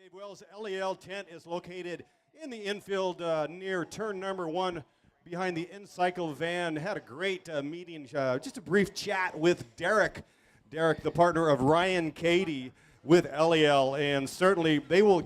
Dave Wells. LEL tent is located in the infield near turn number 1 behind the N-Cycle van. Had a great meeting, just a brief chat with Derek. Derek, the partner of Ryan Cady with LEL, and certainly they will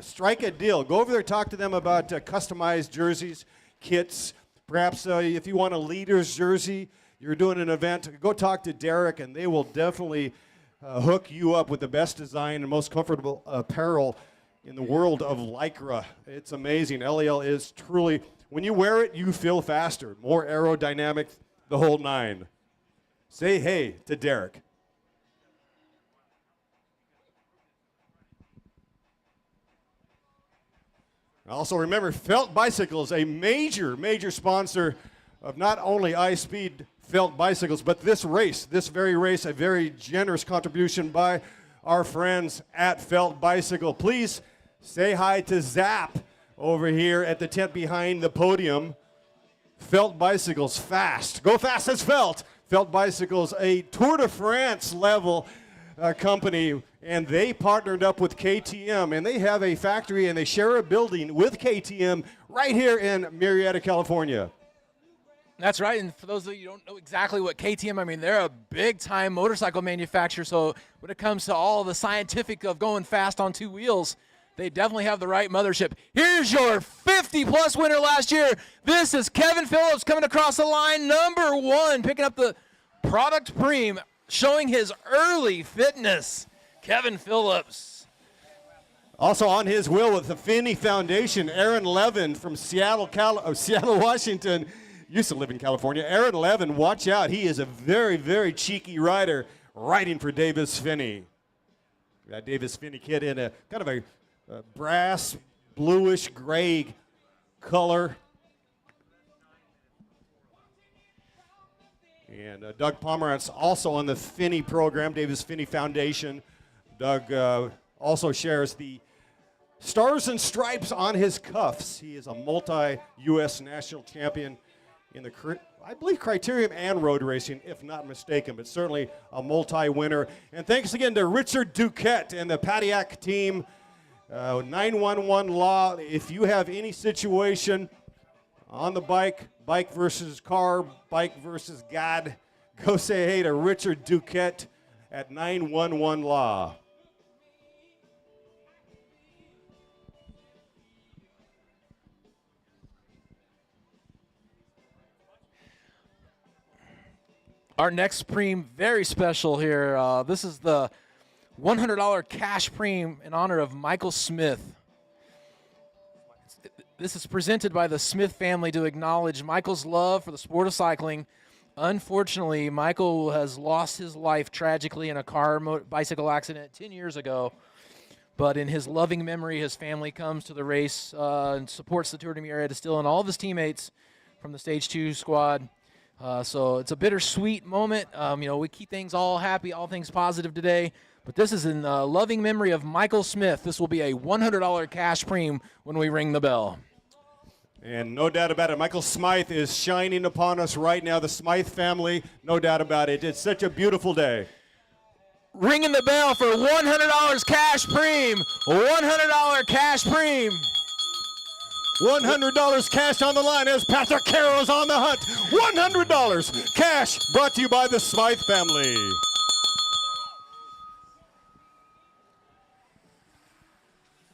strike a deal. Go over there, talk to them about customized jerseys, kits. Perhaps if you want a leader's jersey, you're doing an event, go talk to Derek, and they will definitely hook you up with the best design and most comfortable apparel in the world of Lycra. It's amazing. LEL is truly, when you wear it, you feel faster, more aerodynamic, the whole 9. Say hey to Derek. Also remember, Felt Bicycles, a major sponsor of not only iSpeed Felt Bicycles, but this race, this very race, a very generous contribution by our friends at Felt Bicycle. Please say hi to Zap over here at the tent behind the podium. Felt Bicycles, fast. Go fast as Felt. Felt Bicycles, a Tour de France level company, and they partnered up with KTM, and they have a factory and they share a building with KTM right here in Murrieta, California. That's right, and for those of you who don't know exactly what KTM, I mean, they're a big-time motorcycle manufacturer, so when it comes to all the scientific of going fast on 2 wheels, they definitely have the right mothership. Here's your 50-plus winner last year. This is Kevin Phillips coming across the line, number 1, picking up the product Preem, showing his early fitness. Kevin Phillips. Also on his wheel with the Finney Foundation, Aaron Levin from Seattle, Washington. Used to live in California. Aaron Levin, watch out. He is a very cheeky rider riding for Davis Finney. That Davis Finney kid in a kind of a brass, bluish gray color. And Doug Pomerantz also on the Finney program, Davis Finney Foundation. Doug also shares the Stars and Stripes on his cuffs. He is a multi-U.S. national champion in the, I believe, Criterium and road racing, if not mistaken, but certainly a multi-winner. And thanks again to Richard Duquette and the Padiac team, 911 Law. If you have any situation on the bike versus car, bike versus God, go say hey to Richard Duquette at 911 Law. Our next Preem, very special here. This is the $100 cash Preem in honor of Michael Smith. This is presented by the Smith family to acknowledge Michael's love for the sport of cycling. Unfortunately, Michael has lost his life tragically in a bicycle accident 10 years ago. But in his loving memory, his family comes to the race and supports the Tour de Murrieta still, and all of his teammates from the Stage 2 squad. So it's a bittersweet moment. We keep things all happy, all things positive today. But this is in loving memory of Michael Smith. This will be a $100 cash Preem when we ring the bell. And no doubt about it, Michael Smythe is shining upon us right now, the Smythe family, no doubt about it. It's such a beautiful day. Ringing the bell for $100 cash Preem. $100 cash Preem. $100 cash on the line as Patrick Carroll is on the hunt. $100 cash brought to you by the Smythe family.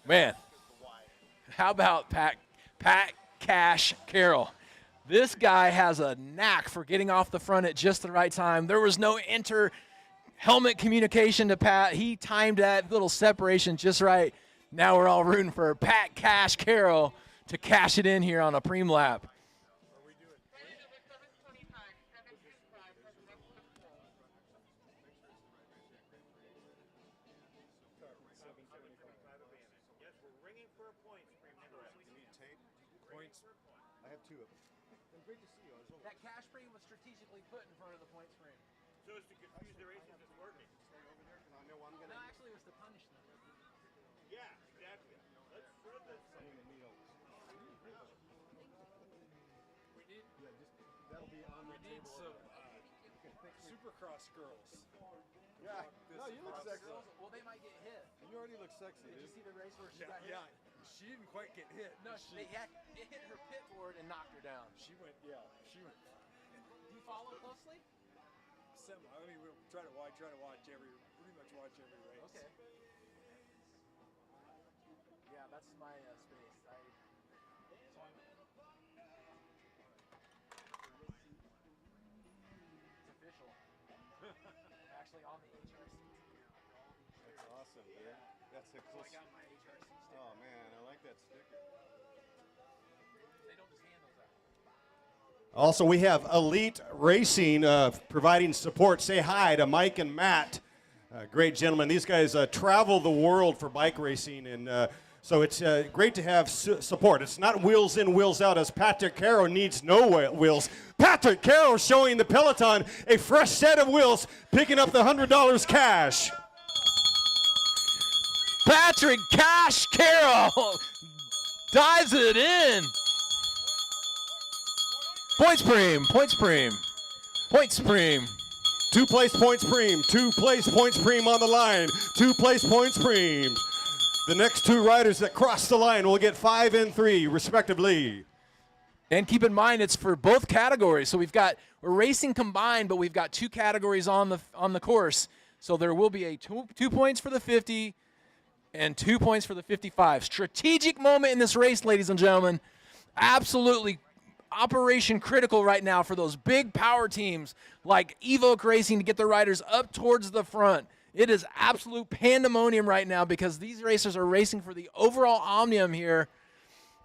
Man, how about Pat Cash Carroll? This guy has a knack for getting off the front at just the right time. There was no helmet communication to Pat. He timed that little separation just right. Now we're all rooting for Pat Cash Carroll to cash it in here on a Preem lap. I have 2 of them. Great to see you. That cash Preem was strategically put in front of the points frame. So as to confuse the races, it's working. Stay over there because I know I'm going to. No, actually, it was to punish them. Yeah, exactly. Let's throw this. We need. Yeah, just that'll be on the We need table. some Supercross girls. Yeah. No, you look sexy. Well, they might get hit. You already look sexy, Did you dude. see the race where she Yeah, got hit? yeah. She didn't quite get hit. No, it hit her pit board and knocked her down. She went, yeah. She went. Do you follow closely? I mean, we'll try to watch pretty much every race. Okay. Yeah, that's my space. It's official. Actually, on the HRC. That's awesome, dude. That's a cool. I got my HRC sticker. Oh man, I like that sticker. They don't just hand those out. Also, we have Elite Racing providing support. Say hi to Mike and Matt. Great gentlemen. These guys travel the world for bike racing, and so it's great to have support. It's not wheels in, wheels out, as Patrick Caro needs no wheels. Patrick Caro showing the Peloton a fresh set of wheels, picking up the $100 cash. Patrick Cash Carroll dives it in. Points Preem, Points Preem, Points Preem. 2 place points preem, 2 place points preem on the line, 2 place points preem. The next 2 riders that cross the line will get 5 and 3 respectively. And keep in mind, it's for both categories. So we're racing combined, but we've got 2 categories on the course. So there will be a 2 points for the 50 and 2 points for the 55. Strategic moment in this race, ladies and gentlemen. Absolutely operation critical right now for those big power teams like Evoque Racing to get their riders up towards the front. It is absolute pandemonium right now because these racers are racing for the overall Omnium here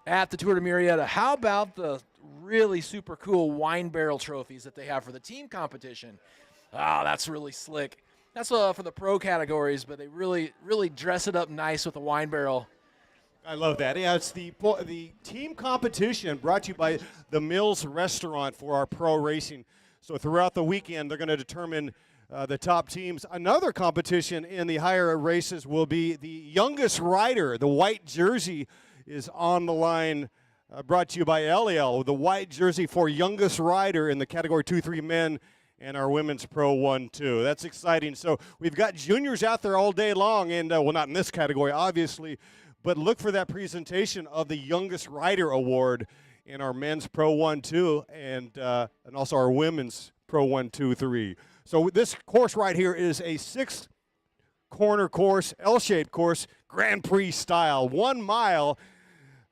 at the Tour de Murrieta. How about the really super cool wine barrel trophies that they have for the team competition? Oh, that's really slick. That's for the pro categories, but they really, really dress it up nice with a wine barrel. I love that. Yeah, it's the team competition brought to you by the Mills Restaurant for our pro racing. So throughout the weekend, they're going to determine the top teams. Another competition in the higher races will be the youngest rider. The white jersey is on the line, brought to you by LEL. The white jersey for youngest rider in the category 2-3 men and our women's pro 1-2. That's exciting. So we've got juniors out there all day long, and well, not in this category, obviously, but look for that presentation of the youngest rider award in our men's pro 1-2 and also our women's pro 1-2-3. So this course right here is a 6-corner course, L-shaped course, Grand Prix style, 1 mile.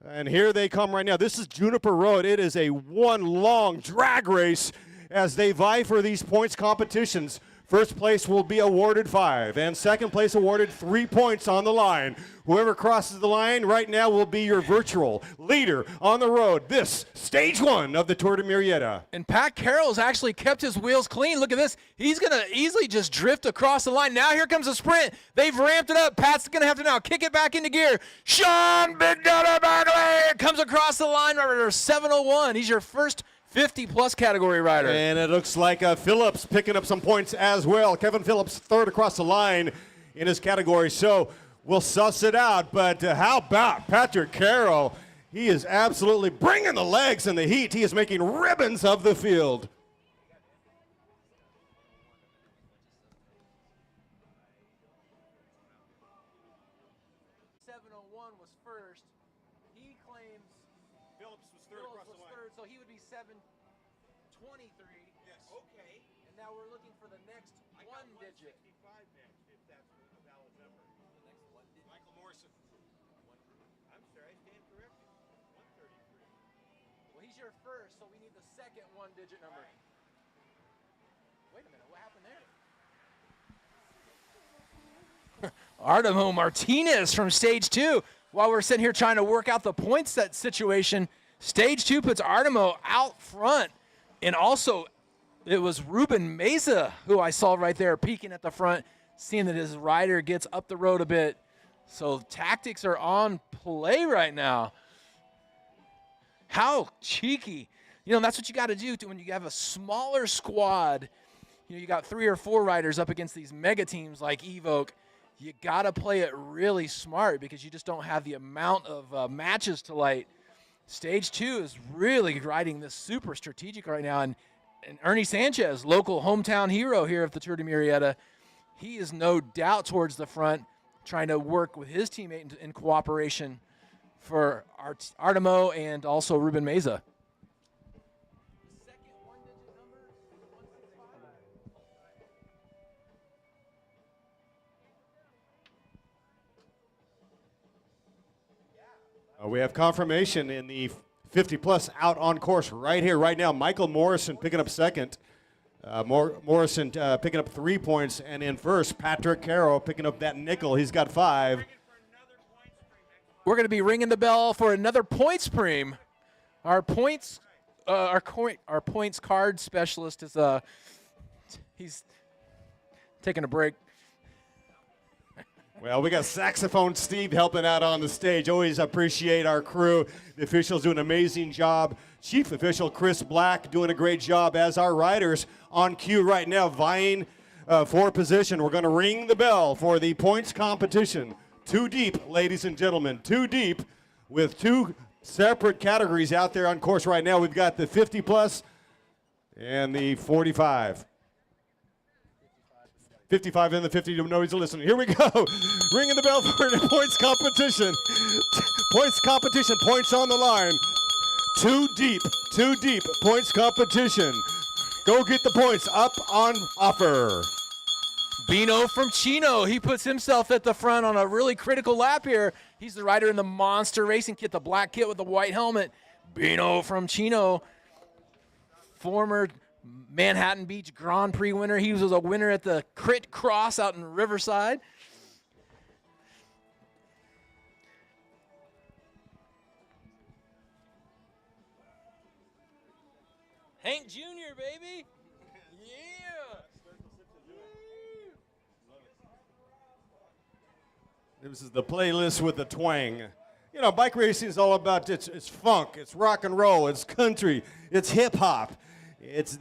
And here they come right now. This is Juniper Road. It is a one long drag race as they vie for these points competitions. First place will be awarded 5, and second place awarded 3 points on the line. Whoever crosses the line right now will be your virtual leader on the road. This, stage 1 of the Tour de Murrieta. And Pat Carroll's actually kept his wheels clean. Look at this. He's going to easily just drift across the line. Now here comes a sprint. They've ramped it up. Pat's going to have to now kick it back into gear. Sean Big Daddy Bagley comes across the line. Rider 701. He's your first 50-plus category rider. And it looks like Phillips picking up some points as well. Kevin Phillips, third across the line in his category. So we'll suss it out. But how about Patrick Caro? He is absolutely bringing the legs and the heat. He is making ribbons of the field. Was first. He claims Phillips was third, so he would be 723. Yes. Okay. And now we're looking for the next one digit. 65 next, if that's a valid number. The next one digit. Michael Morrison. I'm sorry, I stand corrected. 133. Well, he's your first, so we need the second one-digit number. Wait a minute, what happened there? Artemo Martinez from stage 2. While we're sitting here trying to work out the point set situation, stage 2 puts Artemo out front. And also, it was Ruben Meza who I saw right there peeking at the front, seeing that his rider gets up the road a bit. So tactics are on play right now. How cheeky. You know, that's what you got to do when you have a smaller squad. You know, you got 3 or 4 riders up against these mega teams like Evoque. You got to play it really smart because you just don't have the amount of matches to light. Stage 2 is really riding this super strategic right now. And Ernie Sanchez, local hometown hero here of the Tour de Murrieta, he is no doubt towards the front, trying to work with his teammate in cooperation for Artemo and also Ruben Meza. We have confirmation in the 50-plus out on course right here, right now. Michael Morrison picking up second. Morrison picking up 3 points. And in first, Patrick Carroll picking up that nickel. He's got 5. We're going to be ringing the bell for another points preem. Our points card specialist is he's taking a break. Well, we got saxophone Steve helping out on the stage. Always appreciate our crew. The officials do an amazing job. Chief official Chris Black doing a great job, as our riders on cue right now, vying for position. We're going to ring the bell for the points competition. 2 deep, ladies and gentlemen, 2 deep, with 2 separate categories out there on course right now. We've got the 50-plus and the 45. 55 and the 50, nobody's listening. Here we go. Ringing the bell for the points competition. Points competition, points on the line. 2 deep, points competition. Go get the points up on offer. Bino from Chino, he puts himself at the front on a really critical lap here. He's the rider in the monster racing kit, the black kit with the white helmet. Bino from Chino, former Manhattan Beach Grand Prix winner. He was a winner at the Crit Cross out in Riverside. Hank Jr., baby. Yeah. This is the playlist with the twang. You know, bike racing is all about it's funk, it's rock and roll, it's country, it's hip hop. It's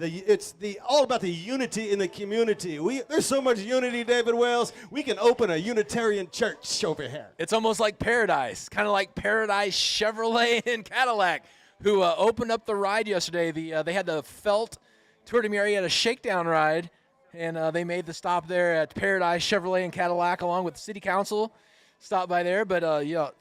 all about the unity in the community. There's so much unity, David Wales. We can open a Unitarian church over here. It's almost like Paradise, kind of like Paradise Chevrolet and Cadillac, who opened up the ride yesterday. They had the Felt Tour de Murrieta shakedown ride, and they made the stop there at Paradise Chevrolet and Cadillac, along with the City Council. Stopped by there, but I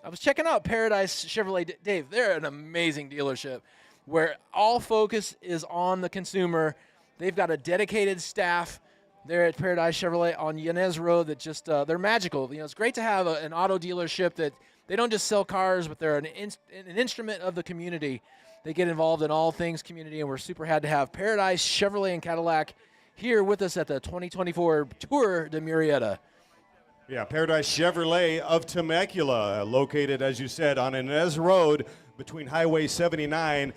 was checking out Paradise Chevrolet. Dave, they're an amazing dealership, where all focus is on the consumer. They've got a dedicated staff there at Paradise Chevrolet on Yanez Road that just, they're magical. You know, it's great to have an auto dealership that they don't just sell cars, but they're an instrument of the community. They get involved in all things community, and we're super happy to have Paradise Chevrolet and Cadillac here with us at the 2024 Tour de Murrieta. Yeah, Paradise Chevrolet of Temecula, located, as you said, on Inez Road between Highway 79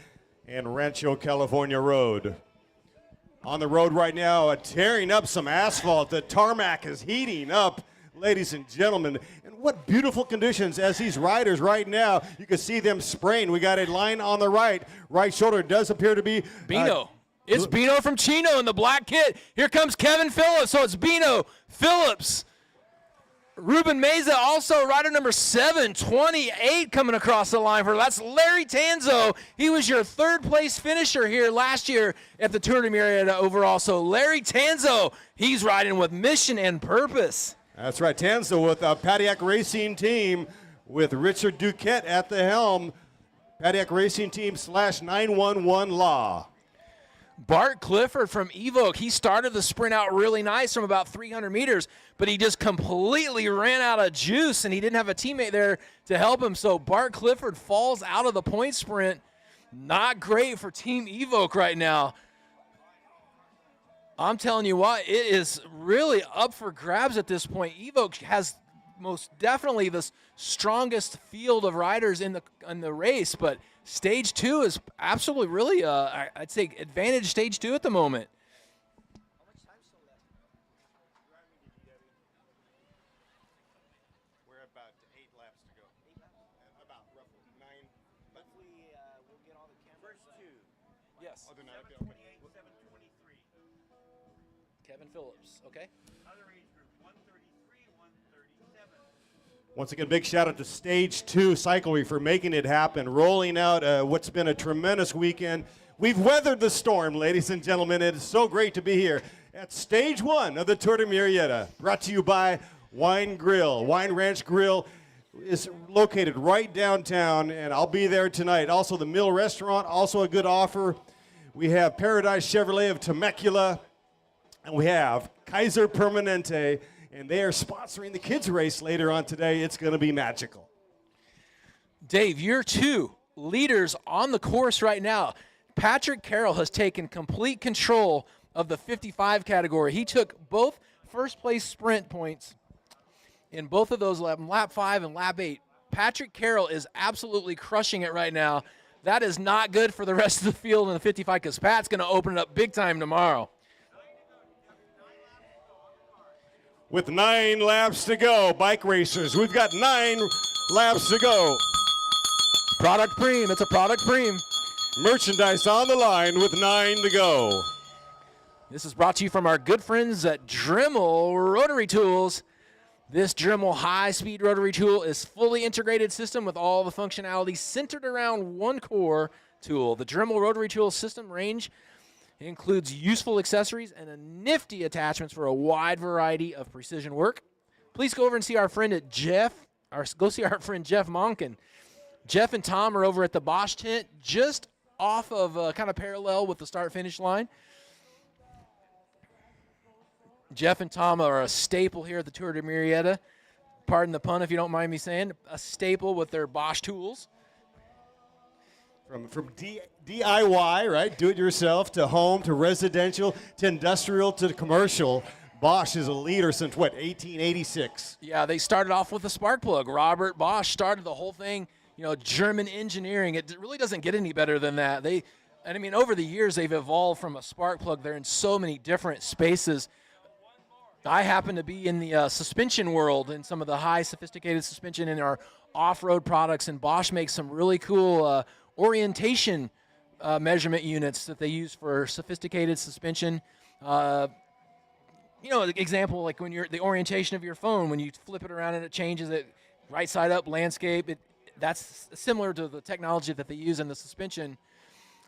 and Rancho California Road. On the road right now, tearing up some asphalt. The tarmac is heating up, ladies and gentlemen. And what beautiful conditions as these riders right now. You can see them spraying. We got a line on the right. Right shoulder does appear to be Bino. It's Bino from Chino in the black kit. Here comes Kevin Phillips. So it's Bino, Phillips, Ruben Meza, also rider number 728 coming across the line for that's Larry Tanzo. He was your 3rd place finisher here last year at the Tour de Murrieta overall. So Larry Tanzo, he's riding with mission and purpose. That's right, Tanzo with a Padillac Racing Team with Richard Duquette at the helm. Padillac Racing Team / 911 Law. Bart Clifford from Evoque, he started the sprint out really nice from about 300 meters, but he just completely ran out of juice, and he didn't have a teammate there to help him. So Bart Clifford falls out of the point sprint. Not great for Team Evoque right now. I'm telling you what, it is really up for grabs at this point. Evoque has most definitely the strongest field of riders in the race, but Stage 2 is absolutely really, I'd say, advantage Stage 2 at the moment. We're about 8 laps to go. About roughly 9. Hopefully, we'll get all the cameras. First 2. Yes. Oh, they're not up there. 28, 723. Kevin Phillips, okay. Other age group, 133, 137. Once again, big shout out to Stage 2 Cyclery for making it happen, rolling out what's been a tremendous weekend. We've weathered the storm, ladies and gentlemen. It is so great to be here at Stage 1 of the Tour de Murrieta, brought to you by Wine Ranch Grill is located right downtown, and I'll be there tonight. Also, the Mill Restaurant, also a good offer. We have Paradise Chevrolet of Temecula, and we have Kaiser Permanente, and they are sponsoring the kids' race later on today. It's going to be magical. Dave, you're two leaders on the course right now. Patrick Carroll has taken complete control of the 55 category. He took both first-place sprint points in both of those lap 5 and lap 8. Patrick Carroll is absolutely crushing it right now. That is not good for the rest of the field in the 55 because Pat's going to open it up big time tomorrow. With 9 laps to go, bike racers, we've got 9 laps to go. Product Preem. It's a Product Preem. Merchandise on the line with 9 to go. This is brought to you from our good friends at Dremel Rotary Tools. This Dremel high-speed rotary tool is fully integrated system with all the functionality centered around one core tool. The Dremel rotary tool system range includes useful accessories and a nifty attachments for a wide variety of precision work. Please go over and see our friend at go see our friend Jeff Monken. Jeff and Tom are over at the Bosch tent, just off of kind of parallel with the start-finish line. Jeff and Tom are a staple here at the Tour de Murrieta. Pardon the pun if you don't mind me saying. A staple with their Bosch tools. From DIY, right, do-it-yourself, to home, to residential, to industrial, to commercial, Bosch is a leader since, 1886? Yeah, they started off with a spark plug. Robert Bosch started the whole thing, German engineering. It really doesn't get any better than that. Over the years, they've evolved from a spark plug. They're in so many different spaces. I happen to be in the suspension world, in some of the high sophisticated suspension in our off-road products, and Bosch makes some really cool orientation measurement units that they use for sophisticated suspension. Example, like when the orientation of your phone, when you flip it around and it changes it right side up, landscape, that's similar to the technology that they use in the suspension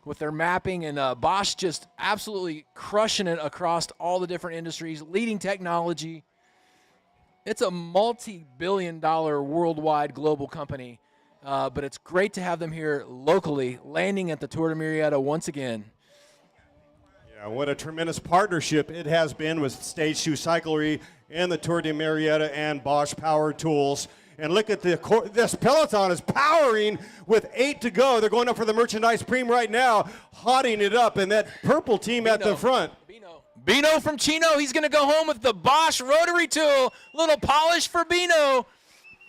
with their mapping, and Bosch just absolutely crushing it across all the different industries, leading technology. It's a multi-billion-dollar worldwide global company, but it's great to have them here locally, landing at the Tour de Murrieta once again. Yeah, what a tremendous partnership it has been with Stage 2 Cyclery and the Tour de Murrieta and Bosch Power Tools. And look at this Peloton is powering with 8 to go. They're going up for the merchandise preem right now, hotting it up, and that purple team at the front. Bino from Chino, he's going to go home with the Bosch rotary tool. Little polish for Bino.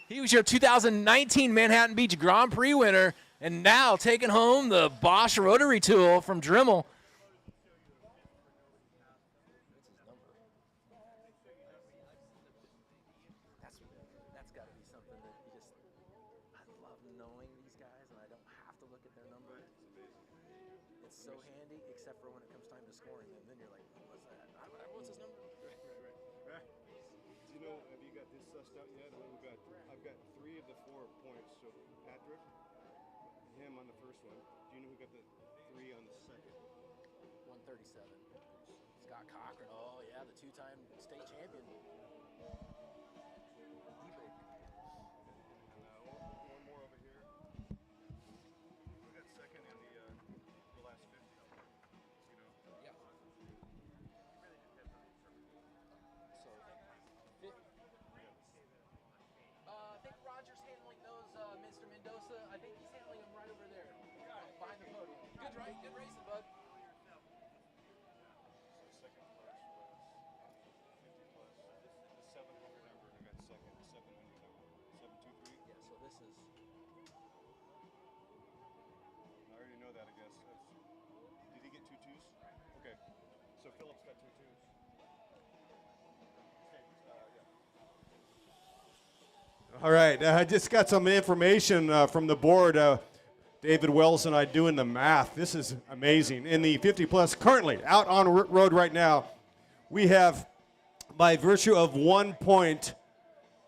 He was your 2019 Manhattan Beach Grand Prix winner, and now taking home the Bosch rotary tool from Dremel. I've got 3 of the 4 points. So Patrick, him on the first one. Do you know who got the 3 on the second? 137. Scott Cochran. Oh yeah, the 2-time state champion. One more over here. We got second in the last 50. Yeah. I think Roger's handling those, Mr. Mendoza. I think he's handling them right over there, behind the podium. Good racing, bud. Second plus 50 plus the 700 number, and I got second, the 700 number. 723? Yeah, so this is. I already know that, I guess. Did he get 2 twos? Okay. So Phillips got 2 twos. All right, I just got some information from the board. David Wells and I doing the math. This is amazing. In the 50 plus, currently out on road right now, we have, by virtue of 1 point,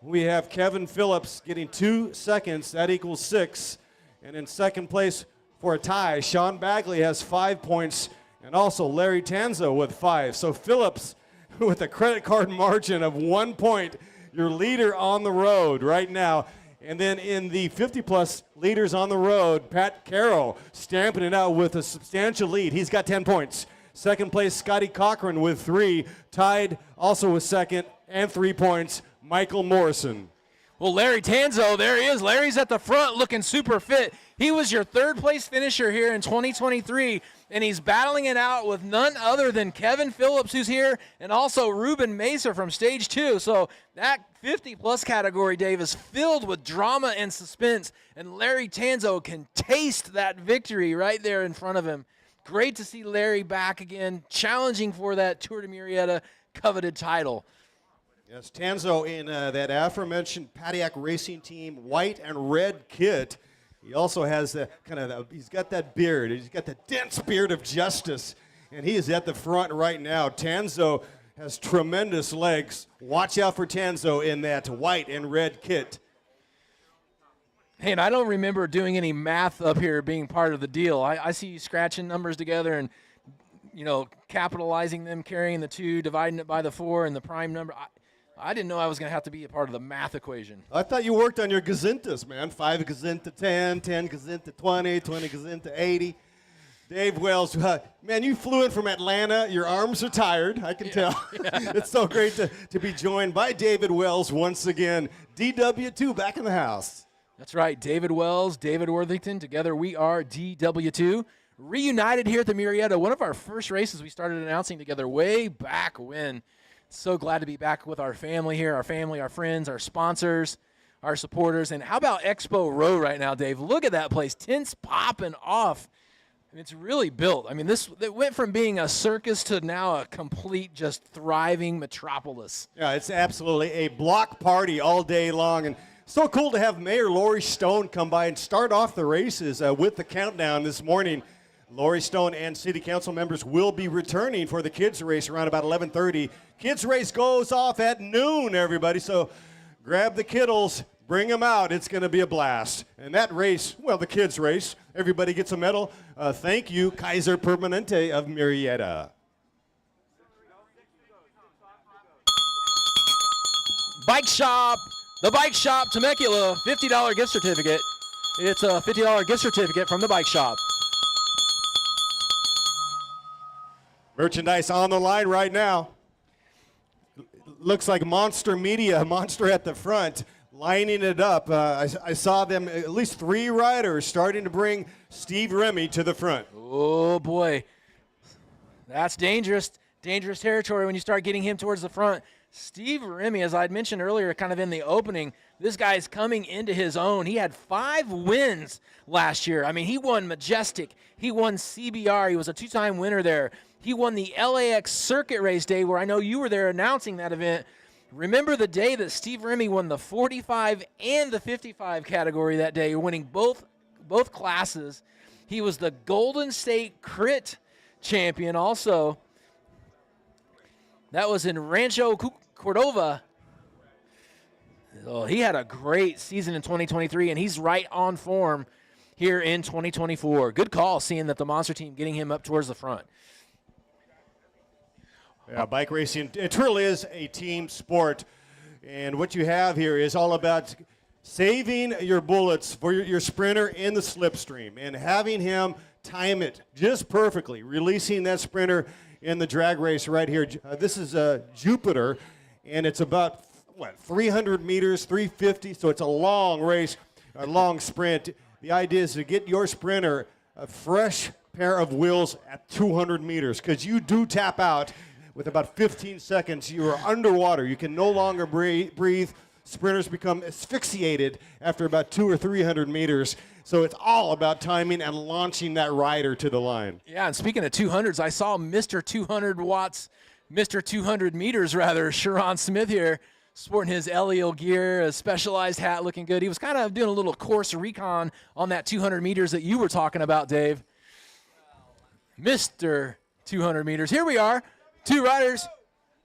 we have Kevin Phillips getting 2 seconds. That equals 6. And in second place for a tie, Sean Bagley has 5 points, and also Larry Tanzo with 5. So Phillips, with a credit card margin of 1 point, your leader on the road right now. And then in the 50-plus leaders on the road, Pat Carroll stamping it out with a substantial lead. He's got 10 points. Second place, Scotty Cochran with 3. Tied also with second and 3 points, Michael Morrison. Well, Larry Tanzo, there he is. Larry's at the front looking super fit. He was your third-place finisher here in 2023, and he's battling it out with none other than Kevin Phillips, who's here, and also Ruben Mesa from Stage 2. So that 50-plus category, Dave, is filled with drama and suspense, and Larry Tanzo can taste that victory right there in front of him. Great to see Larry back again, challenging for that Tour de Murrieta coveted title. Yes, Tanzo in that aforementioned Pontiac Racing Team white and red kit. He also has he's got that beard. He's got the dense beard of justice, and he is at the front right now. Tanzo has tremendous legs. Watch out for Tanzo in that white and red kit. Hey, and I don't remember doing any math up here being part of the deal. I see you scratching numbers together and, capitalizing them, carrying the 2, dividing it by the 4, and the prime number. I didn't know I was going to have to be a part of the math equation. I thought you worked on your gazintas, man. 5 gazinta 10, 10 gazinta 20, 20 gazinta 80. Dave Wells, man, you flew in from Atlanta. Your arms are tired, I can tell. Yeah. It's so great to be joined by David Wells once again. DW2 back in the house. That's right, David Wells, David Worthington. Together we are DW2. Reunited here at the Murrieta. One of our first races we started announcing together way back when. So glad to be back with our family here, our friends, our sponsors, our supporters. And how about Expo Row right now, Dave? Look at that place. Tents popping off. And it's really built. I mean, it went from being a circus to now a complete, just thriving metropolis. Yeah, it's absolutely a block party all day long. And so cool to have Mayor Lori Stone come by and start off the races with the countdown this morning. Lori Stone and City Council members will be returning for the kids' race around about 11:30. Kids' race goes off at noon, everybody, so grab the kiddos, bring them out. It's going to be a blast. And that race, well, the kids' race, everybody gets a medal. Thank you, Kaiser Permanente of Murrieta. Bike Shop, the Bike Shop, Temecula, $50 gift certificate. It's a $50 gift certificate from the Bike Shop. Merchandise on the line right now. Looks like Monster Media, Monster at the front, lining it up. I saw them, at least 3 riders starting to bring Steve Remy to the front. Oh, boy. That's dangerous. Dangerous territory when you start getting him towards the front. Steve Remy, as I had mentioned earlier, kind of in the opening, this guy's coming into his own. He had 5 wins last year. I mean, he won Majestic. He won CBR. He was a 2-time winner there. He won the LAX Circuit Race Day, where I know you were there announcing that event. Remember the day that Steve Remy won the 45 and the 55 category that day, winning both classes. He was the Golden State Crit champion also. That was in Rancho Cordova. Oh, he had a great season in 2023, and he's right on form here in 2024. Good call, seeing that the Monster team getting him up towards the front. Yeah, bike racing, it truly is a team sport. And what you have here is all about saving your bullets for your sprinter in the slipstream and having him time it just perfectly, releasing that sprinter in the drag race right here. This is Jupiter, and it's about, 300 meters, 350, so it's a long race, a long sprint. The idea is to get your sprinter a fresh pair of wheels at 200 meters, because you do tap out with about 15 seconds. You are underwater. You can no longer breathe. Sprinters become asphyxiated after about 200 or 300 meters. So it's all about timing and launching that rider to the line. Yeah, and speaking of 200s, I saw Mr. 200 watts, Mr. 200 meters rather, Sharon Smith here, sporting his Elio gear, a specialized hat, looking good. He was kind of doing a little course recon on that 200 meters that you were talking about, Dave. Mr. 200 meters. Here we are. 2 riders,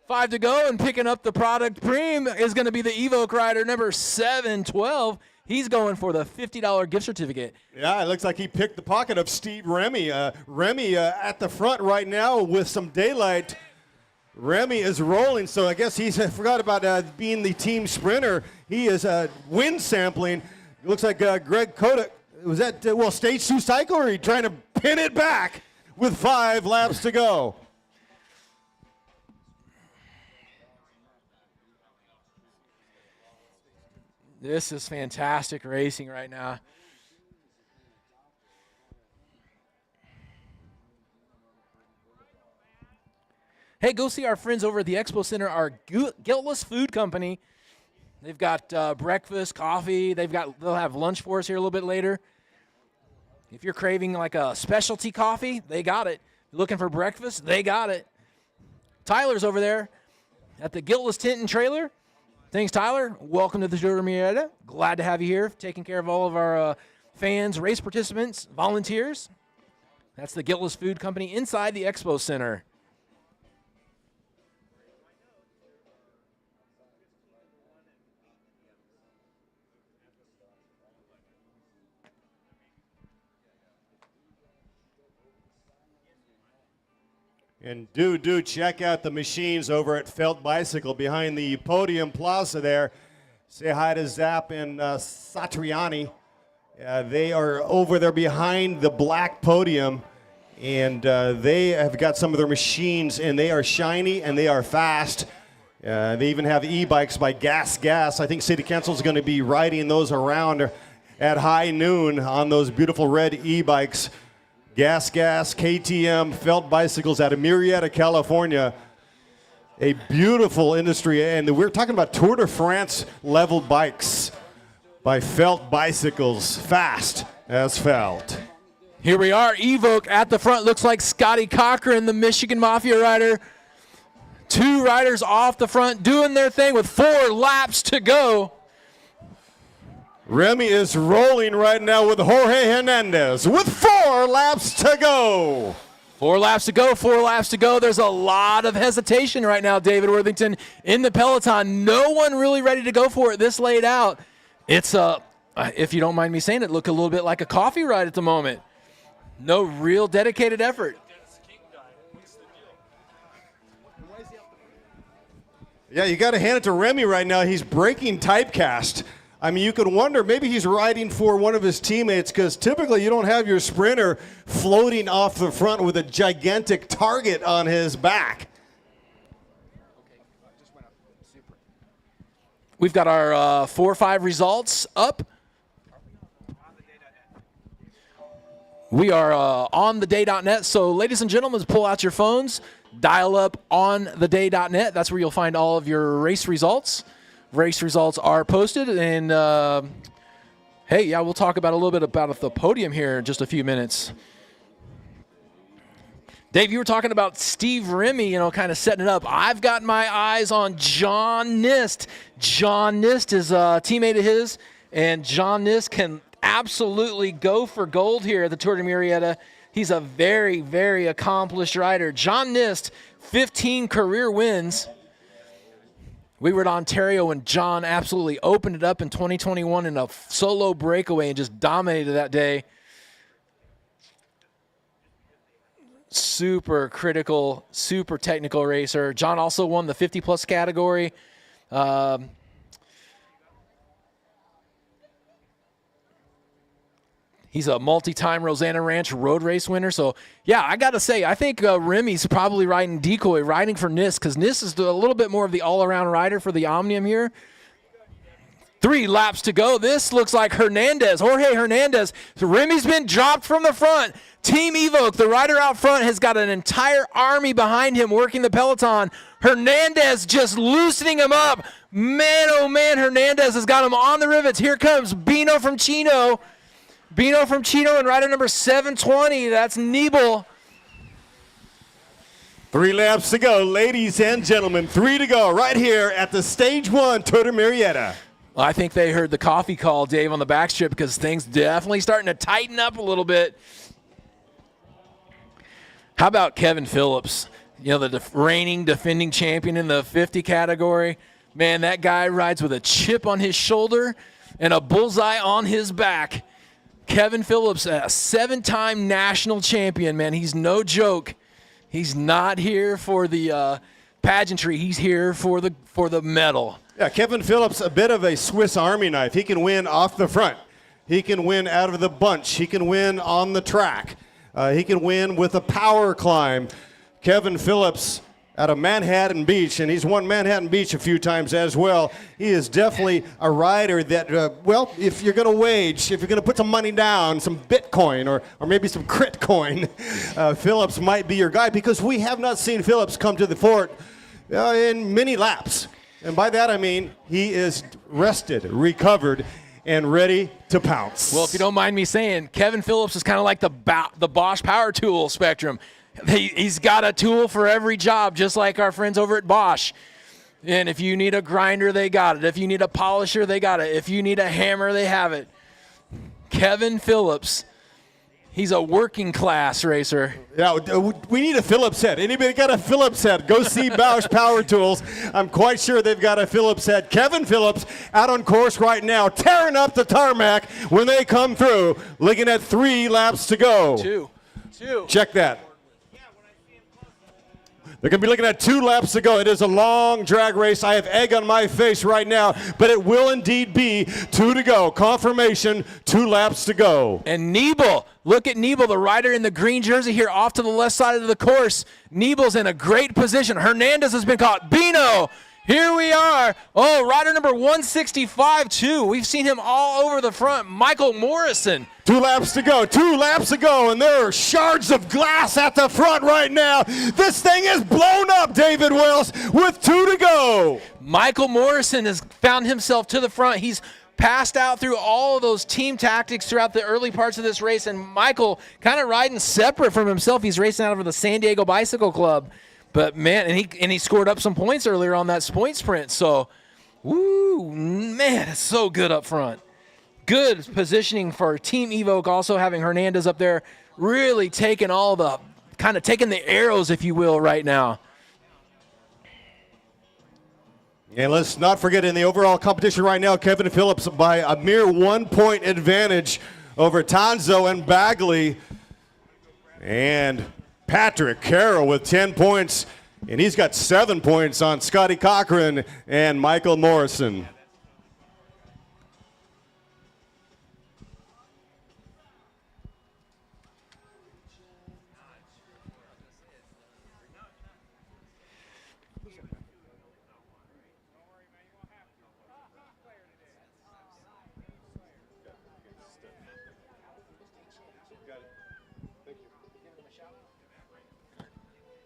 5 to go, and picking up the product preem is going to be the Evoque rider number 712. He's going for the $50 gift certificate. Yeah, it looks like he picked the pocket of Steve Remy. Remy at the front right now with some daylight. Remy is rolling, so I guess he's forgot about being the team sprinter. He is wind sampling. It looks like Greg Kodak, was that, stage 2 cycle, or are you trying to pin it back with 5 laps to go? This is fantastic racing right now. Hey, go see our friends over at the Expo Center, our Guiltless Food Company. They've got breakfast, coffee. They'll have lunch for us here a little bit later. If you're craving like a specialty coffee, they got it. Looking for breakfast, they got it. Tyler's over there at the Guiltless Tent and Trailer. Thanks, Tyler. Welcome to the Tour de Murrieta. Glad to have you here, taking care of all of our fans, race participants, volunteers. That's the Guiltless Food Company inside the Expo Center. And do check out the machines over at Felt Bicycle behind the Podium Plaza there. Say hi to Zap and Satriani. They are over there behind the black podium, and they have got some of their machines, and they are shiny and they are fast. They even have e-bikes by Gas. I think City Council is going to be riding those around at high noon on those beautiful red e-bikes. Gas, KTM, Felt Bicycles out of Murrieta, California. A beautiful industry, and we're talking about Tour de France level bikes by Felt Bicycles. Fast as Felt. Here we are, Evoke at the front. Looks like Scotty Cochran, the Michigan Mafia rider. 2 riders off the front doing their thing with 4 laps to go. Remy is rolling right now with Jorge Hernandez with 4 laps to go. 4 laps to go, 4 laps to go. There's a lot of hesitation right now, David Worthington, in the Peloton. No one really ready to go for it this late out. It's, if you don't mind me saying it, look a little bit like a coffee ride at the moment. No real dedicated effort. Yeah, you got to hand it to Remy right now. He's breaking typecast. I mean, you could wonder, maybe he's riding for one of his teammates, because typically you don't have your sprinter floating off the front with a gigantic target on his back. We've got our 4-5 results up. We are on theday.net. So, ladies and gentlemen, pull out your phones, dial up on theday.net. That's where you'll find all of your race results. Race results are posted, and hey, yeah, we'll talk about a little bit about the podium here in just a few minutes. Dave, you were talking about Steve Remy, kind of setting it up. I've got my eyes on John Nist. John Nist is a teammate of his, and John Nist can absolutely go for gold here at the Tour de Murrieta. He's a very, very accomplished rider. John Nist, 15 career wins. We were at Ontario when John absolutely opened it up in 2021 in a solo breakaway and just dominated that day. Super critical, super technical racer. John also won the 50-plus category. He's a multi-time Rosanna Ranch road race winner. So, yeah, I got to say, I think Remy's probably riding decoy, riding for Nist, because Nist is a little bit more of the all-around rider for the Omnium here. 3 laps to go. This looks like Hernandez, Jorge Hernandez. So Remy's been dropped from the front. Team Evoke, the rider out front, has got an entire army behind him working the Peloton. Hernandez just loosening him up. Man, oh, man, Hernandez has got him on the rivets. Here comes Bino from Chino. Bino from Chino and rider number 720. That's Niebel. 3 laps to go, ladies and gentlemen. 3 to go right here at the Stage 1 Tour de Murrieta. Well, I think they heard the coffee call, Dave, on the backstrip, because things definitely starting to tighten up a little bit. How about Kevin Phillips? The reigning defending champion in the 50 category. Man, that guy rides with a chip on his shoulder and a bullseye on his back. Kevin Phillips, a 7-time national champion, man. He's no joke. He's not here for the pageantry. He's here for the medal. Yeah, Kevin Phillips, a bit of a Swiss Army knife. He can win off the front. He can win out of the bunch. He can win on the track. He can win with a power climb. Kevin Phillips out of Manhattan Beach, and he's won Manhattan Beach a few times as well. He is definitely a rider that, well, if you're going to put some money down, some Bitcoin or maybe some crit coin, Phillips might be your guy, because we have not seen Phillips come to the fort in many laps. And by that I mean he is rested, recovered, and ready to pounce. Well, if you don't mind me saying, Kevin Phillips is kind of like the Bosch power tool spectrum. He's got a tool for every job, just like our friends over at Bosch. And if you need a grinder, they got it. If you need a polisher, they got it. If you need a hammer, they have it. Kevin Phillips, he's a working class racer. Yeah, we need a Phillips head. Anybody got a Phillips head? Go see Bosch Power Tools. I'm quite sure they've got a Phillips head. Kevin Phillips out on course right now, tearing up the tarmac when they come through, looking at 3 laps to go. Two. Check that. They're going to be looking at 2 laps to go. It is a long drag race. I have egg on my face right now, but it will indeed be 2 to go. Confirmation, 2 laps to go. And Nebel, look at Nebel, the rider in the green jersey here off to the left side of the course. Nebel's in a great position. Hernandez has been caught. Bino, here we are. Oh, rider number 165, too. We've seen him all over the front. Michael Morrison. 2 laps to go, 2 laps to go, and there are shards of glass at the front right now. This thing is blown up, David Wells, with 2 to go. Michael Morrison has found himself to the front. He's passed out through all of those team tactics throughout the early parts of this race, and Michael kind of riding separate from himself. He's racing out of the San Diego Bicycle Club. But, man, and he scored up some points earlier on that point sprint. So, woo, man, it's so good up front. Good positioning for Team Evoque, also having Hernandez up there, really taking taking the arrows, if you will, right now. And let's not forget, in the overall competition right now, Kevin Phillips by a mere 1-point advantage over Tanzo and Bagley. And Patrick Carroll with 10 points, and he's got 7 points on Scotty Cochran and Michael Morrison.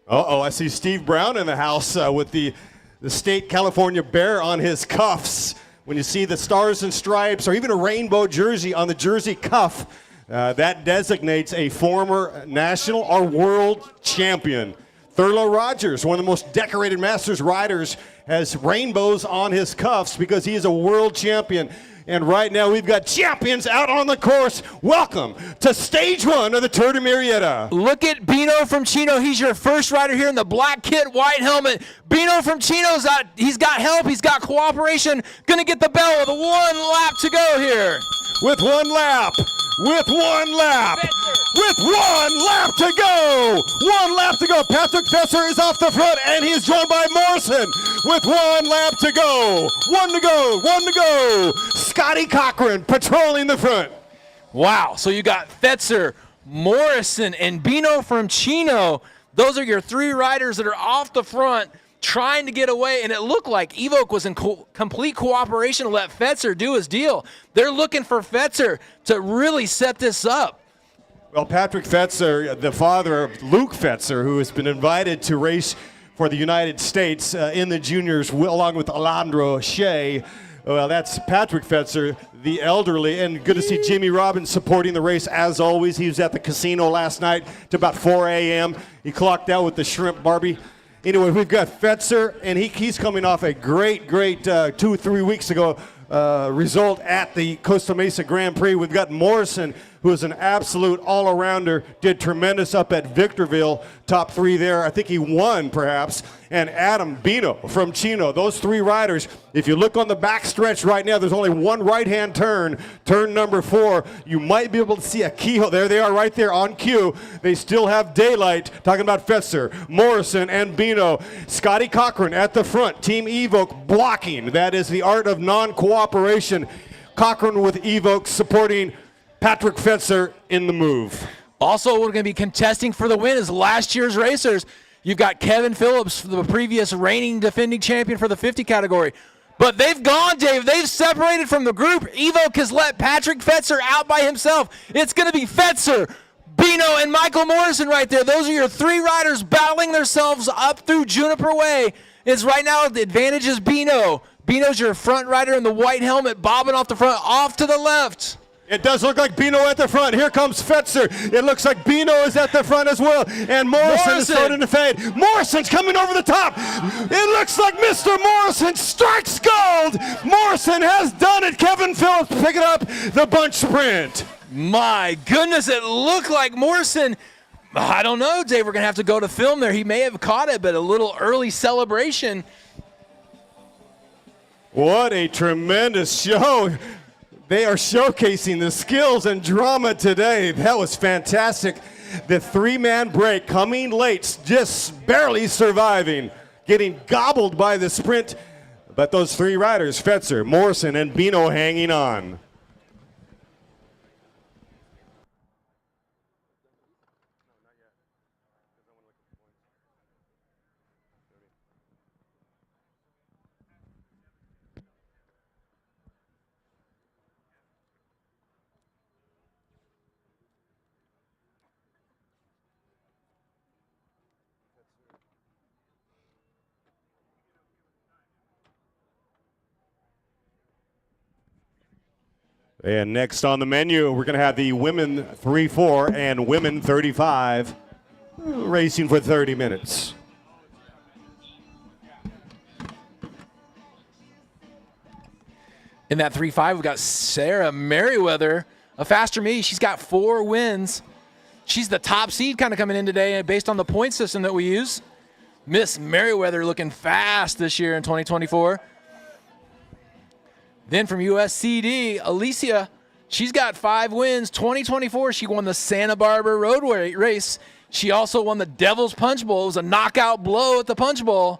Uh-oh, I see Steve Brown in the house with the state California bear on his cuffs. When you see the stars and stripes or even a rainbow jersey on the jersey cuff, that designates a former national or world champion. Thurlow Rogers, one of the most decorated Masters riders, has rainbows on his cuffs because he is a world champion. And right now we've got champions out on the course. Welcome to stage 1 of the Tour de Murrieta. Look at Bino from Chino. He's your first rider here in the black kit, white helmet. Bino from Chino's out. He's got help. He's got cooperation. Going to get the bell with 1 lap to go here. With 1 lap. With 1 lap. With 1 lap to go. 1 lap to go. Patrick Fesser is off the front, and he's joined by Morrison with 1 lap to go. 1 to go. 1 to go. Scotty Cochran patrolling the front. Wow. So you got Fetzer, Morrison, and Bino from Chino. Those are your 3 riders that are off the front trying to get away, and it looked like Evoque was in complete cooperation to let Fetzer do his deal. They're looking for Fetzer to really set this up. Well, Patrick Fetzer, the father of Luke Fetzer, who has been invited to race for the United States in the juniors along with Alondra Shea. Well, that's Patrick Fetzer, the elderly, and good to see Jimmy Robbins supporting the race as always. He was at the casino last night to about 4 a.m. He clocked out with the shrimp Barbie. Anyway, we've got Fetzer, and he's coming off a great 2-3 weeks ago result at the Costa Mesa Grand Prix. We've got Morrison, who is an absolute all-arounder, did tremendous up at Victorville, top 3 there. I think he won, perhaps. And Adam Bino from Chino. Those 3 riders, if you look on the back stretch right now, there's only one right-hand turn, turn number 4. You might be able to see a keyhole. There they are right there on cue. They still have daylight. Talking about Fetzer, Morrison, and Bino. Scotty Cochran at the front. Team Evoke blocking. That is the art of non-cooperation. Cochran with Evoke supporting Patrick Fetzer in the move. Also, we're going to be contesting for the win is last year's racers. You've got Kevin Phillips, the previous reigning defending champion for the 50 category. But they've gone, Dave. They've separated from the group. Evoke has let Patrick Fetzer out by himself. It's going to be Fetzer, Bino, and Michael Morrison right there. Those are your 3 riders battling themselves up through Juniper Way. It's right now the advantage is Bino. Bino's your front rider in the white helmet, bobbing off the front, off to the left. It does look like Bino at the front. Here comes Fetzer. It looks like Bino is at the front as well. And Morrison is starting to fade. Morrison's coming over the top. It looks like Mr. Morrison strikes gold. Morrison has done it. Kevin Phillips picking up the bunch sprint. My goodness, it looked like Morrison. I don't know, Dave. We're going to have to go to film there. He may have caught it, but a little early celebration. What a tremendous show. They are showcasing the skills and drama today. That was fantastic. The 3-man break coming late, just barely surviving, getting gobbled by the sprint. But those 3 riders, Fetzer, Morrison, and Bino hanging on. And next on the menu, we're going to have the women 3-4 and women 35 racing for 30 minutes. In that 3-5, we've got Sarah Merriweather, a faster me. She's got 4 wins. She's the top seed kind of coming in today based on the point system that we use. Miss Merriweather looking fast this year in 2024. Then from USCD, Alicia, she's got 5 wins. 2024, she won the Santa Barbara Roadway race. She also won the Devil's Punch Bowl. It was a knockout blow at the Punch Bowl.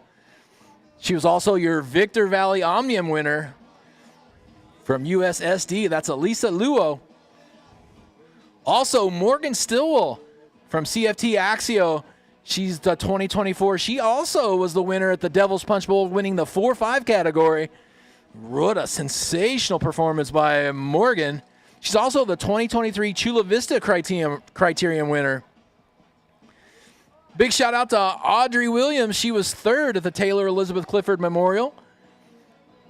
She was also your Victor Valley Omnium winner from USSD. That's Elisa Luo. Also, Morgan Stillwell from CFT Axio. She's the 2024. She also was the winner at the Devil's Punch Bowl, winning the 4-5 category. What a sensational performance by Morgan. She's also the 2023 Chula Vista Criterium winner. Big shout out to Audrey Williams. She was 3rd at the Taylor Elizabeth Clifford Memorial.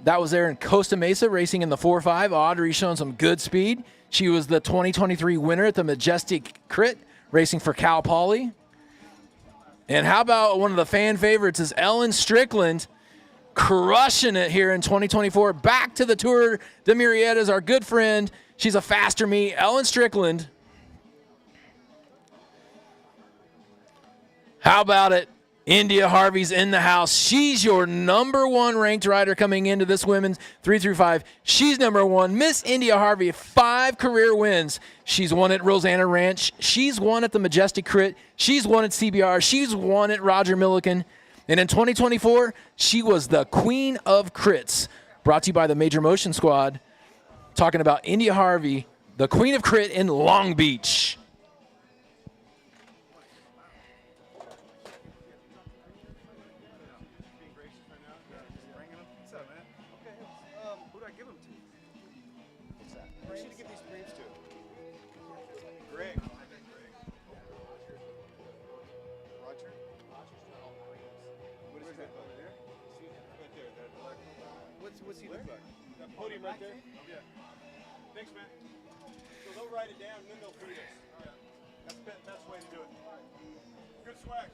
That was there in Costa Mesa, racing in the 4-5. Audrey showing some good speed. She was the 2023 winner at the Majestic Crit, racing for Cal Poly. And how about one of the fan favorites is Ellen Strickland, crushing it here in 2024. Back to the Tour de Murrieta is our good friend. She's a faster me, Ellen Strickland. How about it? India Harvey's in the house. She's your number 1 ranked rider coming into this women's 3-5. She's number 1. Miss India Harvey, 5 career wins. She's won at Rosanna Ranch. She's won at the Majestic Crit. She's won at CBR. She's won at Roger Milliken. And in 2024, she was the Queen of Crits, brought to you by the Major Motion Squad. Talking about India Harvey, the Queen of Crit in Long Beach. Who do I give them to? Who should I give these briefs to? Greg. Roger? What is that over there? Right there, that black one. What's he look like? That podium right there? Yeah. Thanks, man. So they'll write it down and then they'll feed us. Yeah. That's the best way to do it. Good swag.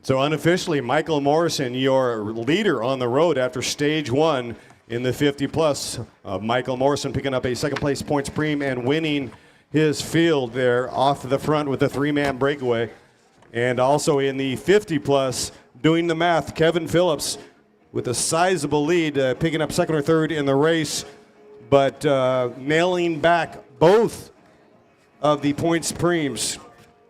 So unofficially, Michael Morrison, your leader on the road after stage 1 in the 50 plus. Michael Morrison picking up a second place points preem and winning his field there off the front with a 3-man breakaway. And also in the 50 plus, doing the math, Kevin Phillips with a sizable lead, picking up second or third in the race, but nailing back both of the points preems.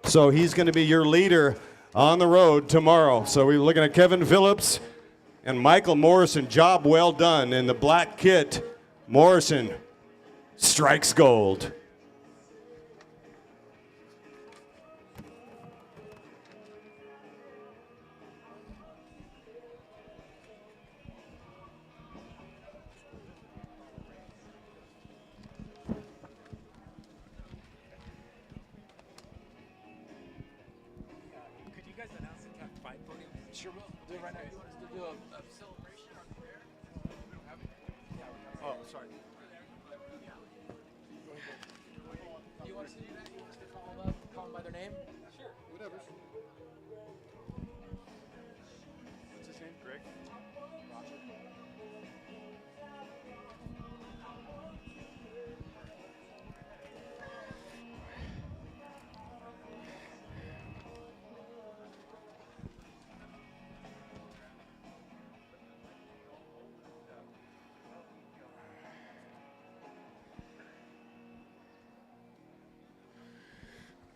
So he's going to be your leader on the road tomorrow. So we're looking at Kevin Phillips and Michael Morrison. Job well done. In the black kit, Morrison strikes gold. Sure will. We'll do it right now. You want us to do a celebration on the air? We don't have it. Yeah, Oh, sorry. Do you want us to do that? You want us to call them by their name? Sure. Whatever. What's his name? Greg? Roger.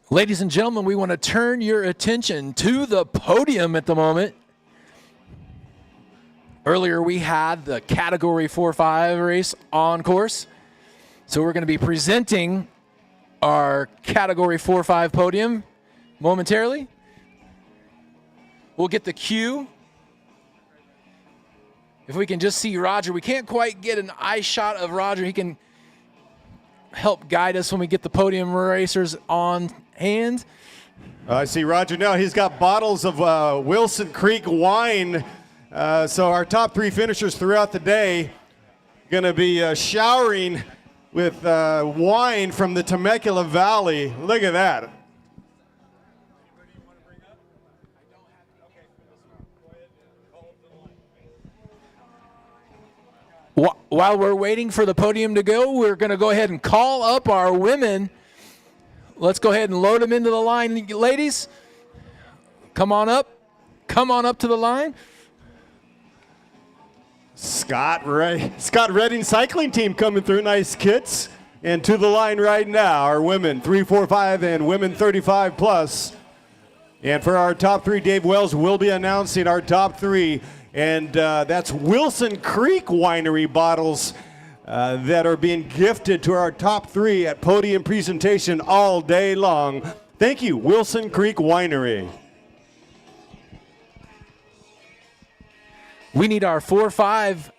Ladies and gentlemen, we want to turn your attention to the podium at the moment. Earlier we had the Category 4-5 race on course. So we're going to be presenting our Category 4-5 podium momentarily. We'll get the cue. If we can just see Roger. We can't quite get an eye shot of Roger. He can help guide us when we get the podium racers on hand. I see Roger now. He's got bottles of Wilson Creek wine. So our top 3 finishers throughout the day going to be showering with wine from the Temecula Valley. Look at that. While we're waiting for the podium to go, we're going to go ahead and call up our women. Let's go ahead and load them into the line. Ladies, come on up. Come on up to the line. Scott Redding cycling team coming through. Nice kits. And to the line right now, our women 345 and women 35 plus. And for our top 3, Dave Wells will be announcing our top 3. And that's Wilson Creek Winery bottles that are being gifted to our top 3 at podium presentation all day long. Thank you, Wilson Creek Winery. We need our 4-5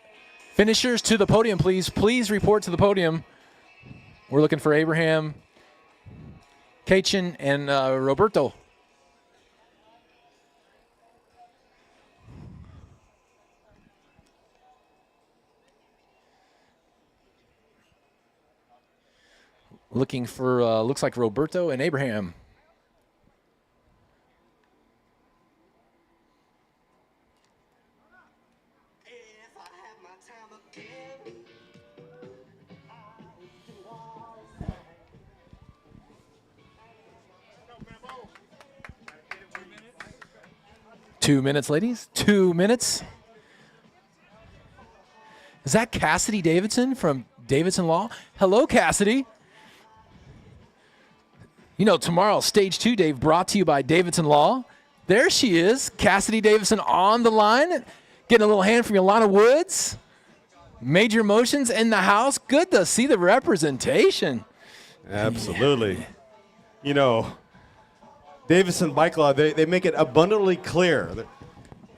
finishers to the podium, please. Please report to the podium. We're looking for Abraham, Kachin, and Roberto. Looking for, looks like Roberto and Abraham. Two minutes, ladies. 2 minutes. Is that Cassidy Davidson from Davidson Law? Hello, Cassidy. You know, tomorrow, Stage 2, Dave, brought to you by Davidson Law. There she is, Cassidy Davidson on the line, getting a little hand from Yolanda Woods. Major Motions in the house. Good to see the representation. Absolutely. You know, Davidson Bike Law, they make it abundantly clear.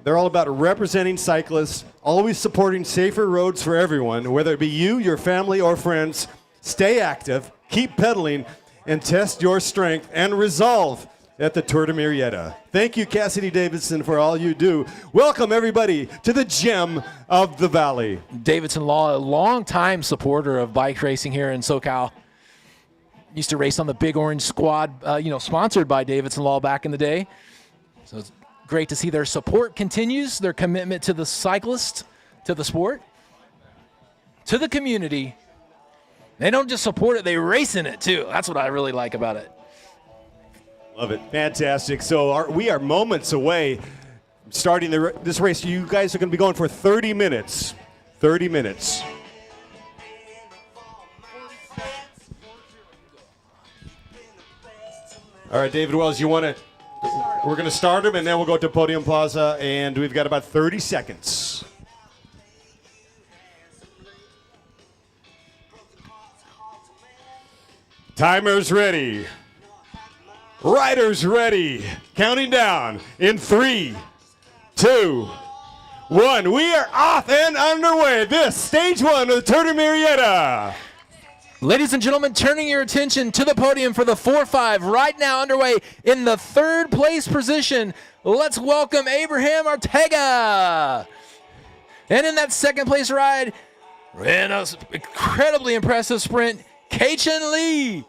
They're all about representing cyclists, always supporting safer roads for everyone, whether it be you, your family, or friends. Stay active, keep pedaling, and test your strength and resolve at the Tour de Murrieta. Thank you, Cassidy Davidson, for all you do. Welcome, everybody, to the gem of the valley. Davidson Law, a longtime supporter of bike racing here in SoCal. Used to race on the Big Orange Squad, sponsored by Davidson Law back in the day. So it's great to see their support continues, their commitment to the cyclist, to the sport, to the community. They don't just support it, they race in it too. That's what I really like about it. Love it. Fantastic. So we are moments away from starting this race. You guys are going to be going for 30 minutes. 30 minutes. All right, David Wells, we're going to start him, and then we'll go to Podium Plaza, and we've got about 30 seconds. Timer's ready. Riders ready. Counting down in 3, 2, 1. We are off and underway. This stage 1 of the Tour de Murrieta. Ladies and gentlemen, turning your attention to the podium for the 4-5 right now underway in the 3rd place position. Let's welcome Abraham Ortega. And in that 2nd place ride, in an incredibly impressive sprint, Kachin Lee.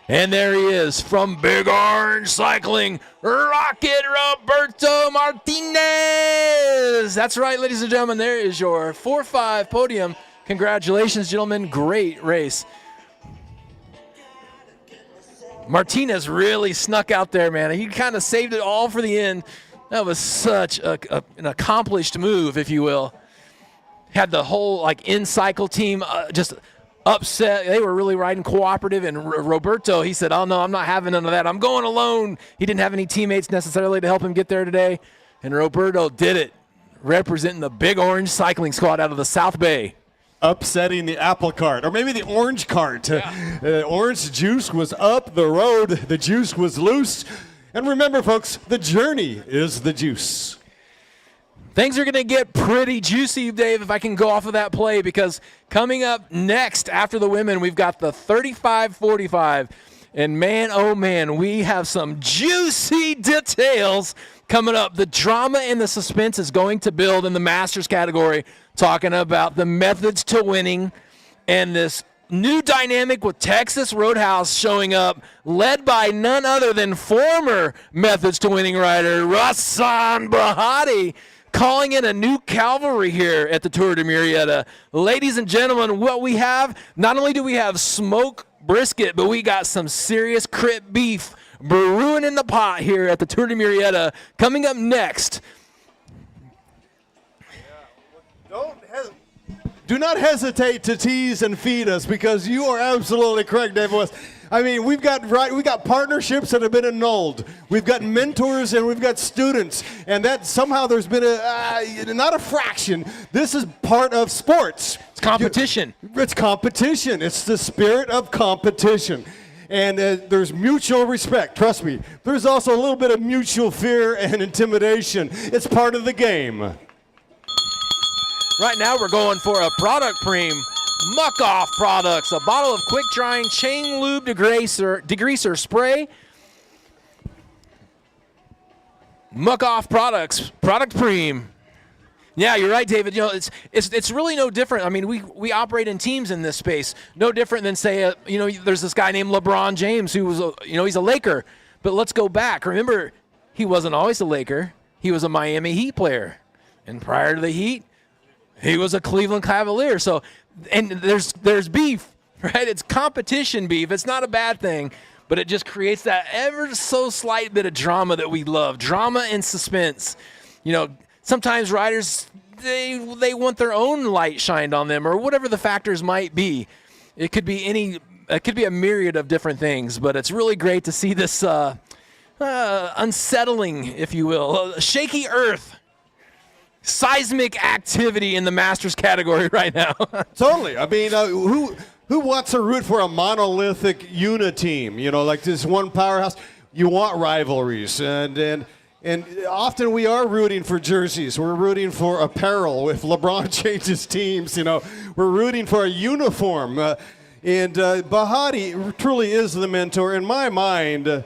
And there he is from Big Orange Cycling, Rocket Roberto Martinez. That's right, ladies and gentlemen, there is your 4-5 podium. Congratulations, gentlemen. Great race. Martinez really snuck out there, man. He kind of saved it all for the end. That was such an accomplished move, if you will. Had the whole in-cycle team just upset. They were really riding cooperative, and Roberto, he said, oh, no, I'm not having none of that. I'm going alone. He didn't have any teammates necessarily to help him get there today, and Roberto did it, representing the Big Orange Cycling Squad out of the South Bay. Upsetting the apple cart, or maybe the orange cart. Yeah. Orange juice was up the road. The juice was loose. And remember, folks, the journey is the juice. Things are going to get pretty juicy, Dave, if I can go off of that play, because coming up next after the women, we've got the 35-45. And man, oh man, we have some juicy details coming up. The drama and the suspense is going to build in the Masters category, talking about the methods to winning and this new dynamic with Texas Roadhouse showing up, led by none other than former methods to winning rider Rassan Brahati, calling in a new cavalry here at the Tour de Murrieta. Ladies and gentlemen, what we have, not only do we have smoke brisket, but we got some serious crit beef brewing in the pot here at the Tour de Murrieta. Coming up next. Do not hesitate to tease and feed us, because you are absolutely correct, Dave West. I mean, we got partnerships that have been annulled. We've got mentors and we've got students, and that somehow there's been not a fraction. This is part of sports. It's competition. It's competition. It's the spirit of competition. And there's mutual respect, trust me. There's also a little bit of mutual fear and intimidation. It's part of the game. Right now we're going for a product preem. Muck Off Products, a bottle of quick drying chain lube degreaser spray. Muck Off Products, product preem. Yeah, you're right, David. You know, it's really no different. I mean, we operate in teams in this space. No different than, say, there's this guy named LeBron James who was, he's a Laker. But let's go back. Remember, he wasn't always a Laker. He was a Miami Heat player. And prior to the Heat, he was a Cleveland Cavalier. So, and there's beef, right? It's competition beef. It's not a bad thing, but it just creates that ever so slight bit of drama that we love. Drama and suspense. Sometimes riders, they want their own light shined on them, or whatever the factors might be. It could be a myriad of different things, but it's really great to see this unsettling, if you will, shaky earth, seismic activity in the Masters category right now. Totally. I mean, who wants to root for a monolithic team? Like this one powerhouse. You want rivalries, and often we are rooting for jerseys. We're rooting for apparel. If LeBron changes teams, we're rooting for a uniform. And Bahati truly is the mentor. In my mind,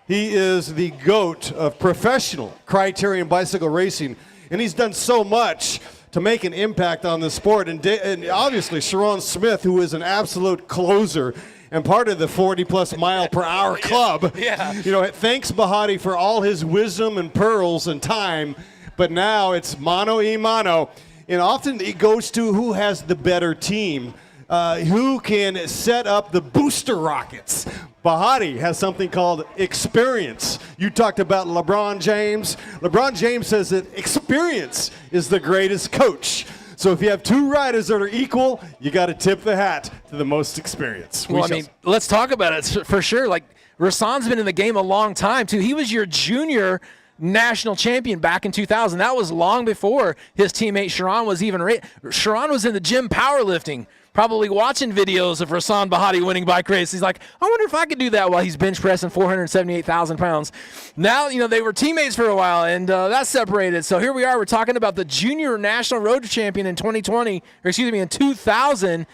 he is the GOAT of professional Criterium bicycle racing. And he's done so much to make an impact on the sport. And obviously, Sharon Smith, who is an absolute closer and part of the 40-plus mile per hour club. Yeah. You know, thanks Bahati for all his wisdom and pearls and time, but now it's mano a mano, and often it goes to who has the better team, who can set up the booster rockets. Bahati has something called experience. You talked about LeBron James. LeBron James says that experience is the greatest coach. So if you have two riders that are equal, you got to tip the hat to the most experience. Well, I mean, let's talk about it for sure. Like, Rasan's been in the game a long time, too. He was your junior national champion back in 2000. That was long before his teammate Sharon was even Sharon was in the gym powerlifting, probably watching videos of Rasan Bahati winning bike races. He's like, I wonder if I could do that while he's bench pressing 478,000 pounds. Now, you know, they were teammates for a while, and that separated. So here we are. We're talking about the junior national road champion in 2020, or excuse me, in 2000,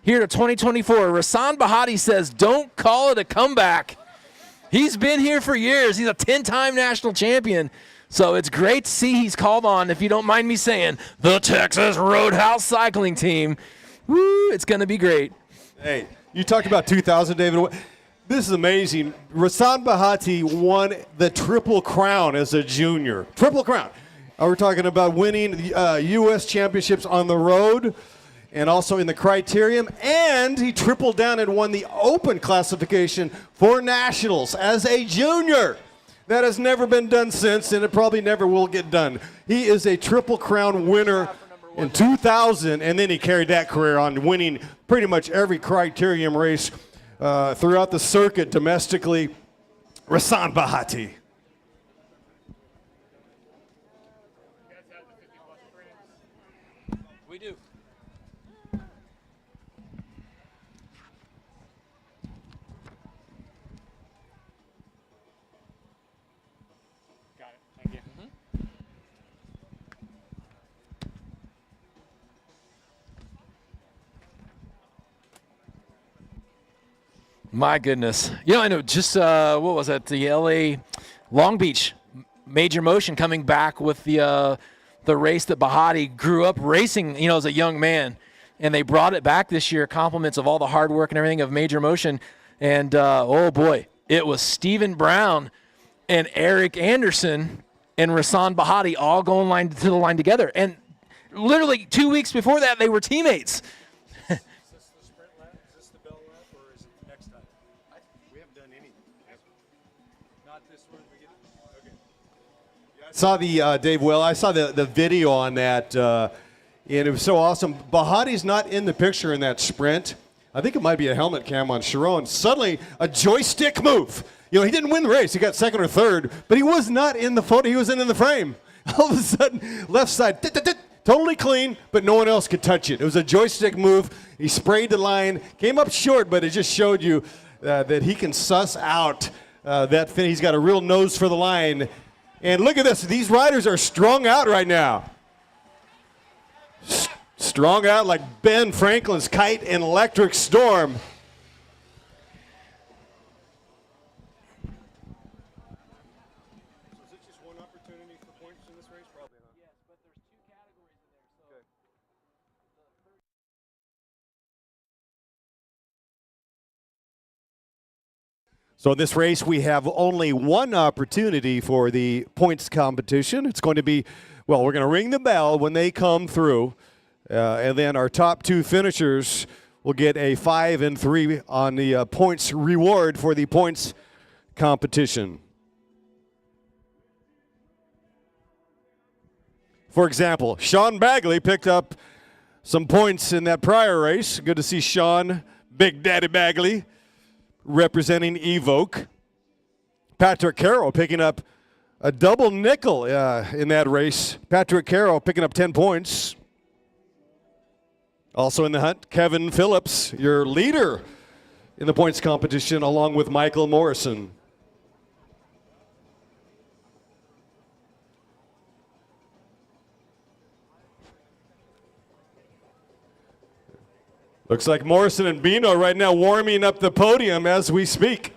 here to 2024. Rasan Bahati says, don't call it a comeback. He's been here for years. He's a 10-time national champion. So it's great to see he's called on, if you don't mind me saying, the Texas Roadhouse Cycling Team. Woo, it's going to be great. Hey, you talked about 2000, David. This is amazing. Rasan Bahati won the Triple Crown as a junior. Triple Crown. We're talking about winning U.S. championships on the road and also in the Criterium. And he tripled down and won the open classification for nationals as a junior. That has never been done since, and it probably never will get done. He is a Triple Crown winner in 2000, and then he carried that career on, winning pretty much every Criterium race throughout the circuit domestically. Rasan Bahati. We do. Got it. Thank you. My goodness. You know, I know just, what was that, the LA Long Beach Major Motion coming back with the race that Bahati grew up racing, you know, as a young man. And they brought it back this year, compliments of all the hard work and everything of Major Motion. And, oh, boy, it was Stephen Brown and Eric Anderson and Rasan Bahati all going to the line together. And literally 2 weeks before that, they were teammates. Is this the sprint lap? Is this the bell lap, or is it the next time? We haven't done any. Not this one. We get okay. Saw the Dave Will. I saw the video on that, and it was so awesome. Bahati's not in the picture in that sprint. I think it might be a helmet cam on Sharon. Suddenly, a joystick move. You know, he didn't win the race. He got second or third, but he was not in the photo. He wasn't in the frame. All of a sudden, left side, totally clean, but no one else could touch it. It was a joystick move. He sprayed the line, came up short, but it just showed you that he can suss out that thing. He's got a real nose for the line. And look at this. These riders are strung out right now. Strung out like Ben Franklin's kite in Electric Storm. Is it just one opportunity for points in this race? Probably not. Yes, but there's two categories in there. So in this race, we have only one opportunity for the points competition. It's going to be, well, we're going to ring the bell when they come through, and then our top two finishers will get a 5 and 3 on the points reward for the points competition. For example, Sean Bagley picked up some points in that prior race. Good to see Sean, Big Daddy Bagley, representing Evoque. Patrick Carroll picking up a double nickel in that race. Patrick Carroll picking up 10 points. Also in the hunt, Kevin Phillips, your leader in the points competition, along with Michael Morrison. Looks like Morrison and Bino right now warming up the podium as we speak.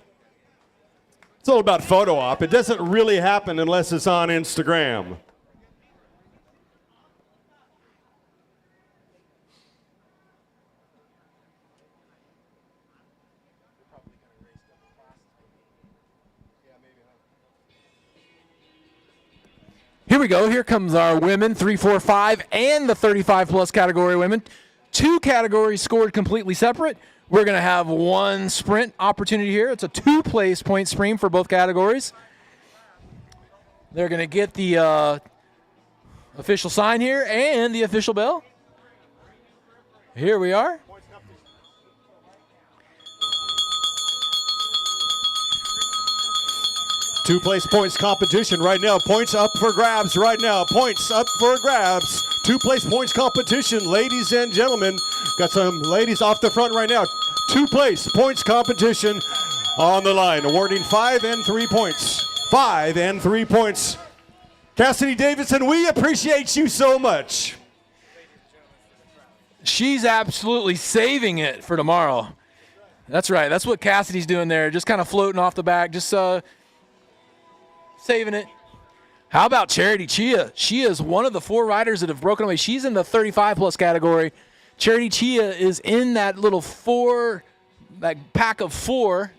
It's all about photo op. It doesn't really happen unless it's on Instagram. Here we go. Here comes our women, 3, 4, 5, and the 35-plus category women. 2 categories scored completely separate. We're going to have 1 sprint opportunity here. It's a 2-place point sprint for both categories. They're going to get the official sign here and the official bell. Here we are. Two-place points competition right now. Points up for grabs right now. Points up for grabs. Two-place points competition, ladies and gentlemen. Got some ladies off the front right now. Two-place points competition on the line. Awarding 5 and 3 points. 5 and 3 points. Cassidy Davidson, we appreciate you so much. She's absolutely saving it for tomorrow. That's right. That's what Cassidy's doing there. Just kind of floating off the back. Just saving it. How about Charity Chia? She is one of the 4 riders that have broken away. She's in the 35-plus category. Charity Chia is in that little 4, that pack of 4.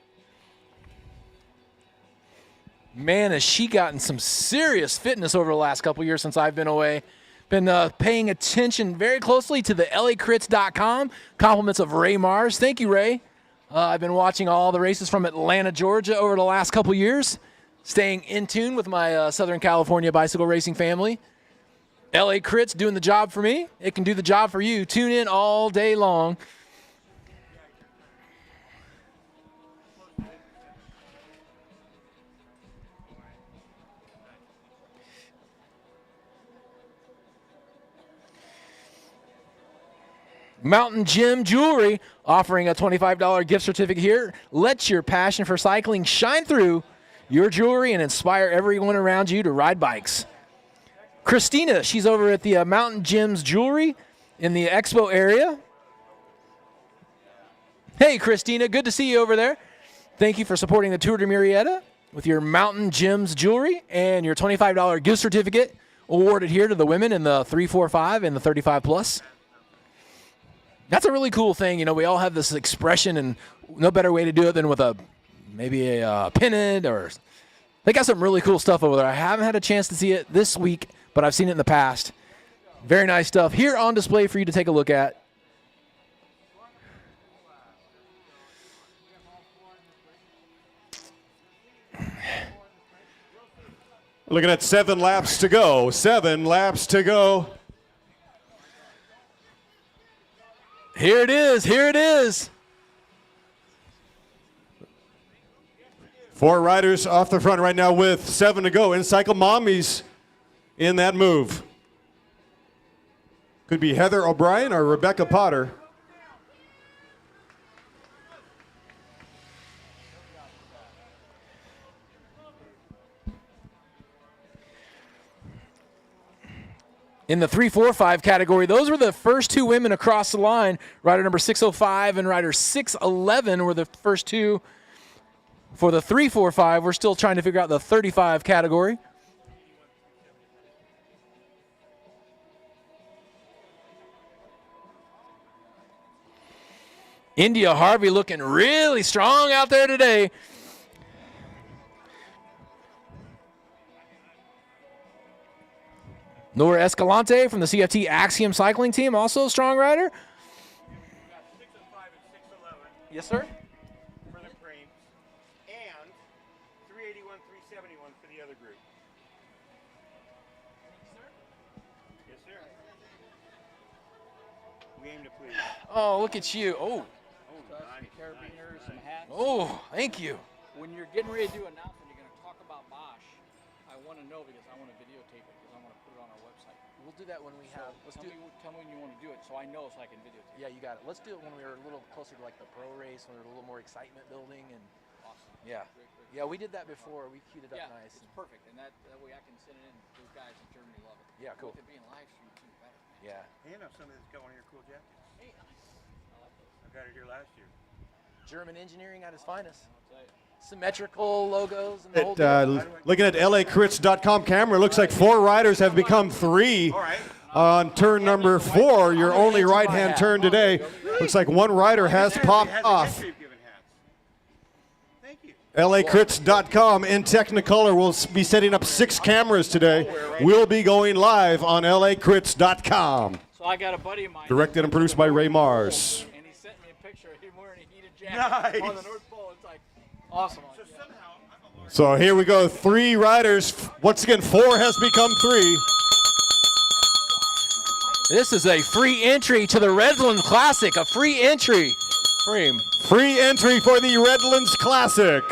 Man, has she gotten some serious fitness over the last couple years since I've been away. Been paying attention very closely to the lacrits.com. Compliments of Ray Mars. Thank you, Ray. I've been watching all the races from Atlanta, Georgia over the last couple years. Staying in tune with my Southern California bicycle racing family. LA Crits doing the job for me. It can do the job for you. Tune in all day long. Mountain Gym Jewelry offering a $25 gift certificate here. Let your passion for cycling shine through your jewelry and inspire everyone around you to ride bikes. Christina, she's over at the Mountain Gym's Jewelry in the Expo area. Hey, Christina, good to see you over there. Thank you for supporting the Tour de Murrieta with your Mountain Gym's Jewelry and your $25 gift certificate awarded here to the women in the 3, 4, 5 and the 35-plus. That's a really cool thing. You know, we all have this expression, and no better way to do it than with maybe a pennant, or they got some really cool stuff over there. I haven't had a chance to see it this week, but I've seen it in the past. Very nice stuff here on display for you to take a look at. Looking at 7 laps to go. 7 laps to go. Here it is. Here it is. 4 riders off the front right now with 7 to go. In cycle mommies in that move. Could be Heather O'Brien or Rebecca Potter. In the 3, 4, 5 category, those were the first 2 women across the line. Rider number 605 and rider 611 were the first 2. For the 3, 4, 5, we're still trying to figure out the 35 category. India Harvey looking really strong out there today. Nora Escalante from the CFT Axiom Cycling Team, also a strong rider. 605 and 611 Yes, sir. for the creams, and 381, 371 for the other group. Yes, sir. We aim to please. Oh, look at you. Oh, Nice. Carabiners and hats. oh, thank you. When you're getting ready to do an announcement, you're going to talk about Bosch. I want to know because I want to videotape it because I want to put it on our website. We'll do that when we have. Tell me when you want to do it so I know so I can videotape. Yeah, you got it. Let's do it when we're a little closer to like the pro race, when there's a little more excitement building, and Awesome. yeah, Great. yeah, we did that before. We queued it up Yeah, nice. it's perfect, and that way I can send it in. Those guys in Germany love it. Yeah, cool. With it being live streamed too, better. Yeah. And somebody that's got one of your cool jackets. Hey, nice. I like those. I got it here last year. German engineering at its finest. I'll tell you. Symmetrical logos and the whole deal. Looking at lacrits.com camera, looks like 4 riders have become 3 All right. on turn number 4, your only right-hand turn today. Looks like 1 rider has popped It has a off. history of giving hats. Thank you. LACrits.com in Technicolor will be setting up 6 cameras today. We'll be going live on LACrits.com. So I got a buddy of mine. Directed and produced by Ray Mars. And he sent me a picture of him wearing a heated jacket on the North Pole. It's like awesome. So here we go, 3 riders. Once again, 4 has become 3. This is a free entry to the Redlands Classic, a free entry. Free entry for the Redlands Classic.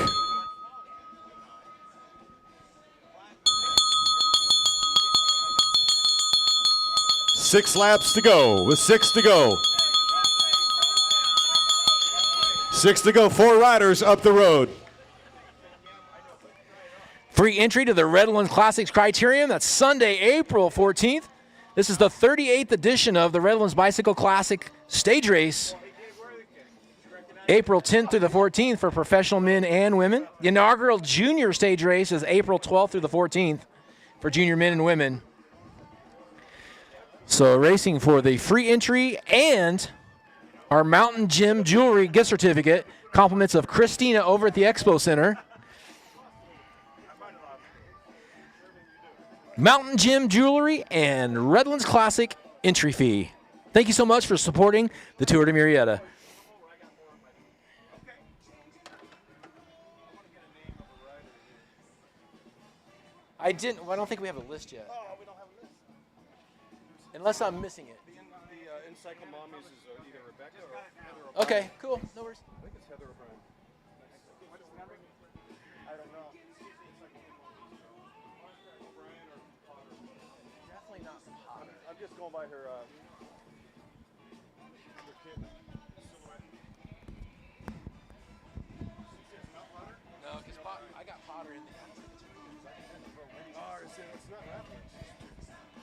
Six laps to go, with 6 to go. 6 to go, 4 riders up the road. Free entry to the Redlands Classics Criterium. That's Sunday, April 14th. This is the 38th edition of the Redlands Bicycle Classic stage race. April 10th through the 14th for professional men and women. The inaugural junior stage race is April 12th through the 14th for junior men and women. So racing for the free entry and our Mountain Gym Jewelry gift certificate. Compliments of Christina over at the Expo Center. Mountain Gym Jewelry and Redlands Classic entry fee. Thank you so much for supporting the Tour de Murrieta. I don't think we have a list yet. Oh, we don't have a list. Unless I'm missing it. The Encycle Mommies is either Rebecca or Heather O'Brien. Okay, cool. No worries. I think it's Heather O'Brien. I don't know. Definitely not Potter. I'm just going by her kid. No, because I got Potter in there. Oh, it's not that one.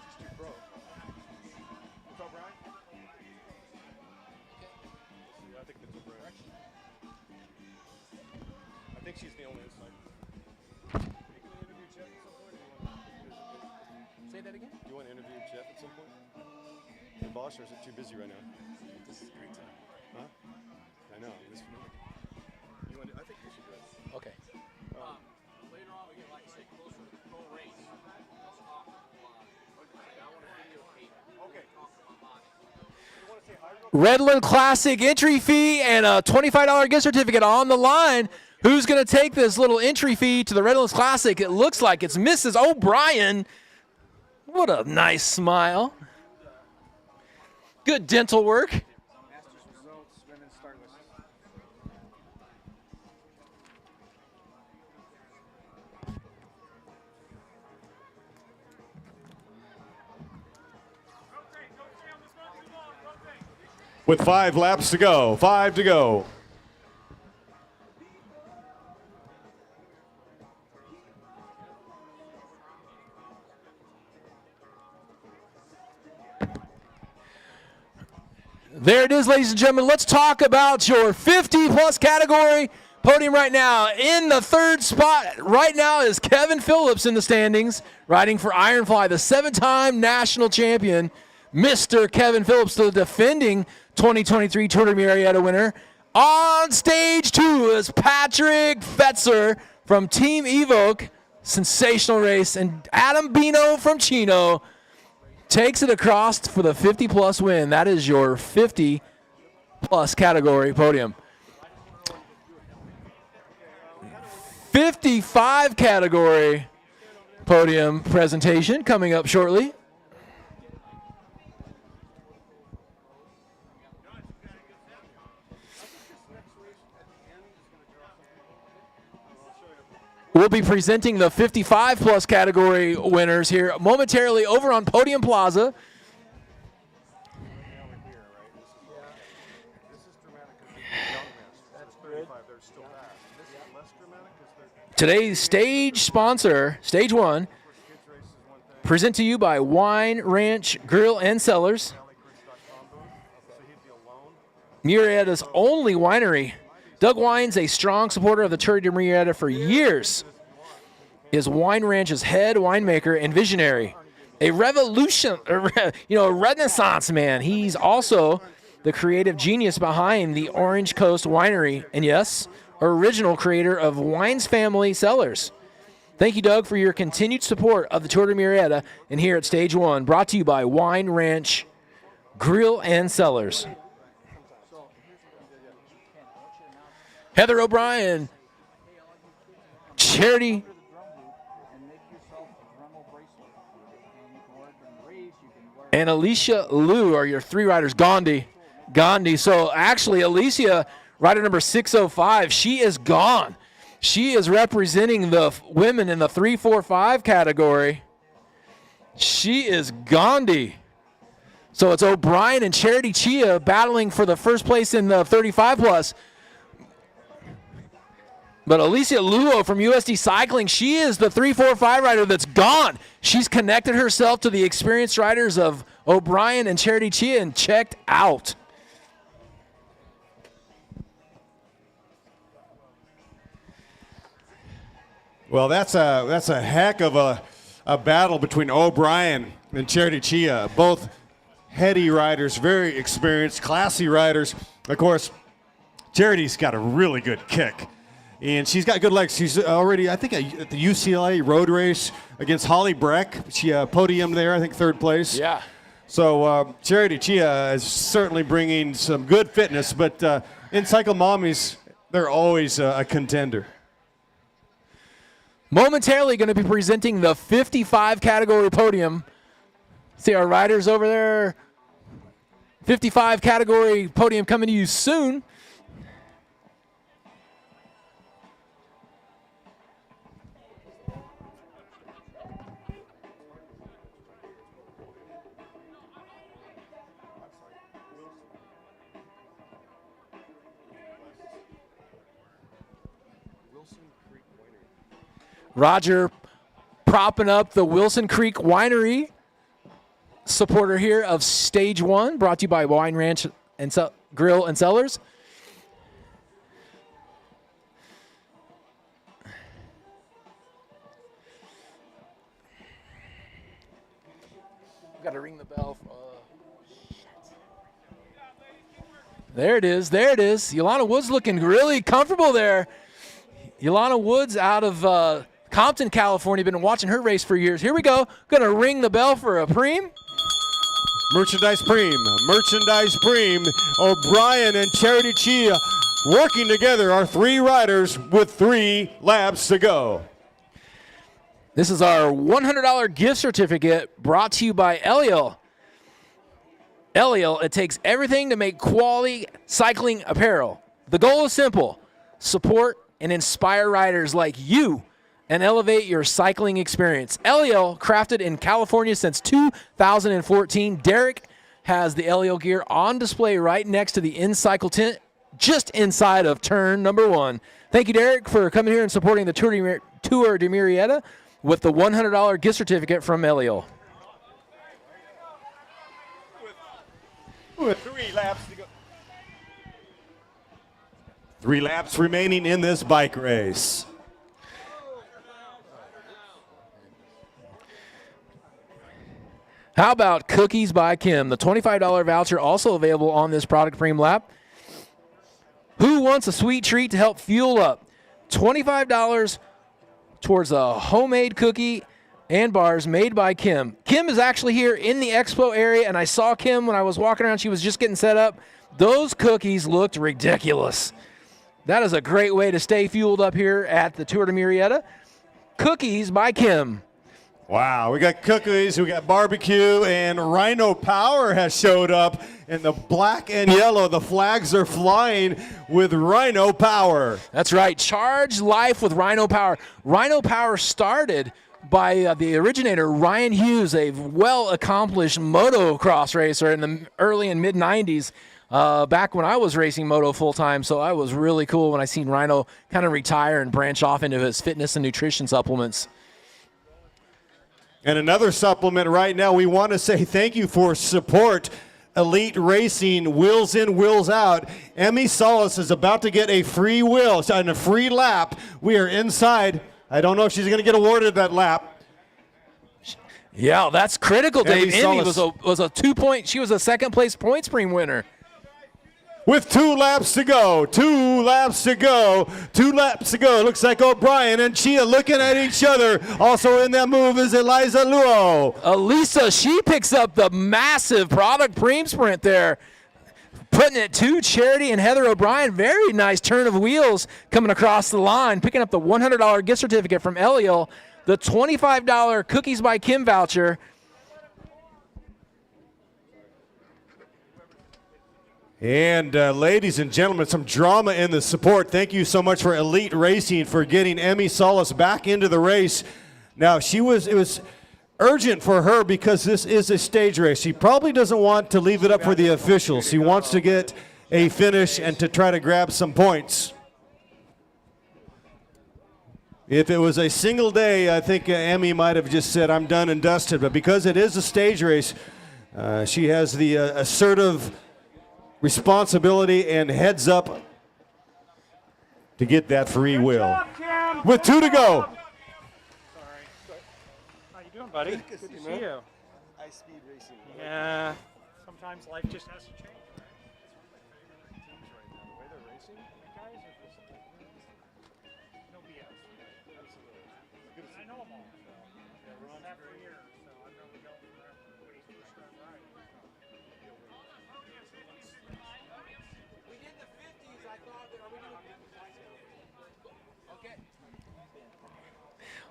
She's too pro. What's up, Brian? Yeah, I think that's O'Brien. I think she's the only insight. Say that again? Do you want to interview Jeff at some point? In Bosch, or is it too busy right now? This is a great time. Huh? I know. I think we should do it. Okay. Later on, we get like say closer to the pro race. I want to videotape. Okay. Redland Classic entry fee and a $25 gift certificate on the line. Who's going to take this little entry fee to the Redlands Classic? It looks like it's Mrs. O'Brien. What a nice smile. Good dental work. Masters results, women's start list. With 5 laps to go. 5 to go. There it is, ladies and gentlemen. Let's talk about your 50-plus category podium right now. In the 3rd spot right now is Kevin Phillips in the standings, riding for Ironfly, the 7-time national champion, Mr. Kevin Phillips, the defending 2023 Tour de Murrieta winner. On stage 2 is Patrick Fetzer from Team Evoque, sensational race, and Adam Bino from Chino takes it across for the 50-plus win. That is your 50-plus category podium. 55 category podium presentation coming up shortly. We'll be presenting the 55-plus category winners here momentarily over on Podium Plaza. Today's stage sponsor, Stage 1, present to you by Wine Ranch Grill and Cellars, Murrieta's only winery. Doug Wine's a strong supporter of the Tour de Murrieta for years. Is Wine Ranch's head winemaker and visionary. A renaissance man. He's also the creative genius behind the Orange Coast Winery. And yes, original creator of Wines Family Cellars. Thank you, Doug, for your continued support of the Tour de Murrieta and here at Stage 1, brought to you by Wine Ranch Grill and Cellars. Heather O'Brien, Charity, and Alicia Liu are your 3 riders. Gandhi. So actually, Alicia, rider number 605, she is gone. She is representing the women in the 3-4-5 category. She is Gandhi. So it's O'Brien and Charity Chia battling for the first place in the 35 plus. But Alicia Luo from USD Cycling, she is the 3-4-5 rider that's gone. She's connected herself to the experienced riders of O'Brien and Charity Chia and checked out. Well, that's a heck of a battle between O'Brien and Charity Chia. Both heady riders, very experienced, classy riders. Of course, Charity's got a really good kick. And she's got good legs. She's already, I think, at the UCLA road race against Holly Breck. She podium there, I think, 3rd place. Yeah. So Charity Chia is certainly bringing some good fitness, but in Cycle Mommies, they're always a contender. Momentarily going to be presenting the 55 category podium. See our riders over there. 55 category podium coming to you soon. Roger propping up the Wilson Creek Winery, supporter here of Stage 1, brought to you by Wine Ranch and Grill and Cellars. Got to ring the bell. There it is. Yolanda Woods looking really comfortable there. Yolanda Woods out of Compton, California. Been watching her race for years. Here we go. Going to ring the bell for a preem. Merchandise Preem. O'Brien and Charity Chia working together. Our 3 riders with 3 laps to go. This is our $100 gift certificate brought to you by Eliel. Eliel, it takes everything to make quality cycling apparel. The goal is simple: support and inspire riders like you and elevate your cycling experience. Eliel, crafted in California since 2014. Derek has the Eliel gear on display right next to the in-cycle tent, just inside of turn number 1. Thank you, Derek, for coming here and supporting the Tour de Murrieta with the $100 gift certificate from Eliel. With 3 laps to go. 3 laps remaining in this bike race. How about Cookies by Kim? The $25 voucher also available on this product preem lap. Who wants a sweet treat to help fuel up? $25 towards a homemade cookie and bars made by Kim. Kim is actually here in the Expo area, and I saw Kim when I was walking around. She was just getting set up. Those cookies looked ridiculous. That is a great way to stay fueled up here at the Tour de Murrieta. Cookies by Kim. Wow, we got cookies, we got barbecue, and Rhino Power has showed up in the black and yellow. The flags are flying with Rhino Power. That's right. Charge life with Rhino Power. Rhino Power started by the originator, Ryan Hughes, a well-accomplished motocross racer in the early and mid-'90s, back when I was racing moto full-time. So I was really cool when I seen Rhino kind of retire and branch off into his fitness and nutrition supplements. And another supplement right now, we want to say thank you for support. Elite Racing, wheels in, wheels out. Emmy Solis is about to get a free wheel and a free lap. We are inside. I don't know if she's going to get awarded that lap. Yeah, that's critical, Dave. Emmy Emmy Solis. was a 2-point. She was a second-place points preem winner. with 2 laps to go. 2 laps to go. 2 laps to go. Looks like O'Brien and Chia looking at each other. Also in that move is Eliza Luo. Elisa, she picks up the massive product preem sprint there. Putting it to Charity and Heather O'Brien. Very nice turn of wheels coming across the line. Picking up the $100 gift certificate from Eliel. The $25 Cookies by Kim voucher. And ladies and gentlemen, some drama in the support. Thank you so much for Elite Racing for getting Emmy Solis back into the race. Now, it was urgent for her because this is a stage race. She probably doesn't want to leave it up for the officials. She wants to get a finish and to try to grab some points. If it was a single day, I think Emmy might have just said, I'm done and dusted. But because it is a stage race, she has the assertive responsibility and heads up to get that free will. With 2 to go. How you doing, buddy? Good to see you. High-speed racing. Yeah. Sometimes life just has to change. The way they're racing, Guys are just no BS. Absolutely. I know them all. So. Yeah, we're on that for years, so I've known Miguel forever. When he first started riding. We did the 50s. I thought that are we doing okay.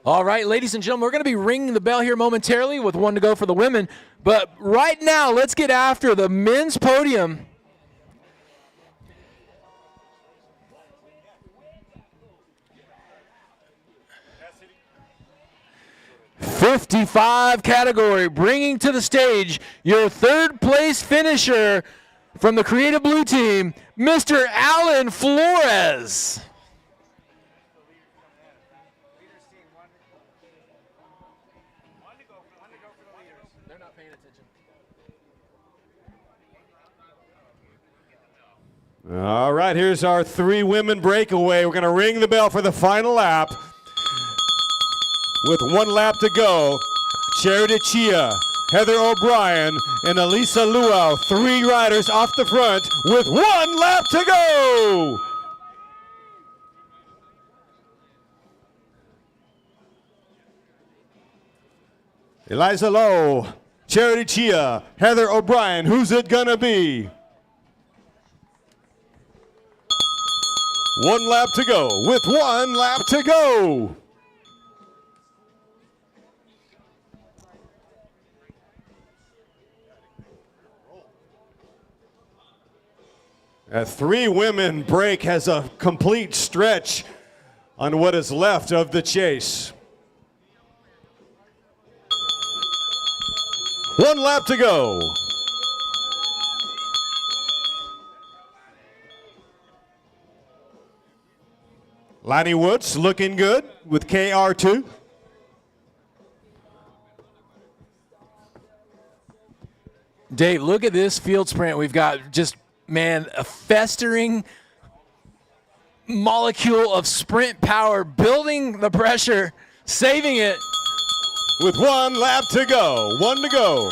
All right, ladies and gentlemen, we're going to be ringing the bell here momentarily with 1 to go for the women. But right now, let's get after the men's podium. '55 category, bringing to the stage your 3rd place finisher from the Creative Blue team, Mr. Alan Flores. They're not paying attention. All right, here's our 3 women breakaway. We're going to ring the bell for the final lap. With 1 lap to go, Charity Chia, Heather O'Brien, and Elisa Luau, 3 riders off the front with 1 lap to go. Eliza Lowe, Charity Chia, Heather O'Brien, who's it gonna be? 1 lap to go, with 1 lap to go. A 3 women break has a complete stretch on what is left of the chase. 1 lap to go. Lonnie Woods looking good with KR2. Dave, look at this field sprint. We've got just, man, a festering molecule of sprint power, building the pressure, saving it. With 1 lap to go. 1 to go.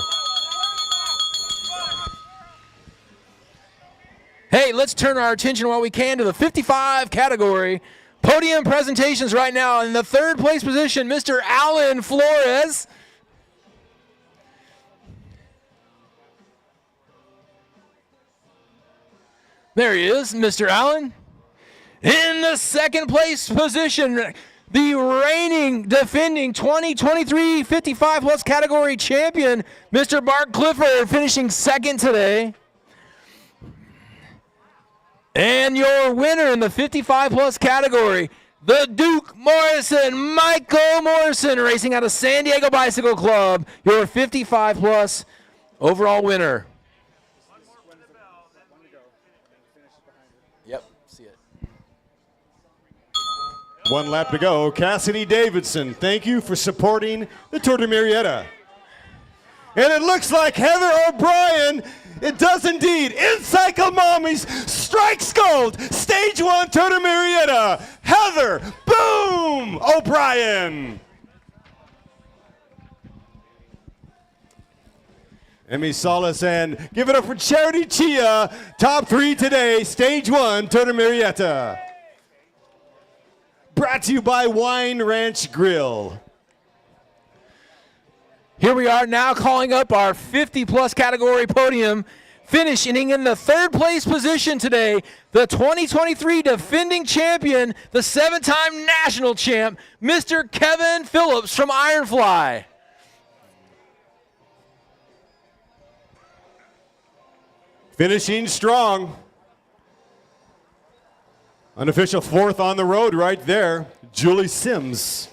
Hey, let's turn our attention while we can to the 55 category. Podium presentations right now. In the 3rd place position, Mr. Alan Flores. There he is, Mr. Allen. In the 2nd place position, the reigning, defending 2023 55 plus category champion, Mr. Bart Clifford, finishing 2nd today. And your winner in the 55 plus category, the Duke Morrison, Michael Morrison, racing out of San Diego Bicycle Club, your 55 plus overall winner. Yep, see it. 1 lap to go. Cassidy Davidson, thank you for supporting the Tour de Murrieta. And it looks like Heather O'Brien, it does indeed. In Cycle Mommies strikes gold. Stage 1 Tour de Murrieta. Heather, boom, O'Brien. Emmy Salas, and give it up for Charity Chia. Top 3 today, stage 1, Turner Murrieta. Brought to you by Wine Ranch Grill. Here we are now calling up our 50-plus category podium, finishing in the 3rd place position today, the 2023 defending champion, the 7-time national champ, Mr. Kevin Phillips from Ironfly. Finishing strong. Unofficial 4th on the road right there, Julie Sims.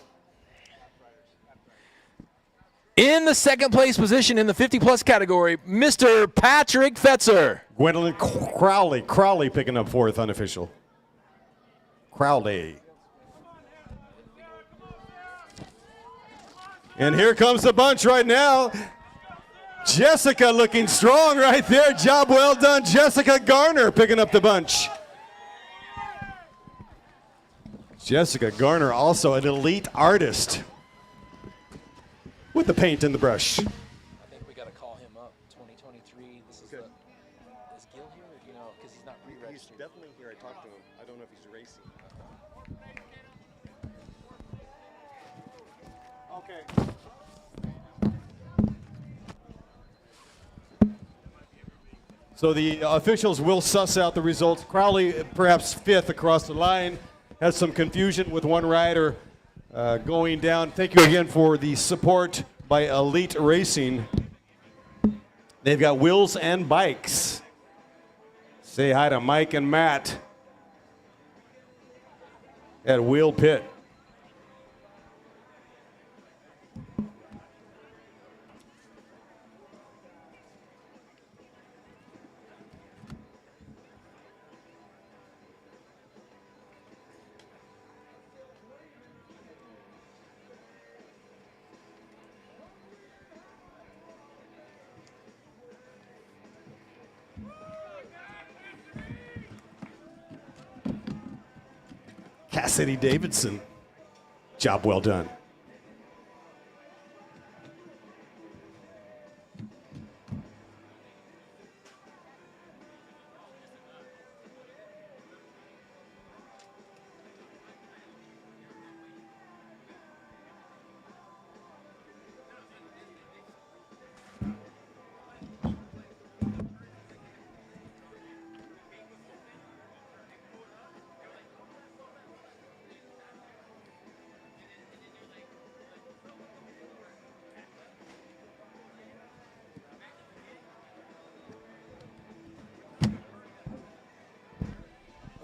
In the 2nd place position in the 50-plus category, Mr. Patrick Fetzer. Gwendolyn Crowley picking up 4th unofficial. Crowley. And here comes the bunch right now. Jessica looking strong right there. Job well done. Jessica Garner picking up the bunch. Jessica Garner, also an elite artist with the paint and the brush. I think we got to call him up. 2023. This is is Gil here, or do you know? Because he's not pre-registered. He's definitely here. I talked to him. I don't know if he's racing. Okay. So the officials will suss out the results. Crowley, perhaps 5th across the line, has some confusion with one rider going down. Thank you again for the support by Elite Racing. They've got wheels and bikes. Say hi to Mike and Matt at Wheel Pit. Cassidy Davidson, job well done.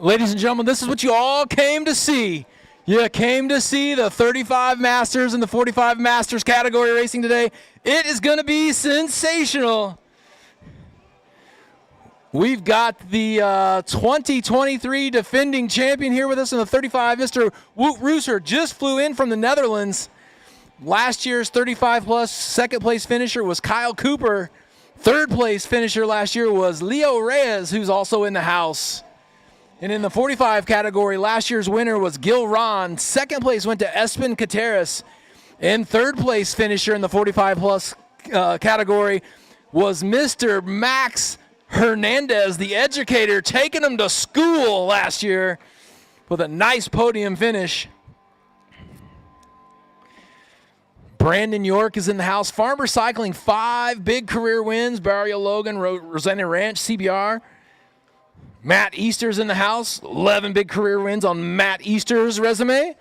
Ladies and gentlemen, this is what you all came to see. You came to see the 35 Masters and the 45 Masters category racing today. It is going to be sensational. We've got the 2023 defending champion here with us in the 35. Mr. Wout Rooser just flew in from the Netherlands. Last year's 35-plus second-place finisher was Kyle Cooper. Third-place finisher last year was Leo Reyes, who's also in the house. And in the 45 category, last year's winner was Gil Ron. Second place went to Espen Kateris. And third place finisher in the 45-plus category was Mr. Max Hernandez, the educator, taking him to school last year with a nice podium finish. Brandon York is in the house. Farmer Cycling, 5 big career wins. Barrio Logan, Rosanna Ranch, CBR. Matt Easter's in the house. 11 big career wins on Matt Easter's resume.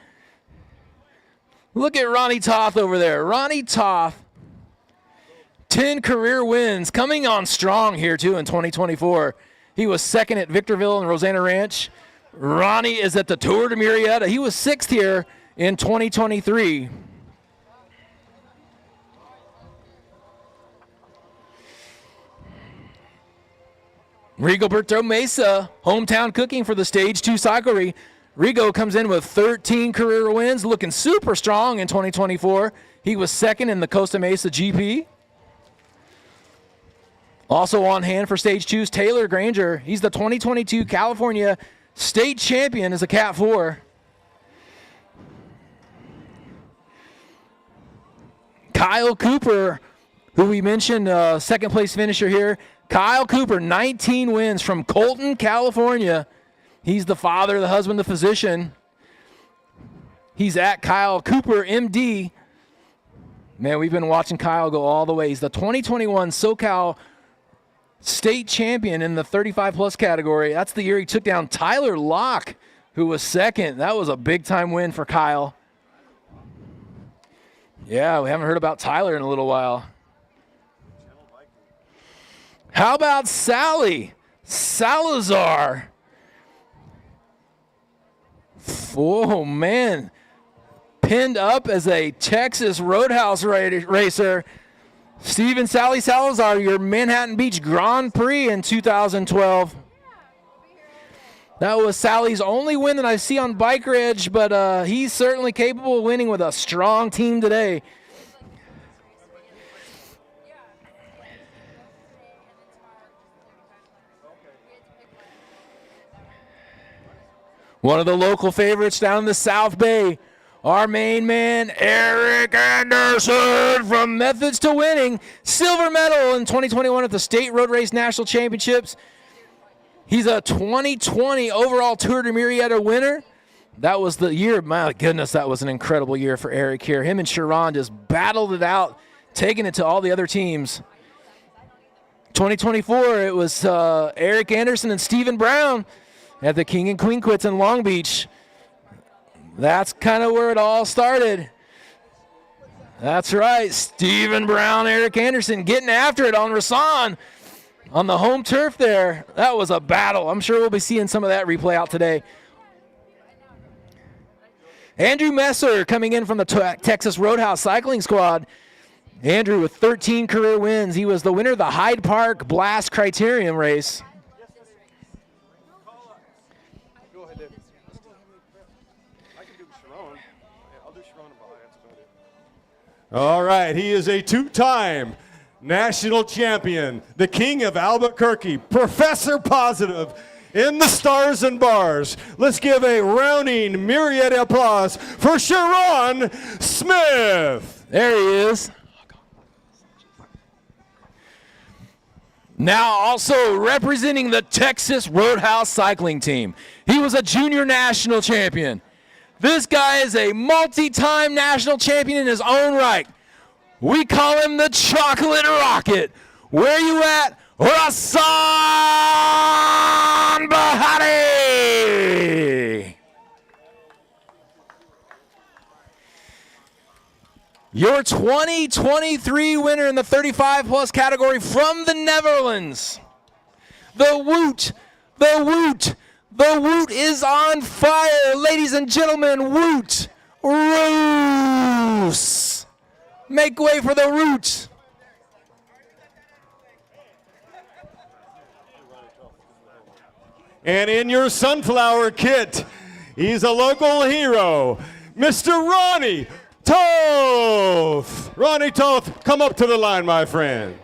Look at Ronnie Toth over there. Ronnie Toth, 10 career wins, coming on strong here too in 2024. He was second at Victorville and Rosanna Ranch. Ronnie is at the Tour de Murrieta. He was 6th here in 2023. Rigoberto Mesa, hometown cooking for the Stage 2 cyclery. Rigo comes in with 13 career wins, looking super strong in 2024. He was second in the Costa Mesa GP. Also on hand for Stage 2's Taylor Granger. He's the 2022 California State Champion as a Cat 4. Kyle Cooper, who we mentioned, second place finisher here. Kyle Cooper, 19 wins from Colton, California. He's the father, the husband, the physician. He's at Kyle Cooper, MD. Man, we've been watching Kyle go all the way. He's the 2021 SoCal state champion in the 35-plus category. That's the year he took down Tyler Locke, who was second. That was a big-time win for Kyle. Yeah, we haven't heard about Tyler in a little while. How about Sally Salazar? Oh, man. Pinned up as a Texas Roadhouse racer. Stephen Sally Salazar, your Manhattan Beach Grand Prix in 2012. That was Sally's only win that I see on Bike Ridge, but he's certainly capable of winning with a strong team today. One of the local favorites down in the South Bay, our main man, Eric Anderson from Methods to Winning. Silver medal in 2021 at the State Road Race National Championships. He's a 2020 overall Tour de Murrieta winner. That was the year. My goodness, that was an incredible year for Eric here. Him and Sharon just battled it out, taking it to all the other teams. 2024, it was Eric Anderson and Stephen Brown at the King and Queen Quits in Long Beach. That's kind of where it all started. That's right, Stephen Brown, Eric Anderson getting after it on Rasan on the home turf there. That was a battle. I'm sure we'll be seeing some of that replay out today. Andrew Messer coming in from the Texas Roadhouse Cycling Squad. Andrew with 13 career wins. He was the winner of the Hyde Park Blast Criterium race. Go ahead, David. I can do Sharon. Yeah, I'll do Sharon and Bahia. That's about it. All right, he is a two-time national champion, the king of Albuquerque, Professor Positive in the Stars and Bars. Let's give a rounding Murrieta applause for Sharon Smith. There he is. Now also representing the Texas Roadhouse Cycling Team. He was a junior national champion. This guy is a multi-time national champion in his own right. We call him the Chocolate Rocket. Where you at? Rasan Bahati. Your 2023 winner in the 35-plus category from the Netherlands. The Woot, the Woot, the Woot is on fire. Ladies and gentlemen, Woot Roos. Make way for the Root. And in your sunflower kit, he's a local hero, Mr. Ronnie Toth. Ronnie Toth, come up to the line, my friend.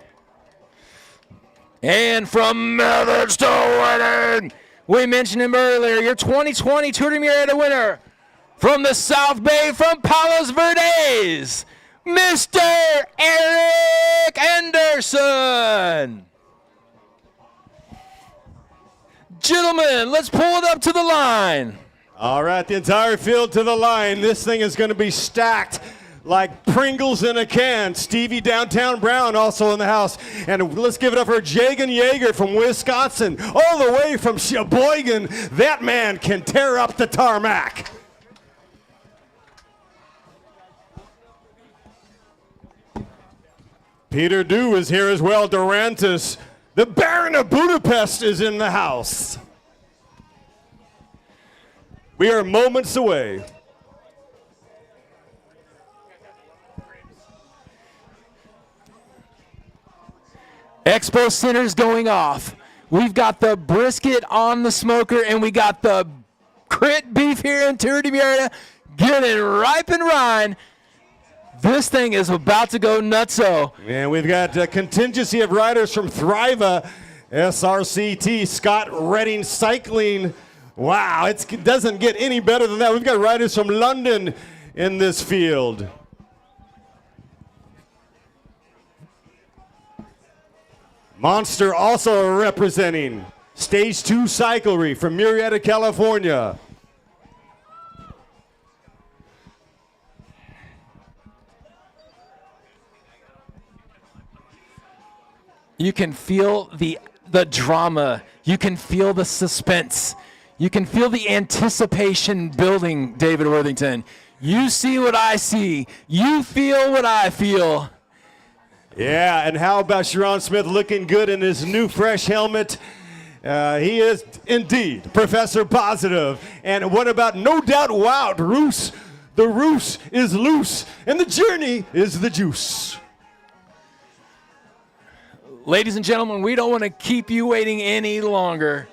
And from Methods to Winning, we mentioned him earlier, your 2020 Tour de Murrieta winner from the South Bay, from Palos Verdes, Mr. Eric Anderson. Gentlemen, let's pull it up to the line. All right, the entire field to the line. This thing is going to be stacked like Pringles in a can. Stevie Downtown Brown also in the house. And let's give it up for Jagan Yeager from Wisconsin, all the way from Sheboygan. That man can tear up the tarmac. Peter Dew is here as well. Durantis, the Baron of Budapest, is in the house. We are moments away. Expo Center's going off. We've got the brisket on the smoker, and we got the crit beef here in Tour de Murrieta getting ripe and rind. This thing is about to go nutso. And we've got a contingency of riders from Thriva, SRCT, Scott Redding Cycling. Wow, it doesn't get any better than that. We've got riders from London in this field. Monster also representing Stage 2 Cyclery from Murrieta, California. You can feel the drama. You can feel the suspense. You can feel the anticipation building, David Worthington. You see what I see. You feel what I feel. Yeah, and how about Sharon Smith looking good in his new fresh helmet? He is indeed Professor Positive. And what about No Doubt Wout, Roos? The Roos is loose, and the journey is the juice. Ladies and gentlemen, we don't want to keep you waiting any longer.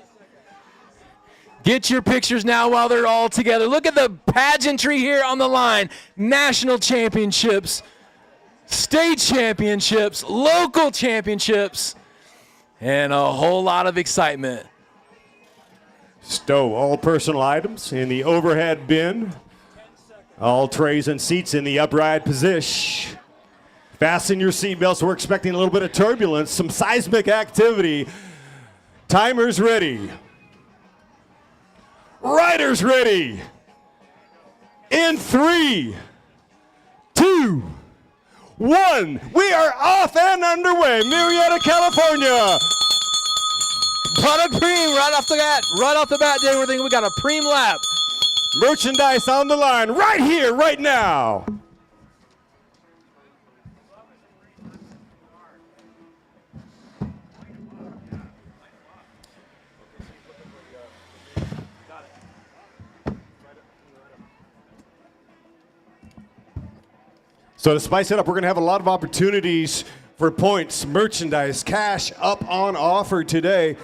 Get your pictures now while they're all together. Look at the pageantry here on the line. National championships, state championships, local championships, and a whole lot of excitement. Stow all personal items in the overhead bin. All trays and seats in the upright position. Fasten your seatbelts. We're expecting a little bit of turbulence, some seismic activity. Timers ready. Riders ready. In 3, 2, 1. We are off and underway. Murrieta, California. Got a preem right off the bat. Right off the bat, David, we're thinking we got a preem lap. Merchandise on the line right here, right now. So to spice it up, we're going to have a lot of opportunities for points, merchandise, cash up on offer today.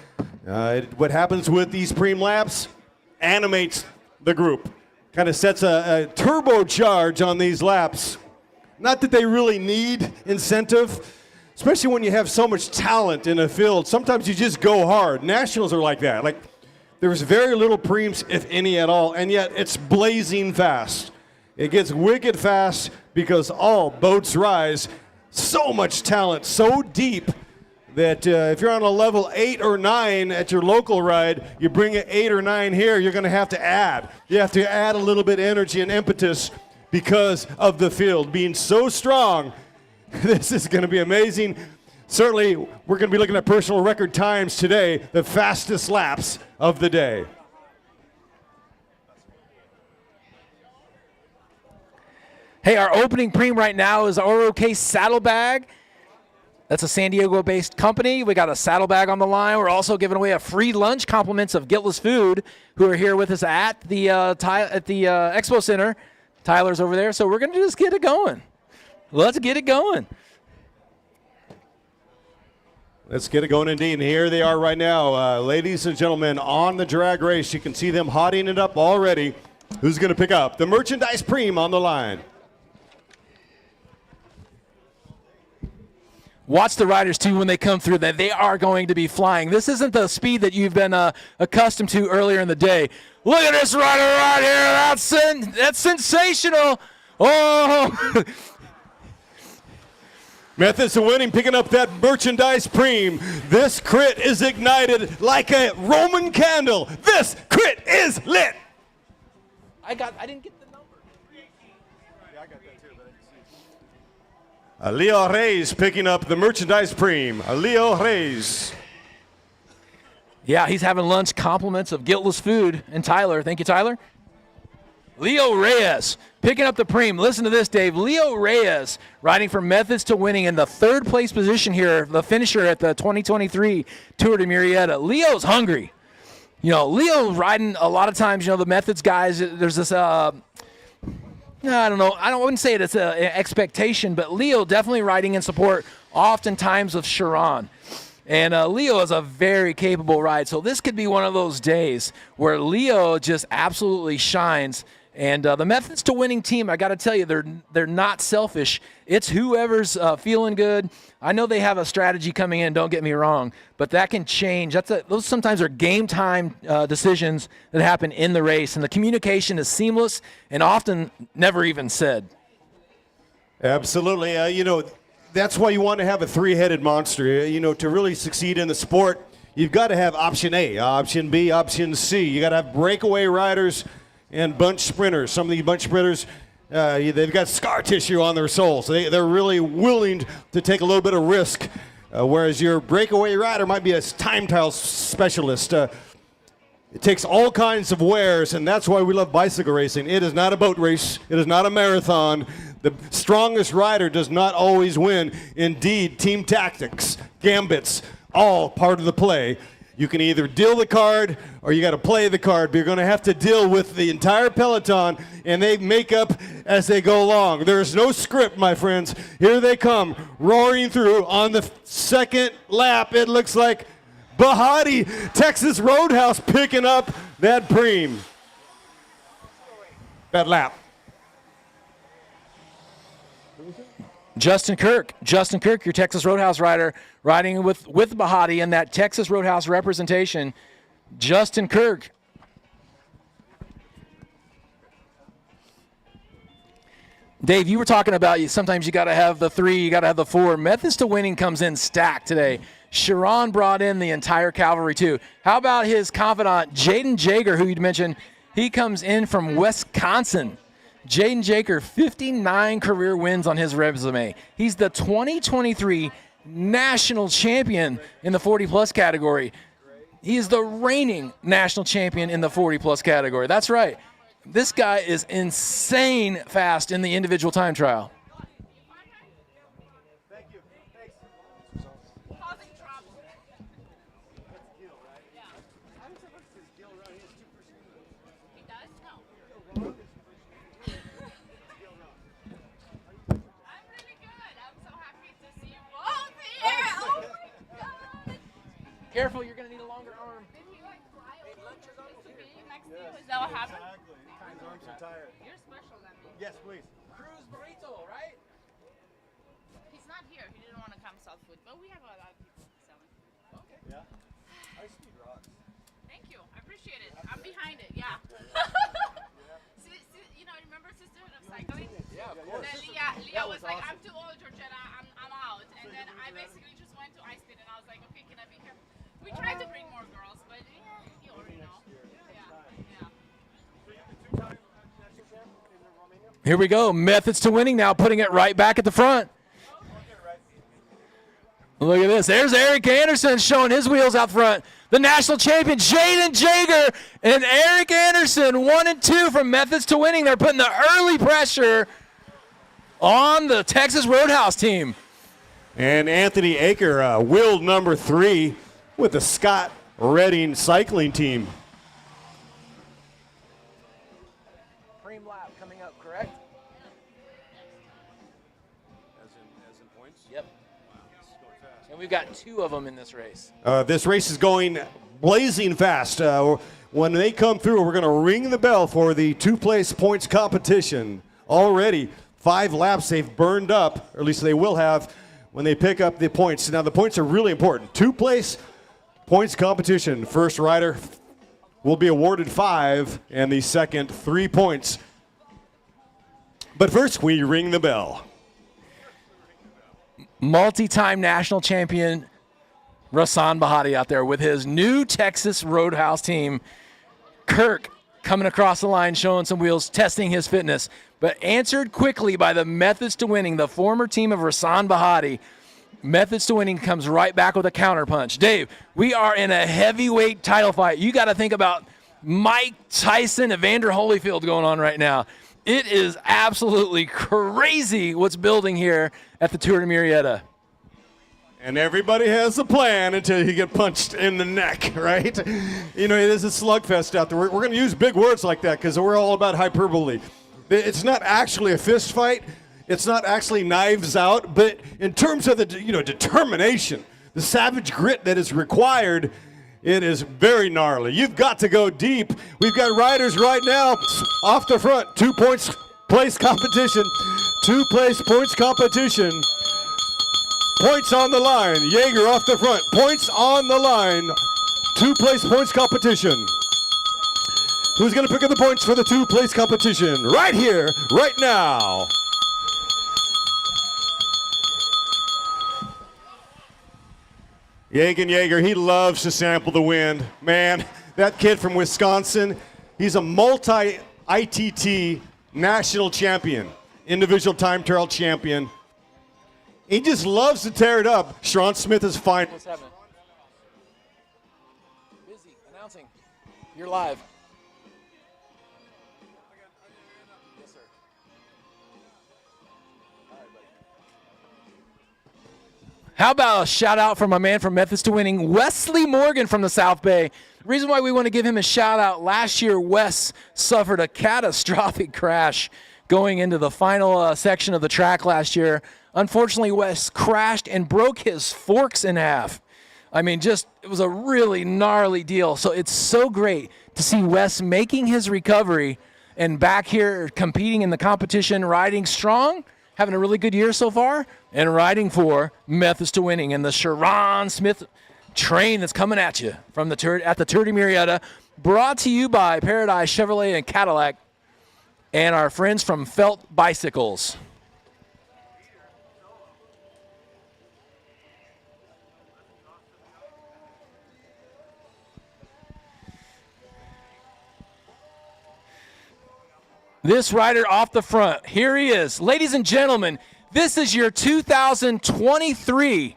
What happens with these preem laps animates the group. Kind of sets a turbocharge on these laps. Not that they really need incentive, especially when you have so much talent in a field. Sometimes you just go hard. Nationals are like that. Like, there's very little preems, if any at all, and yet it's blazing fast. It gets wicked fast because all boats rise. So much talent, so deep that if you're on a level 8 or 9 at your local ride, you bring an 8 or 9 here, you're going to have to add. You have to add a little bit of energy and impetus because of the field being so strong. This is going to be amazing. Certainly, we're going to be looking at personal record times today, the fastest laps of the day. Hey, our opening preem right now is our OK Saddlebag. That's a San Diego-based company. We got a saddlebag on the line. We're also giving away a free lunch, compliments of Guiltless Food, who are here with us at the Expo Center. Tyler's over there, so we're going to just get it going. Let's get it going. Let's get it going indeed. And here they are right now, ladies and gentlemen, on the drag race. You can see them hotting it up already. Who's going to pick up the merchandise preem on the line? Watch the riders, too, when they come through, that they are going to be flying. This isn't the speed that you've been accustomed to earlier in the day. Look at this rider right here. That's sensational. Oh. Methods of winning, picking up that merchandise preem. This crit is ignited like a Roman candle. This crit is lit. I didn't get the number. Yeah, I got that too, but I didn't see. Leo Reyes picking up the merchandise preem. Leo Reyes. Yeah, he's having lunch, compliments of Guiltless Food. And Tyler, thank you, Tyler. Leo Reyes picking up the preem. Listen to this, Dave. Leo Reyes riding from Methods to winning in the 3rd place position here, the finisher at the 2023 Tour de Murrieta. Leo's hungry. You know, Leo's riding a lot of times, you know, the Methods guys, there's this, I don't know, I wouldn't say it's an expectation, but Leo definitely riding in support oftentimes of Sharon. And Leo is a very capable ride, so this could be one of those days where Leo just absolutely shines. And the Methods to winning team, I got to tell you, they're not selfish. It's whoever's feeling good. I know they have a strategy coming in, don't get me wrong, but that can change. Those sometimes are game time decisions that happen in the race, and the communication is seamless and often never even said. Absolutely. You know, that's why you want to have a three-headed monster. You know, to really succeed in the sport, you've got to have option A, option B, option C. You got to have breakaway riders and bunch sprinters. Some of these bunch sprinters, they've got scar tissue on their soles. They're really willing to take a little bit of risk, whereas your breakaway rider might be a time trial specialist. It takes all kinds of wares, and that's why we love bicycle racing. It is not a boat race. It is not a marathon. The strongest rider does not always win. Indeed, team tactics, gambits, all part of the play. You can either deal the card or you got to play the card, but you're going to have to deal with the entire peloton, and they make up as they go along. There's no script, my friends. Here they come, roaring through on the second lap. It looks like Bahati, Texas Roadhouse, picking up that preem. That lap. Justin Kirk, your Texas Roadhouse rider, riding with Bahati in that Texas Roadhouse representation. Justin Kirk. Dave, you were talking about sometimes you got to have the 3, you got to have the 4. Methods to Winning comes in stacked today. Sharon brought in the entire cavalry too. How about his confidant, Jaden Jager, who you'd mentioned? He comes in from Wisconsin. Jaden Jager, 59 career wins on his resume. He's the 2023 national champion in the 40-plus category. He is the reigning national champion in the 40-plus category. That's right. This guy is insane fast in the individual time trial. Careful, you're going to need a longer arm. Did he like fly over next to you? Is that what happened? Exactly. His arms are tired. You're special than me. Yes, please. Cruz burrito, right? He's not here. He didn't want to come sell food, but we have a lot of people selling. Okay. Yeah. I speed rocks. Thank you. I appreciate it. I'm behind it. Yeah. You know, remember Sisterhood of Cycling? Yeah, of course. Then Leah was like, I'm too old, Georgetta. I'm out. And then I basically just went to ice speed, and I was like, okay, can I be here? We tried to bring more girls, but yeah, you already know. Yeah. Here we go. Methods to Winning now, putting it right back at the front. Look at this. There's Eric Anderson showing his wheels out front. The national champion, Jaden Jager, and Eric Anderson, 1 and 2 from Methods to Winning. They're putting the early pressure on the Texas Roadhouse team. And Anthony Aker, wheel number 3 with the Scott Redding cycling team. Preem lap coming up, correct? As in points? Yep. Wow, this is going fast. And we've got 2 of them in this race. This race is going blazing fast. When they come through, we're going to ring the bell for the 2-place points competition. Already 5 laps they've burned up, or at least they will have when they pick up the points. Now the points are really important. 2-place points competition. First rider will be awarded 5, and the second 3 points. But first, we ring the bell. Multi-time national champion Rasan Bahati out there with his new Texas Roadhouse team. Kirk coming across the line, showing some wheels, testing his fitness, but answered quickly by the Methods to Winning, the former team of Rasan Bahati. Methods to Winning comes right back with a counterpunch. Dave, we are in a heavyweight title fight. You got to think about Mike Tyson, Evander Holyfield going on right now. It is absolutely crazy what's building here at the Tour de Murrieta. And everybody has a plan until you get punched in the neck, right? You know, there's a slugfest out there. We're going to use big words like that because we're all about hyperbole. It's not actually a fist fight. It's not actually knives out. But in terms of the determination, the savage grit that is required, it is very gnarly. You've got to go deep. We've got riders right now off the front. 2 points place competition. 2-place points competition. Points on the line. Jaeger off the front. Points on the line. 2-place points competition. Who's going to pick up the points for the 2-place competition? Right here, right now. Jaeger, he loves to sample the wind. Man, that kid from Wisconsin, he's a multi-ITT national champion, individual time trial champion. He just loves to tear it up. Sharon Smith is fine. What's happening? Busy announcing. You're live. Yes, sir. All right, buddy. How about a shout out from my man from Methods to Winning, Wesley Morgan from the South Bay. The reason why we want to give him a shout out, last year Wes suffered a catastrophic crash going into the final section of the track last year. Unfortunately, Wes crashed and broke his forks in half. I mean, it was a really gnarly deal. So it's so great to see Wes making his recovery and back here competing in the competition, riding strong, having a really good year so far, and riding for Methods to Winning. And the Sharon Smith train that's coming at you from at the Tour de Murrieta, brought to you by Paradise Chevrolet and Cadillac and our friends from Felt Bicycles. This rider off the front, here he is. Ladies and gentlemen, this is your 2023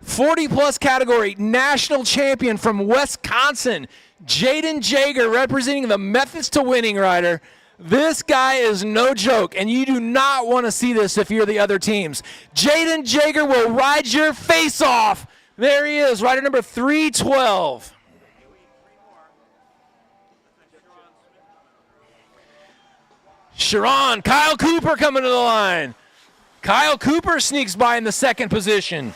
40-plus category national champion from Wisconsin, Jaden Jaeger, representing the Methods to Winning rider. This guy is no joke, and you do not want to see this if you're the other teams. Jaden Jaeger will ride your face off. There he is, rider number 312. Sharon, Kyle Cooper coming to the line. Kyle Cooper sneaks by in the second position.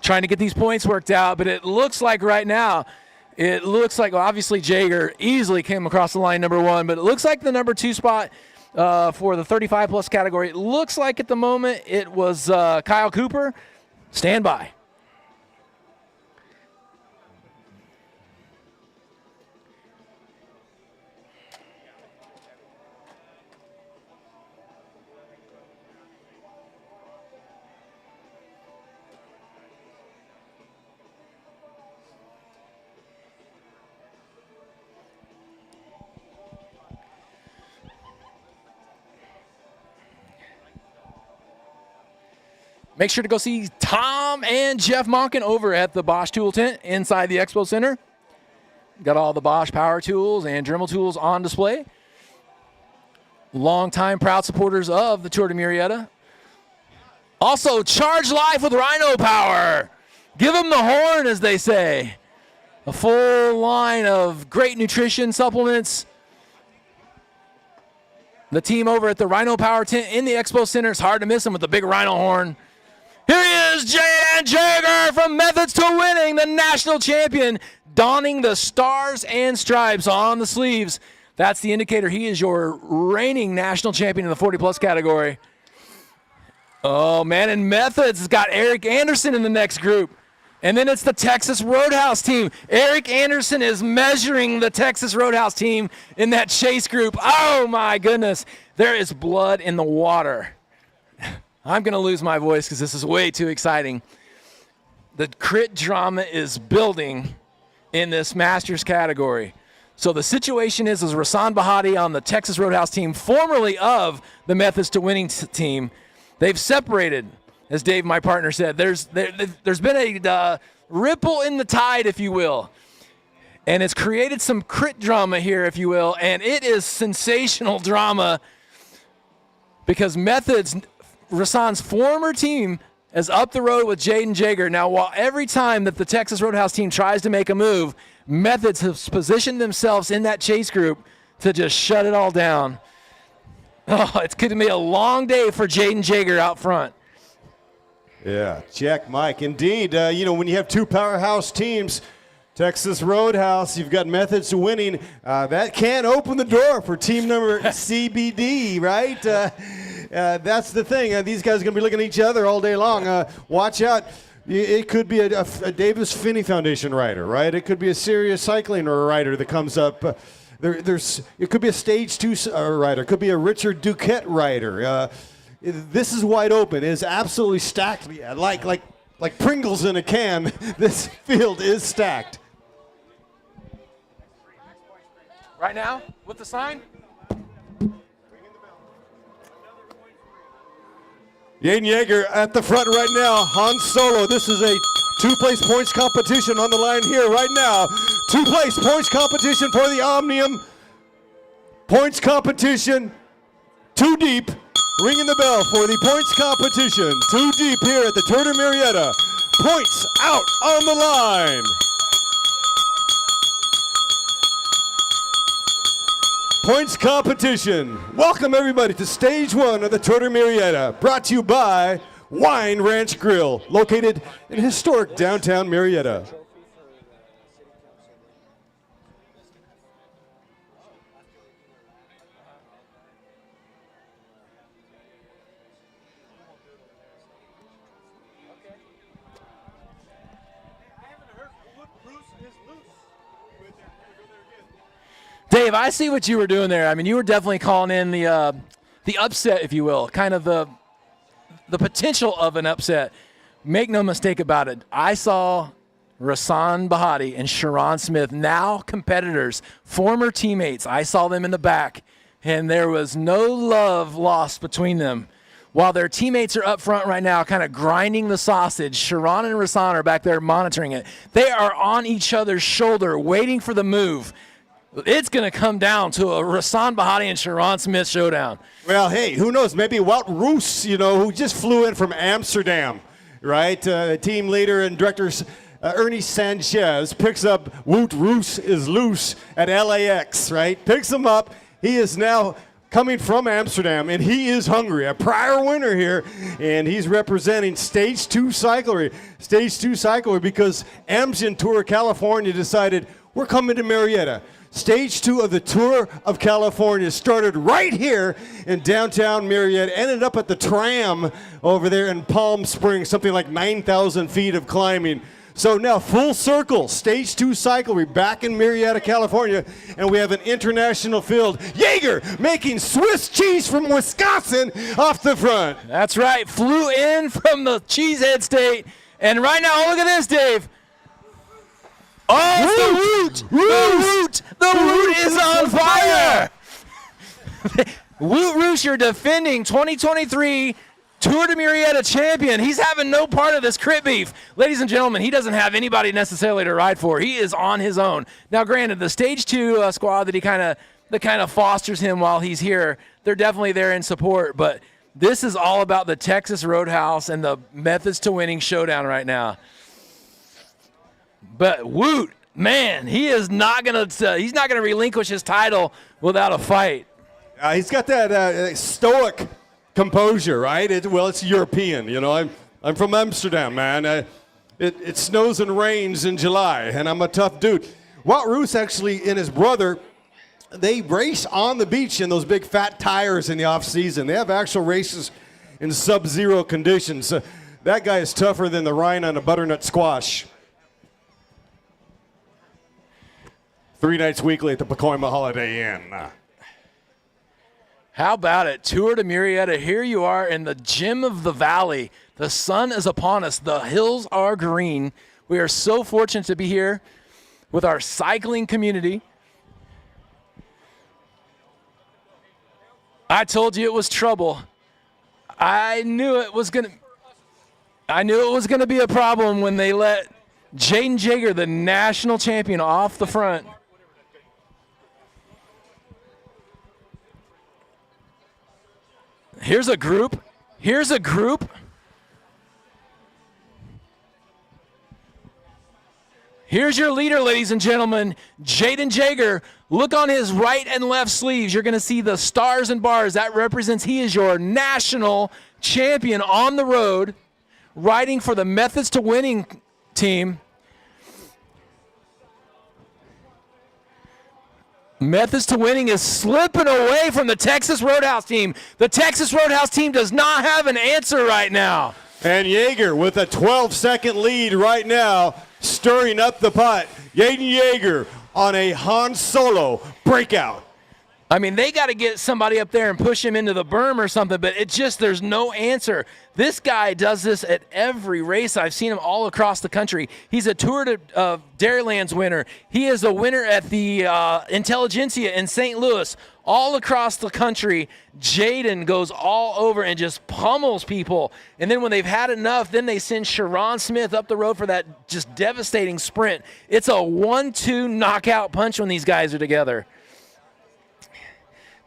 Trying to get these points worked out, but it looks like right now, well, obviously Jaeger easily came across the line number one, but it looks like the number 2 spot for the 35-plus category, it looks like at the moment it was Kyle Cooper. Stand by. Make sure to go see Tom and Jeff Monken over at the Bosch tool tent inside the Expo Center. Got all the Bosch power tools and Dremel tools on display. Longtime proud supporters of the Tour de Murrieta. Also, charge life with Rhino Power. Give them the horn, as they say. A full line of great nutrition supplements. The team over at the Rhino Power tent in the Expo Center, it's hard to miss them with the big Rhino horn. Here he is, Jaden Jaeger from Methods to Winning, the national champion, donning the stars and stripes on the sleeves. That's the indicator he is your reigning national champion in the 40-plus category. Oh, man, and Methods has got Eric Anderson in the next group. And then it's the Texas Roadhouse team. Eric Anderson is measuring the Texas Roadhouse team in that chase group. Oh, my goodness. There is blood in the water. I'm going to lose my voice because this is way too exciting. The crit drama is building in this Masters category. So the situation is Rasan Bahati on the Texas Roadhouse team, formerly of the Methods to Winning team. They've separated, as Dave, my partner, said. There's been a ripple in the tide, if you will. And it's created some crit drama here, if you will. And it is sensational drama because Methods, Rasan's former team, is up the road with Jaden Jaeger. Now, while every time that the Texas Roadhouse team tries to make a move, Methods have positioned themselves in that chase group to just shut it all down. Oh, it's going to be a long day for Jaden Jaeger out front. Yeah, check, Mike. Indeed, when you have two powerhouse teams, Texas Roadhouse, you've got methods to winning. That can open the door for team number CBD, right? That's the thing. These guys are going to be looking at each other all day long. Watch out. It could be a Davis Finney Foundation rider, right? It could be a Serious Cycling rider that comes up. It could be a Stage 2 rider. It could be a Richard Duquette rider. This is wide open. It is absolutely stacked. Yeah, like Pringles in a can. This field is stacked. Right now, with the sign? Yaden Yeager at the front right now. Han Solo. This is a two-place points competition on the line here right now. Two-place points competition for the Omnium. Points competition. Too deep. Ringing the bell for the points competition. Too deep here at the Tour de Murrieta. Points out on the line. Points competition. Welcome everybody to stage 1 of the Tour de Murrieta, brought to you by Wine Ranch Grill, located in historic downtown Murrieta. Dave, I see what you were doing there. I mean, you were definitely calling in the upset, if you will, kind of the potential of an upset. Make no mistake about it. I saw Rasan Bahati and Sharon Smith, now competitors, former teammates. I saw them in the back, and there was no love lost between them. While their teammates are up front right now kind of grinding the sausage, Sharon and Rasan are back there monitoring it. They are on each other's shoulder waiting for the move. It's going to come down to a Rasan Bahati and Sharon Smith showdown. Well, hey, who knows? Maybe Wout Roos, who just flew in from Amsterdam, right? Team leader and director Ernie Sanchez picks up Wout Roos is loose at LAX, right? Picks him up. He is now coming from Amsterdam, and he is hungry. A prior winner here, and he's representing Stage 2 cyclery. Stage 2 cyclery because Amgen Tour California decided we're coming to Murrieta. Stage 2 of the Tour of California started right here in downtown Murrieta, ended up at the tram over there in Palm Springs, something like 9,000 feet of climbing. So now full circle, Stage 2 cyclery back in Murrieta, California, and we have an international field. Yeager making Swiss cheese from Wisconsin off the front. That's right, flew in from the Cheesehead State, and right now, look at this, Dave. Oh, it's the Woot! The Woot is on fire! Woot Roos, your defending 2023 Tour de Murrieta champion. He's having no part of this crit beef. Ladies and gentlemen, he doesn't have anybody necessarily to ride for. He is on his own. Now, granted, the Stage 2 squad that kind of fosters him while he's here, they're definitely there in support, but this is all about the Texas Roadhouse and the methods to winning showdown right now. But Woot, man, he's not gonna relinquish his title without a fight. He's got that stoic composure, right? It's European, I'm from Amsterdam, man. It snows and rains in July, and I'm a tough dude. Wout Roos actually and his brother, they race on the beach in those big fat tires in the off season. They have actual races in sub-zero conditions. That guy is tougher than the rind on a butternut squash. 3 nights weekly at the Pacoima Holiday Inn. How about it? Tour de Murrieta, here you are in the gem of the valley. The sun is upon us. The hills are green. We are so fortunate to be here with our cycling community. I told you it was trouble. I knew it was gonna be a problem when they let Jaden Jager, the national champion, off the front. Here's a group. Here's your leader, ladies and gentlemen, Jaden Jager. Look on his right and left sleeves. You're going to see the stars and bars. That represents he is your national champion on the road. riding for the Methods to Winning team. Methods to Winning is slipping away from the Texas Roadhouse team. The Texas Roadhouse team does not have an answer right now. And Yeager with a 12-second lead right now, stirring up the pot. Yaden Yeager on a Han Solo breakout. I mean, they got to get somebody up there and push him into the berm or something, but there's no answer. This guy does this at every race. I've seen him all across the country. He's a Tour de Dairylands winner. He is a winner at the Intelligentsia in St. Louis. All across the country, Jaden goes all over and just pummels people. And then when they've had enough, then they send Sharon Smith up the road for that just devastating sprint. It's a 1-2 knockout punch when these guys are together.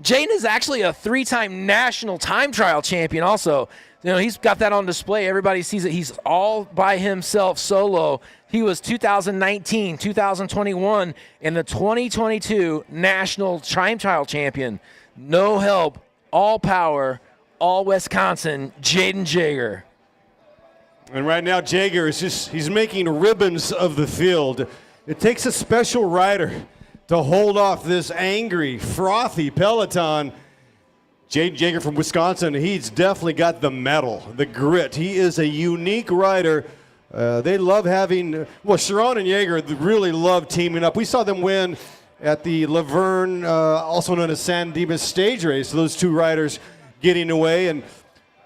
Jaden is actually a 3-time national time trial champion also. You know, he's got that on display. Everybody sees it. He's all by himself, solo. He was 2019, 2021, and the 2022 national time trial champion. No help, all power, all Wisconsin, Jaden Jaeger. And right now, Jaeger is he's making ribbons of the field. It takes a special rider to hold off this angry, frothy Peloton. Jaden Jaeger from Wisconsin, he's definitely got the mettle, the grit. He is a unique rider. They love having, Sharon and Jaeger really love teaming up. We saw them win at the Laverne, also known as San Dimas stage race, those two riders getting away. And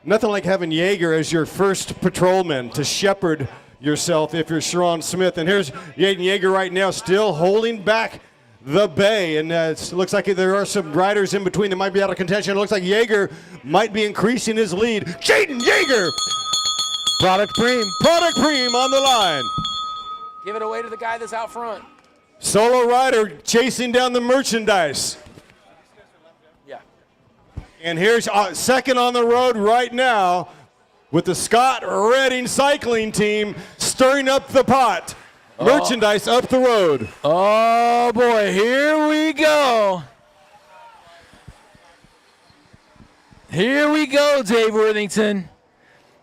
nothing like having Jaeger as your first patrolman to shepherd yourself if you're Sharon Smith. And here's Jaden Jaeger right now still holding back the bay, and it looks like there are some riders in between that might be out of contention. It looks like Jaeger might be increasing his lead. Jaden Jaeger! Product Preem on the line. Give it away to the guy that's out front. Solo rider chasing down the merchandise. Yeah. And here's second on the road right now with the Scott Redding cycling team stirring up the pot. Merchandise up the road. Oh, boy, here we go. Here we go, Dave Worthington.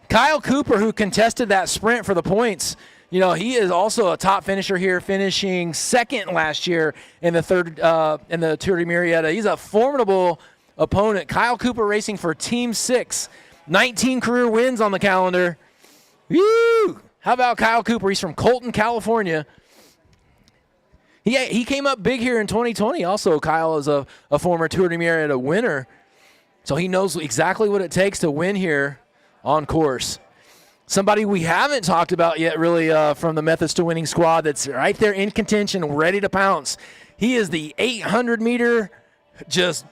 Kyle Cooper, who contested that sprint for the points, you know, he is also a top finisher here, finishing second last year in the in the Tour de Murrieta. He's a formidable opponent. Kyle Cooper racing for Team 6. 19 career wins on the calendar. Woo! How about Kyle Cooper? He's from Colton, California. He came up big here in 2020. Also, Kyle is a former Tour de Murrieta winner, so he knows exactly what it takes to win here on course. Somebody we haven't talked about yet really from the Methods to Winning squad that's right there in contention, ready to pounce. He is the 800-meter just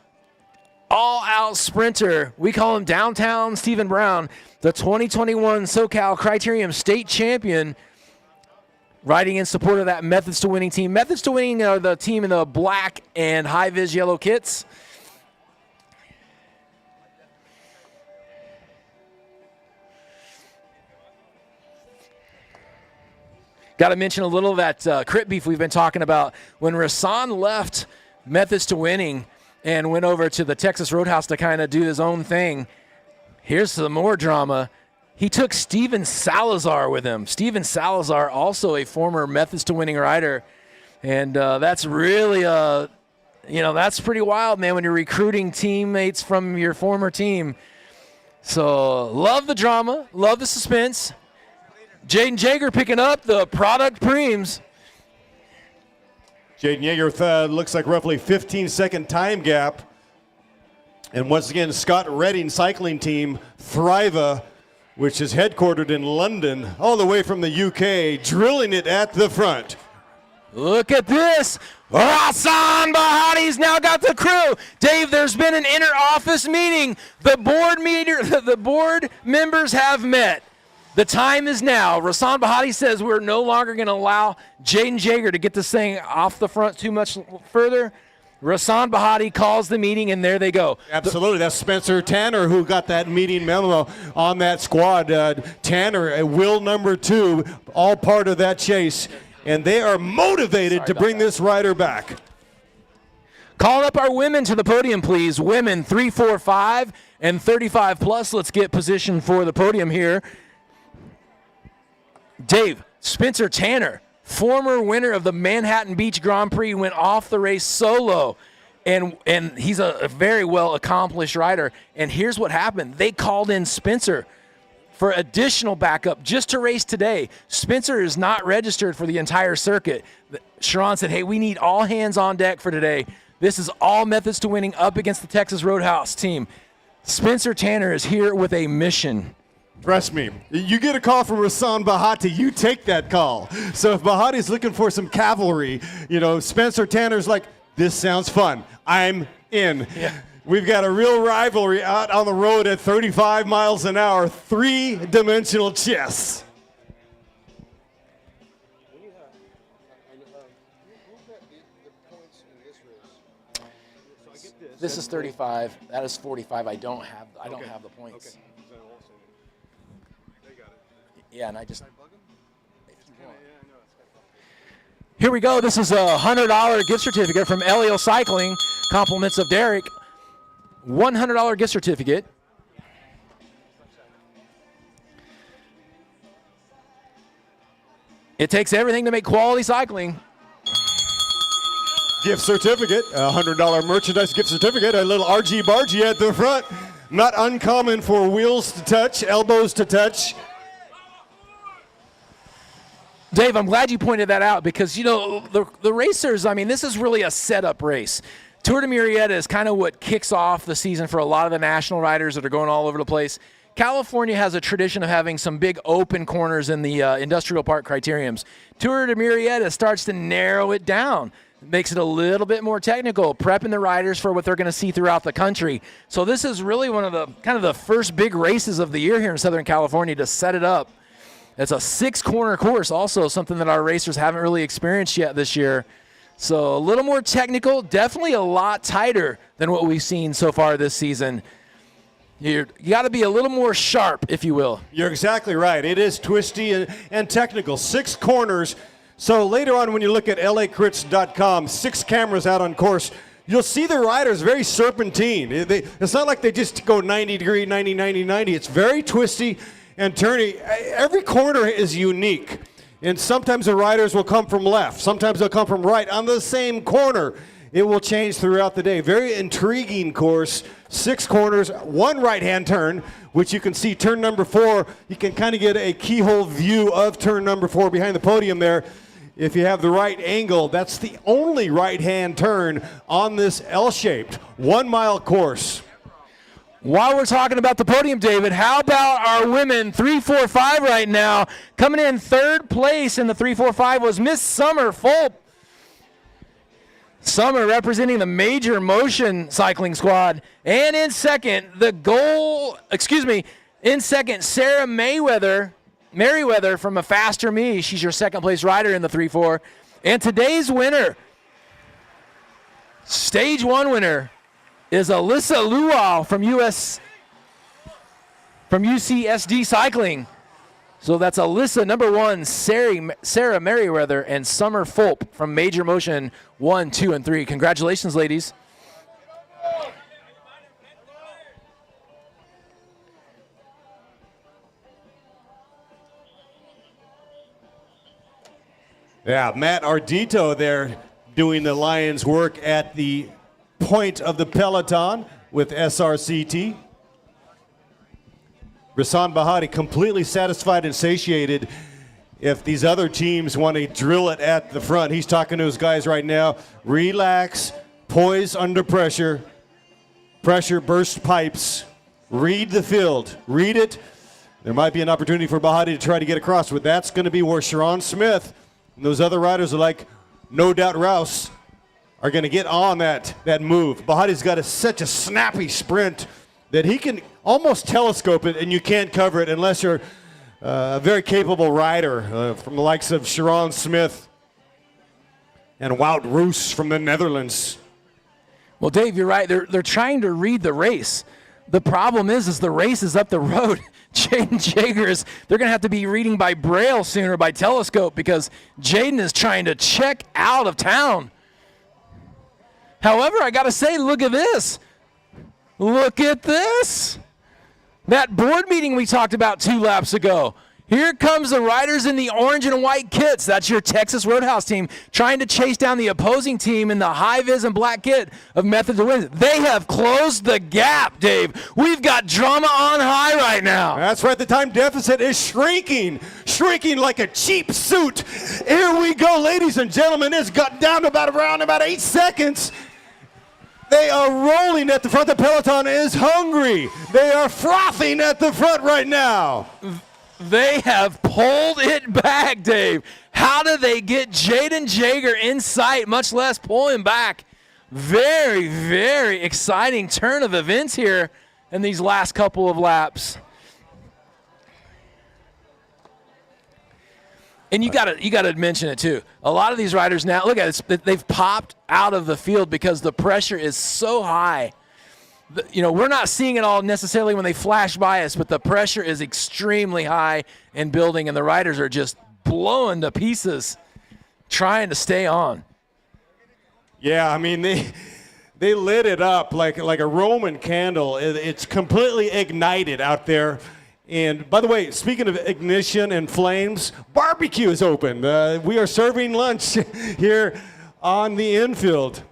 all-out sprinter. We call him Downtown Stephen Brown, the 2021 SoCal Criterium state champion, riding in support of that Methods to Winning team. Methods to Winning are the team in the black and high-vis yellow kits. Got to mention a little of that crit beef we've been talking about. When Rasan left Methods to Winning and went over to the Texas Roadhouse to kind of do his own thing, here's some more drama. He took Steven Salazar with him. Steven Salazar, also a former Methods to Winning rider. And that's really, that's pretty wild, man, when you're recruiting teammates from your former team. So love the drama, love the suspense. Jaden Jaeger picking up the product preems. Jaden Jaeger looks like roughly 15-second time gap. And once again, Scott Redding cycling team, Thriva, which is headquartered in London, all the way from the UK, drilling it at the front. Look at this. Rasan Bahati's now got the crew. Dave, there's been an inter-office meeting. The board members have met. The time is now. Rasan Bahati says we're no longer going to allow Jaden Jaeger to get this thing off the front too much further. Rasan Bahati calls the meeting, and there they go. Absolutely. That's Spencer Tanner who got that meeting memo on that squad. Tanner, will number 2, all part of that chase. And they are motivated to bring this rider back. Call up our women to the podium, please. Women 3, 4, 5, and 35 plus. Let's get positioned for the podium here. Dave, Spencer Tanner, former winner of the Manhattan Beach Grand Prix, went off the race solo. And he's a very well accomplished rider. And here's what happened. They called in Spencer for additional backup just to race today. Spencer is not registered for the entire circuit. Sharon said, hey, we need all hands on deck for today. This is all methods to winning up against the Texas Roadhouse team. Spencer Tanner is here with a mission. Trust me, you get a call from Rasan Bahati, you take that call. So if Bahati's looking for some cavalry, Spencer Tanner's like, this sounds fun. I'm in. Yeah. We've got a real rivalry out on the road at 35 miles an hour, three-dimensional chess. This is 35. That is 45. I don't have the points. Okay. They got it. Yeah, and I just. Here we go. This is a $100 gift certificate from Elio Cycling. Compliments of Derek. $100 gift certificate. It takes everything to make quality cycling. Gift certificate, a $100 merchandise gift certificate, a little RG-bargy at the front. Not uncommon for wheels to touch, elbows to touch. Dave, I'm glad you pointed that out because, the racers, this is really a setup race. Tour de Murrieta is kind of what kicks off the season for a lot of the national riders that are going all over the place. California has a tradition of having some big open corners in the industrial park criteriums. Tour de Murrieta starts to narrow it down. Makes it a little bit more technical, prepping the riders for what they're going to see throughout the country. So this is really one of the first big races of the year here in Southern California to set it up. It's a 6-corner course, also something that our racers haven't really experienced yet this year. So a little more technical, definitely a lot tighter than what we've seen so far this season. You got to be a little more sharp, if you will. You're exactly right. It is twisty and technical. 6 corners. So later on when you look at lacrits.com, 6 cameras out on course, you'll see the riders very serpentine. It's not like they just go 90 degree, 90, 90, 90. It's very twisty and turny. Every corner is unique. And sometimes the riders will come from left. Sometimes they'll come from right on the same corner. It will change throughout the day. Very intriguing course. 6 corners, 1 right-hand turn, which you can see turn number 4. You can kind of get a keyhole view of turn number 4 behind the podium there. If you have the right angle, that's the only right-hand turn on this L-shaped 1-mile course. While we're talking about the podium, David, how about our women 3-4-5 right now? Coming in 3rd place in the 3-4-5 was Miss Summer Fulp. Summer representing the Major Motion Cycling Squad. And in second, Sarah Merriweather from A Faster Me. She's your 2nd place rider in the 3-4. And today's winner, stage 1 winner, is Alyssa Luau from UCSD Cycling. So that's Alyssa, number 1, Sarah Merriweather, and Summer Fulp from Major Motion 1, 2, and 3. Congratulations, ladies. Yeah, Matt Ardito there doing the Lions work at the point of the Peloton with SRCT. Rasan Bahati completely satisfied and satiated. If these other teams want to drill it at the front, he's talking to his guys right now. Relax, poise under pressure, pressure burst pipes, read the field, read it. There might be an opportunity for Bahati to try to get across, but that's going to be where Sharon Smith and those other riders are like, No Doubt Rouse, are going to get on that move. Bahati's got such a snappy sprint that he can almost telescope it, and you can't cover it unless you're a very capable rider from the likes of Sharon Smith and Wout Roos from the Netherlands. Well, Dave, you're right. They're trying to read the race. The problem is the race is up the road. Jaden Jagers, they're going to have to be reading by braille soon or by telescope because Jaden is trying to check out of town. However, I got to say, look at this. Look at this. That board meeting we talked about 2 laps ago. Here comes the riders in the orange and white kits. That's your Texas Roadhouse team trying to chase down the opposing team in the high-vis and black kit of Methods to Win. They have closed the gap, Dave. We've got drama on high right now. That's right. The time deficit is shrinking like a cheap suit. Here we go, ladies and gentlemen. It's got down to around 8 seconds. They are rolling at the front. The Peloton is hungry. They are frothing at the front right now. They have pulled it back, Dave. How do they get Jaden Jager in sight, much less pull him back? Very, very exciting turn of events here in these last couple of laps. And you gotta mention it too. A lot of these riders now, look at it, they've popped out of the field because the pressure is so high. We're not seeing it all necessarily when they flash by us, but the pressure is extremely high in building, and the riders are just blowing to pieces, trying to stay on. Yeah, I mean, they lit it up like a Roman candle. It's completely ignited out there. And by the way, speaking of ignition and flames, barbecue is open. We are serving lunch here on the infield.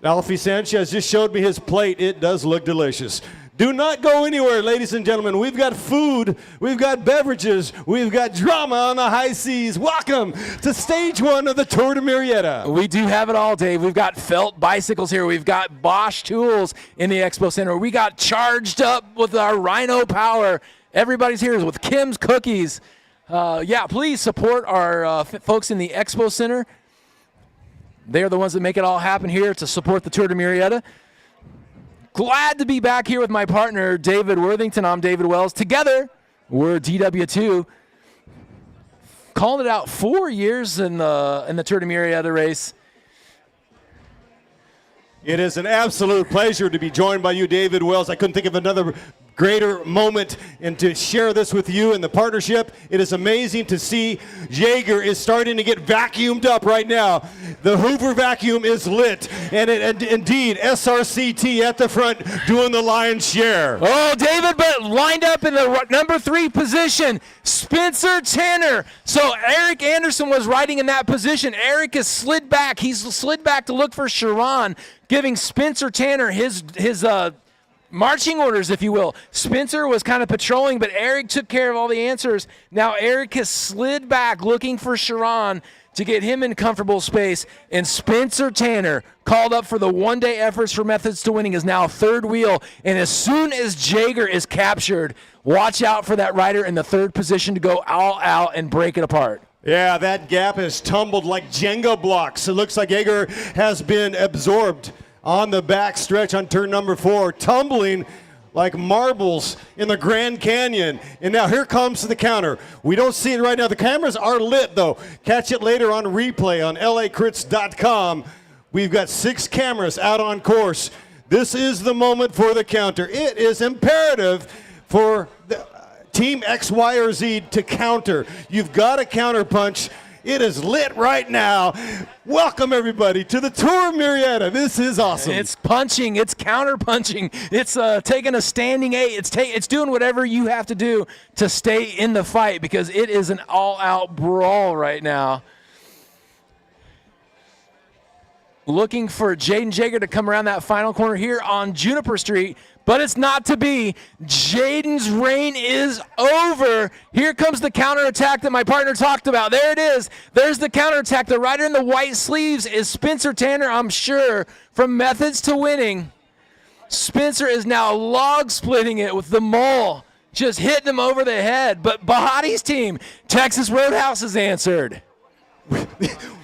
Alfie Sanchez just showed me his plate. It does look delicious. Do not go anywhere, ladies and gentlemen. We've got food, we've got beverages, we've got drama on the high seas. Welcome to stage 1 of the Tour de Murrieta. We do have it all, Dave. We've got felt bicycles here. We've got Bosch tools in the Expo Center. We got charged up with our Rhino power. Everybody's here with Kim's Cookies. Please support our folks in the Expo Center. They're the ones that make it all happen here to support the Tour de Murrieta. Glad to be back here with my partner, David Worthington. I'm David Wells. Together, we're DW2. Calling it out 4 years in the Tour de Murrieta race. It is an absolute pleasure to be joined by you, David Wells. I couldn't think of another greater moment and to share this with you in the partnership. It is amazing to see Jager is starting to get vacuumed up right now. The Hoover vacuum is lit, and indeed SRCT at the front doing the lion's share. Oh, David, but lined up in the number 3 position, Spencer Tanner. So Eric Anderson was riding in that position. Eric is slid back. He's slid back to look for Sharon, giving Spencer Tanner his marching orders, if you will. Spencer was kind of patrolling, but Eric took care of all the answers. Now Eric has slid back looking for Sharon to get him in comfortable space, and Spencer Tanner, called up for the one-day efforts for Methods to Winning, is now third wheel. And as soon as Jager is captured, watch out for that rider in the 3rd position to go all out and break it apart. Yeah, that gap has tumbled like Jenga blocks. It looks like Jager has been absorbed on the back stretch on turn number 4, tumbling like marbles in the Grand Canyon. And now here comes the counter. We don't see it right now. The cameras are lit, though. Catch it later on replay on lacrits.com. We've got 6 cameras out on course. This is the moment for the counter. It is imperative for the Team X, Y, or Z to counter. You've got to counter punch. It is lit right now. Welcome, everybody, to the Tour Murrieta. This is awesome. It's punching. It's counter-punching. It's taking a standing eight. It's doing whatever you have to do to stay in the fight, because it is an all-out brawl right now. Looking for Jaden Jager to come around that final corner here on Juniper Street, but it's not to be. Jaden's reign is over. Here comes the counterattack that my partner talked about. There it is. There's the counterattack. The rider in the white sleeves is Spencer Tanner, I'm sure, from Methods to Winning. Spencer is now log splitting it with the mole, just hitting him over the head. But Bahati's team, Texas Roadhouse, has answered.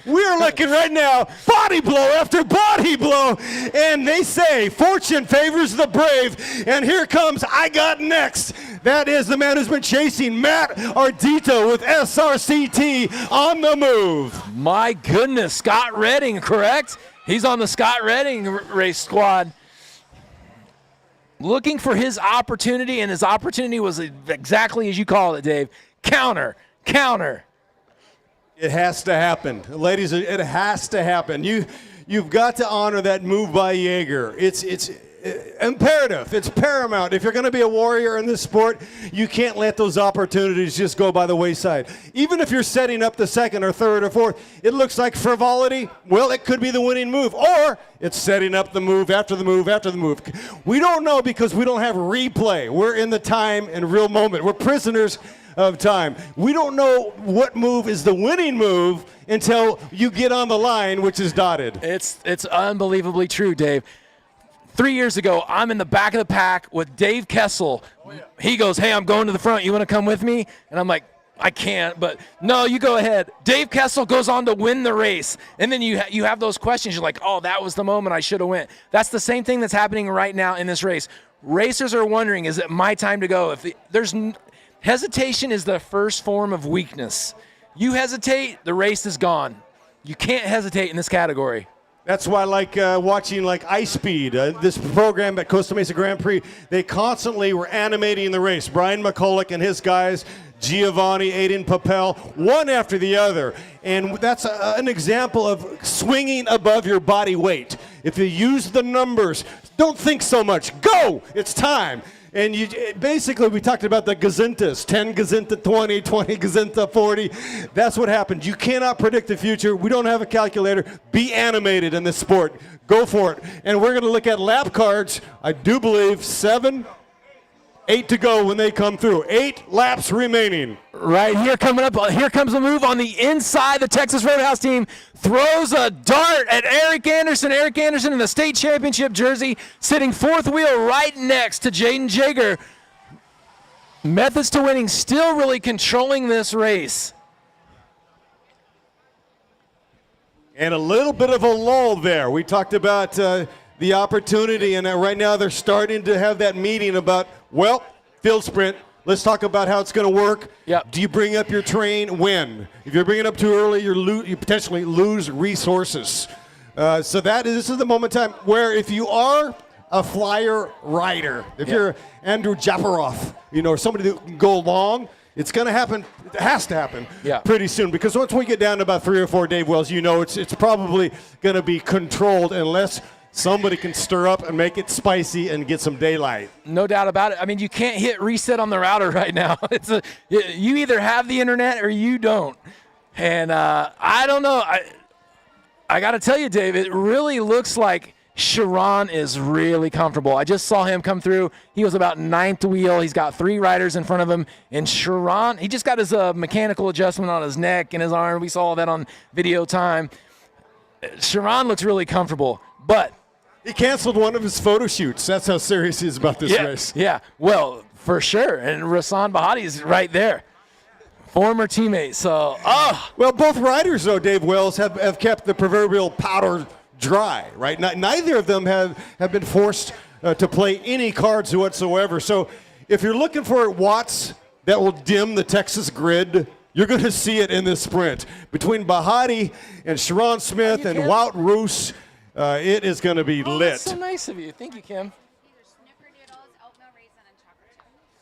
We're looking right now, body blow after body blow, and they say fortune favors the brave, and here comes I Got Next. That is the man who's been chasing Matt Ardito with SRCT on the move. My goodness, Scott Redding, correct? He's on the Scott Redding race squad. Looking for his opportunity, and his opportunity was exactly as you called it, Dave. Counter, counter. It has to happen. Ladies, it has to happen. You've got to honor that move by Jager. It's imperative. It's paramount. If you're going to be a warrior in this sport, you can't let those opportunities just go by the wayside. Even if you're setting up the second or third or fourth, it looks like frivolity. Well, it could be the winning move, or it's setting up the move after the move after the move. We don't know because we don't have replay. We're in the time and real moment. We're prisoners of time. We don't know what move is the winning move until you get on the line, which is dotted. It's unbelievably true, Dave. 3 years ago, I'm in the back of the pack with Dave Kessel. He goes, hey, I'm going to the front. You want to come with me? And I'm like, I can't, but no, you go ahead. Dave Kessel goes on to win the race. And then you have those questions. You're like, oh, that was the moment I should have went. That's the same thing that's happening right now in this race. Racers are wondering, is it my time to go? Hesitation is the first form of weakness. You hesitate, the race is gone. You can't hesitate in this category. That's why I like watching like Ice Speed, this program at Costa Mesa Grand Prix. They constantly were animating the race. Brian McCulloch and his guys, Giovanni, Aiden Papel, one after the other. And that's an example of swinging above your body weight. If you use the numbers, don't think so much. Go! It's time. And basically, we talked about the gazintas, 10 gazinta 20, 20 gazinta 40. That's what happened. You cannot predict the future. We don't have a calculator. Be animated in this sport. Go for it. And we're going to look at lap cards. I do believe 7, 8 to go when they come through. 8 laps remaining. Right here coming up, here comes a move on the inside. The Texas Roadhouse team throws a dart at Eric Anderson. Eric Anderson in the state championship jersey, sitting fourth wheel right next to Jaden Jager. Methods to winning, still really controlling this race. And a little bit of a lull there. We talked about the opportunity, and right now they're starting to have that meeting about, well, field sprint. Let's talk about how it's going to work. Yep. Do you bring up your train? When? If you're bringing it up too early, you potentially lose resources. So this is the moment in time where if you are a flyer rider, if you're Andrew Japarov, somebody that can go long, it's going to happen. It has to happen pretty soon, because once we get down to about 3 or 4 Dave Wells, it's probably going to be controlled unless somebody can stir up and make it spicy and get some daylight. No doubt about it. I mean, you can't hit reset on the router right now. You either have the internet or you don't. And I don't know. I got to tell you, Dave, it really looks like Sharon is really comfortable. I just saw him come through. He was about 9th wheel. He's got 3 riders in front of him. And Sharon, he just got his mechanical adjustment on his neck and his arm. We saw that on video time. Sharon looks really comfortable. But he canceled one of his photo shoots. That's how serious he is about this race. Yeah, well, for sure. And Rasan Bahati is right there. Former teammate. So, Well, both riders, though, Dave Wells, have kept the proverbial powder dry, right? Neither of them have been forced to play any cards whatsoever. So if you're looking for watts that will dim the Texas grid, you're going to see it in this sprint. Between Bahati and Sharon Smith and Wout Roos, it is going to be lit. That's so nice of you. Thank you, Kim.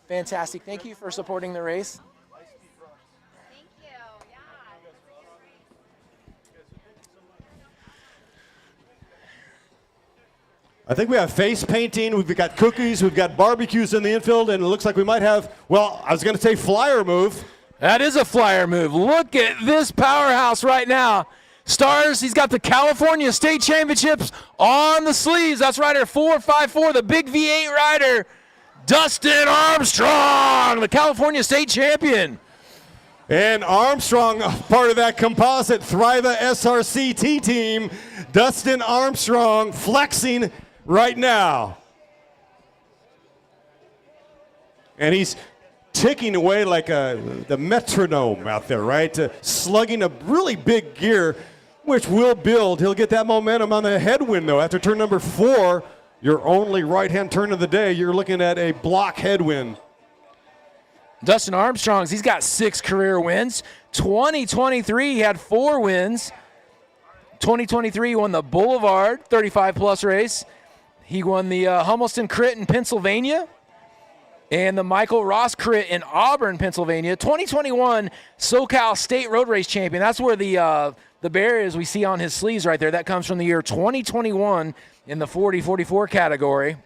Fantastic. Thank you for supporting the race. Thank you. Yeah. I think we have face painting, we've got cookies, we've got barbecues in the infield, and it looks like we might have, well, I was going to say flyer move. That is a flyer move. Look at this powerhouse right now. Stars, he's got the California State Championships on the sleeves. That's rider 454, the big V8 rider, Dustin Armstrong, the California State Champion. And Armstrong, part of that composite Thriva SRCT team, Dustin Armstrong flexing right now. And he's ticking away like the metronome out there, right? Slugging a really big gear, which will build. He'll get that momentum on the headwind, though. After turn number 4, your only right-hand turn of the day, you're looking at a block headwind. Dustin Armstrong's, he's got 6 career wins. 2023, he had 4 wins. 2023, he won the Boulevard 35-plus race. He won the Hummelston Crit in Pennsylvania and the Michael Ross Crit in Auburn, Pennsylvania. 2021 SoCal State Road Race Champion. That's where the barriers we see on his sleeves right there, that comes from the year 2021 in the 40-44 category.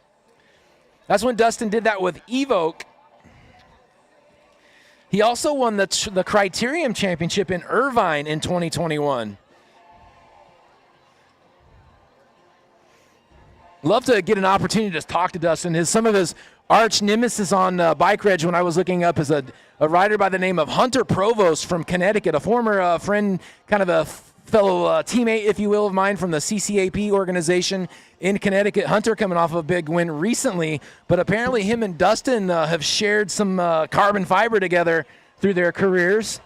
That's when Dustin did that with Evoke. He also won the Criterium Championship in Irvine in 2021. Love to get an opportunity to talk to Dustin. Some of his arch nemesis on Bike Reg when I was looking up is a rider by the name of Hunter Provost from Connecticut, a former friend, kind of a fellow teammate, if you will, of mine from the CCAP organization in Connecticut. Hunter coming off of a big win recently, but apparently him and Dustin have shared some carbon fiber together through their careers.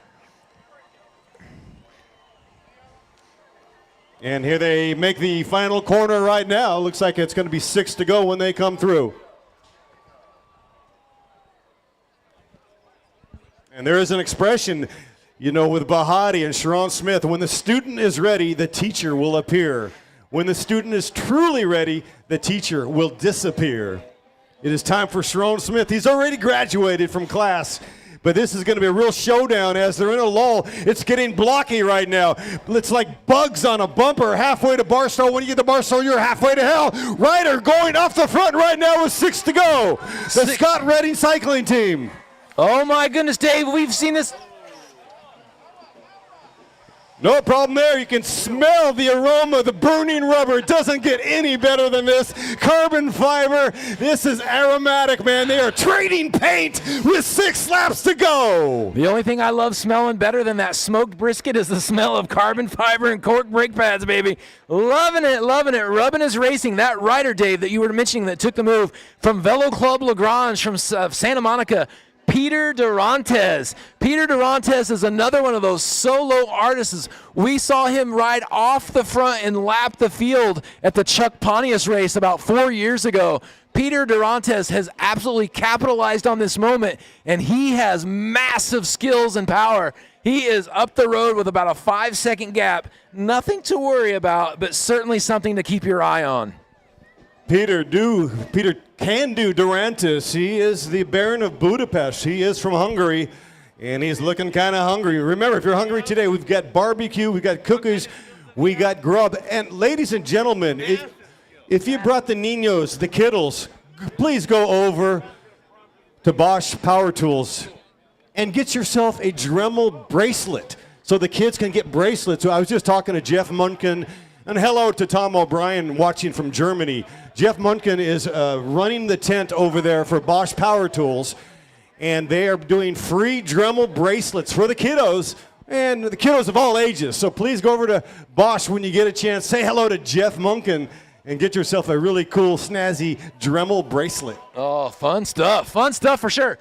And here they make the final corner right now. Looks like it's going to be 6 to go when they come through. And there is an expression, you know, with Bahati and Sharon Smith, when the student is ready, the teacher will appear. When the student is truly ready, the teacher will disappear. It is time for Sharon Smith. He's already graduated from class, but this is going to be a real showdown as they're in a lull. It's getting blocky right now. It's like bugs on a bumper halfway to Barstow. When you get to Barstow, you're halfway to hell. Ryder going off the front right now with 6 to go. The Scott Redding cycling team. Oh my goodness, Dave, we've seen this. No problem there. You can smell the aroma, the burning rubber. It doesn't get any better than this. Carbon fiber. This is aromatic, man. They are trading paint with 6 laps to go. The only thing I love smelling better than that smoked brisket is the smell of carbon fiber and cork brake pads, baby. Loving it, loving it. Rubbing is racing. That rider, Dave, that you were mentioning that took the move from Velo Club Lagrange from Santa Monica, Peter Durantes. Peter Durantes is another one of those solo artists. We saw him ride off the front and lap the field at the Chuck Pontius race about 4 years ago. Peter Durantes has absolutely capitalized on this moment, and he has massive skills and power. He is up the road with about a 5-second gap. Nothing to worry about, but certainly something to keep your eye on. Peter can do Durantes. He is the Baron of Budapest. He is from Hungary, and he's looking kind of hungry. Remember, if you're hungry today, we've got barbecue, we've got cookies, we got grub. And ladies and gentlemen, if you brought the niños, the kiddles, please go over to Bosch Power Tools and get yourself a Dremel bracelet so the kids can get bracelets. So I was just talking to Jeff Munkin. And hello to Tom O'Brien watching from Germany. Jeff Munkin is running the tent over there for Bosch Power Tools, and they are doing free Dremel bracelets for the kiddos, and the kiddos of all ages. So please go over to Bosch when you get a chance. Say hello to Jeff Munkin and get yourself a really cool, snazzy Dremel bracelet. Oh, fun stuff for sure.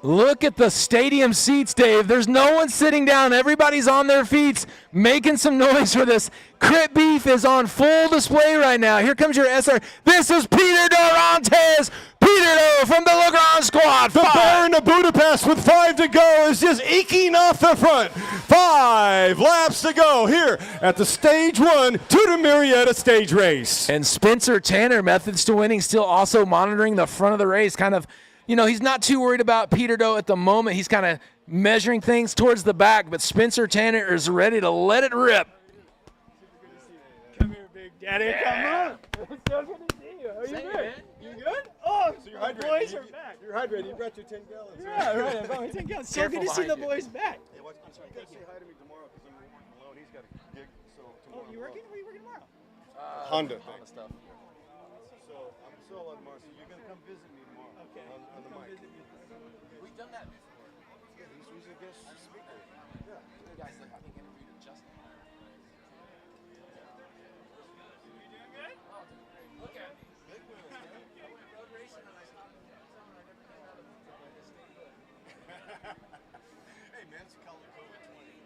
Look at the stadium seats, Dave. There's no one sitting down. Everybody's on their feet making some noise for this. Crit Beef is on full display right now. Here comes your SR. This is Peter Durantes. Peter from the Lagrange squad. The Baron of Budapest with 5 to go is just eking off the front. 5 laps to go here at the stage 1 to the Murrieta stage race. And Spencer Tanner, methods to winning, still also monitoring the front of the race, kind of. You know, he's not too worried about Peter Doe at the moment. He's kind of measuring things towards the back, but Spencer Tanner is ready to let it rip. Come here, Big Daddy. Yeah. Come on. It's so good to see you. How are you Same, doing? man. You good? Oh, So you're the hydrated. boys are back. You're hydrated. You brought your 10 gallons. Yeah, right. I brought my 10 gallons. So Careful good to see the behind you. boys back. Hey, watch, I'm sorry. You gotta say hi to me tomorrow because I'm working alone. He's got a gig, so tomorrow. Oh, you working? Where are you working tomorrow? Honda. Honda stuff. So I'm solo tomorrow, so you're gonna come visit me tomorrow. Okay. On the Come mic. visit me. We've done that before. Yeah, he's a guest speaker. Yeah. The guys like I think interviewed Justin. Look at me. Big wheels, man. I went road racing and I stopped in Arizona. I never came out of Hey man, it's a color code 20.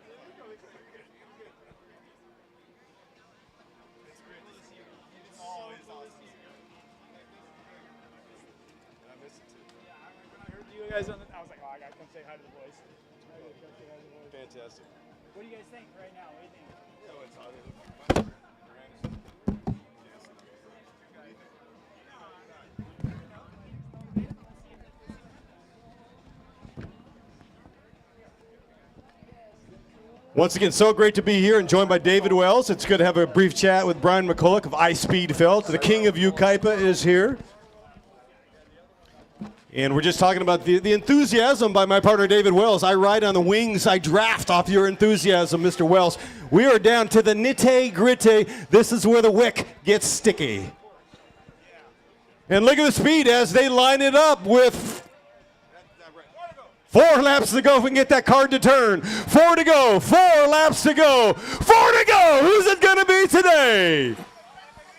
It's great to see you. It's always awesome. I miss it too. Yeah, when I heard you guys on the, I was like, oh, I gotta come say hi to the boys. I gotta come say hi to the boys. Fantastic. What do you guys think right now? What do you think? Yeah, it's hot. It looks fine. Once again, so great to be here and joined by David Wells. It's good to have a brief chat with Brian McCulloch of iSpeed Felt. The king of Yucaipa is here. And we're just talking about the enthusiasm by my partner, David Wells. I ride on the wings. I draft off your enthusiasm, Mr. Wells. We are down to the nitty-gritty. This is where the wick gets sticky. And look at the speed as they line it up with 4 laps to go if we can get that card to turn. 4 to go. 4 laps to go. 4 to go. Who's it going to be today?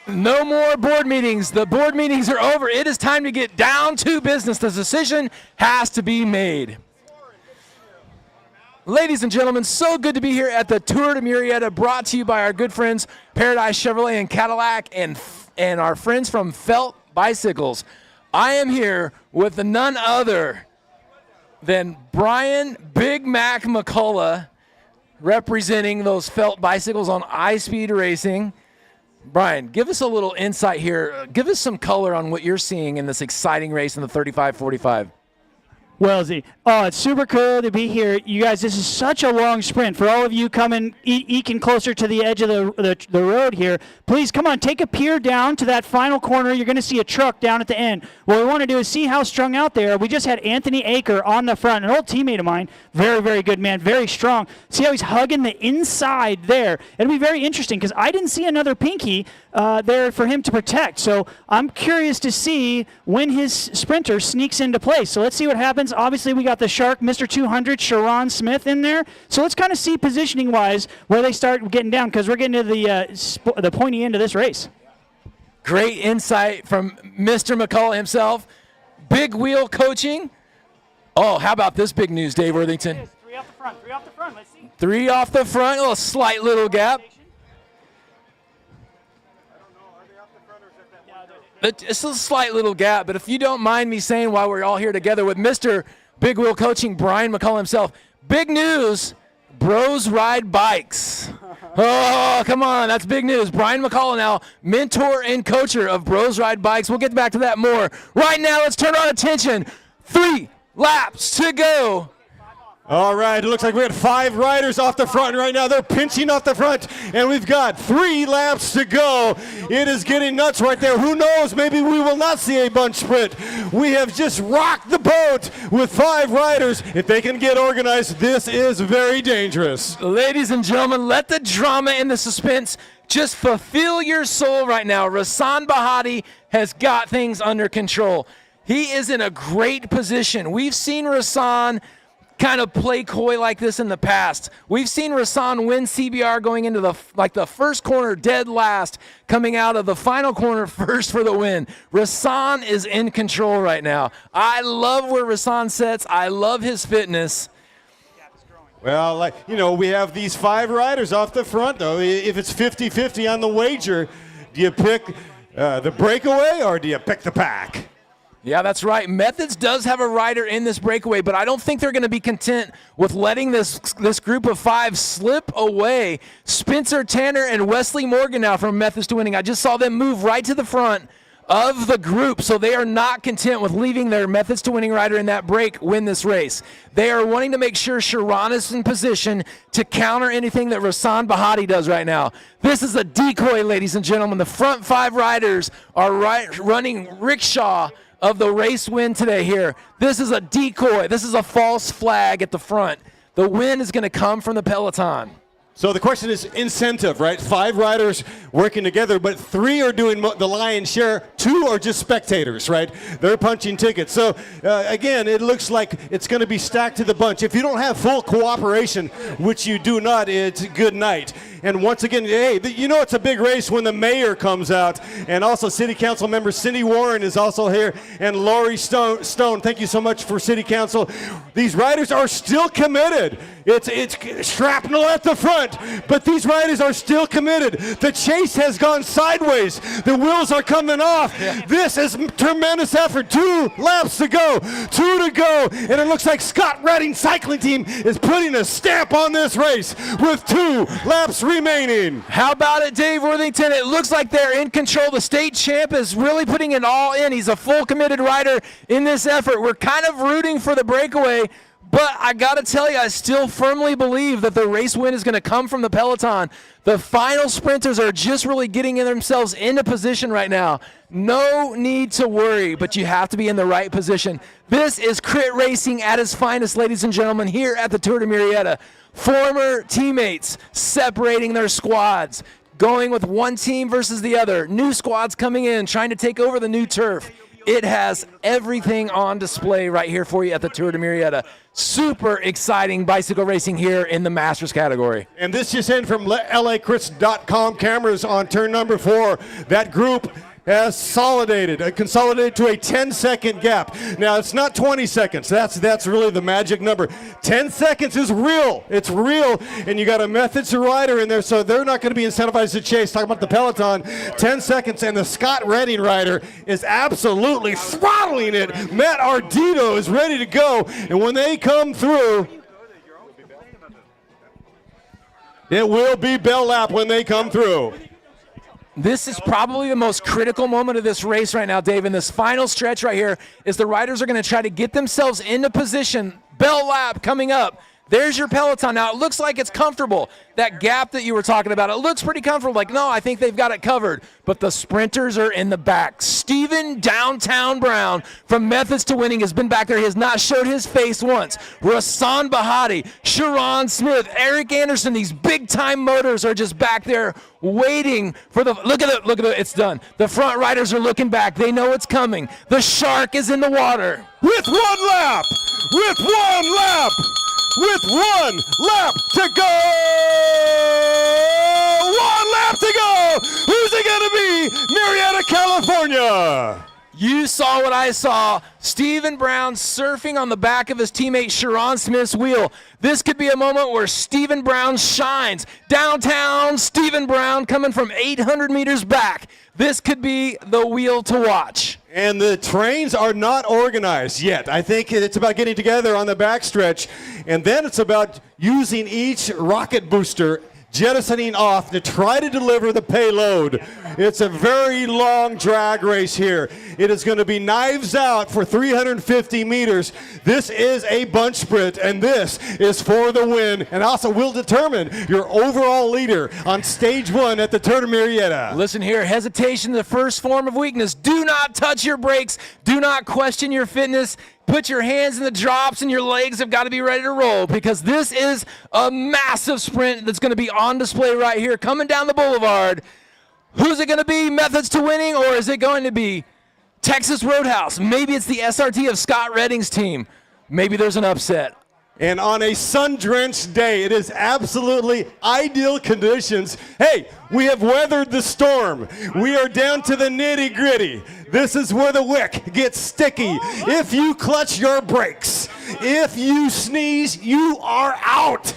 No more board meetings. The board meetings are over. It is time to get down to business. The decision has to be made. Ladies and gentlemen, so good to be here at the Tour de Murrieta, brought to you by our good friends Paradise Chevrolet and Cadillac and our friends from Felt Bicycles. I am here with none other than Brian Big Mac McCulloch, representing those Felt Bicycles on iSpeed Racing. Brian, give us a little insight here. Give us some color on what you're seeing in this exciting race in the 35-45. Well, it's super cool to be here. You guys, this is such a long sprint. For all of you coming, eking closer to the edge of the road here, please come on, take a peer down to that final corner. You're going to see a truck down at the end. What we want to do is see how strung out they are. We just had Anthony Aker on the front, an old teammate of mine. Very, very good man, very strong. See how he's hugging the inside there. It'll be very interesting because I didn't see another Pinky there for him to protect. So I'm curious to see when his sprinter sneaks into place. So let's see what happens. Obviously, we got the Shark, Mr. 200, Sharon Smith in there. So let's kind of see positioning-wise where they start getting down because we're getting to the pointy end of this race. Great insight from Mr. McCulloch himself. Big wheel coaching. Oh, how about this big news, Dave Worthington? 3 off the front, 3 off the front. Let's see. 3 off the front, a slight little gap. It's a slight little gap, but if you don't mind me saying while we're all here together with Mr. Big Wheel Coaching, Brian McCulloch himself, big news, Bros Ride Bikes. Oh, come on, that's big news. Brian McCulloch now, mentor and coacher of Bros Ride Bikes. We'll get back to that more. Right now, let's turn our attention. 3 laps to go. All right, it looks like we had 5 riders off the front right now. They're pinching off the front, and we've got 3 laps to go. It is getting nuts right there. Who knows, maybe we will not see a bunch sprint. We have just rocked the boat with 5 riders. If they can get organized, this is very dangerous. Ladies and gentlemen, let the drama and the suspense just fulfill your soul right now. Rasan Bahati has got things under control. He is in a great position. We've seen Rasan kind of play coy like this in the past. We've seen Rasan win CBR going into the first corner dead last, coming out of the final corner first for the win. Rasan is in control right now. I love where Rasan sets. I love his fitness. Well, we have these 5 riders off the front, though. If it's 50-50 on the wager, do you pick the breakaway or do you pick the pack? Yeah, that's right. Methods does have a rider in this breakaway, but I don't think they're going to be content with letting this group of 5 slip away. Spencer Tanner and Wesley Morgan now from Methods to Winning. I just saw them move right to the front of the group, so they are not content with leaving their Methods to Winning rider in that break win this race. They are wanting to make sure Sharon is in position to counter anything that Rasan Bahati does right now. This is a decoy, ladies and gentlemen. The front 5 riders are running rickshaw of the race win today here. This is a decoy. This is a false flag at the front. The win is going to come from the Peloton. So the question is incentive, right? 5 riders working together, but 3 are doing the lion's share. 2 are just spectators, right? They're punching tickets. So again, it looks like it's going to be stacked to the bunch. If you don't have full cooperation, which you do not, it's good night. And once again, hey, it's a big race when the mayor comes out. And also City Council member Cindy Warren is also here. And Lori Stone, thank you so much for City Council. These riders are still committed. It's shrapnel at the front, but these riders are still committed. The chase has gone sideways. The wheels are coming off. Yeah. This is tremendous effort. 2 laps to go. 2 to go. And it looks like Scott Redding Cycling Team is putting a stamp on this race with 2 laps remaining. How about it, Dave Worthington? It looks like they're in control. The state champ is really putting it all in. He's a full committed rider in this effort. We're kind of rooting for the breakaway, But I got to tell you, I still firmly believe that the race win is going to come from the Peloton. The final sprinters are just really getting themselves into position right now. No need to worry, but you have to be in the right position. This is crit racing at its finest, ladies and gentlemen, here at the Tour de Murrieta. Former teammates separating their squads, going with one team versus the other. New squads coming in, trying to take over the new turf. It has everything on display right here for you at the Tour de Murrieta. Super exciting bicycle racing here in the Masters category. And this just in from LACrits.com cameras on turn number 4. That group has consolidated to a 10-second gap. Now, it's not 20 seconds. That's really the magic number. 10 seconds is real. It's real, and you got a Methods rider in there, so they're not going to be incentivized to chase. Talking about the Peloton, 10 seconds, and the Scott Redding rider is absolutely throttling it. Matt Ardito is ready to go, and when they come through, it will be bell lap when they come through. This is probably the most critical moment of this race right now, Dave. In this final stretch right here is the riders are going to try to get themselves into position. Bell lap coming up. There's your Peloton. Now, it looks like it's comfortable. That gap that you were talking about, it looks pretty comfortable. Like, no, I think they've got it covered. But the sprinters are in the back. Stephen Downtown Brown from Methods to Winning has been back there. He has not showed his face once. Rasan Bahati, Sharon Smith, Eric Anderson, these big-time motors are just back there waiting for the, look at it, it's done. The front riders are looking back. They know it's coming. The shark is in the water. With 1 lap! With 1 lap! With 1 lap to go! 1 lap to go! Who's it going to be? Murrieta, California! You saw what I saw. Stephen Brown surfing on the back of his teammate Sharon Smith's wheel. This could be a moment where Stephen Brown shines. Downtown Stephen Brown coming from 800 meters back. This could be the wheel to watch. And the trains are not organized yet. I think it's about getting together on the backstretch, and then it's about using each rocket booster, jettisoning off to try to deliver the payload. It's a very long drag race here. It is going to be knives out for 350 meters. This is a bunch sprint, and this is for the win, and also will determine your overall leader on stage 1 at the Tour de Murrieta. Listen here, hesitation, the first form of weakness. Do not touch your brakes. Do not question your fitness. Put your hands in the drops and your legs have got to be ready to roll, because this is a massive sprint that's going to be on display right here coming down the boulevard. Who's it going to be? Methods to Winning, or is it going to be Texas Roadhouse? Maybe it's the SRT of Scott Redding's team. Maybe there's an upset. And on a sun-drenched day, it is absolutely ideal conditions. Hey, we have weathered the storm. We are down to the nitty-gritty. This is where the wick gets sticky. If you clutch your brakes, if you sneeze, you are out.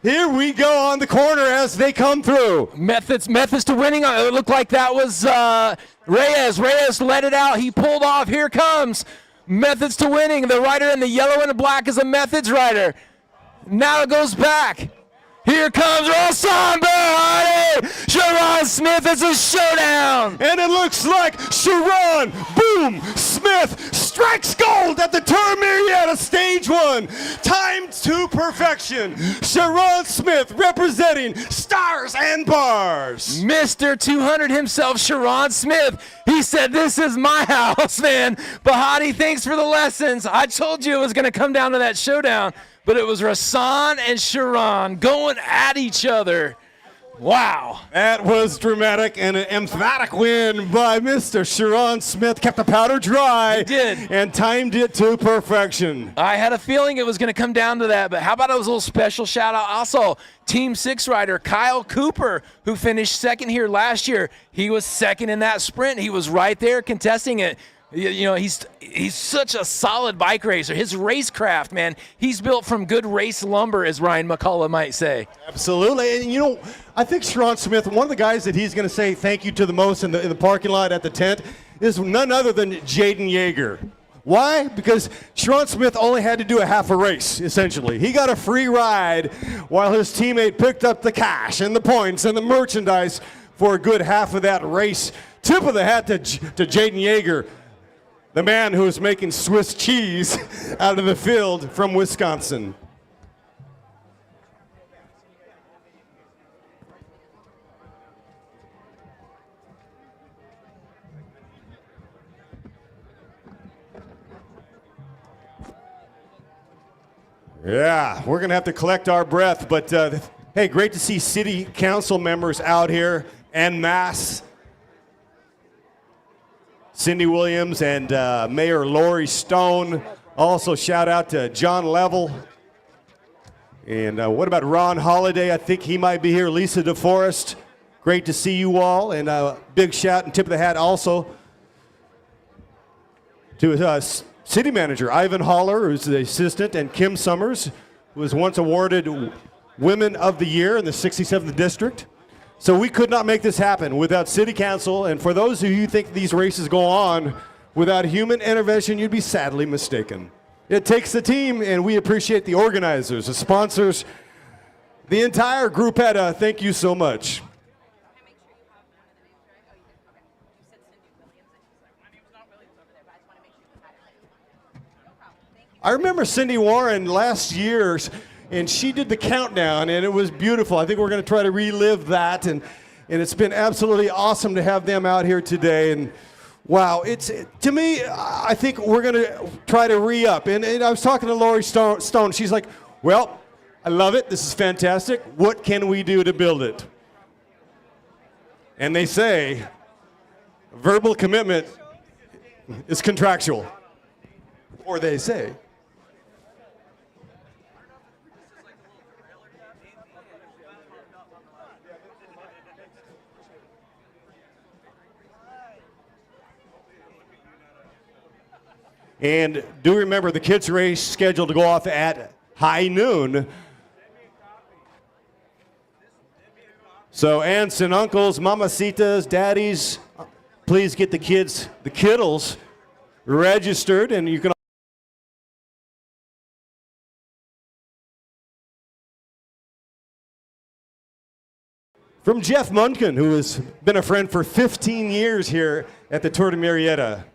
Here we go on the corner as they come through. Methods to Winning. It looked like that was Reyes. Reyes let it out. He pulled off. Here comes Methods to Winning. The rider in the yellow and the black is a Methods rider. Now it goes back. Here comes Rasan Bahati. Sharon Smith. It's a showdown. And it looks like Sharon, boom, Smith strikes gold at the Tour Murrieta Stage 1. Timed to perfection. Sharon Smith representing Stars and Bars. Mr. 200 himself, Sharon Smith. He said, this is my house, man. Bahati, thanks for the lessons. I told you it was going to come down to that showdown. But it was Rasan and Sharon going at each other. Wow. That was dramatic and an emphatic win by Mr. Sharon Smith. Kept the powder dry. He did. And timed it to perfection. I had a feeling it was going to come down to that, but how about a little special shout out also, Team 6 rider Kyle Cooper, who finished second here last year. He was second in that sprint. He was right there contesting it. You know, he's such a solid bike racer. His racecraft, man, he's built from good race lumber, as Ryan McCullough might say. Absolutely. And, you know, I think Sharon Smith, one of the guys that he's going to say thank you to the most in the parking lot at the tent is none other than Jaden Yeager. Why? Because Sharon Smith only had to do a half a race, essentially. He got a free ride while his teammate picked up the cash and the points and the merchandise for a good half of that race. Tip of the hat to Jaden Yeager. the man who is making Swiss cheese out of the field from Wisconsin. Yeah, we're going to have to collect our breath, but hey, great to see city council members out here en masse. Cindy Williams and Mayor Lori Stone. Also, shout out to John Level. And what about Ron Holiday? I think he might be here. Lisa DeForest. Great to see you all. And big shout and tip of the hat also to City Manager Ivan Haller, who's the assistant, and Kim Summers, who was once awarded Women of the Year in the 67th District. So we could not make this happen without City Council, and for those of you who think these races go on without human intervention, you'd be sadly mistaken. It takes the team, and we appreciate the organizers, the sponsors, the entire group. Thank you so much. I remember Cindy Warren last year, and she did the countdown, and it was beautiful. I think we're going to try to relive that, and it's been absolutely awesome to have them out here today. And wow, to me, I think we're going to try to re-up. And I was talking to Lori Stone. She's like, well, I love it. This is fantastic. What can we do to build it? And they say, verbal commitment is contractual. Or they say. And do remember the kids' race scheduled to go off at high noon. So aunts and uncles, mamacitas, daddies, please get the kiddles registered, and you can. From Jeff Munkin, who has been a friend for 15 years here at the Tour de Murrieta.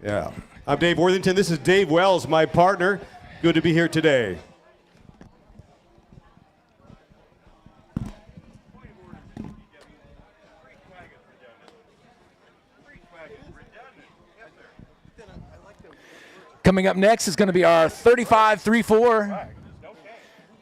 Yeah. I'm Dave Worthington. This is Dave Wells, my partner. Good to be here today. Coming up next is going to be our 35-3-4.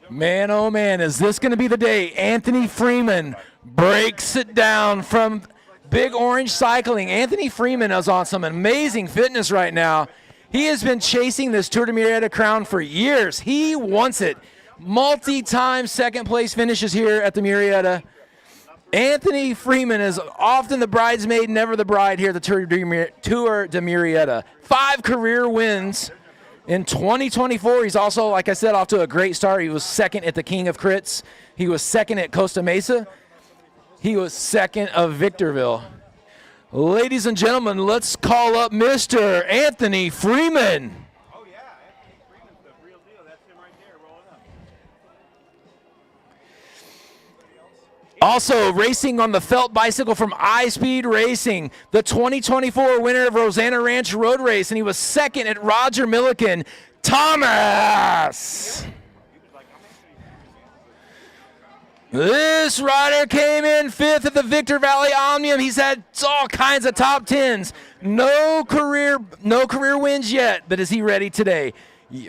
Man, oh man, is this going to be the day Anthony Freeman breaks it down from Big Orange Cycling. Anthony Freeman is on some amazing fitness right now. He has been chasing this Tour de Murrieta crown for years. He wants it. Multi-time second place finishes here at the Murrieta. Anthony Freeman is often the bridesmaid, never the bride here at the Tour de Murrieta. 5 career wins in 2024. He's also, like I said, off to a great start. He was second at the King of Crits. He was second at Costa Mesa. He was second of Victorville. Ladies and gentlemen, let's call up Mr. Anthony Freeman. Oh, yeah, Anthony Freeman's the real deal. That's him right there rolling up. Also racing on the felt bicycle from iSpeed Racing, the 2024 winner of Rosanna Ranch Road Race, and he was second at Roger Milliken, Thomas. This rider came in 5th at the Victor Valley Omnium. He's had all kinds of top 10s. No career wins yet, but is he ready today?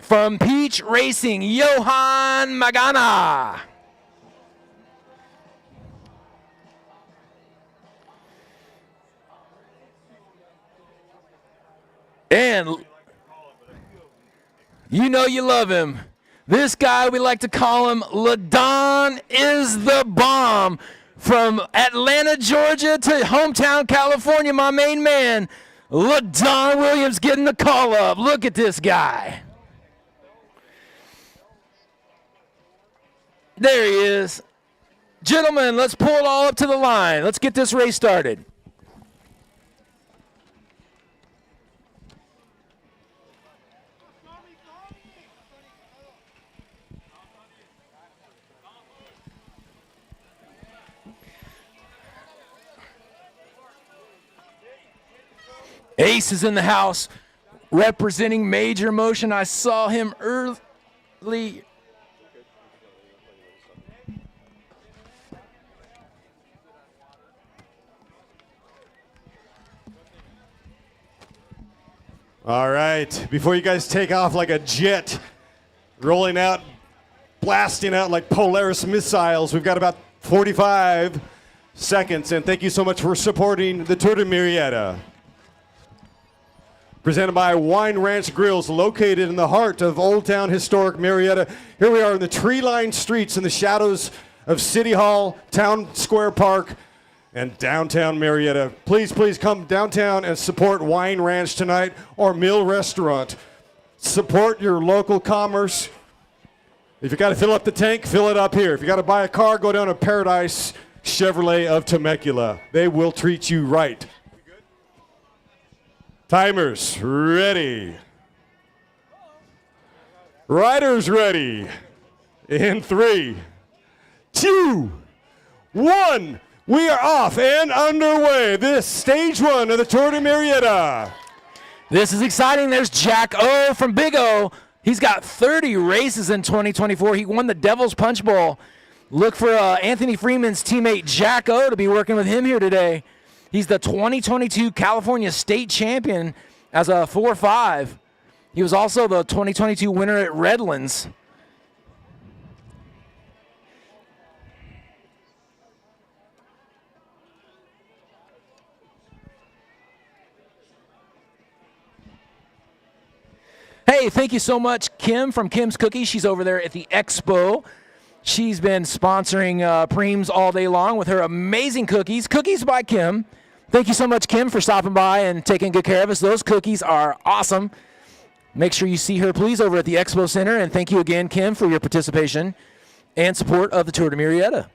From Peach Racing, Johan Magana. And you know you love him. This guy, we like to call him LaDon is the bomb. From Atlanta, Georgia to hometown California, my main man, LaDon Williams getting the call up. Look at this guy. There he is. Gentlemen, let's pull it all up to the line. Let's get this race started. Ace is in the house representing Major Motion. I saw him early. All right, before you guys take off like a jet, rolling out, blasting out like Polaris missiles, we've got about 45 seconds, and thank you so much for supporting the Tour de Murrieta. Presented by Wine Ranch Grills, located in the heart of Old Town historic Murrieta. Here we are in the tree-lined streets in the shadows of City Hall, Town Square Park, and downtown Murrieta. Please, please come downtown and support Wine Ranch tonight or Mill Restaurant. Support your local commerce. If you got to fill up the tank, fill it up here. If you got to buy a car, go down to Paradise Chevrolet of Temecula. They will treat you right. Timers ready. Riders ready. In 3, 2, 1. We are off and underway. This stage 1 of the Tour de Murrieta. This is exciting. There's Jack O from Big O. He's got 30 races in 2024. He won the Devil's Punch Bowl. Look for Anthony Freeman's teammate Jack O to be working with him here today. He's the 2022 California State Champion as a 4.5. He was also the 2022 winner at Redlands. Hey, thank you so much, Kim from Kim's Cookies. She's over there at the Expo. She's been sponsoring Preems all day long with her amazing cookies. Cookies by Kim. Thank you so much, Kim, for stopping by and taking good care of us. Those cookies are awesome. Make sure you see her, please, over at the Expo Center. And thank you again, Kim, for your participation and support of the Tour de Murrieta.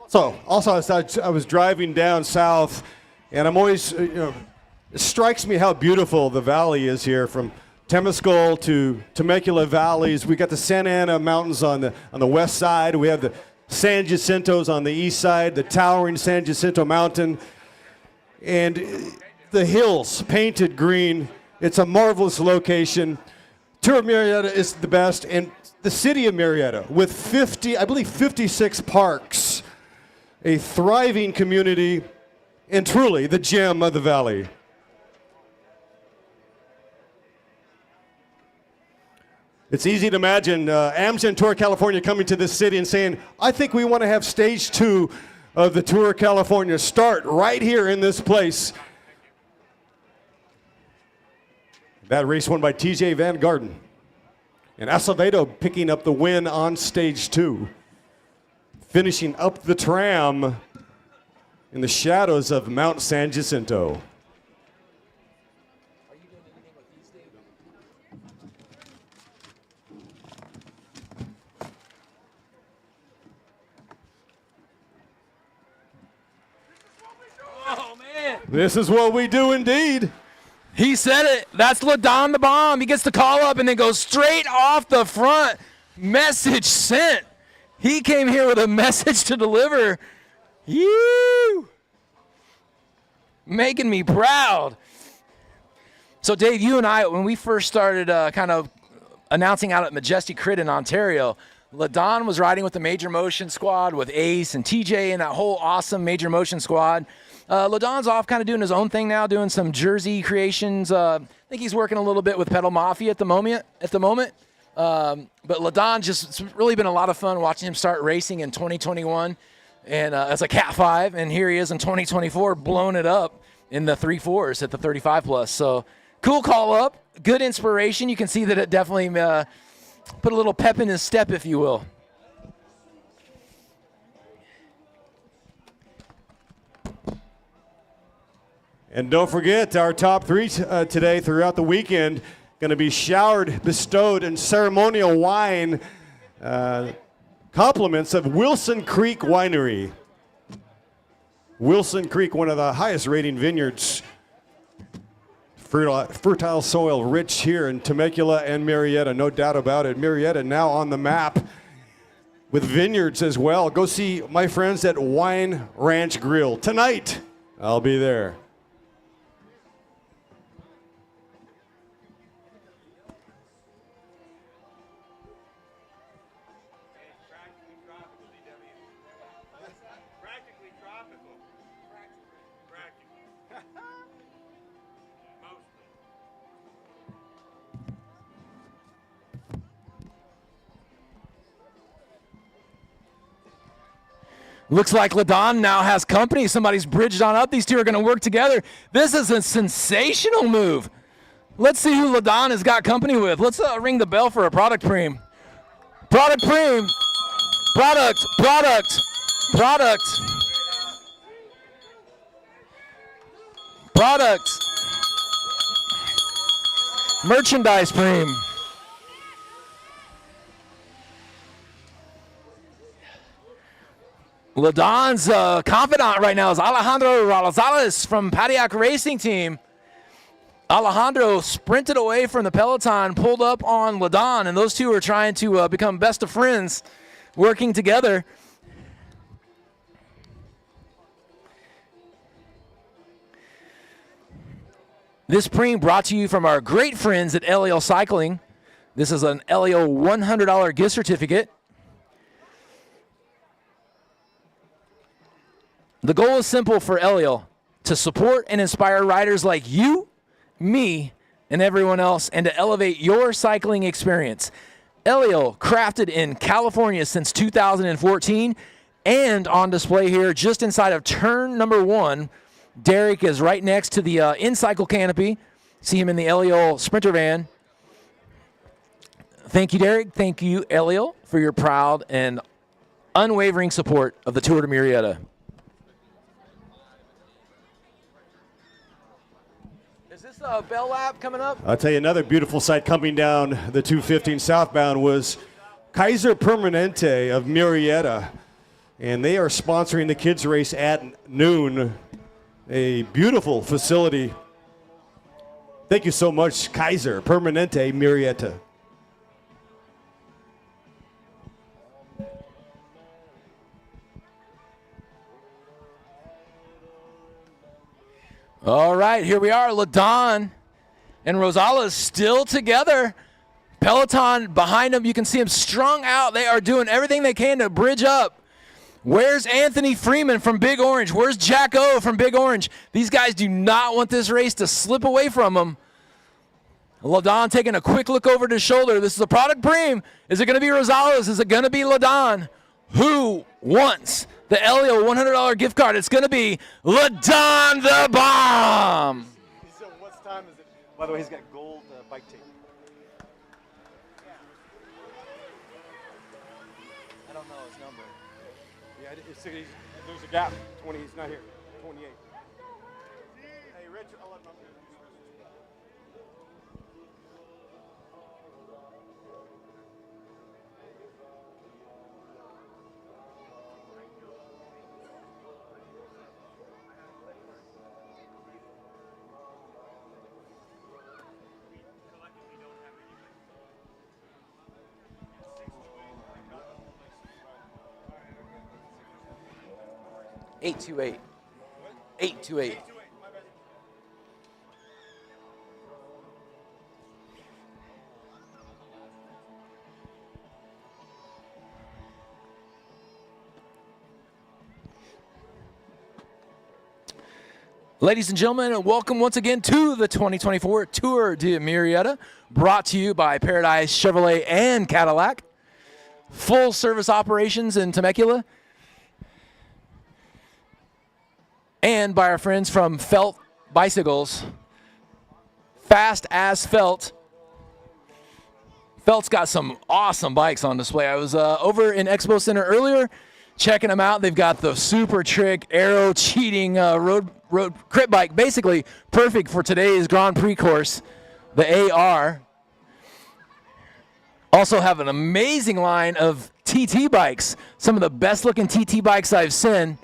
So, also, I was driving down south, and I'm always, it strikes me how beautiful the valley is here from Temescal to Temecula valleys. We got the Santa Ana Mountains on the west side. We have the San Jacinto's on the east side, the towering San Jacinto Mountain, and the hills painted green. It's a marvelous location. Tour of Murrieta is the best, and the city of Murrieta with 56 parks. A thriving community, and truly the gem of the valley. It's easy to imagine Amgen Tour California coming to this city and saying, I think we want to have stage 2 of the Tour of California start right here in this place. That race won by TJ Van Garden. And Acevedo picking up the win on stage 2. Finishing up the tram in the shadows of Mount San Jacinto. Oh, man. This is what we do indeed. He said it. That's LaDon the Bomb. He gets the call up and then goes straight off the front. Message sent. He came here with a message to deliver. You making me proud. So, Dave, you and I, when we first started kind of announcing out at Majestic Crit in Ontario, LaDon was riding with the Major Motion squad with Ace and TJ and that whole awesome Major Motion squad. LaDon's off kind of doing his own thing now, doing some jersey creations. I think he's working a little bit with Pedal Mafia at the moment. But LaDon, it's really been a lot of fun watching him start racing in 2021 and as a Cat 5, and here he is in 2024 blowing it up in the 3.4s at the 35 plus. So cool call up, good inspiration. You can see that it definitely put a little pep in his step, if you will. And don't forget our top 3 today throughout the weekend. Going to be showered, bestowed, and ceremonial wine compliments of Wilson Creek Winery. Wilson Creek, one of the highest rating vineyards. Fertile soil, rich here in Temecula and Murrieta, no doubt about it. Murrieta now on the map. with vineyards as well. Go see my friends at Wine Ranch Grill. Tonight, I'll be there. Practically tropical. Practically. Mostly. Looks like LaDon now has company. Somebody's bridged on up. These two are going to work together. This is a sensational move. Let's see who LaDon has got company with. Let's ring the bell for a product preem. Product preem. Product. Merchandise preem. LaDon's confidant right now is Alejandro Rosales from Padillac Racing Team. Alejandro sprinted away from the Peloton, pulled up on LaDon, and those two are trying to become best of friends, working together. This preem brought to you from our great friends at LEO Cycling. This is an LEO $100 gift certificate. The goal is simple for LEO, to support and inspire riders like you, me, and everyone else, and to elevate your cycling experience. LEO, crafted in California since 2014, and on display here just inside of turn number 1. Derek is right next to the in-cycle canopy. See him in the LEO Sprinter van. Thank you, Derek. Thank you, LEO, for your proud and unwavering support of the Tour de Murrieta. Is this a Bell Lap coming up? I'll tell you another beautiful sight coming down the 215 southbound was Kaiser Permanente of Murrieta. And they are sponsoring the kids race at noon. A beautiful facility. Thank you so much, Kaiser Permanente Murrieta. All right, here we are. LaDon and Rosales still together. Peloton behind them. You can see them strung out. They are doing everything they can to bridge up. Where's Anthony Freeman from Big Orange? Where's Jack O from Big Orange? These guys do not want this race to slip away from them. LaDon taking a quick look over his shoulder. This is a product preem. Is it going to be Rosales? Is it going to be LaDon? Who wants the LEO $100 gift card? It's going to be LaDon the Bomb. So what time is it? By the way, he's got gold bike tape. I don't know his number. Yeah, there's a gap. 20, he's not here. 28. Hey, Rich, I'll let him up here. Eight two eight. 828. Ladies and gentlemen, welcome once again to the 2024 Tour de Murrieta, brought to you by Paradise Chevrolet and Cadillac. Full service operations in Temecula. And by our friends from Felt Bicycles. Fast as Felt. Felt's got some awesome bikes on display. I was over in Expo Center earlier checking them out. They've got the super trick aero cheating road crit bike, basically perfect for today's Grand Prix course, the AR. Also have an amazing line of TT bikes, some of the best looking TT bikes I've seen,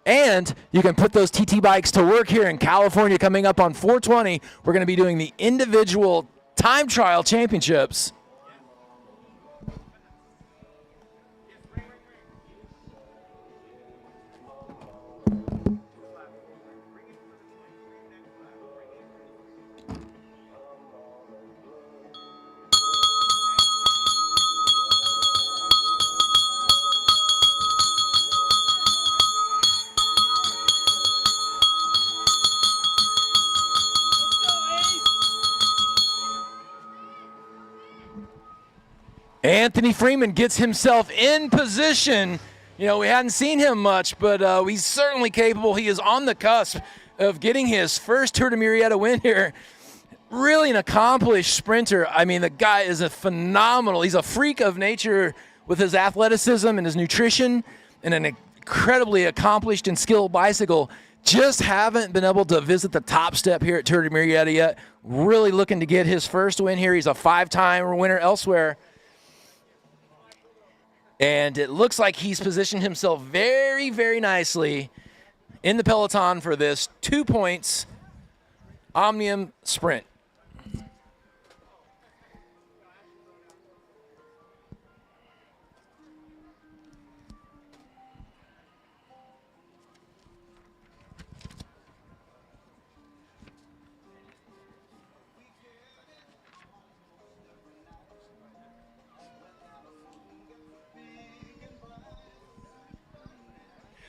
and you can put those TT bikes to work here in California coming up on 420. We're going to be doing the individual time trial championships. Anthony Freeman gets himself in position. You know, we hadn't seen him much, but he's certainly capable. He is on the cusp of getting his first Tour de Murrieta win here. Really an accomplished sprinter. I mean, the guy is a phenomenal. He's a freak of nature with his athleticism and his nutrition and an incredibly accomplished and skilled bicycle. Just haven't been able to visit the top step here at Tour de Murrieta yet. Really looking to get his first win here. He's a 5-time winner elsewhere. And it looks like he's positioned himself very, very nicely in the Peloton for this 2 points Omnium sprint.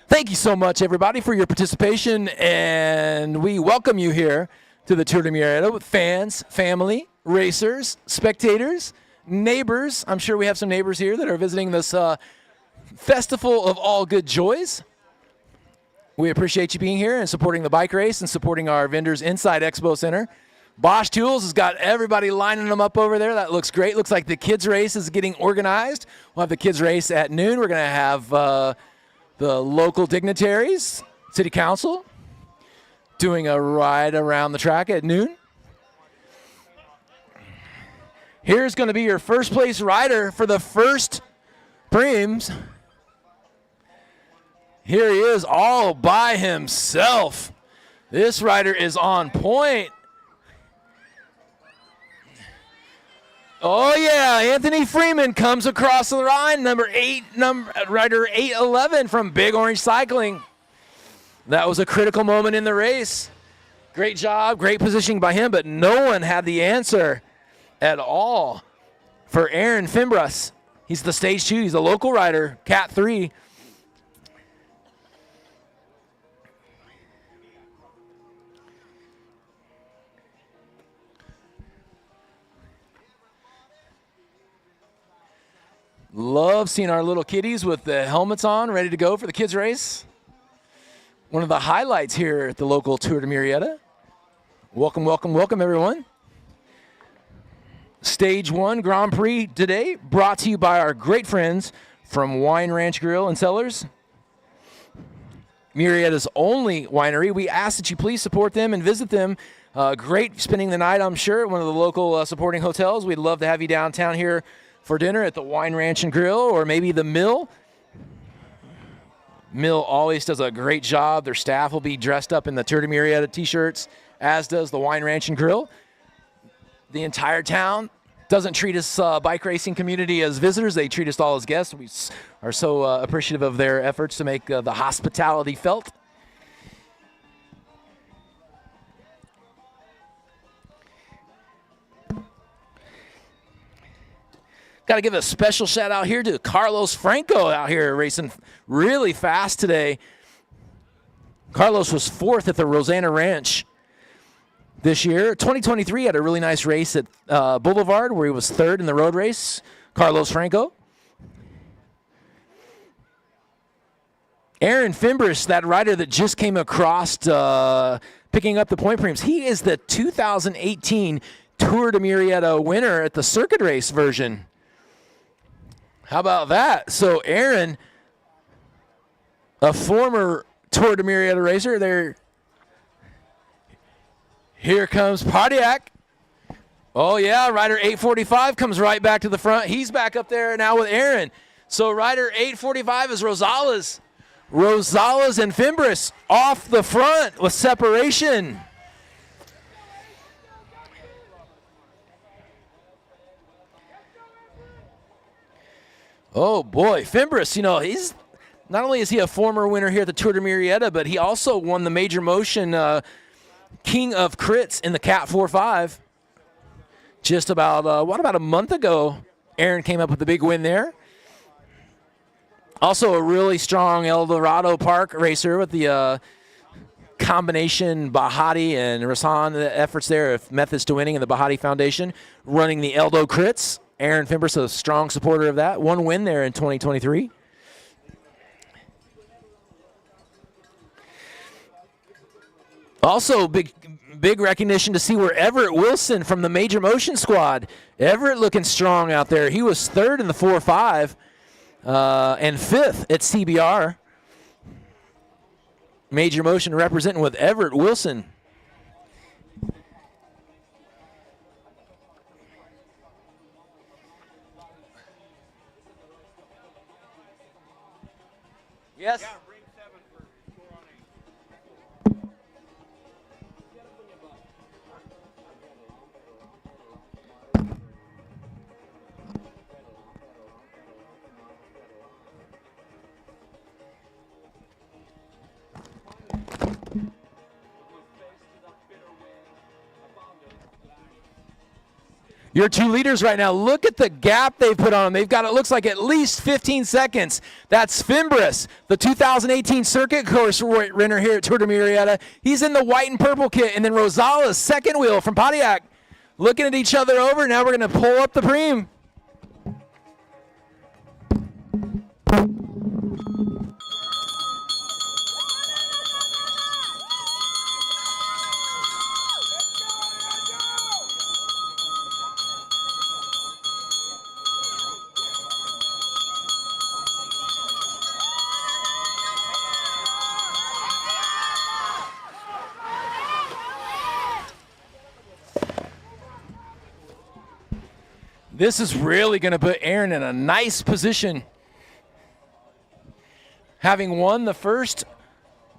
Thank you so much, everybody, for your participation, and we welcome you here to the Tour de Murrieta with fans, family, racers, spectators, neighbors. I'm sure we have some neighbors here that are visiting this festival of all good joys. We appreciate you being here and supporting the bike race and supporting our vendors inside Expo Center. Bosch Tools has got everybody lining them up over there. That looks great. Looks like the kids' race is getting organized. We'll have the kids' race at noon. We're going to have the local dignitaries, city council, doing a ride around the track at noon. Here's going to be your first place rider for the first Prims. Here he is all by himself. This rider is on point. Oh yeah, Anthony Freeman comes across the line, rider 811 from Big Orange Cycling. That was a critical moment in the race. Great job, great positioning by him, but no one had the answer at all for Aaron Fimbras. He's the stage 2, he's a local rider, Cat 3. Love seeing our little kiddies with the helmets on, ready to go for the kids' race. One of the highlights here at the local Tour de Murrieta. Welcome, welcome, welcome, everyone. Stage 1 Grand Prix today, brought to you by our great friends from Wine Ranch Grill and Cellars. Murrieta's only winery. We ask that you please support them and visit them. Great spending the night, I'm sure, at one of the local supporting hotels. We'd love to have you downtown here for dinner at the Wine Ranch and Grill, or maybe the Mill. Mill always does a great job. Their staff will be dressed up in the Tour de Murrieta t-shirts, as does the Wine Ranch and Grill. The entire town doesn't treat us bike racing community as visitors. They treat us all as guests. We are so appreciative of their efforts to make the hospitality felt. Got to give a special shout out here to Carlos Franco out here racing really fast today. Carlos was 4th at the Rosanna Ranch this year. 2023 had a really nice race at Boulevard where he was 3rd in the road race. Carlos Franco. Aaron Fimbras, that rider that just came across picking up the point Prims, he is the 2018 Tour de Murrieta winner at the circuit race version. How about that? So Aaron, a former Tour de Murrieta racer, there. Here comes Podium. Oh yeah, rider 845 comes right back to the front. He's back up there now with Aaron. So rider 845 is Rosales. Rosales and Fimbras off the front with separation. Oh boy, Fimbras, you know, he's not only is he a former winner here at the Tour de Murrieta, but he also won the Major Motion King of Crits in the Cat 4-5. Just about, about a month ago, Aaron came up with the big win there. Also a really strong El Dorado Park racer with the combination Bahati and Rasan, the efforts there of methods to winning in the Bahati Foundation, running the Eldo Crits. Aaron Fimbres, a strong supporter of that. 1 win there in 2023. Also, big recognition to see where Everett Wilson from the Major Motion Squad. Everett looking strong out there. He was 3rd in the 4.5 and 5th at CBR. Major Motion representing with Everett Wilson. Yes. Your 2 leaders right now, look at the gap they've put on them. They've got, it looks like, at least 15 seconds. That's Fimbres, the 2018 circuit course winner here at Tour de Murrieta. He's in the white and purple kit. And then Rosales, second wheel from Pontiac, looking at each other over. Now we're going to pull up the preem. This is really going to put Aaron in a nice position. Having won the first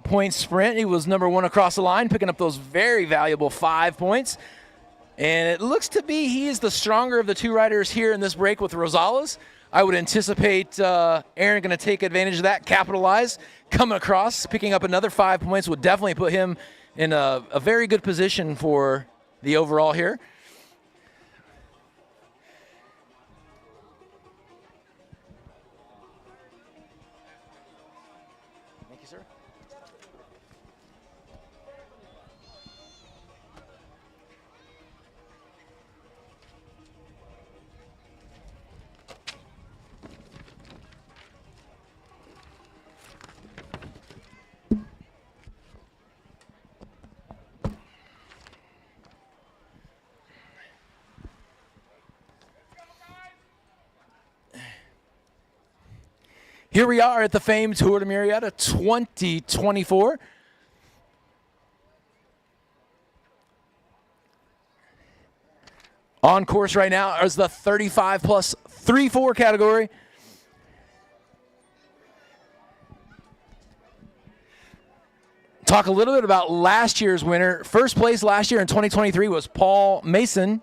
point sprint, he was number 1 across the line, picking up those very valuable 5 points. And it looks to be he is the stronger of the 2 riders here in this break with Rosales. I would anticipate Aaron going to take advantage of that, capitalize, coming across, picking up another 5 points would definitely put him in a very good position for the overall here. Here we are at the famed Tour de Murrieta 2024. On course right now is the 35 plus 3-4 category. Talk a little bit about last year's winner. First place last year in 2023 was Paul Mason.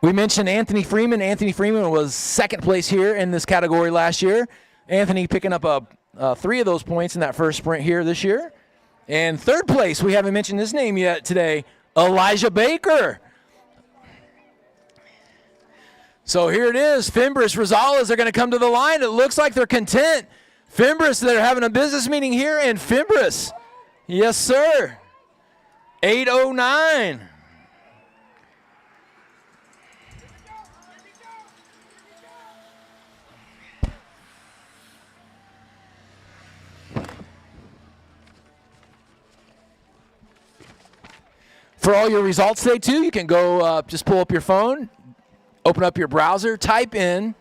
We mentioned Anthony Freeman. Anthony Freeman was second place here in this category last year. Anthony picking up 3 of those points in that first sprint here this year. And third place, we haven't mentioned his name yet today, Elijah Baker. So here it is. Fimbres, Rosales are going to come to the line. It looks like they're content. Fimbres, they're having a business meeting here, and Fimbres, yes, sir, 8:09. For all your results today, too, you can go just pull up your phone, open up your browser, type in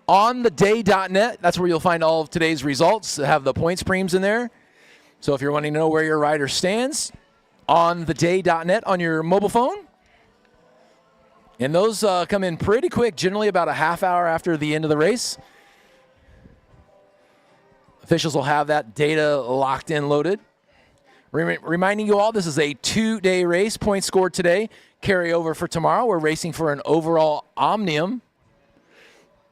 ontheday.net. That's where you'll find all of today's results. Have the points preems in there. So if you're wanting to know where your rider stands, ontheday.net on your mobile phone. And those come in pretty quick, generally about a half hour after the end of the race. Officials will have that data locked in, loaded. Reminding you all, this is a 2-day race. Points scored today carry over for tomorrow. We're racing for an overall Omnium.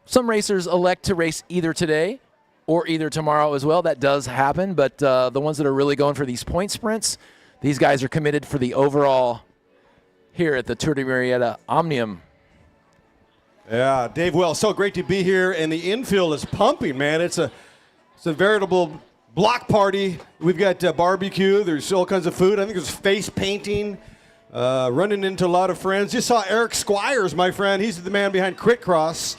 Some racers elect to race either today or either tomorrow as well. That does happen, but the ones that are really going for these point sprints, these guys are committed for the overall here at the Tour de Murrieta Omnium. Yeah, Dave, well, so great to be here, and the infield is pumping, man. It's a veritable block party. We've got barbecue. There's all kinds of food. I think there's face painting. running into a lot of friends. Just saw Eric Squires, my friend. He's the man behind Crit Cross.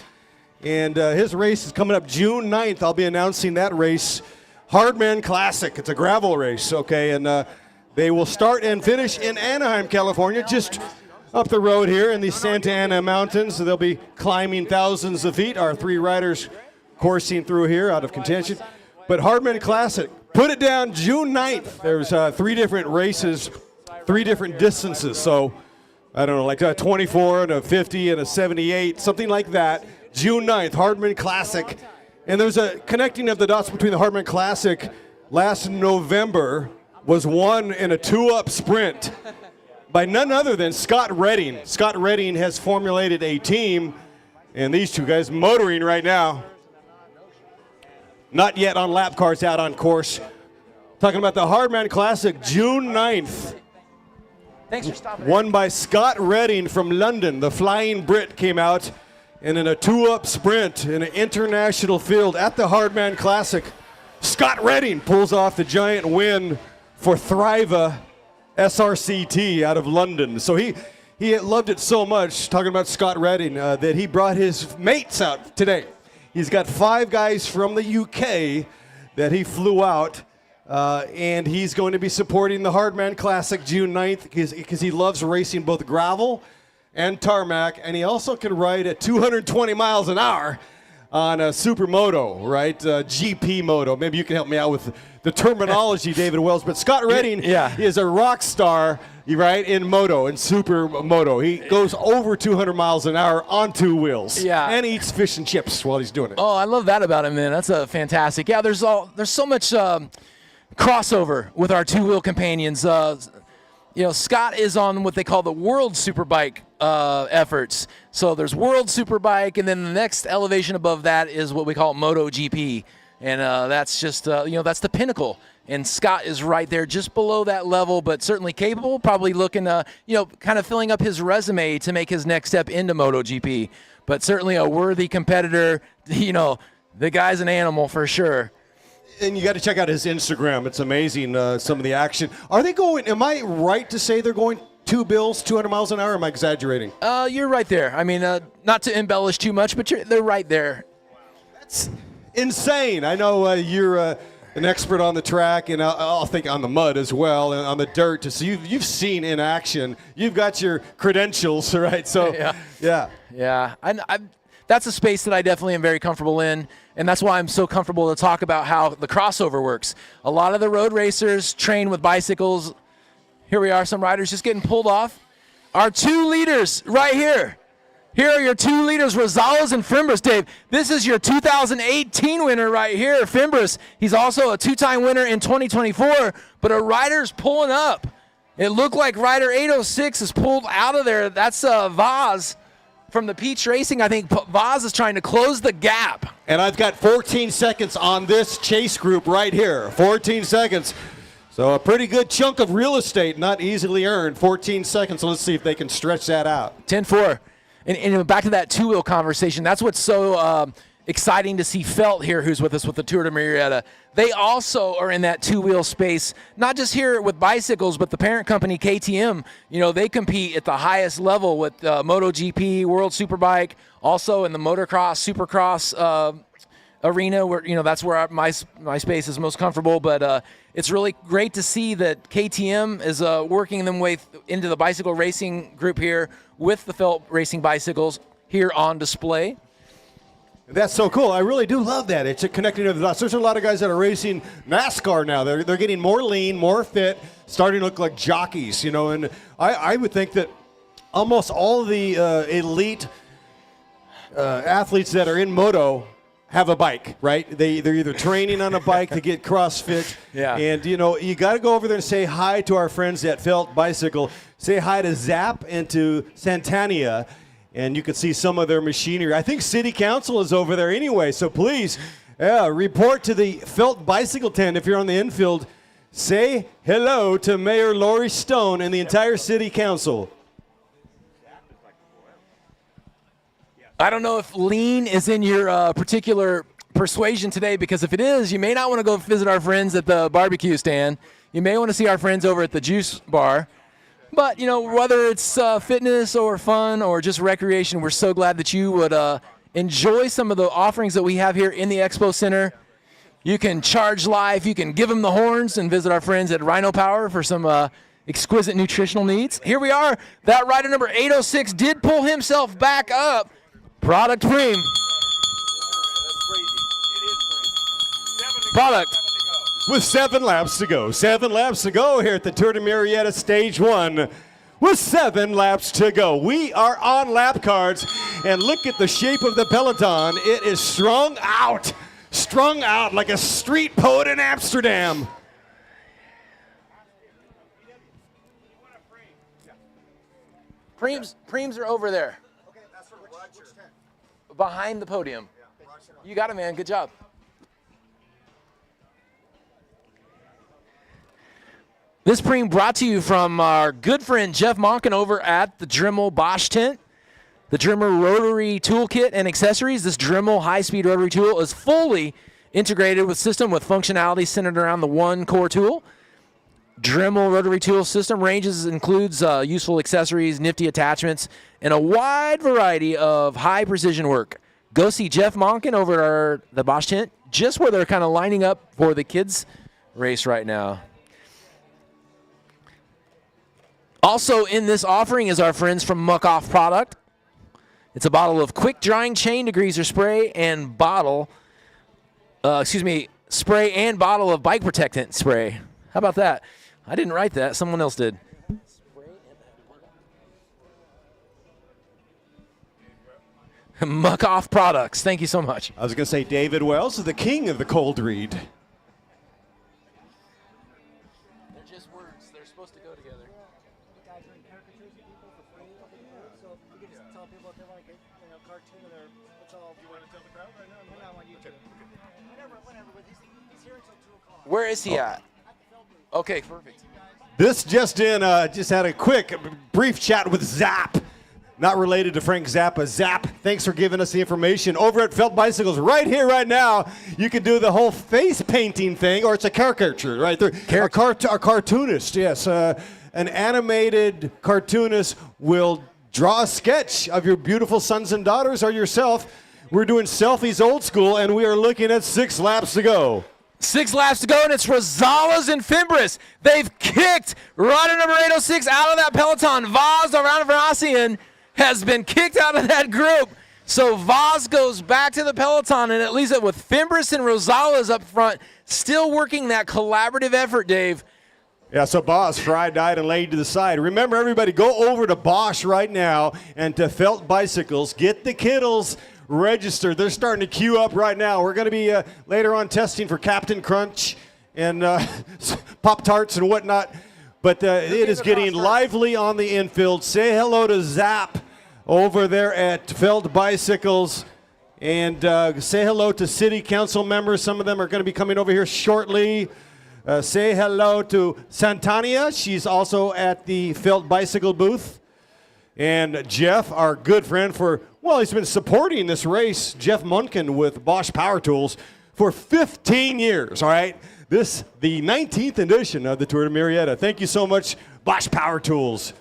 And his race is coming up June 9th. I'll be announcing that race. Hardman Classic. It's a gravel race, okay? And they will start and finish in Anaheim, California, just up the road here in the Santa Ana Mountains. So they'll be climbing thousands of feet. Our 3 riders coursing through here out of contention. But Hardman Classic, put it down June 9th. There's 3 different races, 3 different distances. So, I don't know, like a 24 and a 50 and a 78, something like that. June 9th, Hardman Classic. And there's a connecting of the dots between the Hardman Classic last November was won in a 2-up sprint by none other than Scott Redding. Scott Redding has formulated a team, and these 2 guys motoring right now. Not yet on lap cars out on course. Talking about the Hardman Classic, June 9th. Thanks for stopping. Won by Scott Redding from London. The Flying Brit came out, and in a 2-up sprint in an international field at the Hardman Classic, Scott Redding pulls off the giant win for Thriva SRCT out of London. So he loved it so much, talking about Scott Redding, that he brought his mates out today. He's got 5 guys from the UK that he flew out, and he's going to be supporting the Hardman Classic June 9th because he loves racing both gravel and tarmac, and he also can ride at 220 miles an hour on a supermoto, right? GP moto. Maybe you can help me out with the terminology, David Wells. But Scott Redding is a rock star, right, in moto, in supermoto. He goes over 200 miles an hour on 2 wheels. Yeah. And eats fish and chips while he's doing it. Oh, I love that about him, man. That's fantastic. Yeah, there's so much crossover with our 2-wheel companions. Scott is on what they call the World Superbike efforts. So there's World Superbike, and then the next elevation above that is what we call MotoGP. And that's just, that's the pinnacle. And Scott is right there just below that level, but certainly capable, probably looking, kind of filling up his resume to make his next step into MotoGP. But certainly a worthy competitor. The guy's an animal for sure. And you got to check out his Instagram. It's amazing, some of the action. Are they going, am I right to say they're going 2 bills, 200 miles an hour, or am I exaggerating? You're right there. I mean, not to embellish too much, but they're right there. That's insane. I know you're an expert on the track, and I'll think on the mud as well, and on the dirt. So you've seen in action. You've got your credentials, right? So, yeah. That's a space that I definitely am very comfortable in, and that's why I'm so comfortable to talk about how the crossover works. A lot of the road racers train with bicycles. Here we are, some riders just getting pulled off. Our 2 leaders right here. Here are your 2 leaders, Rosales and Fimbres. Dave, this is your 2018 winner right here, Fimbres. He's also a 2-time winner in 2024, but a rider's pulling up. It looked like rider 806 is pulled out of there. That's Vaz from the Peach Racing. I think Vaz is trying to close the gap. And I've got 14 seconds on this chase group right here. 14 seconds. So a pretty good chunk of real estate, not easily earned. 14 seconds. So let's see if they can stretch that out. 10-4. And back to that 2-wheel conversation, that's what's so exciting to see Felt here, who's with us with the Tour de Murrieta. They also are in that 2-wheel space, not just here with bicycles, but the parent company, KTM. They compete at the highest level with MotoGP, World Superbike, also in the motocross, supercross arena, where that's where my space is most comfortable. But it's really great to see that KTM is working them way into the bicycle racing group here with the Felt Racing bicycles here on display. That's so cool. I really do love that. It's a connecting of the dots. There's a lot of guys that are racing NASCAR now. They're getting more lean, more fit, starting to look like jockeys, and I would think that almost all the elite athletes that are in moto have a bike, right? They're either training on a bike to get CrossFit. Yeah. And, you got to go over there and say hi to our friends at Felt Bicycle. Say hi to Zap and to Santania. And you can see some of their machinery. I think City Council is over there anyway. So please, report to the Felt Bicycle tent if you're on the infield. Say hello to Mayor Lori Stone and the entire City Council. I don't know if lean is in your particular persuasion today, because if it is, you may not want to go visit our friends at the barbecue stand. You may want to see our friends over at the juice bar. But, whether it's fitness or fun or just recreation, we're so glad that you would enjoy some of the offerings that we have here in the Expo Center. You can charge live. You can give them the horns and visit our friends at Rhino Power for some exquisite nutritional needs. Here we are. That rider number 806 did pull himself back up. Product Preem. Product. With 7 laps to go. 7 laps to go here at the Tour de Murrieta Stage 1. With 7 laps to go. We are on lap cards, and look at the shape of the Peloton. It is strung out like a street poet in Amsterdam. Preems are over there. Behind the podium. You got it, man. Good job. This Preem brought to you from our good friend Jeff Monken over at the Dremel Bosch tent. The Dremel rotary toolkit and accessories. This Dremel high-speed rotary tool is fully integrated with system with functionality centered around the one core tool. Dremel rotary tool system includes useful accessories, nifty attachments, and a wide variety of high-precision work. Go see Jeff Monken over at the Bosch tent, just where they're kind of lining up for the kids' race right now. Also in this offering is our friends from Muck Off Product. It's a bottle of quick drying chain degreaser spray and spray and bottle of bike protectant spray. How about that? I didn't write that. Someone else did. Muck Off Products. Thank you so much. I was going to say David Wells is the king of the cold read. They're just words. They're supposed to go together. Guys doing caricatures of people for free. So you can just tell people if they want to get cartoon of their. That's all. Do you want to tell the crowd right now? No, on YouTube. Whenever. But he's here until 2 o'clock. Where is he at? Okay, perfect. This just had a quick, brief chat with Zap. Not related to Frank Zappa. Zap, thanks for giving us the information. Over at Felt Bicycles, right here, right now, you can do the whole face painting thing, or it's a caricature, right? A cartoonist, yes. An animated cartoonist will draw a sketch of your beautiful sons and daughters or yourself. We're doing selfies old school, and we are looking at 6 laps to go. 6 laps to go, and it's Rosales and Fimbres. They've kicked rider number 806 out of that Peloton. Vaz Aranvarasian has been kicked out of that group. So Vaz goes back to the Peloton, and it leaves it with Fimbres and Rosales up front, still working that collaborative effort, Dave. Yeah, so Bosch fried, died, and laid to the side. Remember, everybody, go over to Bosch right now and to Felt Bicycles. Get the kiddos registered. They're starting to queue up right now. We're going to be later on testing for Captain Crunch and Pop-Tarts and whatnot. But it is getting lively on the infield. Say hello to Zap over there at Felt Bicycles. And say hello to city council members. Some of them are going to be coming over here shortly. Say hello to Santania. She's also at the Felt Bicycle booth. And Jeff, our good friend he's been supporting this race, Jeff Munkin with Bosch Power Tools for 15 years, all right? The 19th edition of the Tour de Murrieta. Thank you so much, Bosch Power Tools.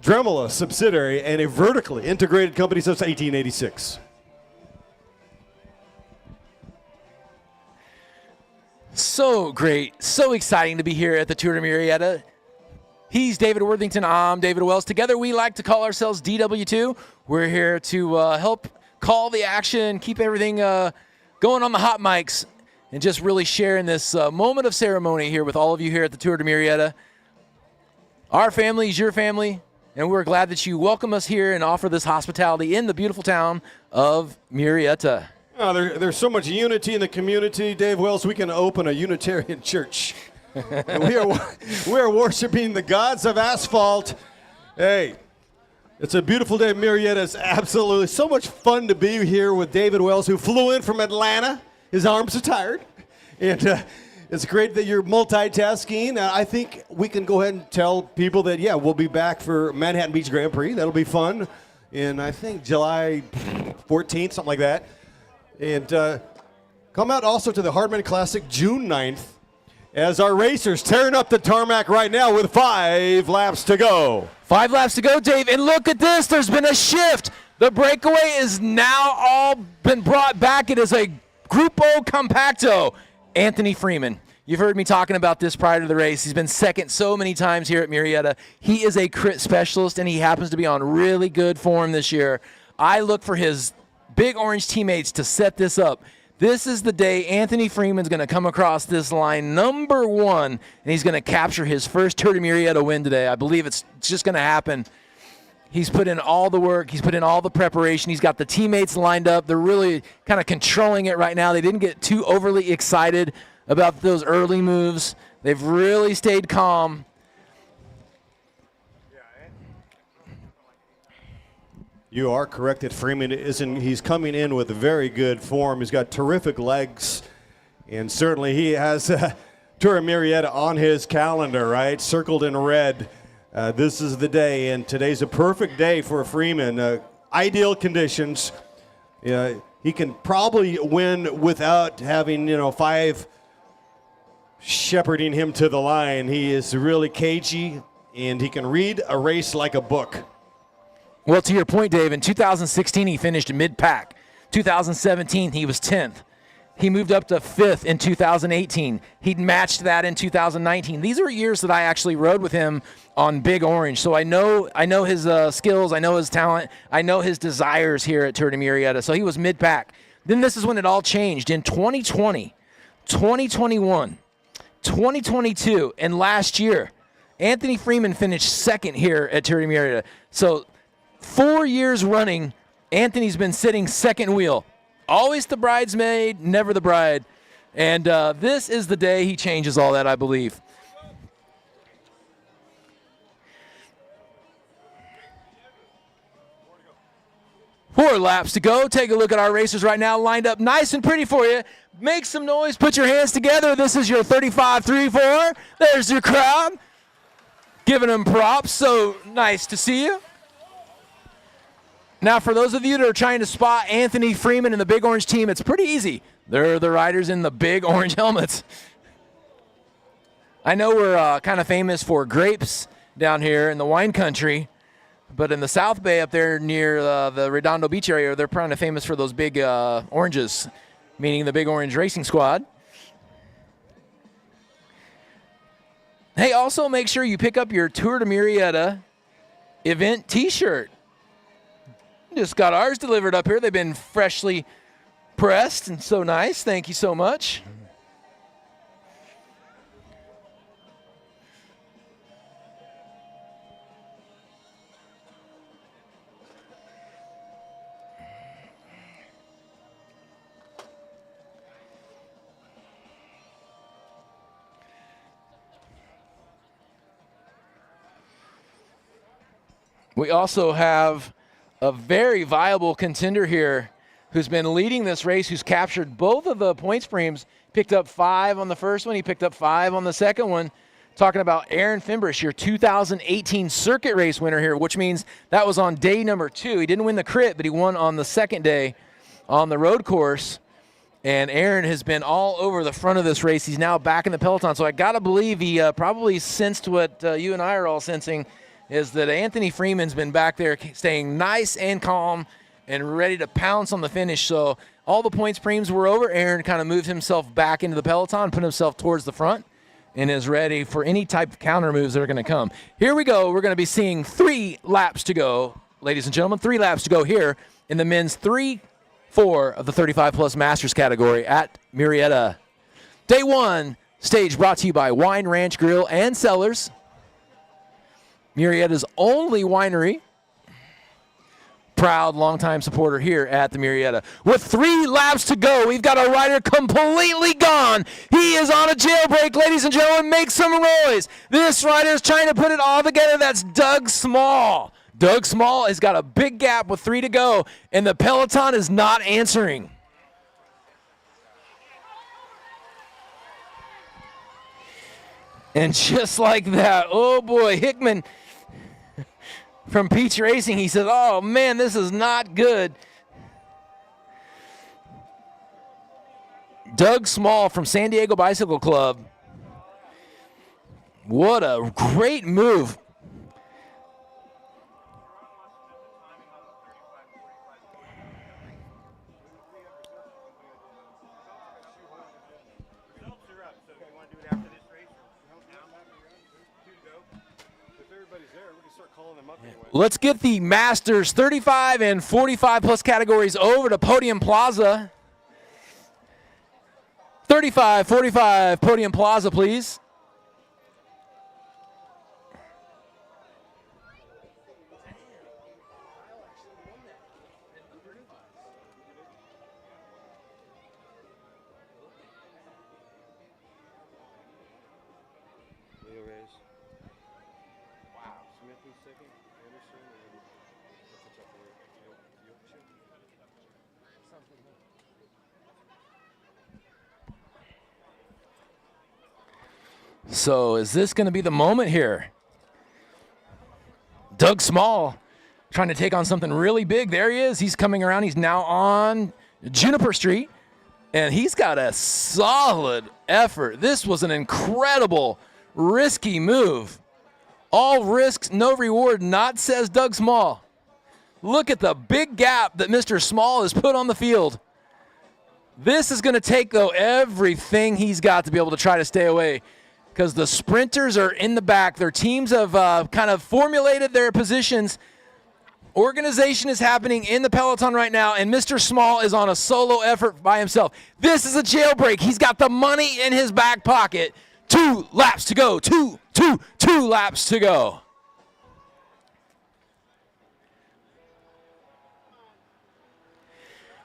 Dremel, a subsidiary and a vertically integrated company since 1886. So great, so exciting to be here at the Tour de Murrieta. He's David Worthington, I'm David Wells. Together we like to call ourselves DW2. We're here to help call the action, keep everything going on the hot mics, and just really sharing this moment of ceremony here with all of you here at the Tour de Murrieta. Our family is your family, and we're glad that you welcome us here and offer this hospitality in the beautiful town of Murrieta. Oh, there's so much unity in the community, Dave Wells, we can open a Unitarian church. we are worshiping the gods of asphalt. Hey, it's a beautiful day in Murrieta. It's absolutely so much fun to be here with David Wells, who flew in from Atlanta. His arms are tired. And it's great that you're multitasking. I think we can go ahead and tell people that, yeah, we'll be back for Manhattan Beach Grand Prix. That'll be fun. In, I think, July 14th, something like that. And come out also to the Hardman Classic June 9th. as our racers tearing up the tarmac right now with 5 laps to go. 5 laps to go, Dave, and look at this. There's been a shift. The breakaway is now all been brought back. It is a Grupo Compacto. Anthony Freeman. You've heard me talking about this prior to the race. He's been second so many times here at Murrieta. He is a crit specialist, and he happens to be on really good form this year. I look for his Big Orange teammates to set this up. This is the day Anthony Freeman's going to come across this line, number 1, and he's going to capture his first Tour de Murrieta win today. I believe it's just going to happen. He's put in all the work. He's put in all the preparation. He's got the teammates lined up. They're really kind of controlling it right now. They didn't get too overly excited about those early moves. They've really stayed calm. You are correct that Freeman isn't. He's coming in with very good form. He's got terrific legs, and certainly he has Tour of Murrieta on his calendar, right? Circled in red. This is the day, and today's a perfect day for Freeman. Ideal conditions. He can probably win without having 5 shepherding him to the line. He is really cagey, and he can read a race like a book. Well, to your point, Dave, in 2016 he finished mid-pack. 2017 he was 10th. He moved up to 5th in 2018. He'd matched that in 2019. These are years that I actually rode with him on Big Orange. So I know his skills, I know his talent, I know his desires here at Tour de Murrieta. So he was mid-pack. Then this is when it all changed. In 2020, 2021, 2022, and last year, Anthony Freeman finished 2nd here at Tour de Murrieta. So 4 years running, Anthony's been sitting 2nd wheel. Always the bridesmaid, never the bride. And this is the day he changes all that, I believe. Four laps to go. Take a look at our racers right now, lined up nice and pretty for you. Make some noise. Put your hands together. This is your 35-3-4. There's your crowd. Giving them props. So nice to see you. Now, for those of you that are trying to spot Anthony Freeman and the Big Orange team, it's pretty easy. They're the riders in the big orange helmets. I know we're kind of famous for grapes down here in the wine country, but in the South Bay up there near the Redondo Beach area, they're kind of famous for those big oranges, meaning the Big Orange Racing Squad. Hey, also make sure you pick up your Tour de Murrieta event t-shirt. Just got ours delivered up here. They've been freshly pressed and so nice. Thank you so much. We also have a very viable contender here who's been leading this race, who's captured both of the points frames. Picked up 5 on the first one. He picked up 5 on the second one. Talking about Aaron Fimbrish, your 2018 circuit race winner here, which means that was on day number 2. He didn't win the crit, but he won on the second day on the road course. And Aaron has been all over the front of this race. He's now back in the Peloton. So I got to believe he probably sensed what you and I are all sensing, is that Anthony Freeman's been back there staying nice and calm and ready to pounce on the finish. So all the points preems were over. Aaron kind of moved himself back into the Peloton, put himself towards the front, and is ready for any type of counter moves that are going to come. Here we go. We're going to be seeing 3 laps to go, ladies and gentlemen. 3 laps to go here in the men's 3-4 of the 35-plus Masters category at Murrieta. Day 1 stage brought to you by Wine Ranch Grill and Cellars, Murrieta's only winery. Proud longtime supporter here at the Murrieta. With 3 laps to go, we've got a rider completely gone. He is on a jailbreak, ladies and gentlemen. Make some noise. This rider is trying to put it all together. That's Doug Small. Doug Small has got a big gap with 3 to go, and the Peloton is not answering. And just like that, oh boy, Hickman from Peach Racing, he said, oh man, this is not good. Doug Small from San Diego Bicycle Club What a great move. Let's get the Masters 35 and 45 plus categories over to Podium Plaza. 35, 45, Podium Plaza, please. So is this going to be the moment here? Doug Small trying to take on something really big. There he is. He's coming around. He's now on Juniper Street, and he's got a solid effort. This was an incredible, risky move. All risks, no reward, not says Doug Small. Look at the big gap that Mr. Small has put on the field. This is going to take, though, everything he's got to be able to try to stay away, because the sprinters are in the back. Their teams have kind of formulated their positions. Organization is happening in the Peloton right now, and Mr. Small is on a solo effort by himself. This is a jailbreak. He's got the money in his back pocket. 2 laps to go. Two laps to go.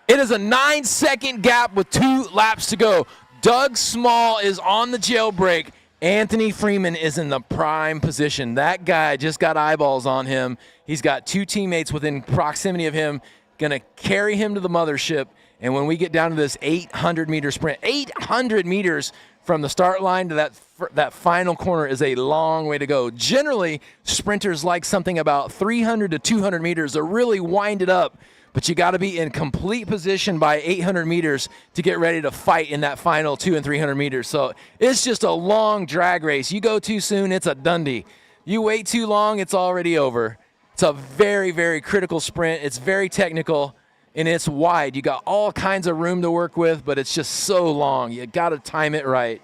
It is a 9-second gap with 2 laps to go. Doug Small is on the jailbreak. Anthony Freeman is in the prime position. That guy just got eyeballs on him. He's got 2 teammates within proximity of him, going to carry him to the mothership. And when we get down to this 800-meter sprint, 800 meters from the start line to that final corner is a long way to go. Generally, sprinters like something about 300 to 200 meters to really wind it up. But you got to be in complete position by 800 meters to get ready to fight in that final 200 and 300 meters. So it's just a long drag race. You go too soon, it's a dundee. You wait too long, it's already over. It's a very, very critical sprint. It's very technical, and it's wide. You got all kinds of room to work with, but it's just so long. You got to time it right.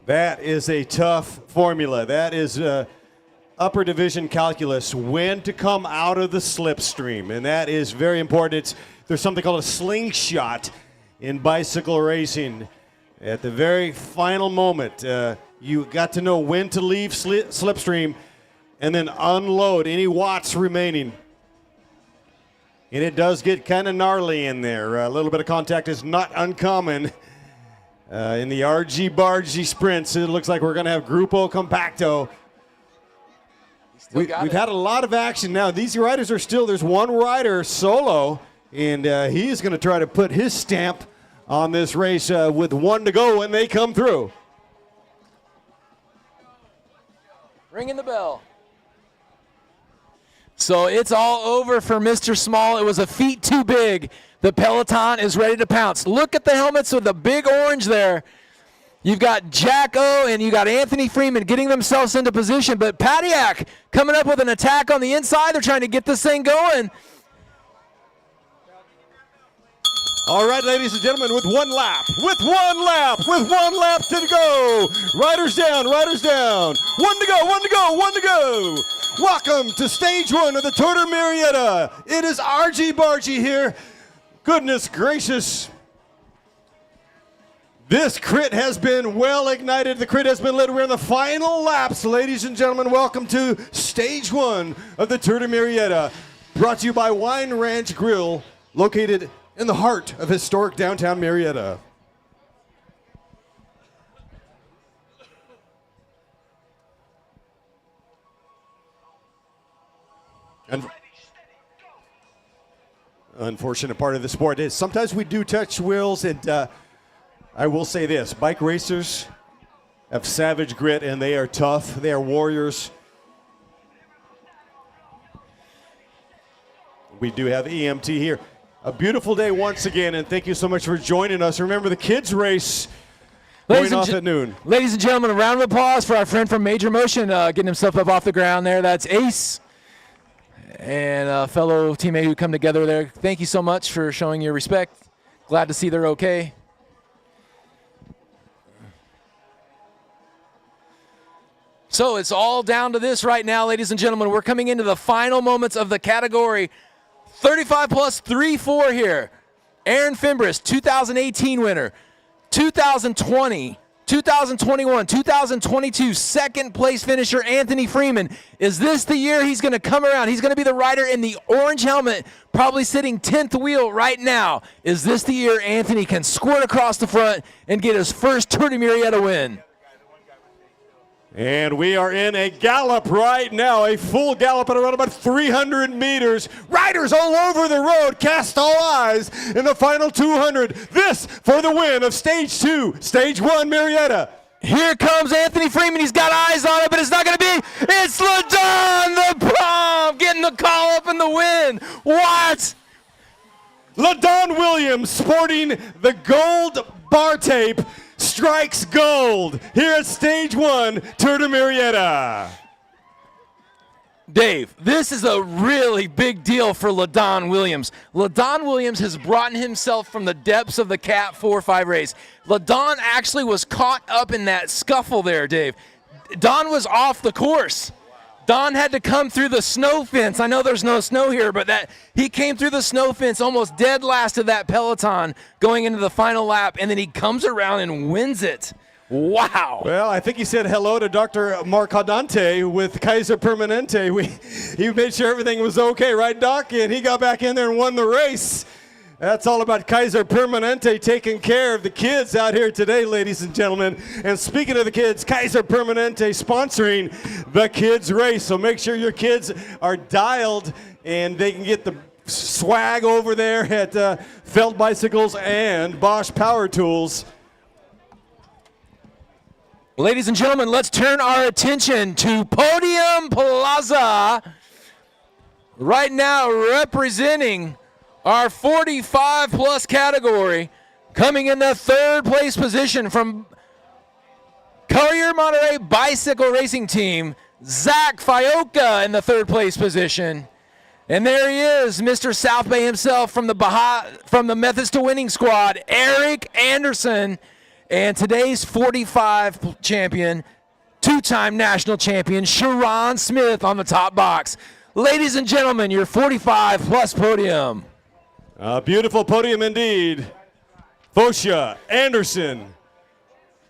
That is a tough formula. That is upper division calculus, when to come out of the slipstream. And that is very important. There's something called a slingshot in bicycle racing. At the very final moment, you got to know when to leave slipstream and then unload any watts remaining. And it does get kind of gnarly in there. A little bit of contact is not uncommon. In the RG-Bargy sprints, it looks like we're going to have Grupo Compacto. We've had a lot of action now. These riders are still, there's one rider solo, and he's going to try to put his stamp on this race with 1 to go when they come through. Ringing the bell. So it's all over for Mr. Small. It was a feat too big. The Peloton is ready to pounce. Look at the helmets with the big orange there. You've got Jacko and you got Anthony Freeman getting themselves into position, but Padiak coming up with an attack on the inside. They're trying to get this thing going. All right, ladies and gentlemen, with 1 lap to go. Riders down. 1 to go. Welcome to stage 1 of the Tour de Murrieta. It is RG-Bargy here. Goodness gracious. This crit has been well ignited. The crit has been lit. We're in the final laps. Ladies and gentlemen, welcome to stage 1 of the Tour de Murrieta. Brought to you by Wine Ranch Grill, located in the heart of historic downtown Murrieta. Unfortunate part of the sport is sometimes we do touch wheels, and I will say this, bike racers have savage grit and they are tough. They are warriors. We do have EMT here. A beautiful day once again, and thank you so much for joining us. Remember, the kids' race going off at noon. Ladies and gentlemen, a round of applause for our friend from Major Motion getting himself up off the ground there. That's Ace and a fellow teammate who come together there. Thank you so much for showing your respect. Glad to see they're okay. So it's all down to this right now, ladies and gentlemen. We're coming into the final moments of the category 35 plus 3-4 here. Aaron Fimbris, 2018 winner. 2020, 2021, 2022 second place finisher Anthony Freeman. Is this the year he's going to come around? He's going to be the rider in the orange helmet, probably sitting 10th wheel right now. Is this the year Anthony can squirt across the front and get his first Tour de Murrieta win? And we are in a gallop right now, a full gallop at around about 300 meters. Riders all over the road, cast all eyes in the final 200. This for the win of Stage 2, Stage 1 Murrieta. Here comes Anthony Freeman. He's got eyes on it, but it's not going to be. It's LaDon, the prom, getting the call up and the win. What? LaDon Williams sporting the gold bar tape strikes gold here at Stage 1 Tour de Murrieta. Dave, this is a really big deal for LaDon Williams. LaDon Williams has brought himself from the depths of the Cat 4-5 race. LaDon actually was caught up in that scuffle there, Dave. Don was off the course. Don had to come through the snow fence. I know there's no snow here, but he came through the snow fence almost dead last of that Peloton going into the final lap, and then he comes around and wins it. Wow. Well, I think he said hello to Dr. Marcadante with Kaiser Permanente. He made sure everything was okay, right, Doc? And he got back in there and won the race. That's all about Kaiser Permanente taking care of the kids out here today, ladies and gentlemen. And speaking of the kids, Kaiser Permanente sponsoring the kids race. So make sure your kids are dialed and they can get the swag over there at Feld Bicycles and Bosch Power Tools. Ladies and gentlemen, let's turn our attention to Podium Plaza. Right now representing our 45-plus category, coming in the third place position from Collier Monterey Bicycle Racing Team, Zach Fioca in the third place position. And there he is, Mr. South Bay himself from the Methods to Winning squad, Eric Anderson, and today's 45 champion, two-time national champion, Sharon Smith on the top box. Ladies and gentlemen, your 45-plus podium. A beautiful podium indeed. Fosha, Anderson,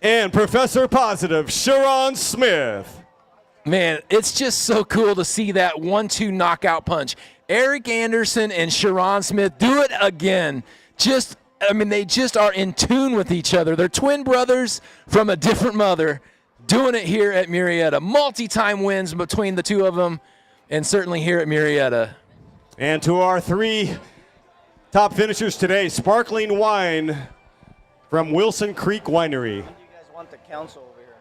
and Professor Positive, Sharon Smith. Man, it's just so cool to see that 1-2 knockout punch. Eric Anderson and Sharon Smith do it again. They just are in tune with each other. They're twin brothers from a different mother doing it here at Murrieta. Multi-time wins between the two of them, and certainly here at Murrieta. And to our three top finishers today, sparkling wine from Wilson Creek Winery. You guys want the council over here?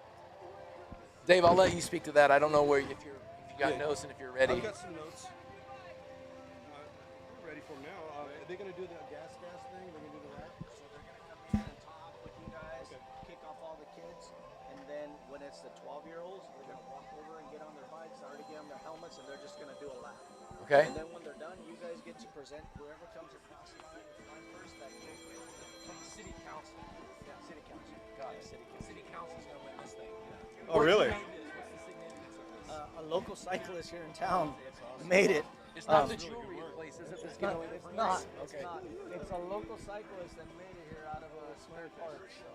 Dave, I'll let you speak to that. I don't know if you got notes and if you're ready. I've got some notes. We're ready for them now. Are they going to do the gas thing? They're going to do the lap? So they're going to come in and talk with you guys, kick off all the kids, and then when it's the 12-year-olds, they're going to walk over and get on their bikes, already get on their helmets, and they're just going to do a lap. Okay. And then when they're done, you guys get to present whoever comes across the line first, that kid From the city council. Yeah, city council. Got it. City council's going to win this thing. Oh, really? What's the significance of this? A local cyclist here in town made it. It's not the jewelry place, is it? It's not. It's not. It's not. It's a local cyclist that made it here out of Square Park. So.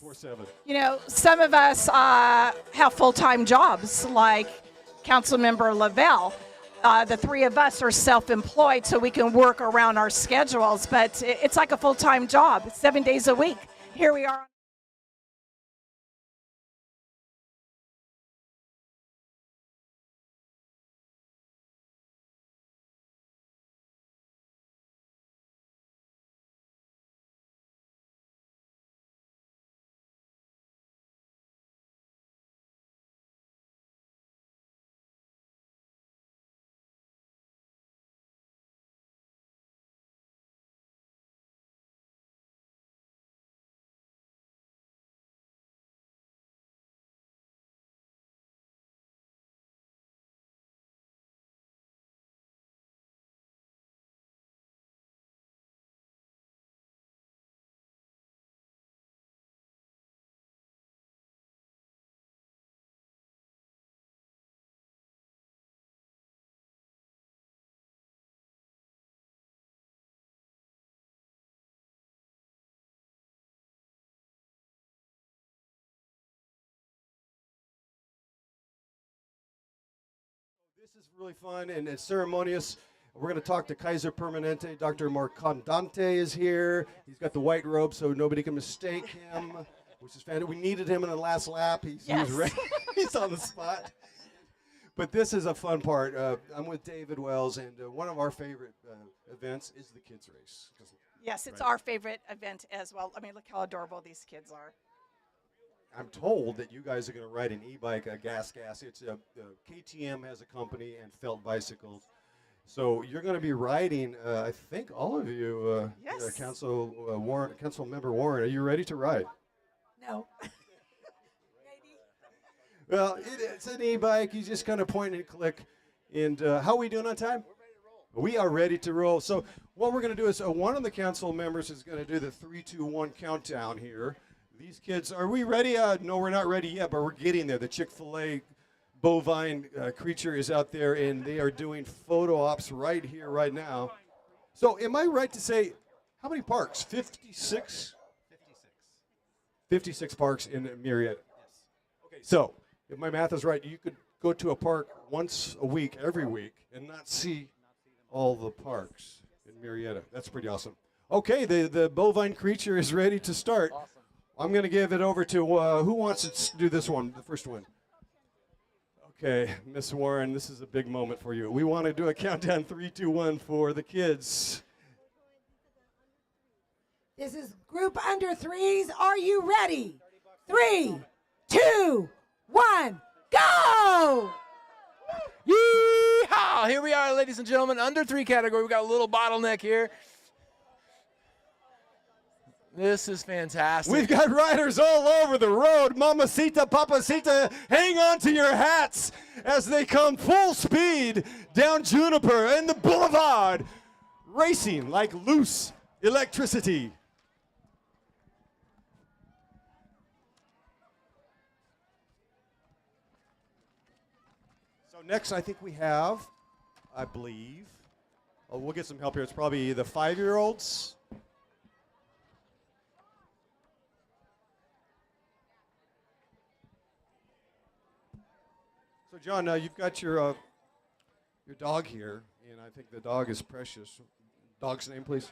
24/7. You know, some of us have full-time jobs, like Councilmember Lavelle. The three of us are self-employed, so we can work around our schedules, but it's like a full-time job, 7 days a week. Here we are. This is really fun and it's ceremonious. We're going to talk to Kaiser Permanente. Dr. Marcandante is here. He's got the white robe so nobody can mistake him, which is fantastic. We needed him in the last lap. He was ready. He's on the spot. But this is a fun part. I'm with David Wells, and one of our favorite events is the kids race. Yes, it's our favorite event as well. I mean, look how adorable these kids are. I'm told that you guys are going to ride an e-bike, a gas. It's KTM has a company and Felt Bicycles. So you're going to be riding, I think all of you, Yes. Council Member Warren, are you ready to ride? No. Well, it's an e-bike. You just kind of point and click. And how are we doing on time? We are ready to roll. So what we're going to do is one of the council members is going to do the 3, 2, 1 countdown here. These kids, are we ready? No, we're not ready yet, but we're getting there. The Chick-fil-A bovine creature is out there, and they are doing photo ops right here, right now. So am I right to say, how many parks? 56? 56 parks in Murrieta. Yes. Okay, so if my math is right, you could go to a park once a week, every week, and not see all the parks in Murrieta. That's pretty awesome. Okay, the bovine creature is ready to start. Awesome. I'm going to give it over to who wants to do this one, the first one. Okay, Miss Warren, this is a big moment for you. We want to do a countdown 3, 2, 1 for the kids. This is group under threes. Are you ready? 3, 2, 1, go! Yeehaw! Here we are, ladies and gentlemen, under 3 category. We got a little bottleneck here. This is fantastic. We've got riders all over the road. Mamacita, Papacita, hang on to your hats as they come full speed down Juniper and the boulevard, racing like loose electricity. So next I think we have, I believe, we'll get some help here. It's probably the 5-year-olds. So, John, you've got your dog here, and I think the dog is precious. Dog's name, please.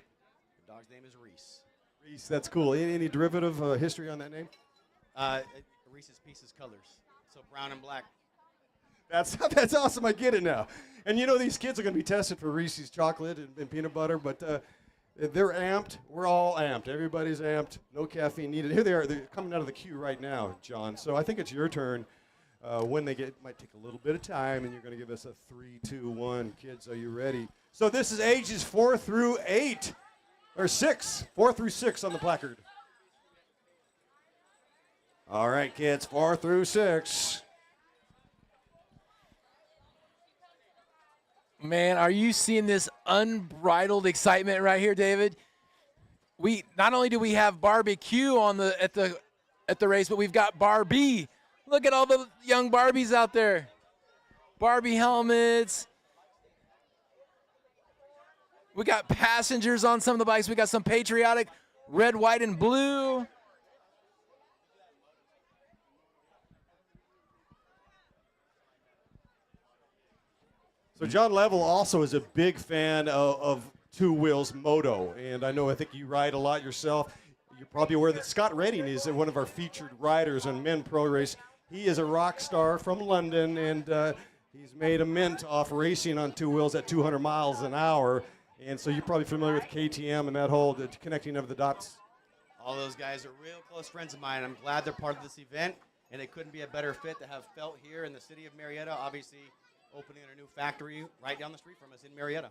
The dog's name is Reese. Reese, that's cool. Any derivative history on that name? Reese's Pieces colors, so brown and black. That's awesome. I get it now. And you know these kids are going to be tested for Reese's chocolate and peanut butter, but they're amped. We're all amped. Everybody's amped. No caffeine needed. Here they are. They're coming out of the queue right now, John. So I think it's your turn. When they get, might take a little bit of time, and you're going to give us a 3, 2, 1. Kids, are you ready? So this is ages 4 through 8, or 6, 4 through 6 on the placard. All right, kids, 4 through 6. Man, are you seeing this unbridled excitement right here, David? We not only do we have barbecue on at the race, but we've got Barbie. Look at all the young Barbies out there. Barbie helmets. We got passengers on some of the bikes. We got some patriotic red, white, and blue. So John Level also is a big fan of Two Wheels Moto, and I think you ride a lot yourself. You're probably aware that Scott Redding is one of our featured riders on Men Pro Race. He is a rock star from London, and he's made a mint off racing on two wheels at 200 miles an hour. And so you're probably familiar with KTM and that whole connecting of the dots. All those guys are real close friends of mine. I'm glad they're part of this event, and it couldn't be a better fit to have Felt here in the city of Murrieta, obviously opening their new factory right down the street from us in Murrieta.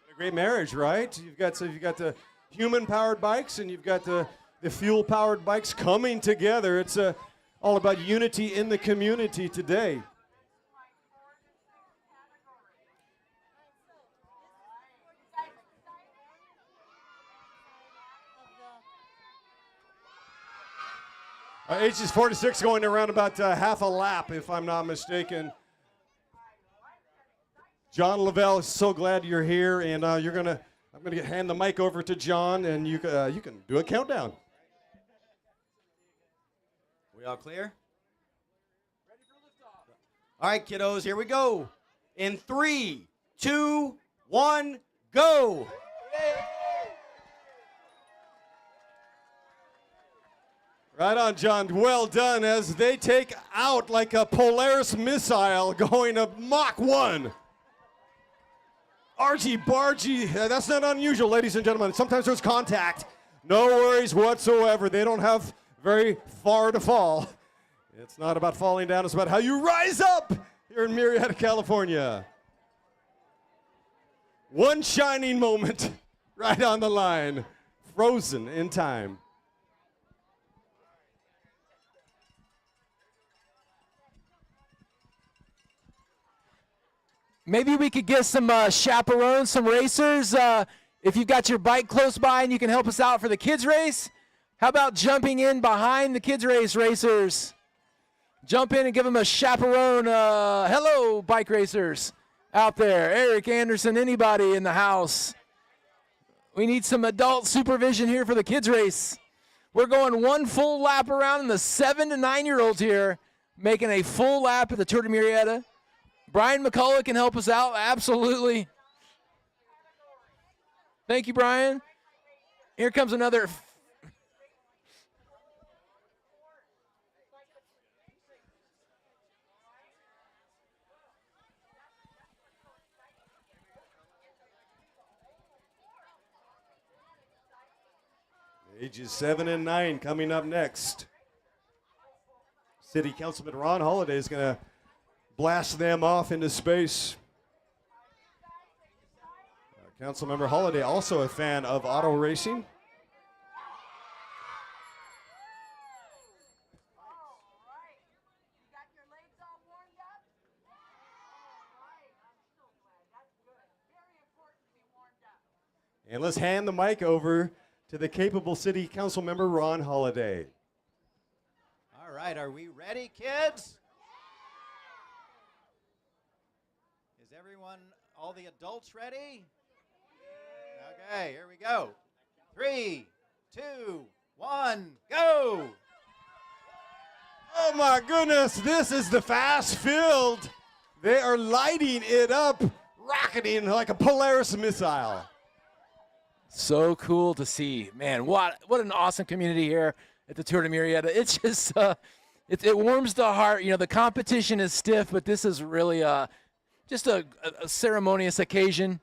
A great marriage, right? You've got the human-powered bikes and you've got the fuel-powered bikes coming together. It's all about unity in the community today. Ages 46 going around about half a lap, if I'm not mistaken. John Lavelle, so glad you're here, and I'm gonna hand the mic over to John, and you can do a countdown. We all clear? Ready for liftoff. All right, kiddos, here we go. In 3, 2, 1, go. Right on, John. Well done as they take out like a Polaris missile going to Mach 1. Argy bargy. That's not unusual, ladies and gentlemen. Sometimes there's contact. No worries whatsoever. They don't have very far to fall. It's not about falling down. It's about how you rise up here in Murrieta, California. One shining moment right on the line. Frozen in time. Maybe we could get some chaperones, some racers. If you've got your bike close by and you can help us out for the kids race, how about jumping in behind the kids race racers? Jump in and give them a chaperone. Hello, bike racers out there. Eric Anderson, anybody in the house? We need some adult supervision here for the kids race. We're going one full lap around, and the 7 to 9-year-olds here making a full lap at the Tour de Murrieta. Brian McCullough can help us out, absolutely. Thank you, Brian. Here comes another. Ages 7 and 9 coming up next. City Councilman Ron Holiday is going to blast them off into space. Councilmember Holiday, also a fan of auto racing. And let's hand the mic over to the capable City Council member, Ron Holiday. All right, are we ready, kids? Is everyone, all the adults ready? Okay, here we go. 3, 2, 1, go! Oh my goodness, this is the fast field. They are lighting it up, rocketing like a Polaris missile. So cool to see. Man, what an awesome community here at the Tour de Murrieta. It's just, it warms the heart. You know, the competition is stiff, but this is really just a ceremonious occasion.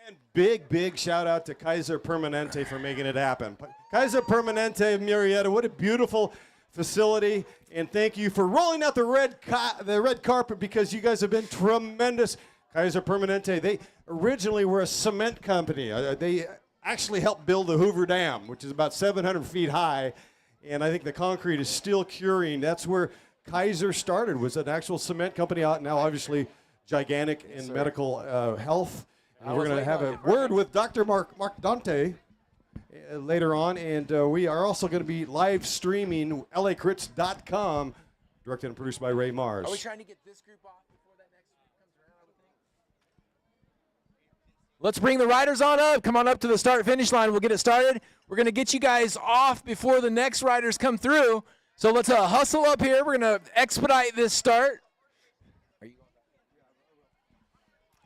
And big shout out to Kaiser Permanente for making it happen. Kaiser Permanente of Murrieta, what a beautiful facility. And thank you for rolling out the red carpet, because you guys have been tremendous. Kaiser Permanente, they originally were a cement company. They actually helped build the Hoover Dam, which is about 700 feet high. And I think the concrete is still curing. That's where Kaiser started, was an actual cement company, out now obviously gigantic in medical health. And we're going to have a word with Dr. Mark Dante later on. And we are also going to be live streaming lacrits.com, directed and produced by Ray Mars. Are we trying to get this group off before that next group comes around, I would think? Let's bring the riders on up. Come on up to the start-finish line. We'll get it started. We're going to get you guys off before the next riders come through. So let's hustle up here. We're going to expedite this start.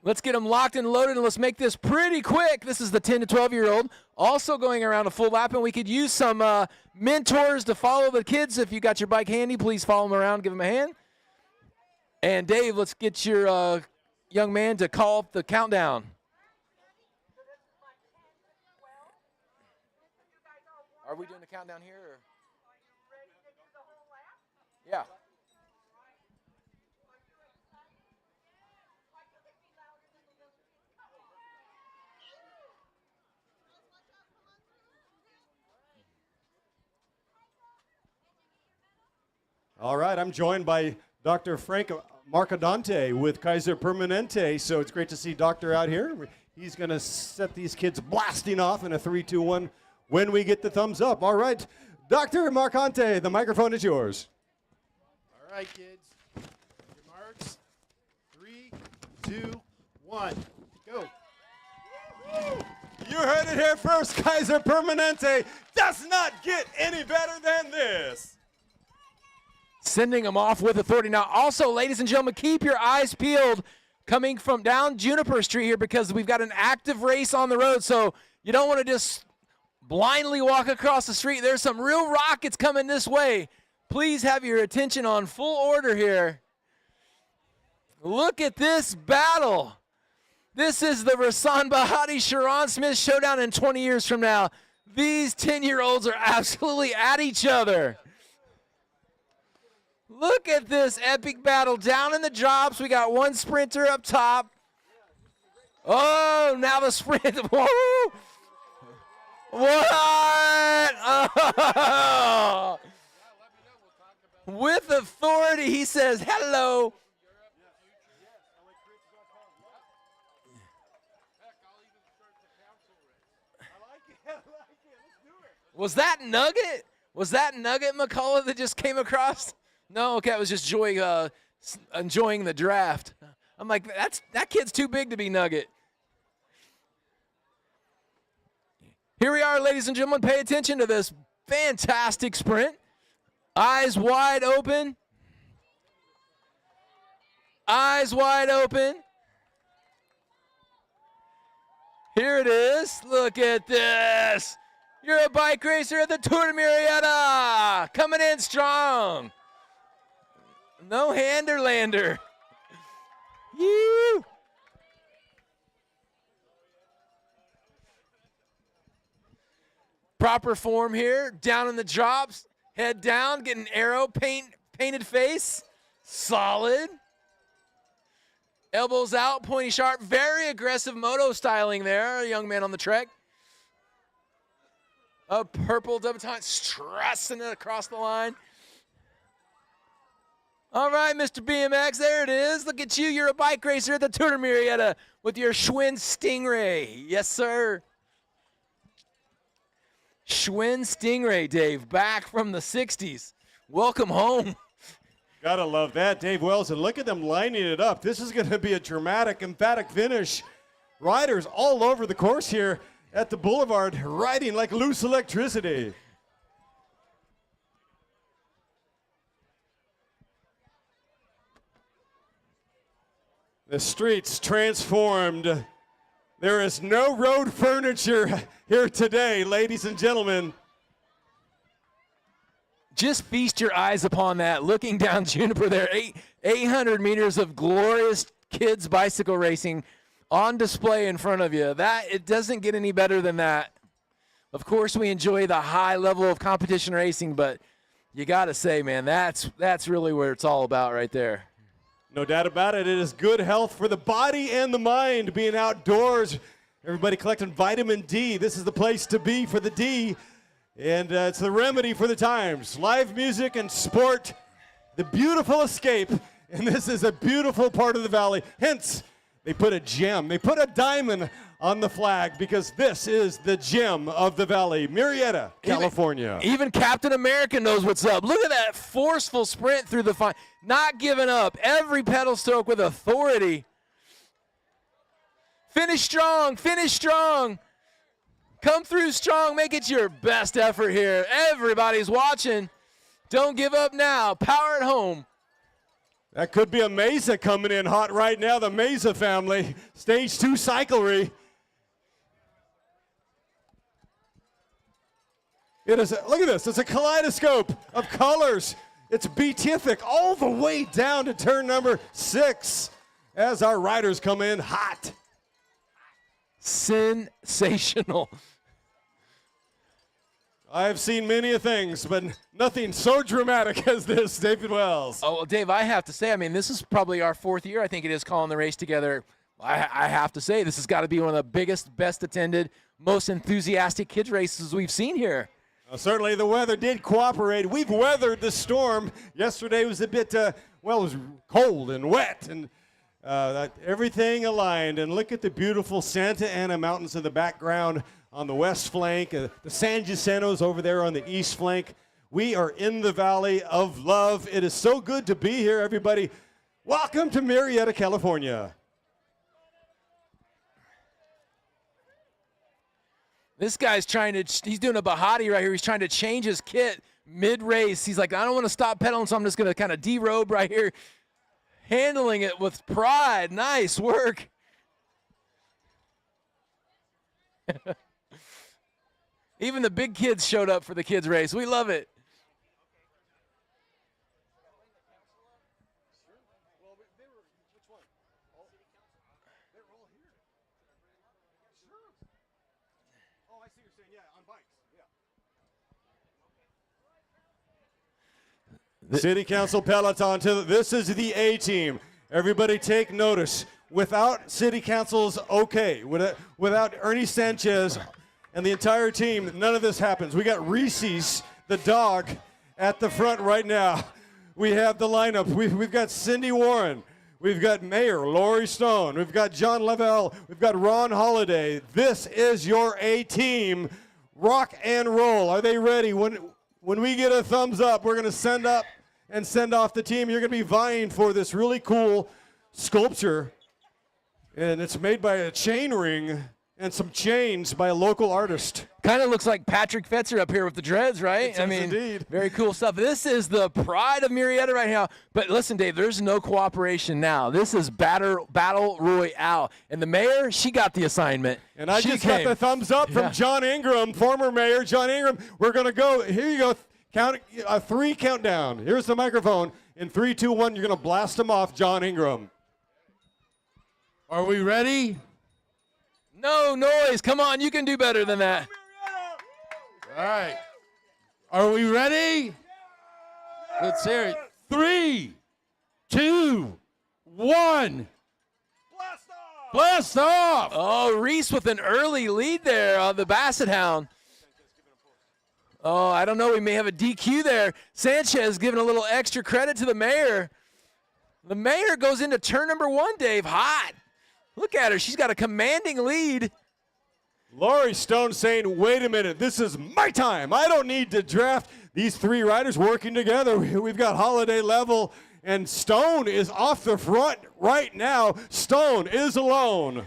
Let's get them locked and loaded, and let's make this pretty quick. This is the 10 to 12-year-old also going around a full lap, and we could use some mentors to follow the kids. If you got your bike handy, please follow them around, give them a hand. And Dave, let's get your young man to call up the countdown. Are we doing the countdown here? Or? Yeah. All right, I'm joined by Dr. Frank Marcadante with Kaiser Permanente. So it's great to see Doctor out here. He's going to set these kids blasting off in a 3, 2, 1 when we get the thumbs up. All right, Dr. Marcadante, the microphone is yours. All right, kids. Your marks. 3, 2, 1. Go. You heard it here first. Kaiser Permanente does not get any better than this. Sending them off with authority. Now, also, ladies and gentlemen, keep your eyes peeled coming from down Juniper Street here because we've got an active race on the road, so you don't want to just blindly walk across the street. There's some real rockets coming this way. Please have your attention on full order here. Look at this battle. This is the Rasan Bahati Sharon Smith showdown in 20 years from now. These 10-year-olds are absolutely at each other. Look at this epic battle down in the drops. We got one sprinter up top. Oh, now the sprint. Whoa. What? Oh. With authority, he says, hello. Was that Nugget? Was that Nugget McCullough that just came across? No, okay, I was just enjoying the draft. I'm like, that kid's too big to be Nugget. Here we are, ladies and gentlemen. Pay attention to this fantastic sprint. Eyes wide open. Eyes wide open. Here it is. Look at this. You're a bike racer at the Tour de Murrieta. Coming in strong. No hander lander. You. Proper form here. Down in the drops. Head down. Getting arrow. Painted face. Solid. Elbows out. Pointy sharp. Very aggressive moto styling there. A young man on the trek. A purple double time. Stressing it across the line. All right, Mr. BMX, there it is. Look at you. You're a bike racer at the Tour de Murrieta with your Schwinn Stingray. Yes, sir. Schwinn Stingray, Dave, back from the 60s. Welcome home. Gotta love that, Dave Wells. And look at them lining it up. This is going to be a dramatic, emphatic finish. Riders all over the course here at the Boulevard, riding like loose electricity. The streets transformed. There is no road furniture here today, ladies and gentlemen. Just feast your eyes upon that. Looking down Juniper there, 800 meters of glorious kids bicycle racing on display in front of you. It doesn't get any better than that. Of course, we enjoy the high level of competition racing, but you got to say, man, that's really where it's all about right there. No doubt about it. It is good health for the body and the mind, being outdoors. Everybody collecting vitamin D. This is the place to be for the D. And it's the remedy for the times. Live music and sport, the beautiful escape. And this is a beautiful part of the valley. Hence, they put a gem. They put a diamond on the flag because this is the gem of the valley, Murrieta, California. Even Captain America knows what's up. Look at that forceful sprint through the fine. Not giving up. Every pedal stroke with authority. Finish strong. Finish strong. Come through strong. Make it your best effort here. Everybody's watching. Don't give up now. Power at home. That could be a Mesa coming in hot right now, the Mesa family. Stage 2 cyclery. It is, look at this, it's a kaleidoscope of colors. It's beatific all the way down to turn number 6 as our riders come in hot. Sensational. I've seen many things, but nothing so dramatic as this, David Wells. Oh, well, Dave, I have to say, I mean, this is probably our 4th year, I think it is, calling the race together. I have to say, this has got to be one of the biggest, best attended, most enthusiastic kids races we've seen here. Certainly the weather did cooperate. We've weathered the storm. Yesterday was a bit, well, it was cold and wet, and everything aligned. And look at the beautiful Santa Ana Mountains in the background on the west flank, the San Jacinto's over there on the east flank. We are in the Valley of Love. It is so good to be here, everybody. Welcome to Murrieta, California. This guy's he's doing a Bahati right here. He's trying to change his kit mid-race. He's like, I don't want to stop pedaling, so I'm just going to kind of derobe right here. Handling it with pride. Nice work. Even the big kids showed up for the kids' race. We love it. City Council Peloton, this is the A team. Everybody take notice. Without City Council's okay, without Ernie Sanchez and the entire team, none of this happens. We got Reese's, the dog, at the front right now. We have the lineup. We've got Cindy Warren. We've got Mayor Lori Stone. We've got John Lavelle. We've got Ron Holiday. This is your A team. Rock and roll. Are they ready? When we get a thumbs up, we're going to send up and send off the team. You're going to be vying for this really cool sculpture. And it's made by a chain ring and some chains by a local artist. Kind of looks like Patrick Fetzer up here with the dreads, right? I mean, indeed. Very cool stuff. This is the pride of Murrieta right now. But listen, Dave, there's no cooperation now. This is battle royale. And the mayor, she got the assignment. And I just got the thumbs up from John Ingram, former mayor John Ingram. We're going to go. Here you go. Count a 3 countdown. Here's the microphone. In 3, 2, 1, you're going to blast them off, John Ingram. Are we ready? No noise. Come on, you can do better than that. All right. Are we ready? Let's hear it. 3, 2, 1. Blast off! Oh, Reese with an early lead there on the Basset Hound. Oh, I don't know. We may have a DQ there. Sanchez giving a little extra credit to the mayor. The mayor goes into turn number 1, Dave, hot. Look at her. She's got a commanding lead. Lori Stone saying, wait a minute, this is my time. I don't need to draft these 3 riders working together. We've got Holiday Level, and Stone is off the front right now. Stone is alone.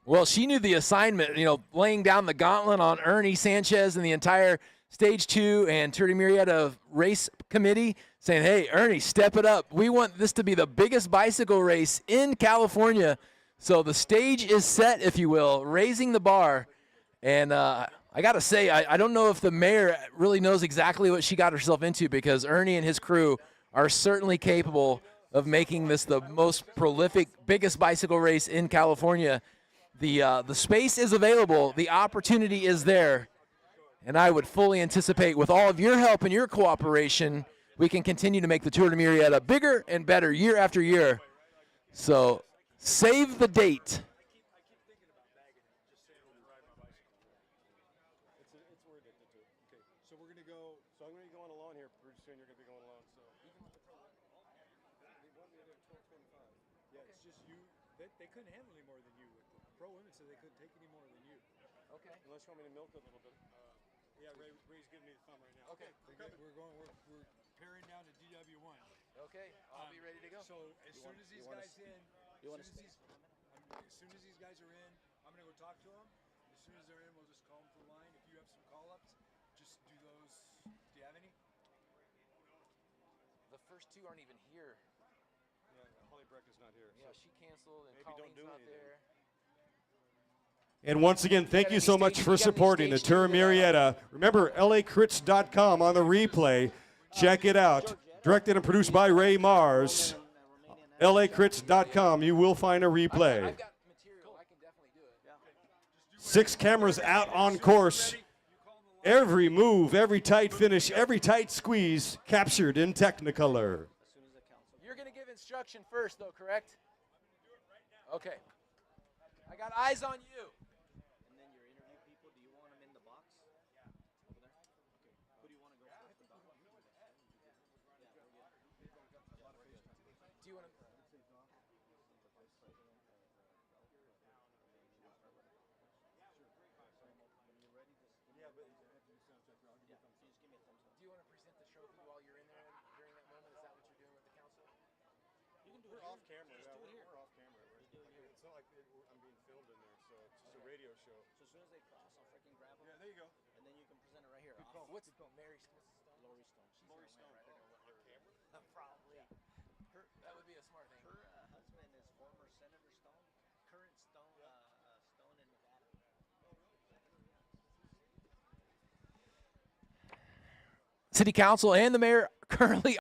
Well, she knew the assignment, laying down the gauntlet on Ernie Sanchez and the entire Stage 2 and Tour de Murrieta race committee, saying, hey, Ernie, step it up. We want this to be the biggest bicycle race in California. So the stage is set, if you will, raising the bar. And I got to say, I don't know if the mayor really knows exactly what she got herself into, because Ernie and his crew are certainly capable of making this the most prolific, biggest bicycle race in California. The space is available. The opportunity is there. And I would fully anticipate, with all of your help and your cooperation, we can continue to make the Tour de Murrieta bigger and better year after year. So save the date. So we're going to go, so I'm going to be going alone here pretty soon. You're going to be going alone. So they want me to 12:25. Yeah, it's just you. They couldn't handle any more than you. The pro women said they couldn't take any more than you. Okay. Unless you want me to milk it a little bit. Yeah, Ray's giving me the thumb right now. Okay. We're pairing down to DW1. Okay, I'll be ready to go. So as soon as these guys in, as soon as these guys are in, I'm going to go talk to them. As soon as they're in, we'll just call them to the line. If you have some call-ups, just do those. Do you have any? The first 2 aren't even here. Yeah, Brecka's not here. Yeah, she canceled and maybe don't Colleen's do not anything. there. And once again, thank you so much for supporting the Tour of Murrieta. Remember, lacrits.com on the replay. Check it out. Directed and produced by Ray Mars. lacrits.com. You will find a replay. I've got material. I can definitely do it. 6 cameras out on course. Every move, every tight finish, every tight squeeze captured in Technicolor. You're going to give instruction first, though, correct? Okay. I got eyes on you. And then your interview people, do you want them in the box? Yeah. Over there? Okay. Who do you want to go first? The box? Yeah, we're good. Do you want to? Do you want to present the trophy while you're in there during that moment? Is that what you're doing with the council? You can do it off camera. Yeah, we're off camera. Right? It's not like I'm being filmed in there, so it's just a radio show. So as soon as they cross, I'll freaking grab them. Yeah, there you go. And then you can present it right here. What's Mary Stone? Lori Stone. She's Lori Stone. right? They're gonna let her. Probably. Her, That would be a smart thing. her husband is former Senator Stone, current Stone, Stone in Nevada. City Council and the mayor currently.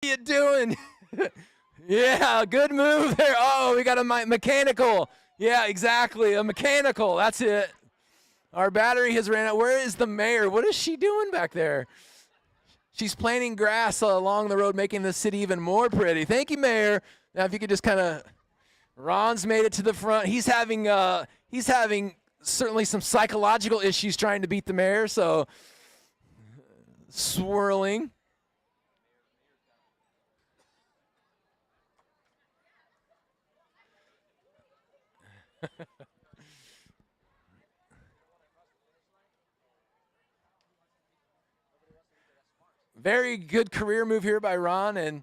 What are you doing? Yeah, good move there. Oh, we got a mechanical. Yeah, exactly. A mechanical. That's it. Our battery has ran out. Where is the mayor? What is she doing back there? She's planting grass along the road, making the city even more pretty. Thank you, Mayor. Now, if you could just kind of, Ron's made it to the front. He's having certainly some psychological issues trying to beat the mayor. So, swirling. Very good career move here by Ron. And,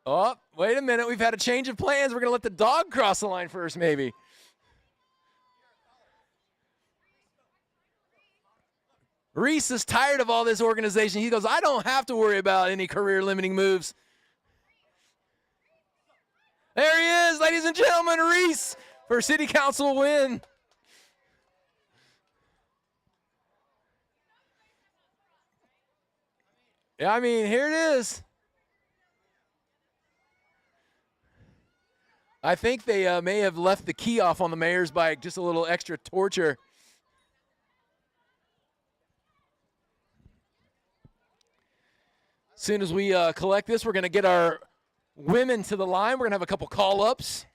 oh, wait a minute. We've had a change of plans. We're going to let the dog cross the line first, maybe. Reese is tired of all this organization. He goes, I don't have to worry about any career-limiting moves. There he is, ladies and gentlemen, Reese for City Council win. Yeah, I mean, here it is. I think they may have left the key off on the mayor's bike, just a little extra torture. soon as we collect this, we're going to get our women to the line. We're going to have a couple call-ups.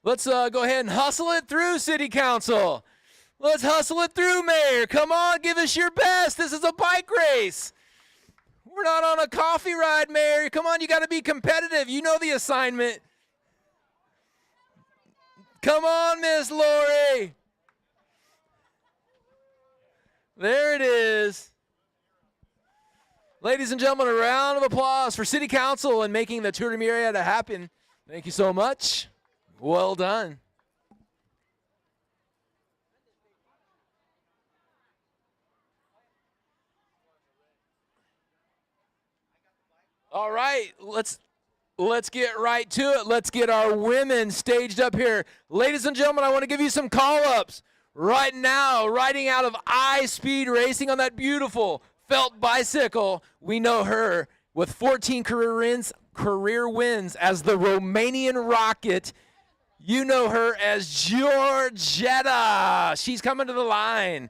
Let's go ahead and hustle it through, City Council. Let's hustle it through, Mayor. Come on, give us your best. This is a bike race. We're not on a coffee ride, Mayor. Come on, you got to be competitive. You know the assignment. Come on, Miss Lori. There it is. Ladies and gentlemen, a round of applause for City Council and making the Tour de Murrieta happen. Thank you so much. Well done. All right, let's get right to it. Let's get our women staged up here. Ladies and gentlemen, I want to give you some call-ups. Right now, riding out of I-Speed Racing on that beautiful felt bicycle, we know her with 14 career wins as the Romanian Rocket. You know her as Georgetta. She's coming to the line.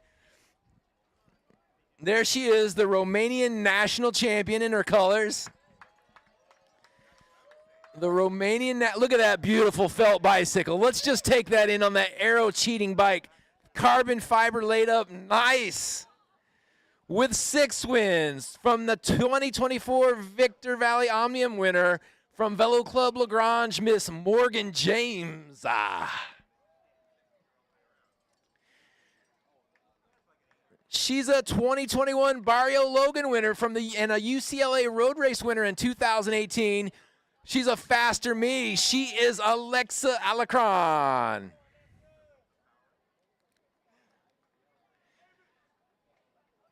There she is, the Romanian national champion in her colors. The Romanian, look at that beautiful felt bicycle. Let's just take that in on that aero cheating bike. Carbon fiber laid up, nice. With 6 wins from the 2024 Victor Valley Omnium winner from Velo Club Lagrange, Miss Morgan James. She's a 2021 Barrio Logan winner and a UCLA road race winner in 2018. She's a faster me. She is Alexa Alacron.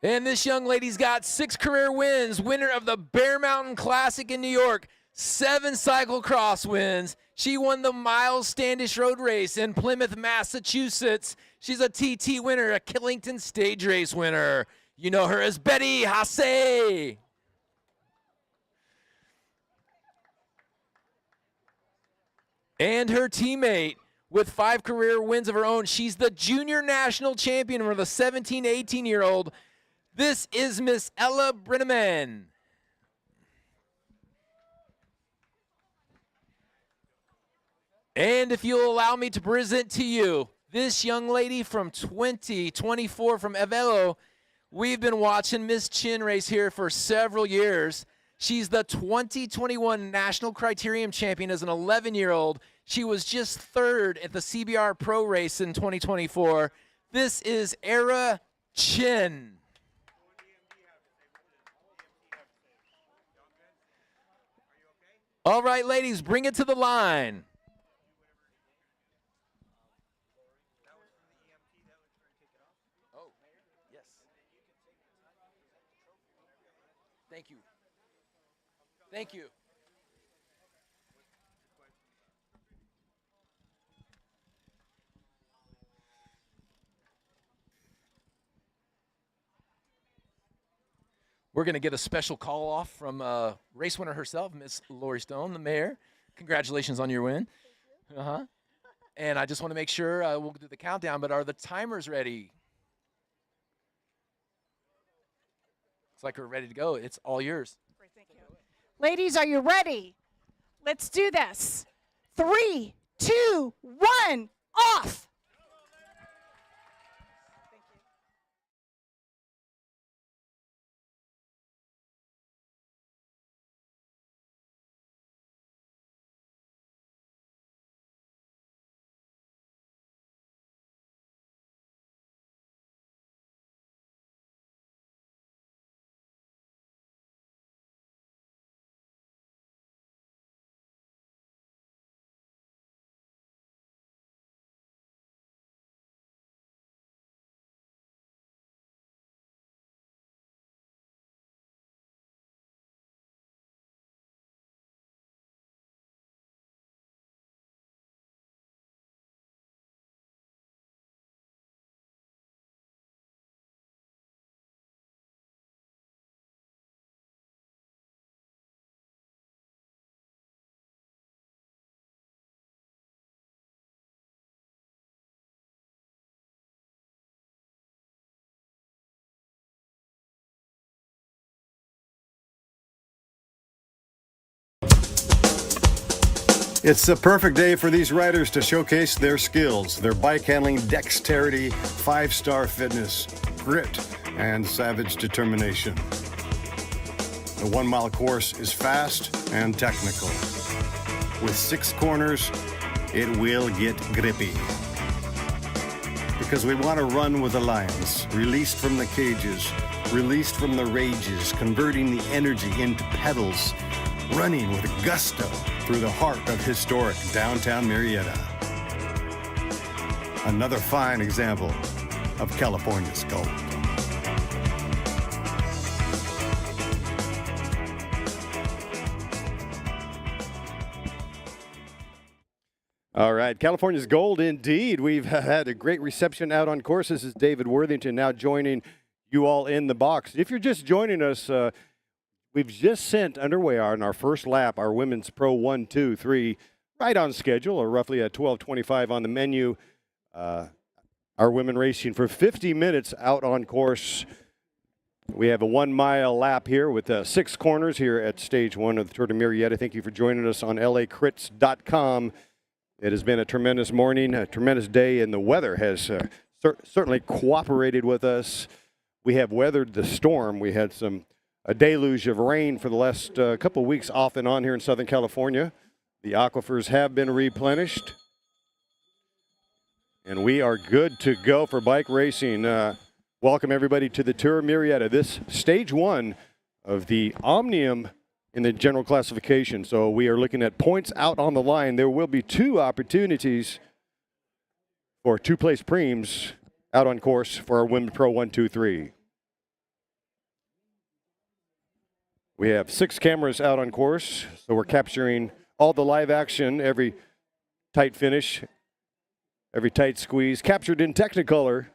And this young lady's got 6 career wins, winner of the Bear Mountain Classic in New York, 7 cyclocross wins. She won the Miles Standish Road Race in Plymouth, Massachusetts. She's a TT winner, a Killington Stage Race winner. You know her as Betty Hasse. And her teammate with 5 career wins of her own. She's the junior national champion for the 17 to 18-year-old. This is Miss Ella Brenneman. And if you'll allow me to present to you this young lady from 2024 from Evelo, we've been watching Miss Chin race here for several years. She's the 2021 National Criterium champion as an 11-year-old. She was just 3rd at the CBR Pro race in 2024. This is Era Chin. All right, ladies, bring it to the line. Oh, yes. Thank you. Thank you. We're going to get a special call off from race winner herself, Miss Lori Stone, the mayor. Congratulations on your win. Uh-huh. And I just want to make sure we'll do the countdown, but are the timers ready? It's like we're ready to go. It's all yours. Ladies, are you ready? Let's do this. 3, 2, 1, off. It's the perfect day for these riders to showcase their skills, their bike handling dexterity, 5-star fitness, grit, and savage determination. The 1-mile course is fast and technical. With 6 corners, it will get grippy. Because we want to run with the lions, released from the cages, released from the rages, converting the energy into pedals, running with gusto through the heart of historic downtown Murrieta. Another fine example of California's gold. All right, California's gold indeed. We've had a great reception out on course. This is David Worthington now joining you all in the box. If you're just joining us, we've just sent underway on our first lap, our women's Pro 1, 2, 3, right on schedule, or roughly at 12:25 on the menu. Our women racing for 50 minutes out on course. We have a 1-mile lap here with 6 corners here at stage 1 of the Tour de Murrieta. Thank you for joining us on lacrits.com. It has been a tremendous morning, a tremendous day, and the weather has certainly cooperated with us. We have weathered the storm. We had a deluge of rain for the last couple of weeks off and on here in Southern California. The aquifers have been replenished, and we are good to go for bike racing. Welcome everybody to the Tour Murrieta. This stage 1 of the Omnium in the general classification. So we are looking at points out on the line. There will be 2 opportunities for 2-place preems out on course for our Women Pro 1, 2, 3. We have 6 cameras out on course, so we're capturing all the live action, every tight finish, every tight squeeze, captured in Technicolor.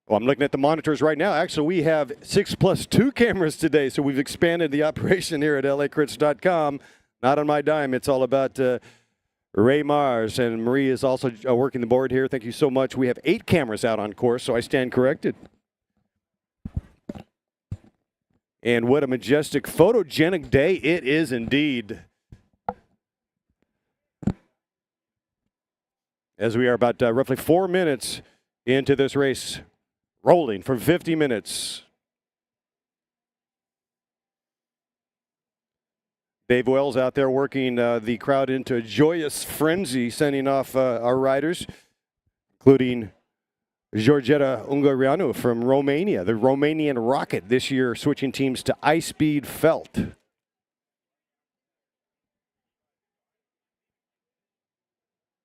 Well, I'm looking at the monitors right now. Actually, we have 6 plus 2 cameras today, so we've expanded the operation here at lacrits.com. Not on my dime. It's all about Ray Mars, and Marie is also working the board here. Thank you so much. We have 8 cameras out on course, so I stand corrected. And what a majestic, photogenic day it is indeed. As we are about roughly 4 minutes into this race, rolling for 50 minutes. Dave Wells out there working the crowd into a joyous frenzy, sending off our riders, including Georgeta Ungureanu from Romania, the Romanian Rocket, this year switching teams to iSpeed Felt.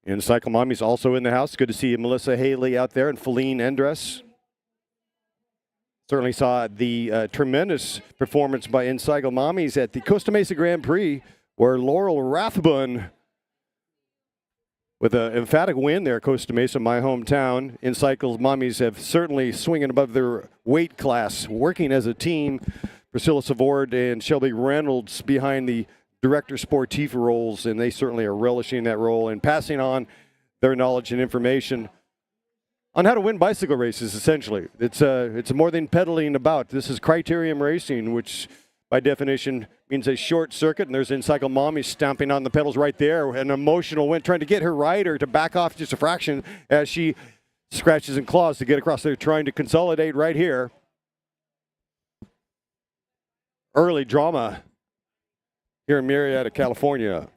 And Cycle Mommy's also in the house. Good to see Melissa Haley out there and Feline Endres. Certainly saw the tremendous performance by Encycle Mommies at the Costa Mesa Grand Prix, where Laurel Rathbun, with an emphatic win there, Costa Mesa, my hometown. Encycle Mommies have certainly swinging above their weight class, working as a team. Priscilla Savord and Shelby Reynolds behind the director sportif roles, and they certainly are relishing that role and passing on their knowledge and information on how to win bicycle races, essentially. It's more than pedaling about. This is Criterium racing, which by definition means a short circuit, and there's Encycle Mommy stamping on the pedals right there. An emotional win, trying to get her rider to back off just a fraction as she scratches and claws to get across there, trying to consolidate right here. Early drama here in Murrieta, California.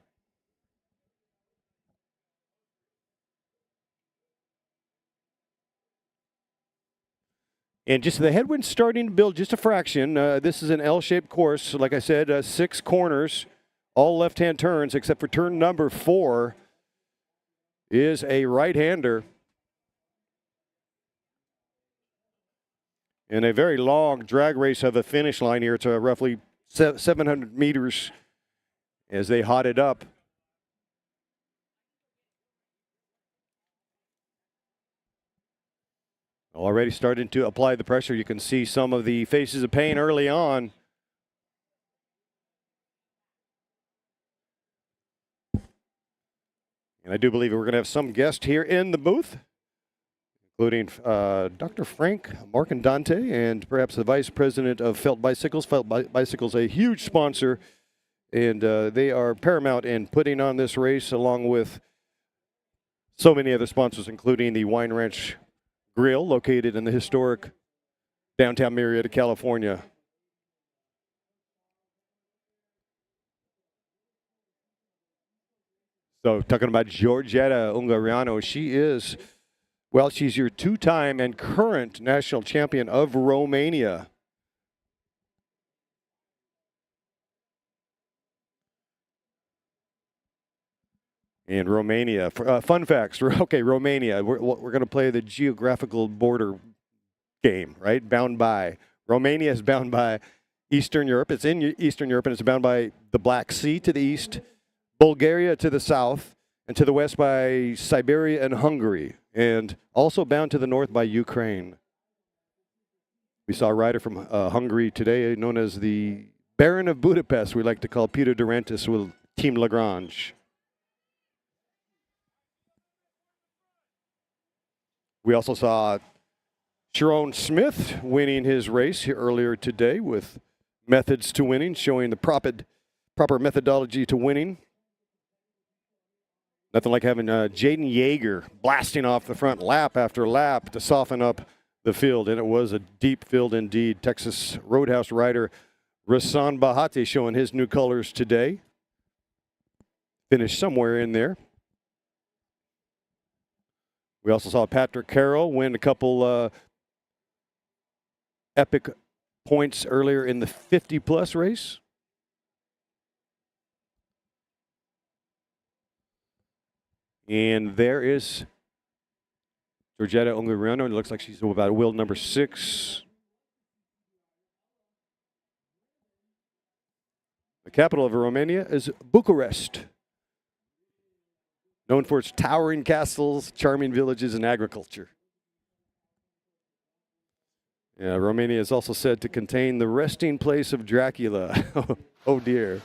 And just the headwind's starting to build just a fraction. This is an L-shaped course. Like I said, 6 corners, all left-hand turns, except for turn number 4 is a right-hander. And a very long drag race of a finish line here. It's roughly 700 meters as they hot it up. Already starting to apply the pressure. You can see some of the faces of pain early on. And I do believe we're going to have some guest here in the booth. including Dr. Frank Marcandante and perhaps the vice president of Felt Bicycles. Felt Bicycles, a huge sponsor, and they are paramount in putting on this race along with so many other sponsors, including the Wine Ranch Grill, located in the historic downtown Murrieta, California. So talking about Giorgetta Ungariano, she is, well, she's your two-time and current national champion of Romania. And Romania, fun facts. Okay, Romania. We're going to play the geographical border game, right? Bound by. Romania is bound by Eastern Europe. It's in Eastern Europe, and it's bound by the Black Sea to the east, Bulgaria to the south, and to the west by Siberia and Hungary, and also bound to the north by Ukraine. We saw a rider from Hungary today, known as the Baron of Budapest, we like to call Peter Durantis with Team Lagrange. We also saw Sharon Smith winning his race here earlier today with methods to winning, showing the proper methodology to winning. Nothing like having Jaden Yeager blasting off the front lap after lap to soften up the field, and it was a deep field indeed. Texas Roadhouse rider Rasan Bahati showing his new colors today. Finished somewhere in there. We also saw Patrick Carroll win a couple epic points earlier in the 50-plus race. And there is Giorgetta Ungariano. It looks like she's about wheel number 6. The capital of Romania is Bucharest, known for its towering castles, charming villages, and agriculture. Yeah, Romania is also said to contain the resting place of Dracula. Oh dear.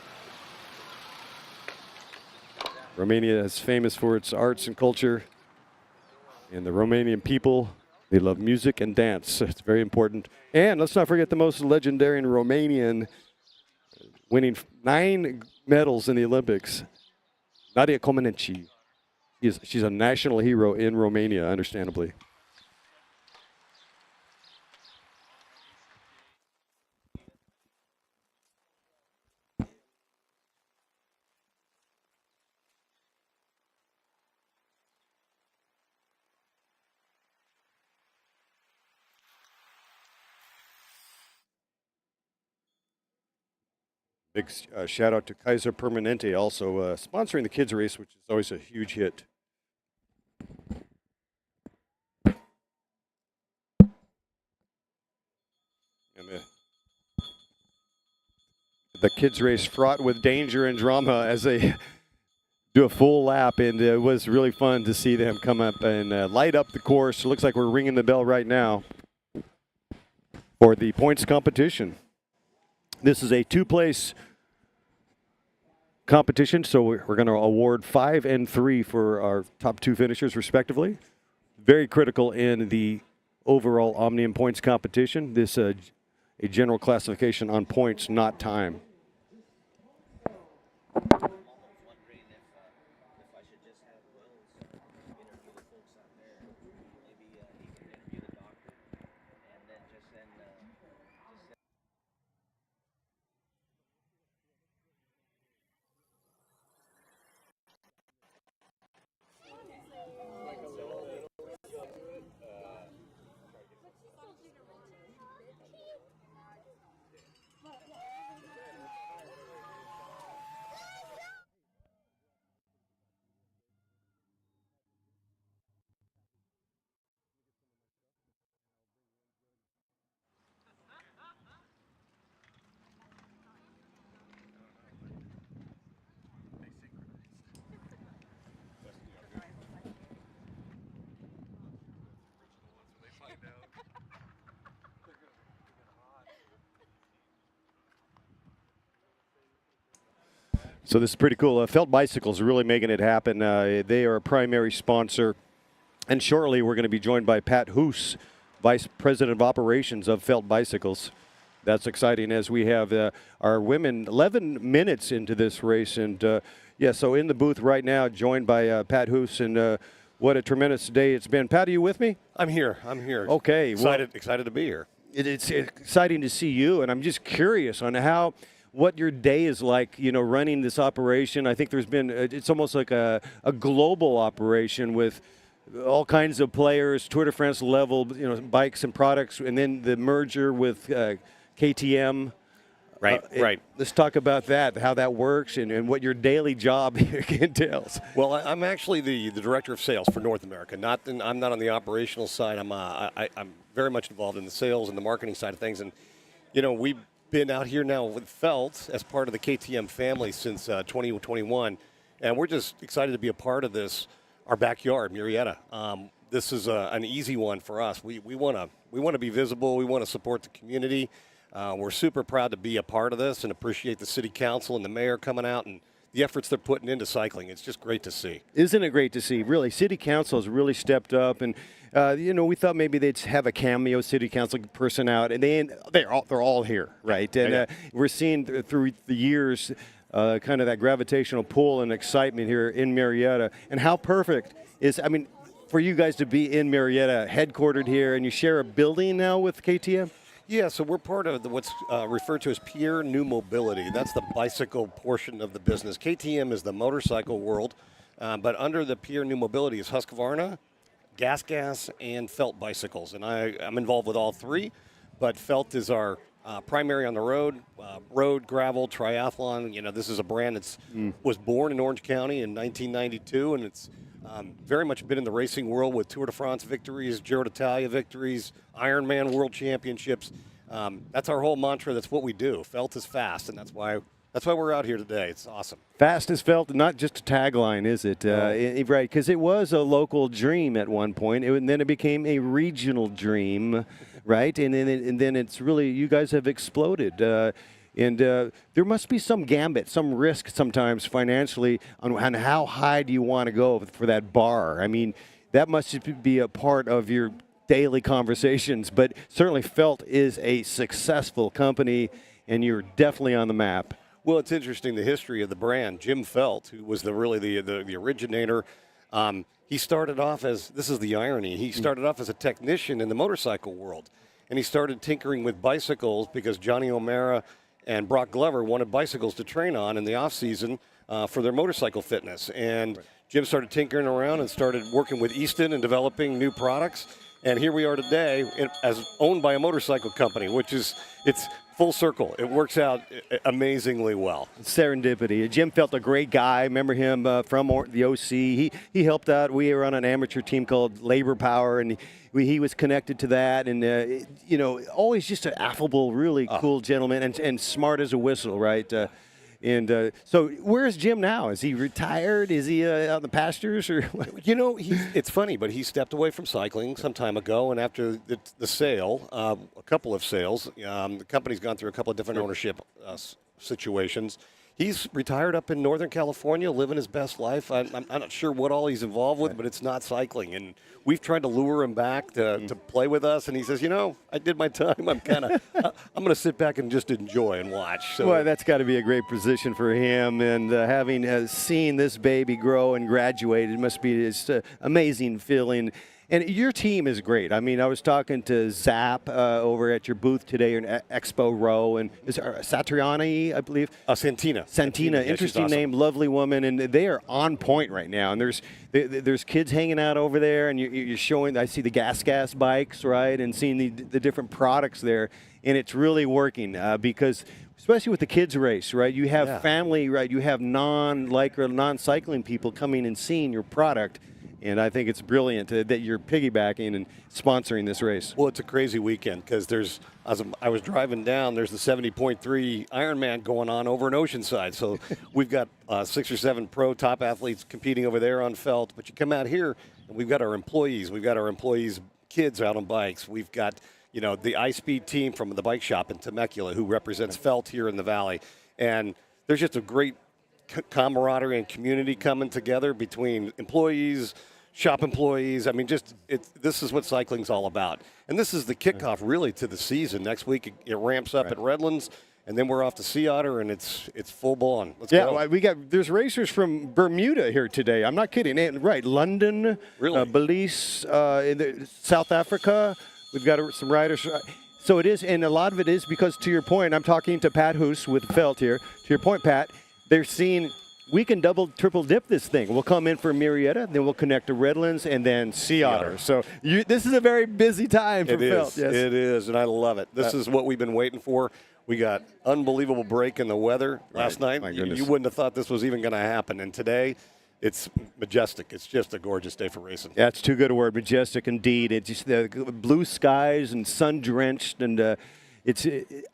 Romania is famous for its arts and culture, and the Romanian people, they love music and dance. It's very important. And let's not forget the most legendary Romanian, winning 9 medals in the Olympics, Nadia Comaneci. She's a national hero in Romania, understandably. Big shout out to Kaiser Permanente, also sponsoring the kids race, which is always a huge hit. And the kids race fraught with danger and drama as they do a full lap, and it was really fun to see them come up and light up the course. It looks like we're ringing the bell right now for the points competition. This is a 2-place competition, so we're going to award 5 and 3 for our top 2 finishers, respectively. Very critical in the overall Omnium points competition. This a general classification on points, not time. So this is pretty cool. Felt Bicycles are really making it happen. They are a primary sponsor And shortly, we're going to be joined by Pat Hoos, Vice President of Operations of Felt Bicycles. That's exciting as we have our women 11 minutes into this race. And, so in the booth right now, joined by Pat Hoos. And what a tremendous day it's been. Pat, are you with me? I'm here. Okay. Excited to be here. It's exciting to see you, and I'm just curious on what your day is like, running this operation. I think there's been, it's almost like a global operation with all kinds of players, Tour de France level, bikes and products, and then the merger with KTM. Right. Let's talk about that, how that works, and what your daily job entails. Well, I'm actually the director of sales for North America. I'm not on the operational side. I'm very much involved in the sales and the marketing side of things. And, we've been out here now with Felt as part of the KTM family since 2021. And we're just excited to be a part of this, our backyard, Murrieta. This is an easy one for us. We want to be visible. We want to support the community. We're super proud to be a part of this and appreciate the city council and the mayor coming out and the efforts they're putting into cycling. It's just great to see. Isn't it great to see? Really, city council has really stepped up, and we thought maybe they'd have a cameo city council person out, and they're all here, right? And we're seeing through the years kind of that gravitational pull and excitement here in Murrieta, and how perfect is for you guys to be in Murrieta, headquartered here, and you share a building now with KTM. Yeah, so we're part of what's referred to as Pure New Mobility. That's the bicycle portion of the business. KTM is the motorcycle world, but under the Pure New Mobility is Husqvarna, Gas, and Felt bicycles. And I'm involved with all three, but Felt is our primary on the road, gravel, triathlon. This is a brand that was born in Orange County in 1992, and it's very much been in the racing world with Tour de France victories, Giro d'Italia victories, Ironman World Championships. That's our whole mantra. That's what we do. Felt is fast, and that's why we're out here today. It's awesome. Fast is felt, not just a tagline, is it? Right, because it was a local dream at one point, and then it became a regional dream, right? And then it's really, you guys have exploded. And there must be some gambit, some risk sometimes financially on how high do you want to go for that bar. I mean, that must be a part of your daily conversations. But certainly Felt is a successful company, and you're definitely on the map. Well, it's interesting, the history of the brand. Jim Felt, who was the originator, he started off as, this is the irony, he started off as a technician in the motorcycle world. And he started tinkering with bicycles because Johnny O'Mara and Brock Glover wanted bicycles to train on in the off-season for their motorcycle fitness. And Jim started tinkering around and started working with Easton and developing new products. And here we are today as owned by a motorcycle company, it's full circle. It works out amazingly well. Serendipity. Jim Felt a great guy. Remember him from the OC. He helped out. We were on an amateur team called Labor Power, and he was connected to that. And, always just an affable, really cool gentleman and smart as a whistle, right? So where's Jim now? Is he retired? Is he out in the pastures? Or it's funny, but he stepped away from cycling some time ago, and after the sale, a couple of sales, the company's gone through a couple of different ownership situations. He's retired up in Northern California, living his best life. I'm not sure what all he's involved with, but it's not cycling. And we've tried to lure him back to play with us, and he says, I did my time. I'm going to sit back and just enjoy and watch. So, well, that's got to be a great position for him. And having seen this baby grow and graduate, it must be just an amazing feeling. And your team is great. I mean, I was talking to Zap over at your booth today in Expo Row, and is Satriani, I believe? Santina. Yeah, interesting name, lovely woman, and they are on point right now. And there's kids hanging out over there, and you're showing. I see the gas bikes, right, and seeing the different products there, and it's really working because. Especially with the kids race, right? You have family, right? You have non-cycling people coming and seeing your product. And I think it's brilliant that you're piggybacking and sponsoring this race. Well, it's a crazy weekend because as I was driving down, there's the 70.3 Ironman going on over in Oceanside. So we've got 6 or 7 pro top athletes competing over there on Felt. But you come out here, and we've got our employees. We've got our employees' kids out on bikes. We've got the iSpeed team from the bike shop in Temecula who represents Felt here in the Valley. And there's just a great camaraderie and community coming together between employees, shop employees. I mean, this is what cycling's all about. And this is the kickoff, really, to the season. Next week, it ramps up at Redlands, and then we're off to Sea Otter, and it's full on. Let's go. Yeah, there's racers from Bermuda here today. I'm not kidding. Right, London, Belize, South Africa. We've got some riders. So it is, and a lot of it is because, to your point, I'm talking to Pat Hoos with Felt here. To your point, Pat, they're seeing we can double, triple dip this thing. We'll come in for Murrieta, then we'll connect to Redlands, and then Sea Otter. So this is a very busy time for Felt. Yes. It is, and I love it. This is what we've been waiting for. We got unbelievable break in the weather last night. My goodness. You wouldn't have thought this was even going to happen. And today, it's majestic. It's just a gorgeous day for racing. That's too good a word, majestic indeed. It's just the blue skies and sun-drenched, and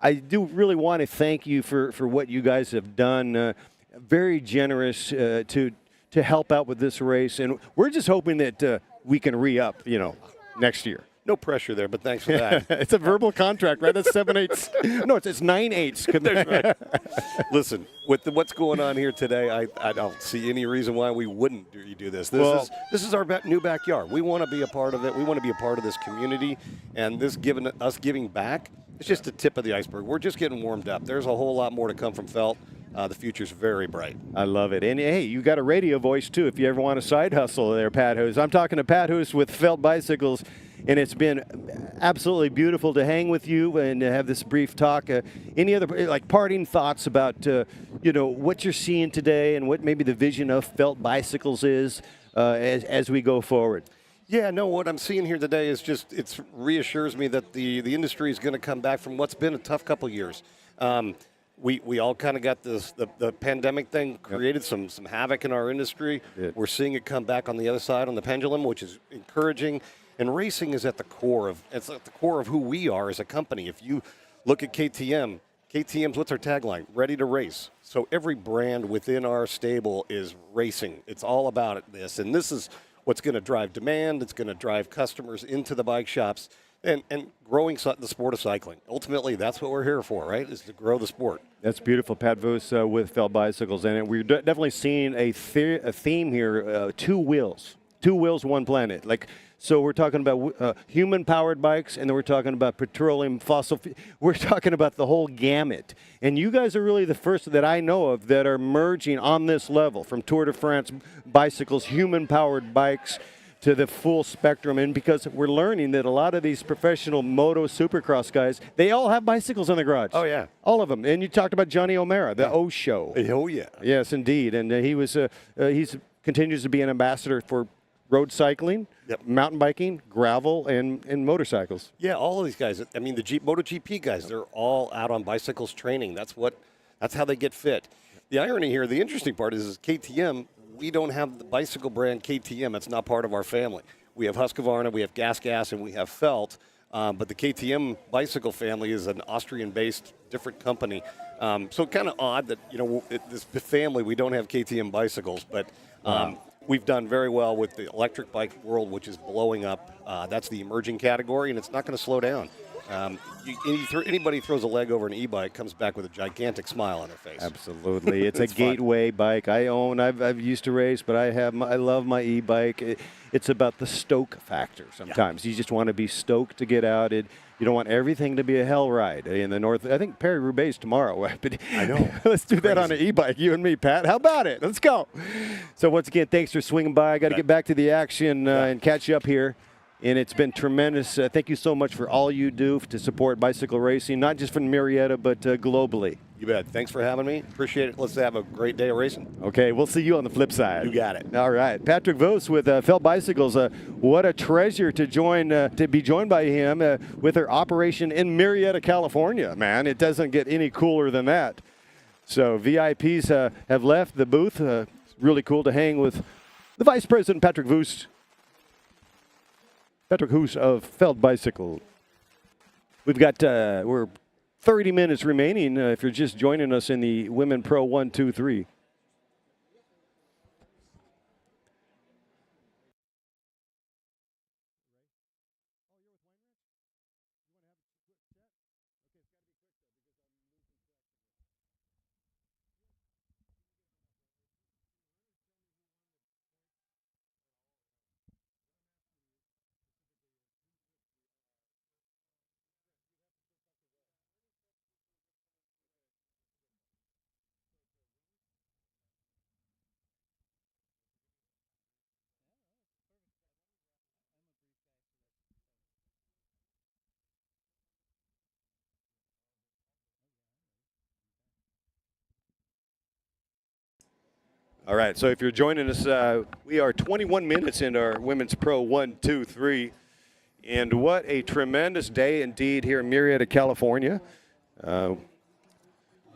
I do really want to thank you for what you guys have done. Very generous to help out with this race, and we're just hoping that we can re-up, next year. No pressure there, but thanks for that. It's a verbal contract, right? That's 7/8. No, it's 9/8. Listen, with what's going on here today, I don't see any reason why we wouldn't do this. This is our new backyard. We want to be a part of it. We want to be a part of this community, and this giving back, it's just the tip of the iceberg. We're just getting warmed up. There's a whole lot more to come from Felt. The future's very bright. I love it. And, hey, you got a radio voice, too, if you ever want a side hustle there, Pat Hoos. I'm talking to Pat Hoos with Felt Bicycles, and it's been absolutely beautiful to hang with you and have this brief talk. Any other, parting thoughts about, what you're seeing today and what maybe the vision of Felt Bicycles is as we go forward? Yeah, no, what I'm seeing here today is just, it reassures me that the industry is going to come back from what's been a tough couple years. We all kind of got the pandemic thing created some havoc in our industry. We're seeing it come back on the other side on the pendulum, which is encouraging. And racing is at the core of who we are as a company. If you look at KTM's what's our tagline? Ready to race. So every brand within our stable is racing. It's all about this, and this is what's going to drive demand. It's going to drive customers into the bike shops. And growing the sport of cycling. Ultimately, that's what we're here for, right, is to grow the sport. That's beautiful, Pat Voos with Felt Bicycles. And we're definitely seeing a theme here, two wheels, one planet. So we're talking about human-powered bikes, and then we're talking about petroleum fossil. We're talking about the whole gamut. And you guys are really the first that I know of that are merging on this level, from Tour de France bicycles, human-powered bikes, to the full spectrum. And because we're learning that a lot of these professional moto supercross guys, they all have bicycles in the garage. Oh, yeah. All of them. And you talked about Johnny O'Mara, the O Show. Oh, yeah. Yes, indeed. And he continues to be an ambassador for road cycling, mountain biking, gravel, and motorcycles. Yeah, all of these guys. I mean, the MotoGP guys, they're all out on bicycles training. That's how they get fit. The irony here, the interesting part is KTM, we don't have the bicycle brand KTM. It's not part of our family. We have Husqvarna, we have Gas, and we have Felt. But the KTM bicycle family is an Austrian-based different company. So kind of odd that, this family, we don't have KTM bicycles. But we've done very well with the electric bike world, which is blowing up. That's the emerging category, and it's not going to slow down. Anybody throws a leg over an e-bike comes back with a gigantic smile on their face. Absolutely. It's a gateway bike. I've used to race, but I love my e-bike. It's about the stoke factor sometimes. You just want to be stoked to get out. You don't want everything to be a hell ride in the north. I think Paris-Roubaix tomorrow. I know. Let's do that on an e-bike, you and me, Pat. How about it? Let's go. So once again, thanks for swinging by. I got to get back to the action and catch you up here. And it's been tremendous. Thank you so much for all you do to support bicycle racing, not just from Murrieta, but globally. You bet. Thanks for having me. Appreciate it. Let's have a great day of racing. Okay, we'll see you on the flip side. You got it. All right. Patrick Voos with Felt Bicycles. What a treasure to be joined by him with their operation in Murrieta, California. Man, it doesn't get any cooler than that. So VIPs have left the booth. Really cool to hang with the Vice President, Patrick Voos. Patrick Hoos of Felt Bicycle. We've got, we're 30 minutes remaining if you're just joining us in the Women Pro 1, 2, 3. All right, so if you're joining us, we are 21 minutes into our Women's Pro 1, 2, 3. And what a tremendous day indeed here in Murrieta, California.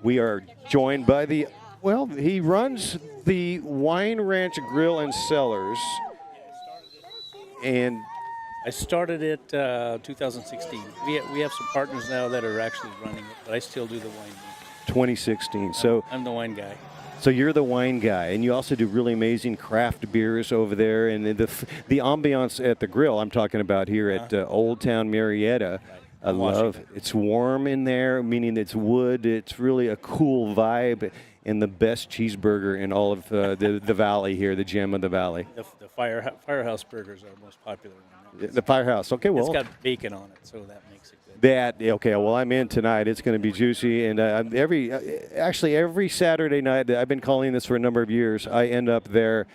We are joined by he runs the Wine Ranch Grill and Cellars. And I started it 2016. We have some partners now that are actually running it, but I still do the wine. 2016. So I'm the wine guy. So you're the wine guy, and you also do really amazing craft beers over there, and the ambiance at the grill I'm talking about here at Old Town Murrieta. I love. It's warm in there, meaning it's wood. It's really a cool vibe, and the best cheeseburger in all of the valley here, the gem of the valley. The Firehouse burgers are the most popular one. The Firehouse. Okay, well, it's got bacon on it, so that makes it good. Okay. Well, I'm in tonight. It's going to be juicy, and every Saturday night, I've been calling this for a number of years. I end up there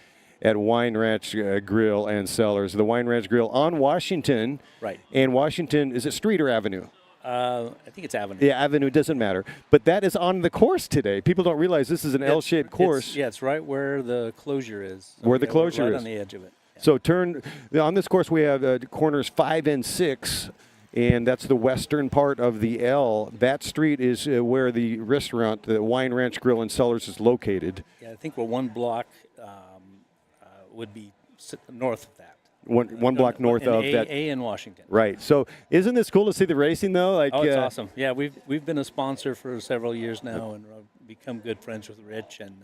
at Wine Ranch Grill and Cellars, the Wine Ranch Grill on Washington. Right. And Washington, is it Street or Avenue? I think it's Avenue. Yeah, Avenue, doesn't matter. But that is on the course today. People don't realize this is an L-shaped course. It's right where the closure is. Where the closure right is. on the edge of it. Yeah. So on this course, we have corners 5 and 6. And that's the western part of the L. That street is where the restaurant, the Wine Ranch Grill and Cellars, is located. Yeah, I think we're one block would be north of that. One block north of that. A in Washington. Right. So isn't this cool to see the racing, though? It's awesome. Yeah, we've been a sponsor for several years now and become good friends with Rich. And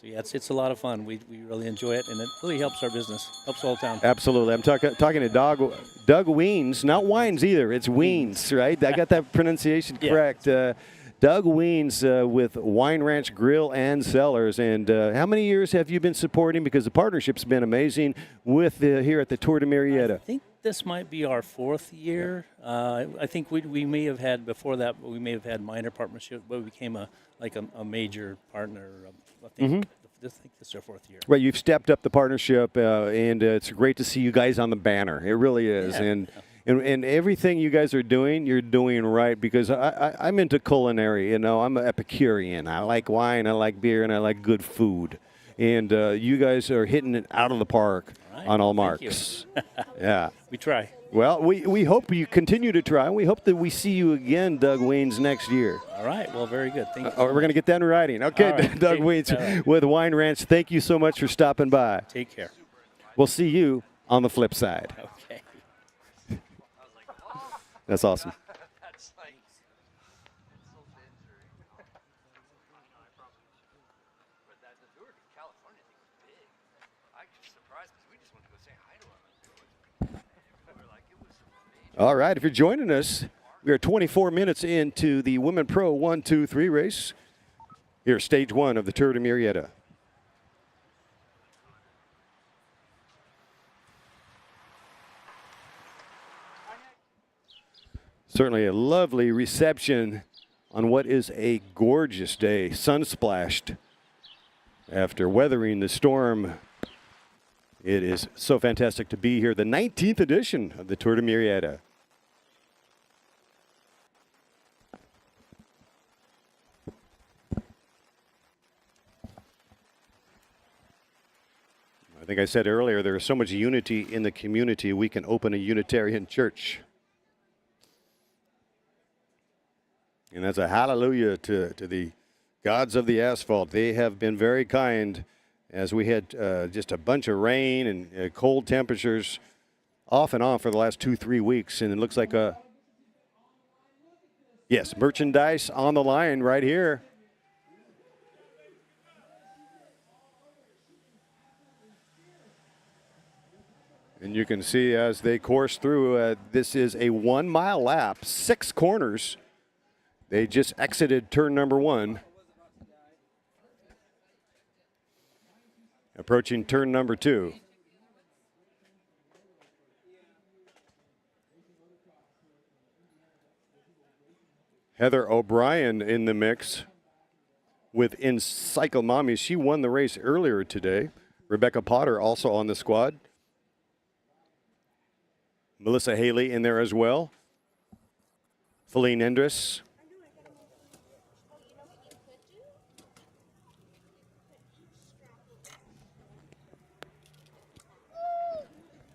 so, yeah, it's a lot of fun. We really enjoy it, and it really helps our business, helps Old Town. Absolutely. I'm talking to Doug Weens, not Wines either. It's Weens, right? I got that pronunciation correct. Doug Weens with Wine Ranch Grill and Cellars. And how many years have you been supporting? Because the partnership's been amazing with here at the Tour de Murrieta. I think this might be our 4th year. I think we may have had before that. We may have had minor partnerships, but we became a major partner. I think this is our 4th year. Right, you've stepped up the partnership, and it's great to see you guys on the banner. It really is. Yeah. And everything you guys are doing, you're doing right, because I'm into culinary. I'm an Epicurean. I like wine, I like beer, and I like good food. And you guys are hitting it out of the park on all marks. Yeah. We try. Well, we hope you continue to try. We hope that we see you again, Doug Weens, next year. All right. Well, very good. Thank you. We're going to get that in writing. Okay, right. Doug Weens with Wine Ranch. Thank you so much for stopping by. Take care. We'll see you on the flip side. Okay. That's awesome. All right, if you're joining us, we are 24 minutes into the Women Pro 1, 2, 3 race. Here, stage 1 of the Tour de Murrieta. Certainly a lovely reception on what is a gorgeous day, sun-splashed. After weathering the storm, it is so fantastic to be here. The 19th edition of the Tour de Murrieta. I think I said earlier, there is so much unity in the community, we can open a Unitarian church. And that's a hallelujah to the gods of the asphalt. They have been very kind as we had just a bunch of rain and cold temperatures off and on for the last 2-3 weeks. And it looks like yes, merchandise on the line right here. And you can see as they course through, this is a 1 mile lap, 6 corners. They just exited turn number 1. Approaching turn number 2. Heather O'Brien in the mix with Cycle Mommy. She won the race earlier today. Rebecca Potter also on the squad. Melissa Haley in there as well. Feline Endres.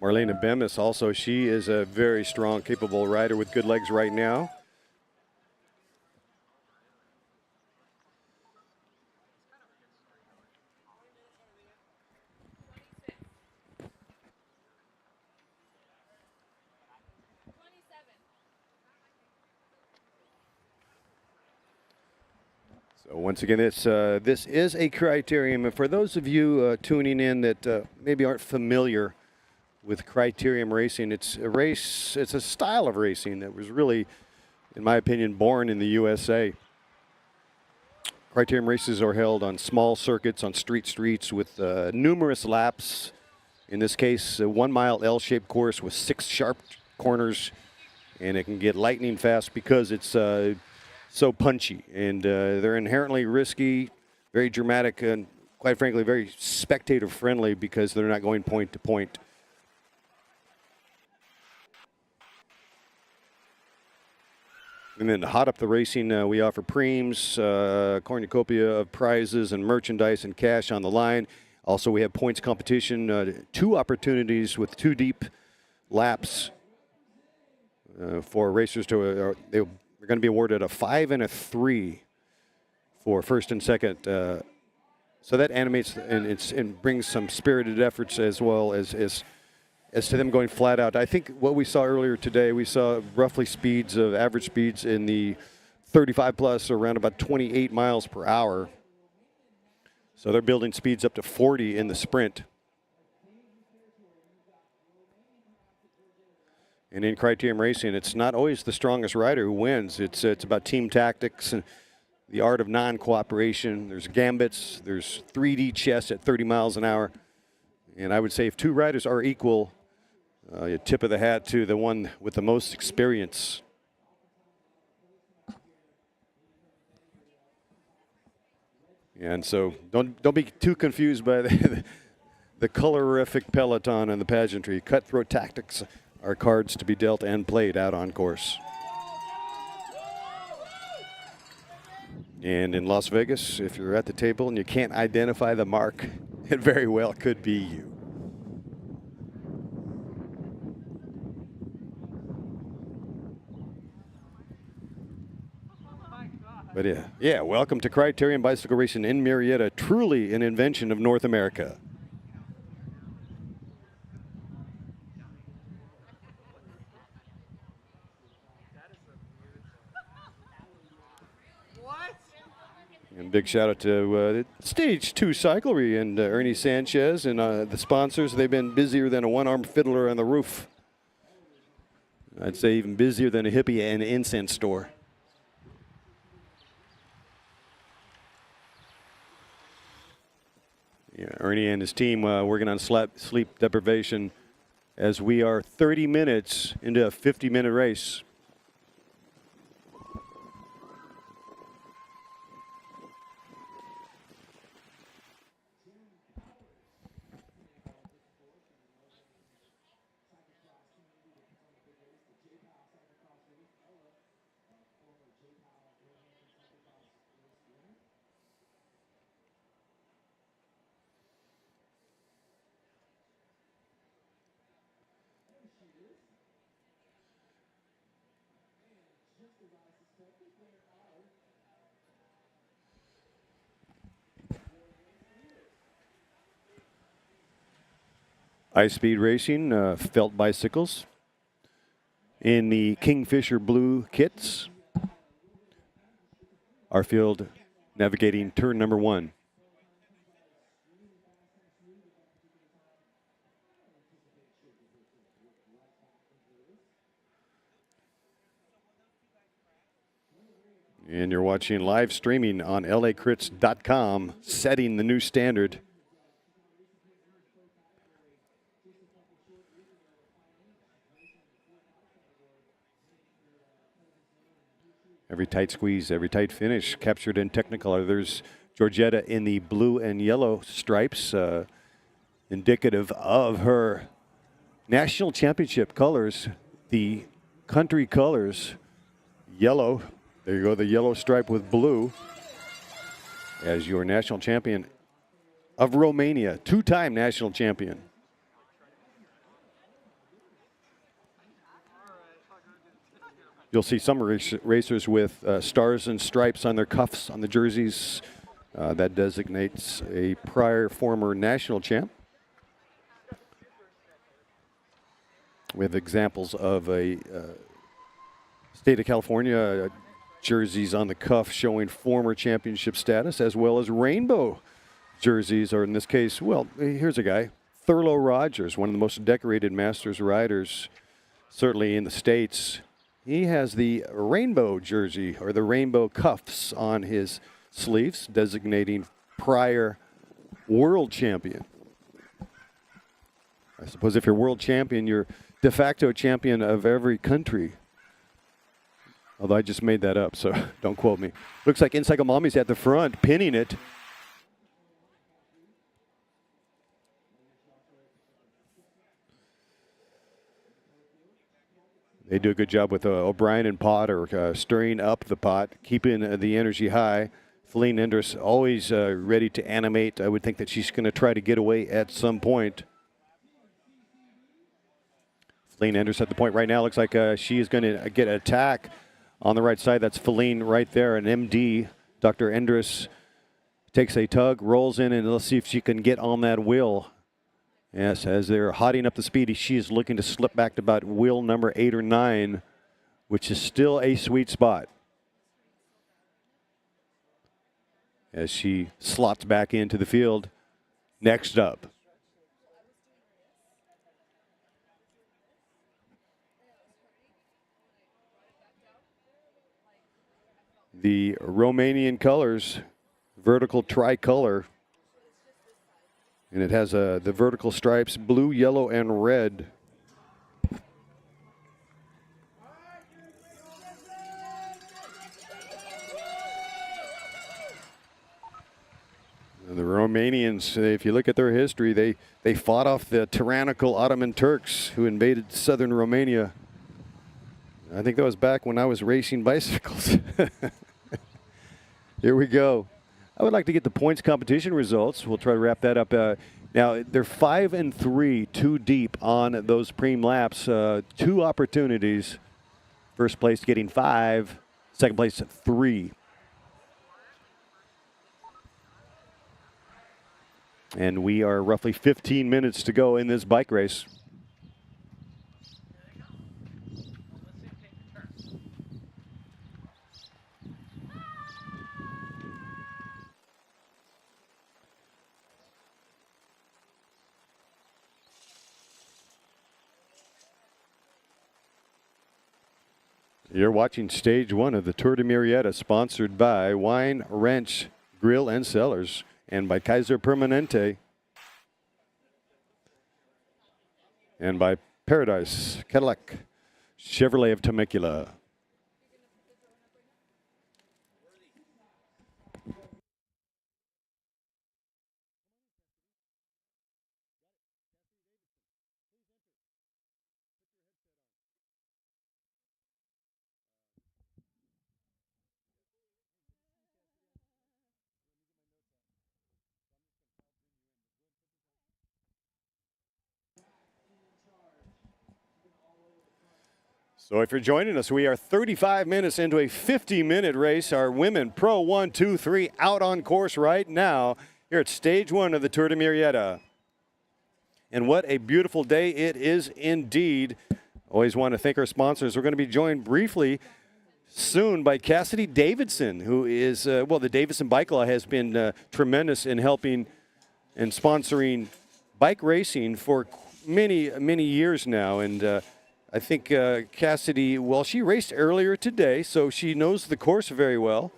Marlena Bemis also, she is a very strong, capable rider with good legs right now. So once again, this is a Criterium. And for those of you tuning in that maybe aren't familiar with Criterium racing, it's a style of racing that was really, in my opinion, born in the USA. Criterium races are held on small circuits, on streets with numerous laps. In this case, a 1 mile L-shaped course with 6 sharp corners, and it can get lightning fast because it's so punchy, and they're inherently risky, very dramatic, and quite frankly, very spectator friendly because they're not going point to point. And then to hot up the racing, we offer preems, cornucopia of prizes and merchandise and cash on the line. Also, we have points competition, 2 opportunities with 2 deep laps for racers to, they're going to be awarded a 5 and a 3 for first and second. So that animates and brings some spirited efforts as well as to them going flat out. I think what we saw earlier today, we saw roughly average speeds in the 35 plus, around about 28 miles per hour. So they're building speeds up to 40 in the sprint. And in Criterium racing, it's not always the strongest rider who wins. It's about team tactics and the art of non-cooperation. There's gambits. There's 3D chess at 30 miles an hour. And I would say if 2 riders are equal, you tip of the hat to the one with the most experience. And so don't be too confused by the colorific Peloton and the pageantry. Cutthroat tactics are cards to be dealt and played out on course. And in Las Vegas, if you're at the table and you can't identify the mark, it very well could be you. But yeah, welcome to Criterium Bicycle Racing in Murrieta, truly an invention of North America. And big shout out to Stage 2 Cyclery and Ernie Sanchez and the sponsors. They've been busier than a one-armed fiddler on the roof. I'd say even busier than a hippie and incense store. Yeah, Ernie and his team working on sleep deprivation as we are 30 minutes into a 50-minute race. High-speed racing, felt bicycles in the Kingfisher blue kits. Our field navigating turn number 1. And you're watching live streaming on lacrits.com, setting the new standard. Every tight squeeze, every tight finish captured in Technicolor. There's Georgetta in the blue and yellow stripes, indicative of her national championship colors, the country colors, yellow. There you go, the yellow stripe with blue as your national champion of Romania, 2-time national champion. You'll see some racers with stars and stripes on their cuffs on the jerseys. That designates a prior former national champ. We have examples of a state of California jerseys on the cuff showing former championship status, as well as rainbow jerseys, or in this case, well, here's a guy, Thurlow Rogers, one of the most decorated Masters riders, certainly in the States. He has the rainbow jersey, or the rainbow cuffs on his sleeves, designating prior world champion. I suppose if you're world champion, you're de facto champion of every country. Although I just made that up, so don't quote me. Looks like In-Cycle Mommy's at the front, pinning it. They do a good job with O'Brien and Potter stirring up the pot, keeping the energy high. Feline Endress always ready to animate. I would think that she's going to try to get away at some point. Feline Endress at the point right now. Looks like she is going to get an attack on the right side. That's Feline right there. And MD, Dr. Endress, takes a tug, rolls in, and let's see if she can get on that wheel. Yes, as they're hotting up the speed, she is looking to slip back to about wheel number 8 or 9, which is still a sweet spot. As she slots back into the field. Next up. The Romanian colors, vertical tricolor. And it has the vertical stripes, blue, yellow, and red. And the Romanians, if you look at their history, they fought off the tyrannical Ottoman Turks who invaded southern Romania. I think that was back when I was racing bicycles. Here we go. I would like to get the points competition results. We'll try to wrap that up. Now, they're 5 and 3, 2 deep on those preem laps. 2 opportunities. First place getting 5, second place 3. And we are roughly 15 minutes to go in this bike race. You're watching stage 1 of the Tour de Murrieta, sponsored by Wine Ranch Grill and Cellars and by Kaiser Permanente and by Paradise Cadillac Chevrolet of Temecula. So if you're joining us, we are 35 minutes into a 50-minute race. Our women Pro 1, 2, 3 out on course right now here at stage 1 of the Tour de Murrieta. And what a beautiful day it is indeed. Always want to thank our sponsors. We're going to be joined briefly soon by Cassidy Davidson, who is, well, the Davidson Bike Law has been tremendous in helping and sponsoring bike racing for many, many years now. And I think Cassidy, well, she raced earlier today, so she knows the course very well.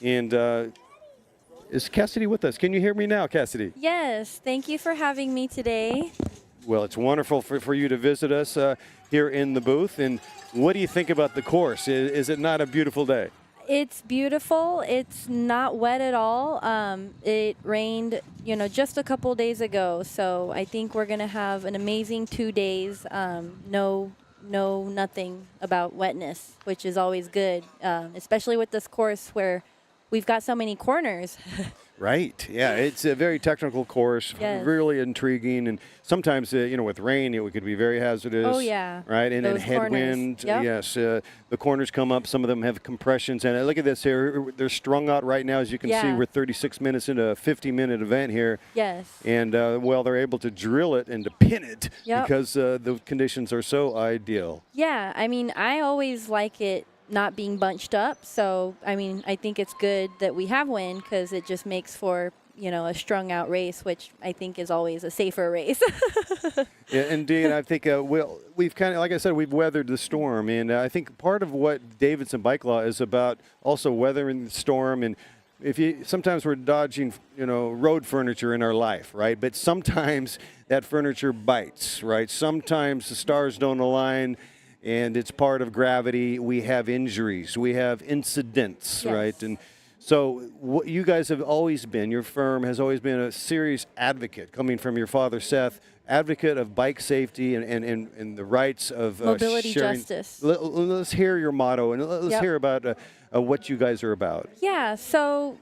And is Cassidy with us? Can you hear me now, Cassidy? Yes, thank you for having me today. Well, it's wonderful for you to visit us here in the booth. And what do you think about the course? Is it not a beautiful day? It's beautiful. It's not wet at all. It rained, just a couple days ago. So I think we're going to have an amazing 2 days. Nothing about wetness, which is always good, especially with this course where we've got so many corners. Right. Yeah, it's a very technical course, Yes. really intriguing, and sometimes, with rain, it could be very hazardous. Oh, yeah. Right, and then Those corners. headwind. Yep. Yes, the corners come up. Some of them have compressions, and look at this here. They're strung out right now, as you can see. Yeah. We're 36 minutes into a 50-minute event here. Yes. And they're able to drill it and to pin it Yep. because the conditions are so ideal. Yeah, I mean, I always like it not being bunched up. So, I mean, I think it's good that we have wind because it just makes for, a strung out race, which I think is always a safer race. Yeah, indeed. I think we've kind of, like I said, we've weathered the storm. And I think part of what Davidson Bike Law is about also weathering the storm. And sometimes we're dodging, road furniture in our life, right? But sometimes that furniture bites, right? Sometimes the stars don't align. And it's part of gravity. We have injuries. We have incidents, Yes. right? And so what you guys have always been, your firm has always been a serious advocate, coming from your father, Seth, advocate of bike safety and the rights of Mobility sharing. justice. Let's hear your motto, and let's Yep. hear about what you guys are about. Yeah, so,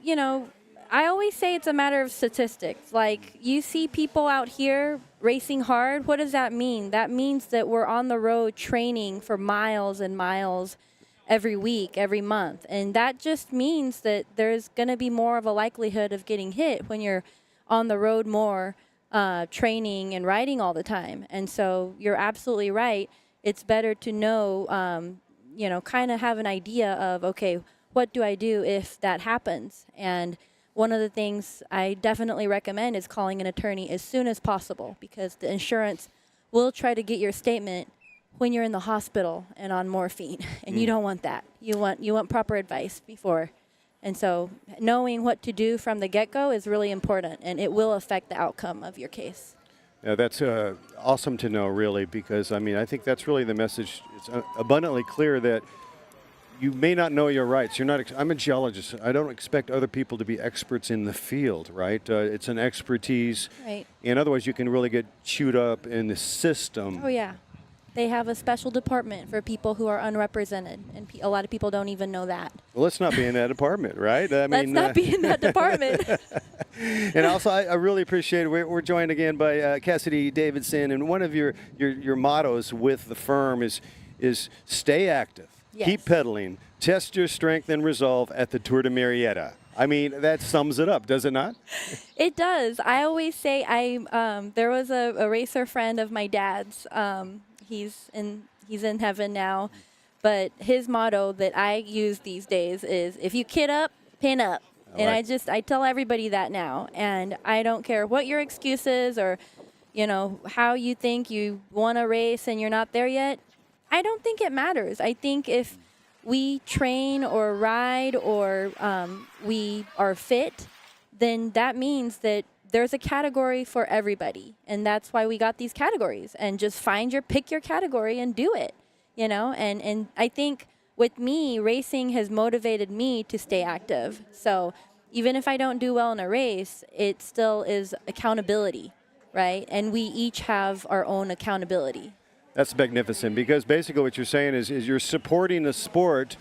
I always say it's a matter of statistics. Like, you see people out here racing hard. What does that mean? That means that we're on the road training for miles and miles every week, every month. And that just means that there's going to be more of a likelihood of getting hit when you're on the road more, training and riding all the time. And so you're absolutely right. It's better to know, kind of have an idea of, okay, what do I do if that happens? And one of the things I definitely recommend is calling an attorney as soon as possible, because the insurance will try to get your statement when you're in the hospital and on morphine, and you don't want that. You want proper advice before. And so knowing what to do from the get-go is really important, and it will affect the outcome of your case. Yeah, that's awesome to know, really, because, I think that's really the message. It's abundantly clear that you may not know your rights. I'm a geologist. I don't expect other people to be experts in the field, right? It's an expertise. Right. And otherwise, you can really get chewed up in the system. Oh, yeah. They have a special department for people who are unrepresented, and a lot of people don't even know that. Well, let's not be in that department, right? Let's not be in that department. And also, I really appreciate it. We're joined again by Cassidy Davidson, and one of your mottos with the firm is stay active, Yes. keep pedaling, test your strength and resolve at the Tour de Murrieta. That sums it up, does it not? It does. I always say there was a racer friend of my dad's. He's in heaven now, but his motto that I use these days is, if you kid up, pin up. And I tell everybody that now, and I don't care what your excuse is or, how you think you want to race and you're not there yet. I don't think it matters. I think if we train or ride or we are fit, then that means that there's a category for everybody. And that's why we got these categories. And just pick your category and do it, And I think with me, racing has motivated me to stay active. So even if I don't do well in a race, it still is accountability, right? And we each have our own accountability. That's magnificent, because basically what you're saying is you're supporting the sport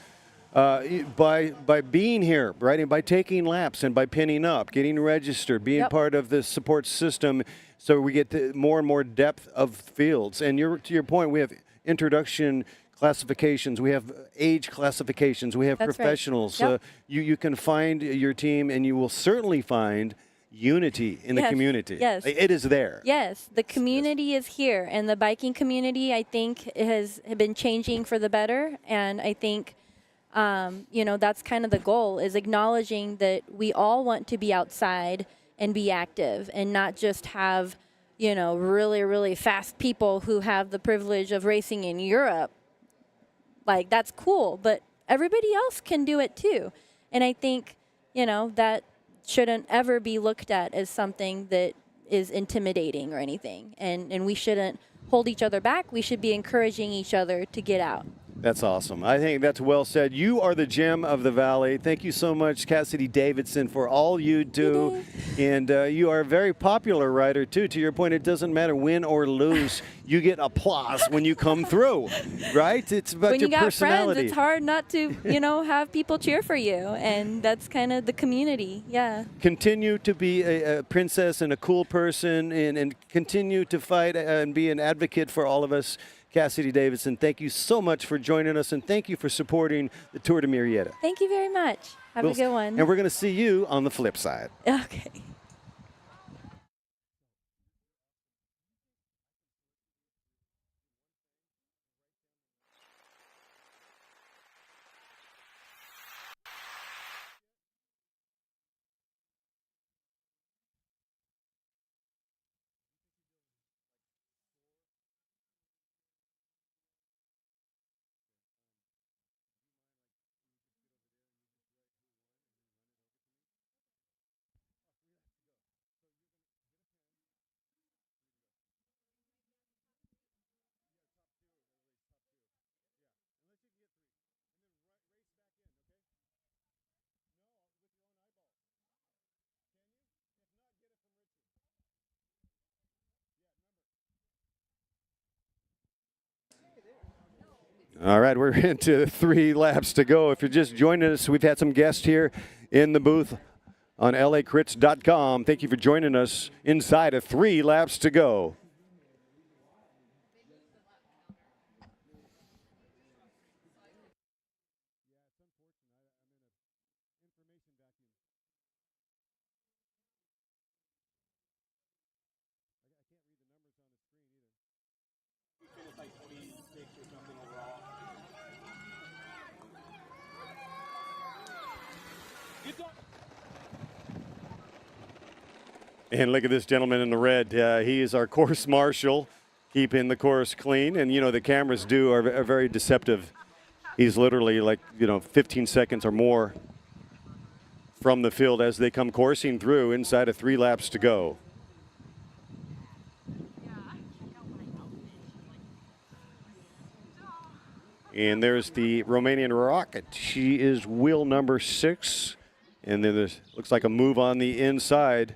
by being here, right, and by taking laps and by pinning up, getting registered, being part of the support system, so we get more and more depth of fields. And to your point, we have introduction classifications, we have age classifications, we have That's professionals. right. Yep. You can find your team, and you will certainly find unity in the community. Yes. It is there. Yes, the community is here, and the biking community, I think, has been changing for the better. And I think, that's kind of the goal, is acknowledging that we all want to be outside and be active, and not just have, really, really fast people who have the privilege of racing in Europe. Like, that's cool, but everybody else can do it too. And I think, that shouldn't ever be looked at as something that is intimidating or anything. And we shouldn't hold each other back. We should be encouraging each other to get out. That's awesome. I think that's well said. You are the gem of the Valley. Thank you so much, Cassidy Davidson, for all you do. And you are a very popular rider, too. To your point, it doesn't matter win or lose. You get applause when you come through, right? It's about when your you got personality. friends, it's hard not to, you know, have people cheer for you. And that's kind of the community. Yeah. Continue to be a princess and a cool person and continue to fight and be an advocate for all of us. Cassidy Davidson, thank you so much for joining us, and thank you for supporting the Tour de Murrieta. Thank you very much. Have a good one. And we're going to see you on the flip side. Okay. All right, we're into 3 laps to go. If you're just joining us, we've had some guests here in the booth on lacrits.com. Thank you for joining us inside of 3 laps to go. And look at this gentleman in the red. He is our course marshal, keeping the course clean. And, you know, the cameras are very deceptive. He's literally like, 15 seconds or more from the field as they come coursing through inside of 3 laps to go. And there's the Romanian rocket. She is wheel number 6. And then there's looks like a move on the inside.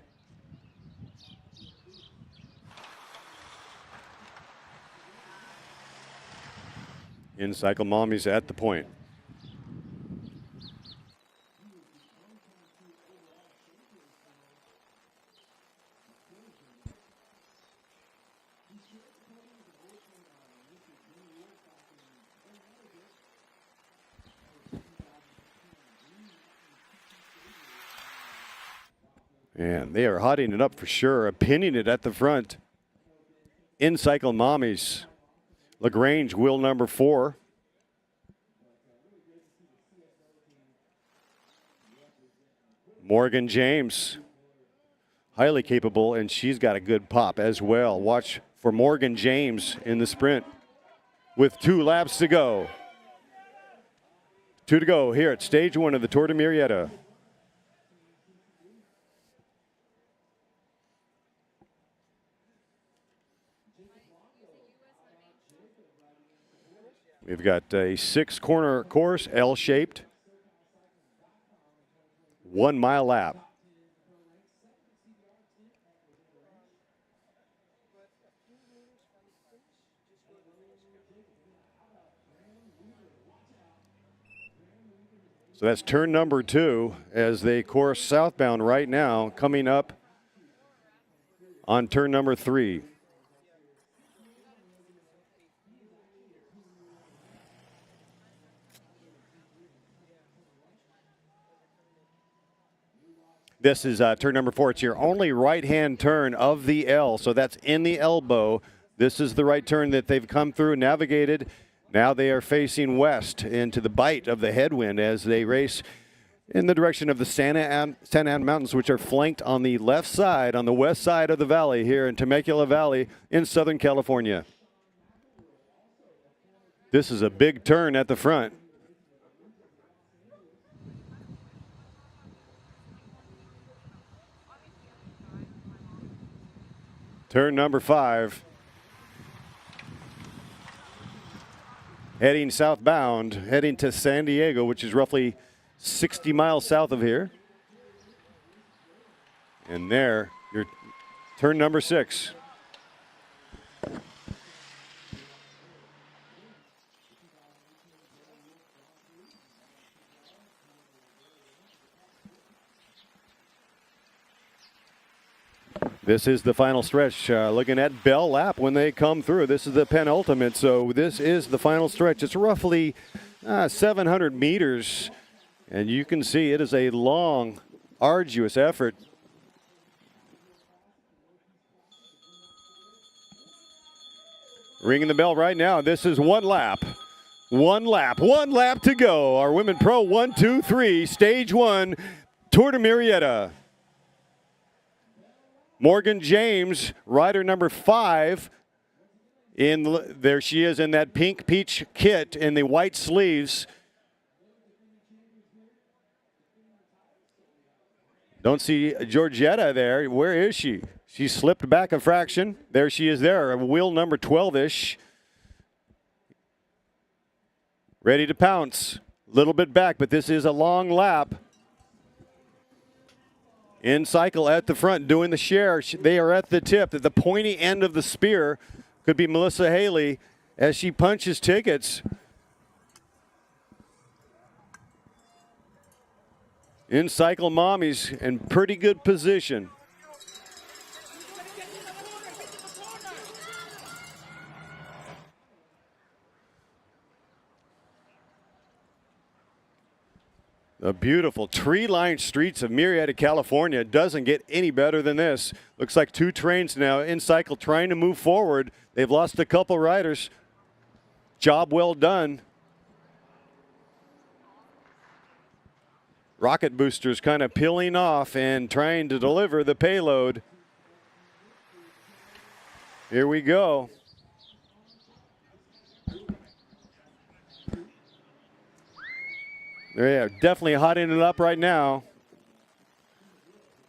In-cycle mommies at the point. And they are hotting it up for sure, pinning it at the front. In-cycle mommies. LaGrange, wheel number 4. Morgan James, highly capable, and she's got a good pop as well. Watch for Morgan James in the sprint with 2 laps to go. 2 to go here at stage 1 of the Tour de Murrieta. We've got a 6-corner course, L-shaped, 1 mile lap. So that's turn number 2 as they course southbound right now, coming up on turn number 3. This is turn number 4. It's your only right-hand turn of the L, so that's in the elbow. This is the right turn that they've come through, navigated. Now they are facing west into the bite of the headwind as they race in the direction of the Santa Ana Mountains, which are flanked on the left side, on the west side of the valley here in Temecula Valley in Southern California. This is a big turn at the front. Turn number 5. heading southbound, heading to San Diego, which is roughly 60 miles south of here. And there, your turn number 6. This is the final stretch. Looking at bell lap when they come through. This is the penultimate, so this is the final stretch. It's roughly 700 meters, and you can see it is a long, arduous effort. Ringing the bell right now. This is one lap. One lap to go. Our women pro 1, 2, 3, stage 1, Tour de Murrieta. Morgan James, rider number 5. There she is in that pink peach kit in the white sleeves. Don't see Georgetta there. Where is she? She slipped back a fraction. There she is there, wheel number 12-ish. Ready to pounce. A little bit back, but this is a long lap. In cycle at the front, doing the share. They are at the tip, at the pointy end of the spear. Could be Melissa Haley as she punches tickets. In cycle mommies in pretty good position. The beautiful tree-lined streets of Murrieta, California doesn't get any better than this. Looks like 2 trains now in cycle trying to move forward. They've lost a couple riders. Job well done. Rocket boosters kind of peeling off and trying to deliver the payload. Here we go. They are definitely hotting it up right now.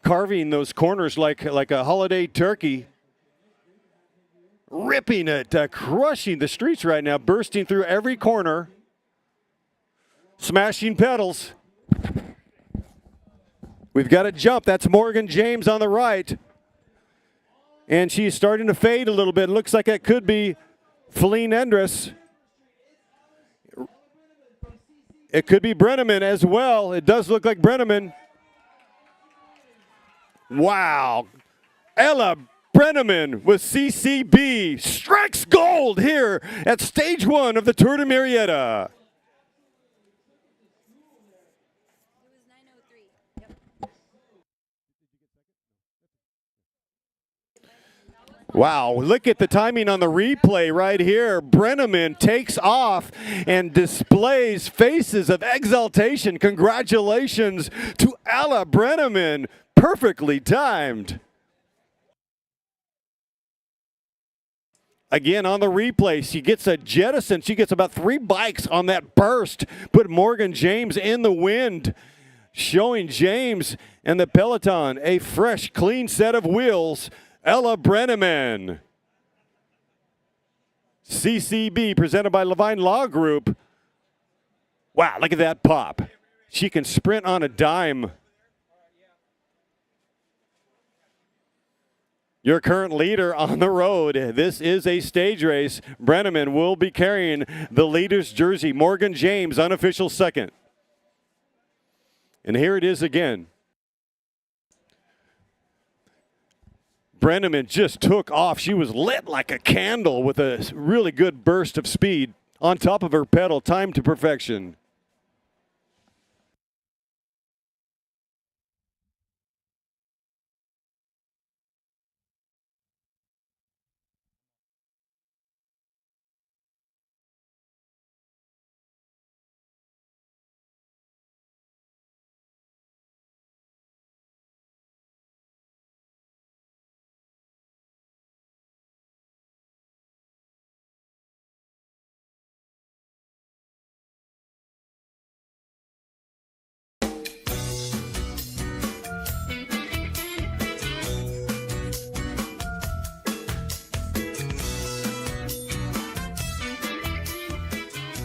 Carving those corners like a holiday turkey. Ripping it, crushing the streets right now, bursting through every corner. Smashing pedals. We've got a jump. That's Morgan James on the right. And she's starting to fade a little bit. Looks like it could be Feline Endress. It could be Brenneman as well. It does look like Brenneman. Wow. Ella Brenneman with CCB strikes gold here at stage 1 of the Tour de Murrieta. Wow, look at the timing on the replay right here. Brenneman takes off and displays faces of exultation. Congratulations to Ella Brenneman. Perfectly timed. Again on the replay, she gets a jettison. She gets about 3 bikes on that burst. Put Morgan James in the wind. Showing James and the Peloton a fresh, clean set of wheels. Ella Brenneman. CCB presented by Levine Law Group. Wow, look at that pop. She can sprint on a dime. Your current leader on the road. This is a stage race. Brenneman will be carrying the leader's jersey. Morgan James, unofficial second. And here it is again. Brenneman just took off. She was lit like a candle with a really good burst of speed on top of her pedal, timed to perfection.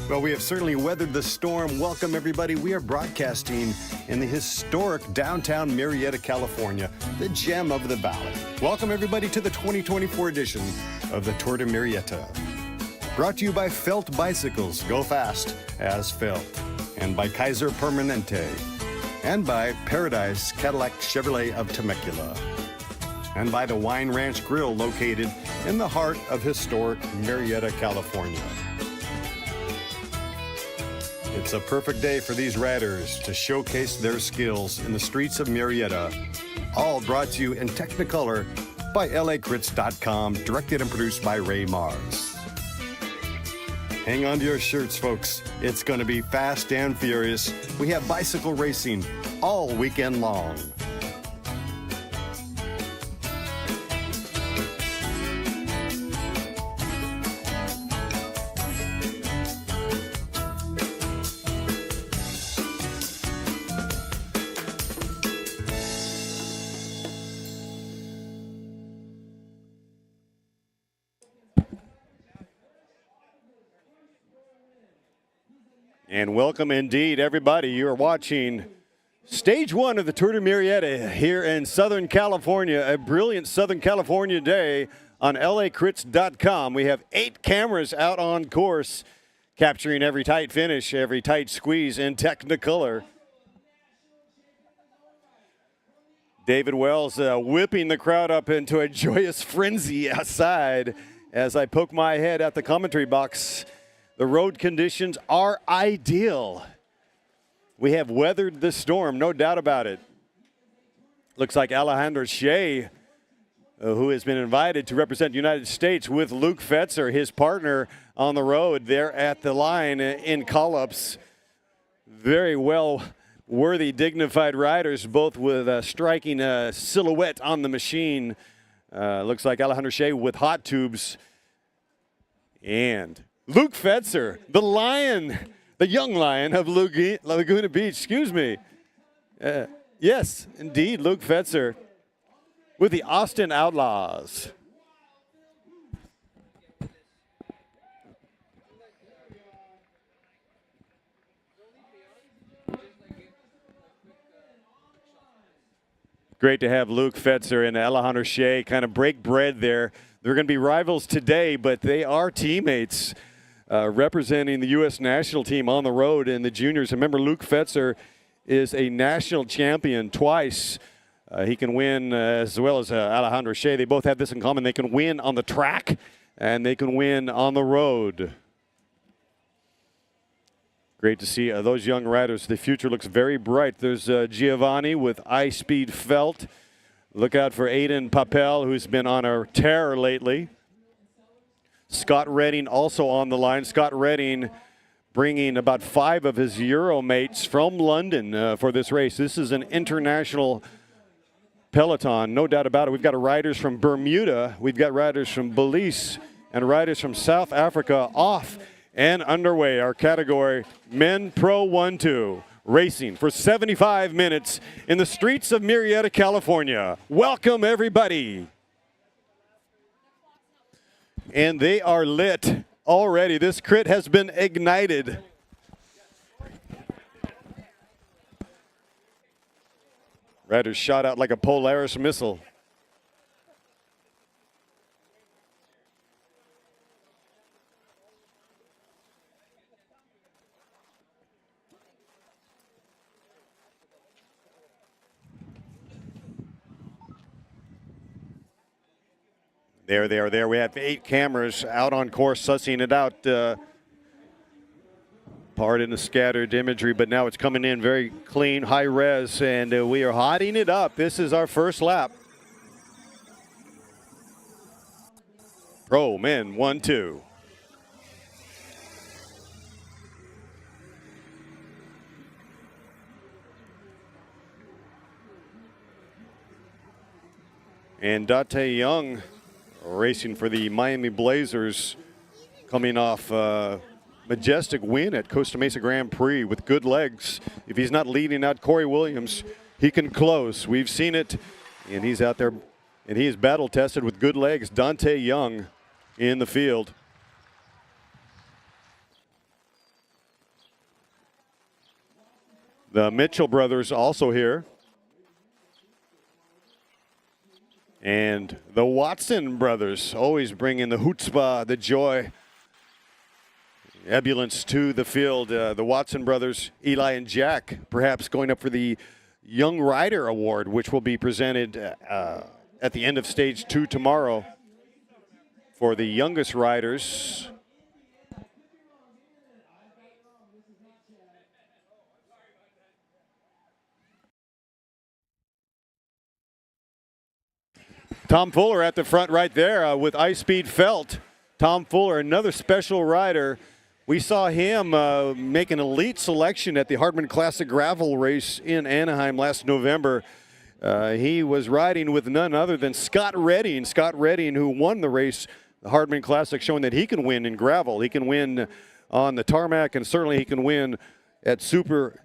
Well, we have certainly weathered the storm. Welcome, everybody. We are broadcasting in the historic downtown Murrieta, California, the gem of the valley. Welcome, everybody, to the 2024 edition of the Tour de Murrieta. Brought to you by Felt Bicycles. Go fast as Felt. And by Kaiser Permanente. And by Paradise Cadillac Chevrolet of Temecula. And by the Wine Ranch Grill, located in the heart of historic Murrieta, California. It's a perfect day for these riders to showcase their skills in the streets of Murrieta. All brought to you in Technicolor by lacrits.com, directed and produced by Ray Mars. Hang on to your shirts, folks. It's going to be fast and furious. We have bicycle racing all weekend long. And welcome indeed, everybody. You are watching Stage 1 of the Tour de Murrieta here in Southern California, a brilliant Southern California day on lacrits.com. We have 8 cameras out on course, capturing every tight finish, every tight squeeze in Technicolor. David Wells whipping the crowd up into a joyous frenzy outside as I poke my head at the commentary box. The road conditions are ideal. We have weathered the storm, no doubt about it. Looks like Alejandro Shea, who has been invited to represent the United States with Luke Fetzer, his partner on the road there at the line in call-ups. Very well worthy, dignified riders, both with a striking silhouette on the machine. Looks like Alejandro Shea with hot tubes. And Luke Fetzer, the lion, the young lion of Laguna Beach, excuse me. Yes, indeed, Luke Fetzer with the Austin Outlaws. Great to have Luke Fetzer and Alejandro Shea kind of break bread there. They're going to be rivals today, but they are teammates. Representing the U.S. national team on the road in the juniors. Remember, Luke Fetzer is a national champion twice. He can win as well as Alejandro Shea. They both have this in common. They can win on the track, and they can win on the road. Great to see those young riders. The future looks very bright. There's Giovanni with iSpeed Felt. Look out for Aiden Papel, who's been on a tear lately. Scott Redding also on the line. Scott Redding bringing about 5 of his Euro mates from London for this race. This is an international peloton, no doubt about it. We've got riders from Bermuda, we've got riders from Belize, and riders from South Africa off and underway. Our category, Men Pro 1-2, racing for 75 minutes in the streets of Murrieta, California. Welcome, everybody. And they are lit already. This crit has been ignited. Riders shot out like a Polaris missile. There they are there. We have 8 cameras out on course sussing it out. Pardon the scattered imagery, but now it's coming in very clean, high res, and we are hotting it up. This is our first lap. Pro men 1-2. And Dante Young racing for the Miami Blazers, coming off a majestic win at Costa Mesa Grand Prix with good legs. If he's not leading out Corey Williams, he can close. We've seen it, and he's out there, and he is battle tested with good legs. Dante Young in the field. The Mitchell brothers also here. And the Watson brothers always bringing the chutzpah, the joy, ebullience to the field. The Watson brothers, Eli and Jack, perhaps going up for the Young Rider Award, which will be presented at the end of stage 2 tomorrow for the youngest riders. Tom Fuller at the front right there with Ice Speed Felt. Tom Fuller, another special rider. We saw him make an elite selection at the Hardman Classic Gravel race in Anaheim last November. He was riding with none other than Scott Redding. Scott Redding, who won the race, the Hardman Classic, showing that he can win in gravel. He can win on the tarmac, and certainly he can win at Super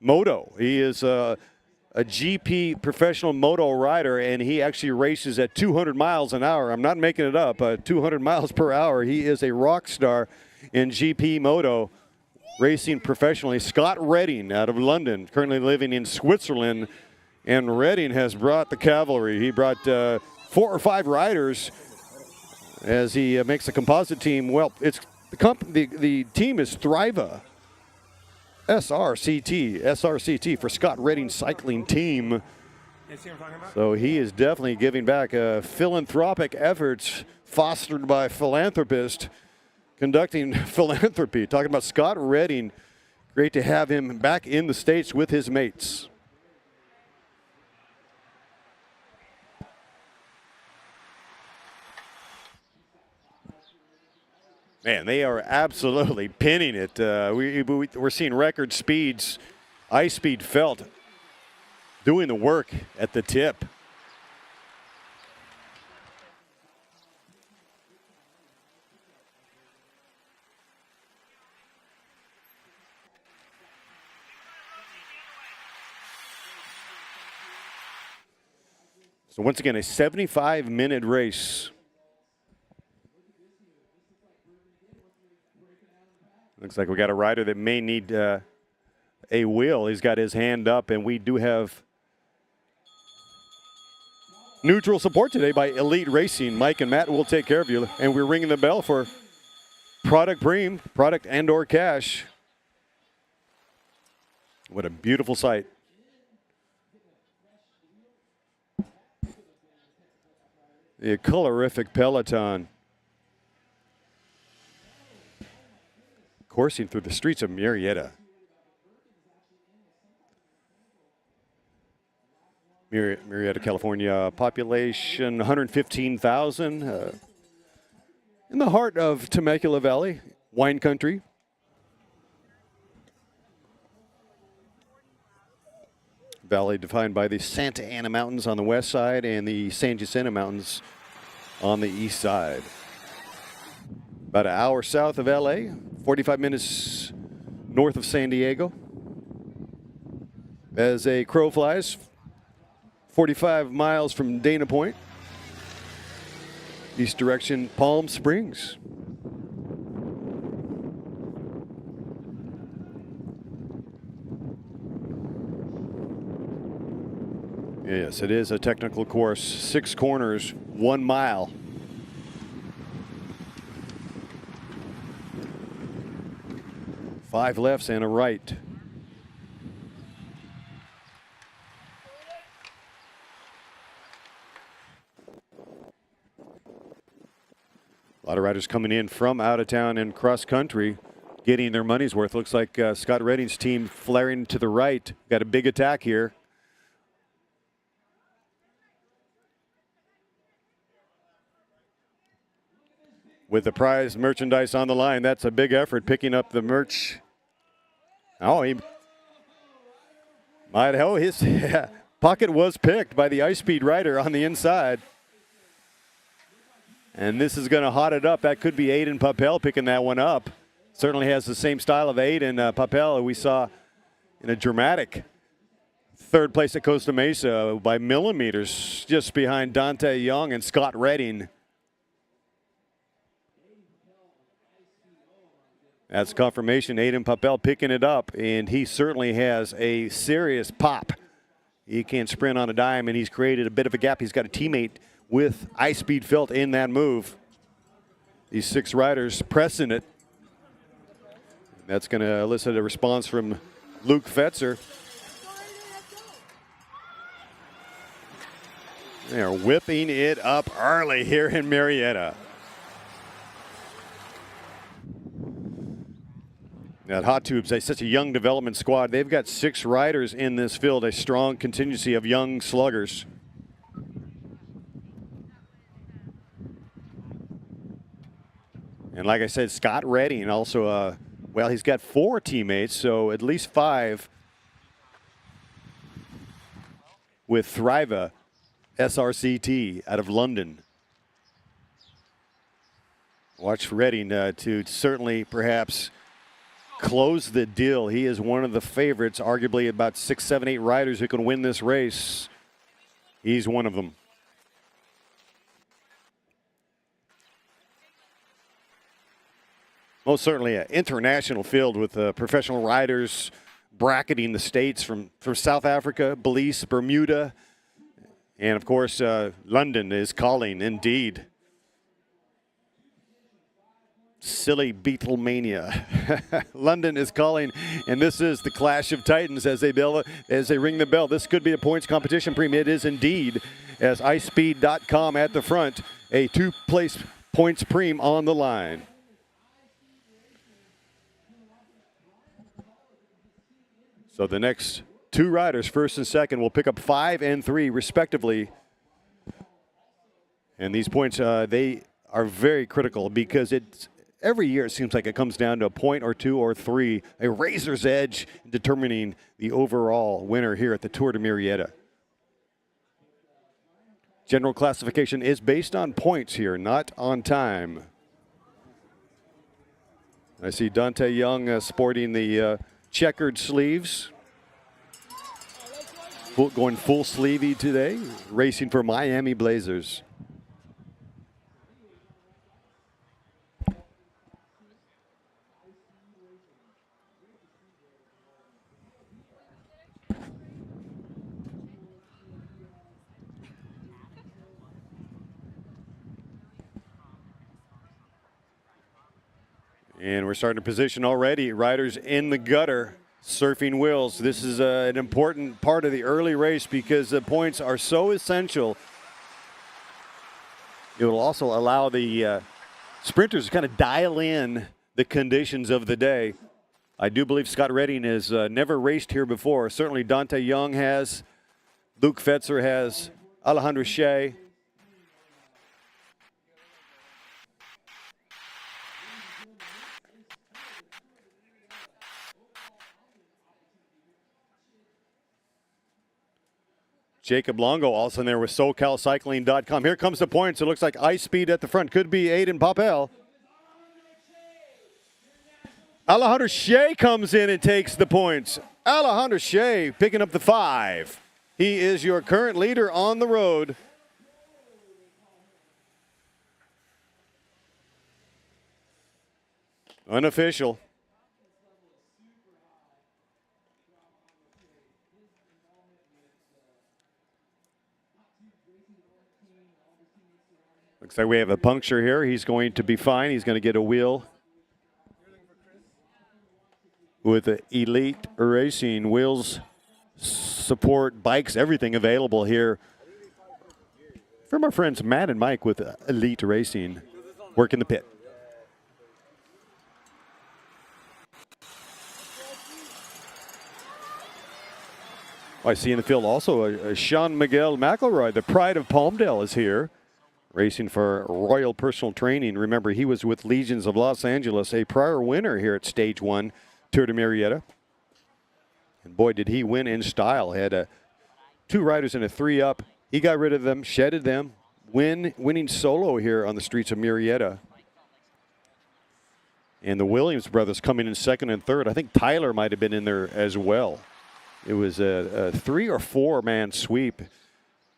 Moto. He is a GP professional moto rider, and he actually races at 200 miles an hour. I'm not making it up, 200 miles per hour. He is a rock star in GP moto, racing professionally. Scott Redding out of London, currently living in Switzerland, and Redding has brought the cavalry. He brought 4 or 5 riders as he makes a composite team. Well, it's the team is Thriva. SRCT for Scott Redding Cycling Team. So he is definitely giving back philanthropic efforts fostered by philanthropists conducting philanthropy. Talking about Scott Redding, great to have him back in the States with his mates. Man, they are absolutely pinning it. We're seeing record speeds. Ice Speed Felt doing the work at the tip. So once again, a 75-minute race. Looks like we got a rider that may need a wheel. He's got his hand up, and we do have neutral support today by Elite Racing. Mike and Matt will take care of you, and we're ringing the bell for product Bream, product and or cash. What a beautiful sight. The colorific Peloton coursing through the streets of Murrieta. Murrieta, California, population 115,000. In the heart of Temecula Valley, wine country. Valley defined by the Santa Ana Mountains on the west side and the San Jacinto Mountains on the east side. About an hour south of LA, 45 minutes north of San Diego. As a crow flies, 45 miles from Dana Point. East direction, Palm Springs. Yes, it is a technical course. 6 corners, 1 mile. Five lefts and a right. A lot of riders coming in from out of town and cross country, getting their money's worth. Looks like Scott Redding's team flaring to the right. Got a big attack here. With the prize merchandise on the line, that's a big effort picking up the merch. Oh, he might. Oh, his pocket was picked by the Ice Speed rider on the inside. And this is going to hot it up. That could be Aiden Papel picking that one up. Certainly has the same style of Aiden Papel we saw in a dramatic third place at Costa Mesa by millimeters, just behind Dante Young and Scott Redding. That's confirmation. Aiden Papel picking it up, and he certainly has a serious pop. He can sprint on a dime, and he's created a bit of a gap. He's got a teammate with high-speed felt in that move. These 6 riders pressing it. That's going to elicit a response from Luke Fetzer. They are whipping it up early here in Murrieta. At Hot Tubes, they're such a young development squad. They've got 6 riders in this field, a strong contingency of young sluggers. And like I said, Scott Redding also, well, he's got 4 teammates, so at least 5 with Thriva SRCT out of London. Watch Redding to certainly perhaps close the deal. He is one of the favorites, arguably about 6, 7, 8 riders who can win this race. He's one of them. Most certainly an international field with professional riders bracketing the states from South Africa, Belize, Bermuda, and of course London is calling indeed. Silly Beatlemania. London is calling, and this is the clash of titans as they ring the bell. This could be a points competition premium. It is indeed, as icespeed.com at the front, a 2-place points premium on the line. So the next 2 riders, first and second, will pick up 5 and 3 respectively. And these points, they are very critical because every year it seems like it comes down to a point or 2 or 3, a razor's edge in determining the overall winner here at the Tour de Murrieta. General classification is based on points here, not on time. I see Dante Young sporting the checkered sleeves. Going full sleevey today, racing for Miami Blazers. And we're starting to position already. Riders in the gutter, surfing wheels. This is an important part of the early race because the points are so essential. It will also allow the sprinters to kind of dial in the conditions of the day. I do believe Scott Redding has never raced here before. Certainly Dante Young has. Luke Fetzer has. Alejandro Shea. Jacob Longo also in there with SoCalCycling.com. Here comes the points. It looks like Ice Speed at the front. Could be Aiden Papel. Alejandro Shea comes in and takes the points. Alejandro Shea picking up the 5. He is your current leader on the road. Unofficial. Looks like we have a puncture here. He's going to be fine. He's going to get a wheel with the Elite Racing wheels, support, bikes, everything available here from our friends Matt and Mike with Elite Racing. Work in the pit. I see in the field also Sean Miguel McElroy, the pride of Palmdale, is here. Racing for Royal Personal Training. Remember, he was with Legions of Los Angeles, a prior winner here at Stage 1, Tour de Murrieta. And boy, did he win in style. He had 2 riders and a 3-up. He got rid of them, shedded them, winning solo here on the streets of Murrieta. And the Williams brothers coming in second and third. I think Tyler might have been in there as well. It was a 3 or 4 man sweep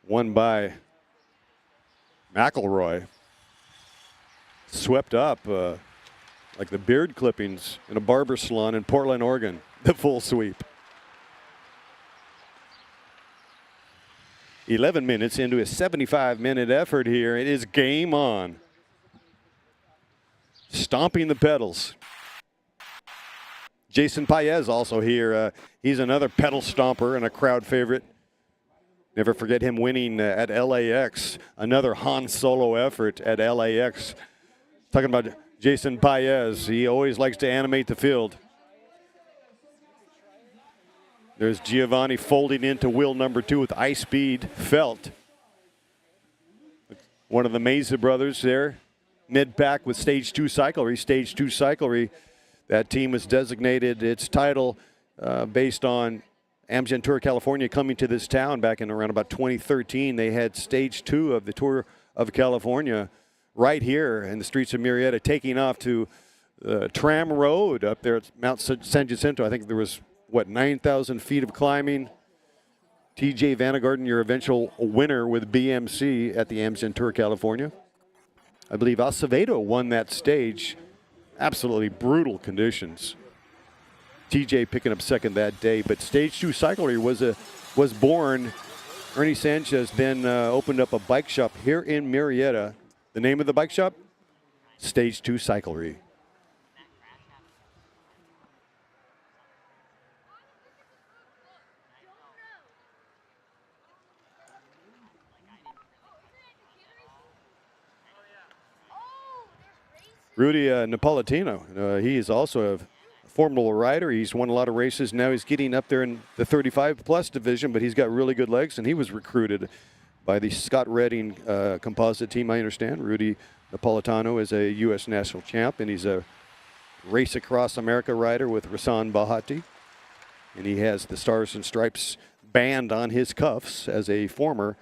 won by McElroy. Swept up like the beard clippings in a barber salon in Portland, Oregon. The full sweep. 11 minutes into a 75-minute effort here. It is game on. Stomping the pedals. Jason Paez also here. He's another pedal stomper and a crowd favorite. Never forget him winning at LAX. Another Han Solo effort at LAX. Talking about Jason Paez. He always likes to animate the field. There's Giovanni folding into wheel number 2 with ice-speed felt. One of the Meza brothers there. Mid-pack with Stage 2 cyclery. Stage 2 cyclery. That team was designated its title based on Amgen Tour California coming to this town back in around about 2013. They had Stage 2 of the Tour of California right here in the streets of Murrieta, taking off to Tram Road up there at Mount San Jacinto. I think there was, 9,000 feet of climbing. TJ Vannegarden, your eventual winner with BMC at the Amgen Tour California. I believe Acevedo won that stage. Absolutely brutal conditions. TJ picking up second that day, but Stage 2 cyclery was born. Ernie Sanchez then opened up a bike shop here in Murrieta. The name of the bike shop? Stage 2 cyclery. Rudy Napolitano, he is also a formidable rider. He's won a lot of races. Now he's getting up there in the 35-plus division, but he's got really good legs, and he was recruited by the Scott Redding composite team, I understand. Rudy Napolitano is a U.S. national champ, and he's a Race Across America rider with Rasan Bahati. And he has the Stars and Stripes band on his cuffs as a former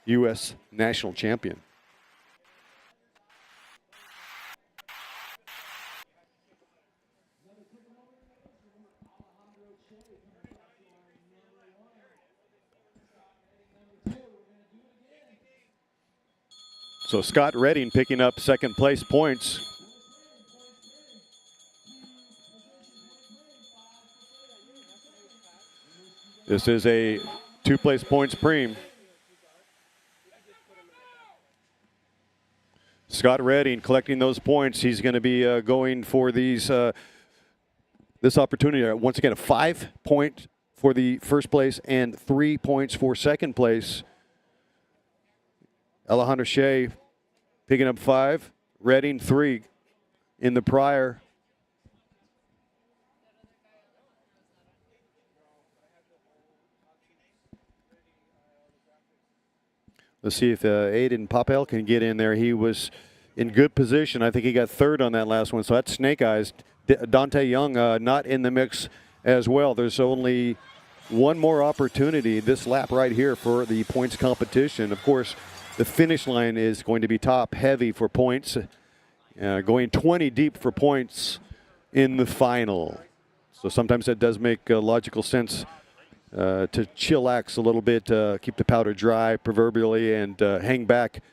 U.S. national champion. So Scott Redding picking up second place points. This is a 2 place points preem. Scott Redding collecting those points. He's going to be going for these this opportunity. Once again, a 5 point for the first place and 3 points for second place. Alejandro Shea picking up 5, Redding 3 in the prior. Let's see if Aiden Popel can get in there. He was in good position. I think he got third on that last one, so that's Snake Eyes. Dante Young not in the mix as well. There's only one more opportunity this lap right here for the points competition. Of course, the finish line is going to be top heavy for points, going 20 deep for points in the final. So sometimes that does make logical sense to chillax a little bit, keep the powder dry proverbially, and hang back.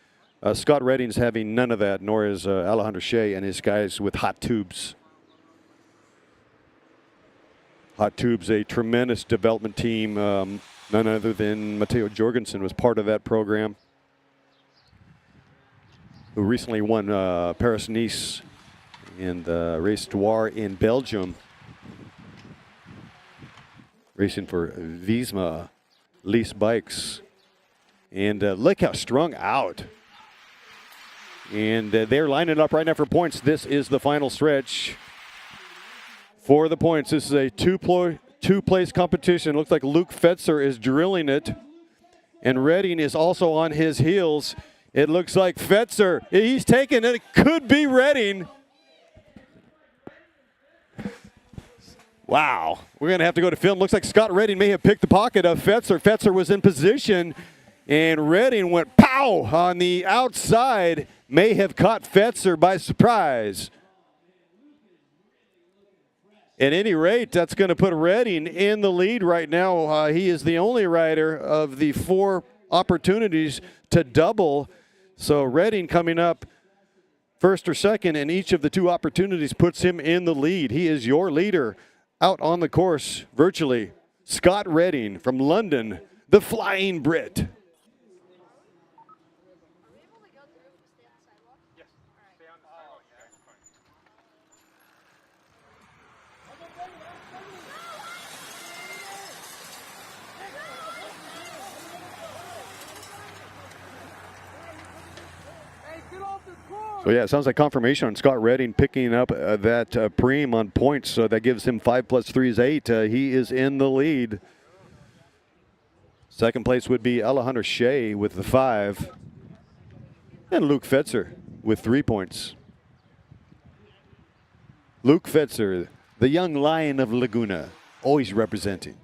Scott Redding's having none of that, nor is Alejandro Shea and his guys with Hot Tubes. Hot Tubes, a tremendous development team. None other than Matteo Jorgensen was part of that program, who recently won Paris-Nice and Race Noir in Belgium, racing for Visma Lease Bikes. And look how strung out. And they're lining up right now for points. This is the final stretch for the points. This is a two-place competition. Looks like Luke Fetzer is drilling it, and Redding is also on his heels. It looks like Fetzer, he's taking it. It could be Redding. Wow. We're going to have to go to film. Looks like Scott Redding may have picked the pocket of Fetzer. Fetzer was in position, and Redding went pow on the outside. May have caught Fetzer by surprise. At any rate, that's going to put Redding in the lead right now. He is the only rider of the 4 opportunities to double. So Redding coming up first or second in each of the 2 opportunities puts him in the lead. He is your leader out on the course virtually. Scott Redding from London, the Flying Brit. So yeah, it sounds like confirmation on Scott Redding picking up that preem on points. So that gives him 5 + 3 is 8. He is in the lead. Second place would be Alejandro Shea with the 5. And Luke Fetzer with 3 points. Luke Fetzer, the young lion of Laguna, always representing.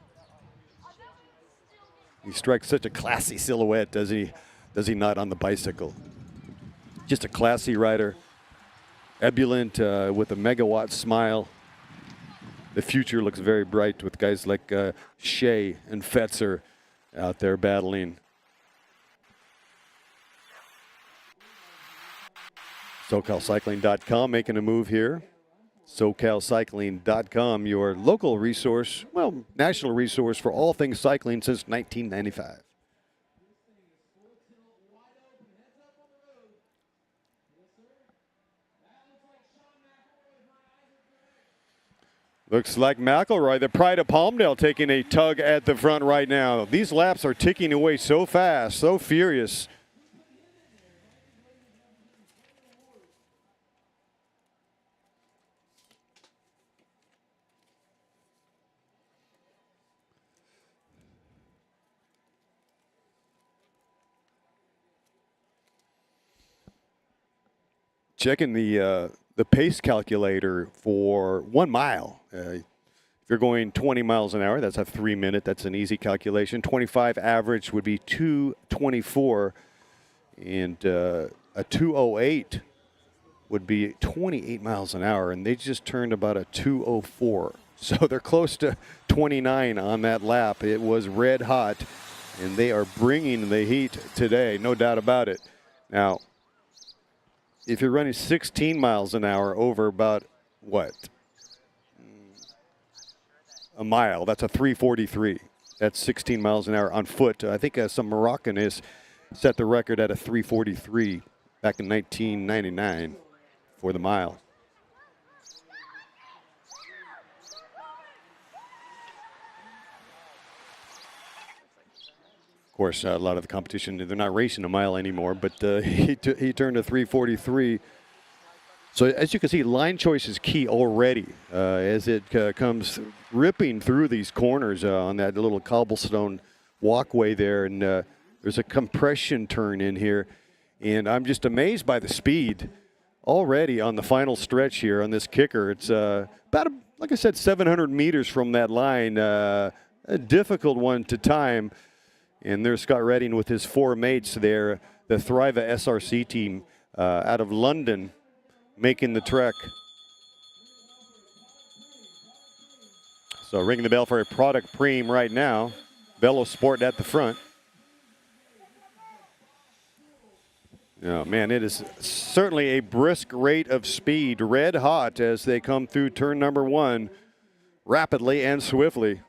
He strikes such a classy silhouette, does he not, on the bicycle? Just a classy rider, ebullient with a megawatt smile. The future looks very bright with guys like Shea and Fetzer out there battling. SoCalCycling.com making a move here. SoCalCycling.com, your local resource, well, national resource for all things cycling since 1995. Looks like McElroy, the pride of Palmdale, taking a tug at the front right now. These laps are ticking away so fast, so furious. Checking the pace calculator for 1 mile. If you're going 20 miles an hour, that's a 3-minute. That's an easy calculation. 25 average would be 2:24, and a 2:08 would be 28 miles an hour, and they just turned about a 2:04. So they're close to 29 on that lap. It was red hot, and they are bringing the heat today, no doubt about it. Now, if you're running 16 miles an hour over about, what, a mile, that's a 3:43. That's 16 miles an hour on foot. I think some Moroccan has set the record at a 3:43 back in 1999 for the mile. Of course, a lot of the competition, they're not racing a mile anymore, but he turned a 3:43. So as you can see, line choice is key already as it comes ripping through these corners on that little cobblestone walkway there. And there's a compression turn in here. And I'm just amazed by the speed already on the final stretch here on this kicker. It's about, like I said, 700 meters from that line. A difficult one to time. And there's Scott Redding with his 4 mates there, the Thriva SRC team out of London, making the trek. So ringing the bell for a product preem right now. Velo Sport at the front. Oh, man, it is certainly a brisk rate of speed, red hot as they come through turn number 1 rapidly and swiftly.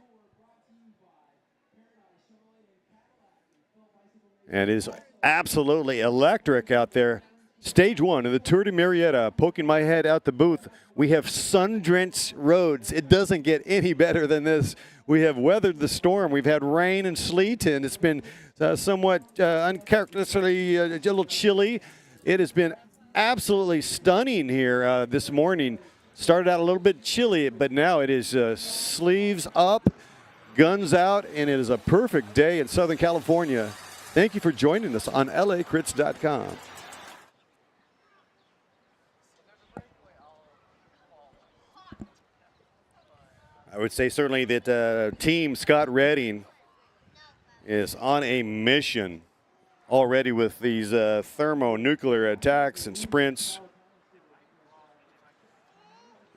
And it is absolutely electric out there. Stage 1 of the Tour de Murrieta. Poking my head out the booth, we have sun-drenched roads. It doesn't get any better than this. We have weathered the storm. We've had rain and sleet, and it's been somewhat uncharacteristically a little chilly. It has been absolutely stunning here this morning. Started out a little bit chilly, but now it is sleeves up, guns out, and it is a perfect day in Southern California. Thank you for joining us on LACrits.com. I would say certainly that Team Scott Redding is on a mission already with these thermonuclear attacks and sprints.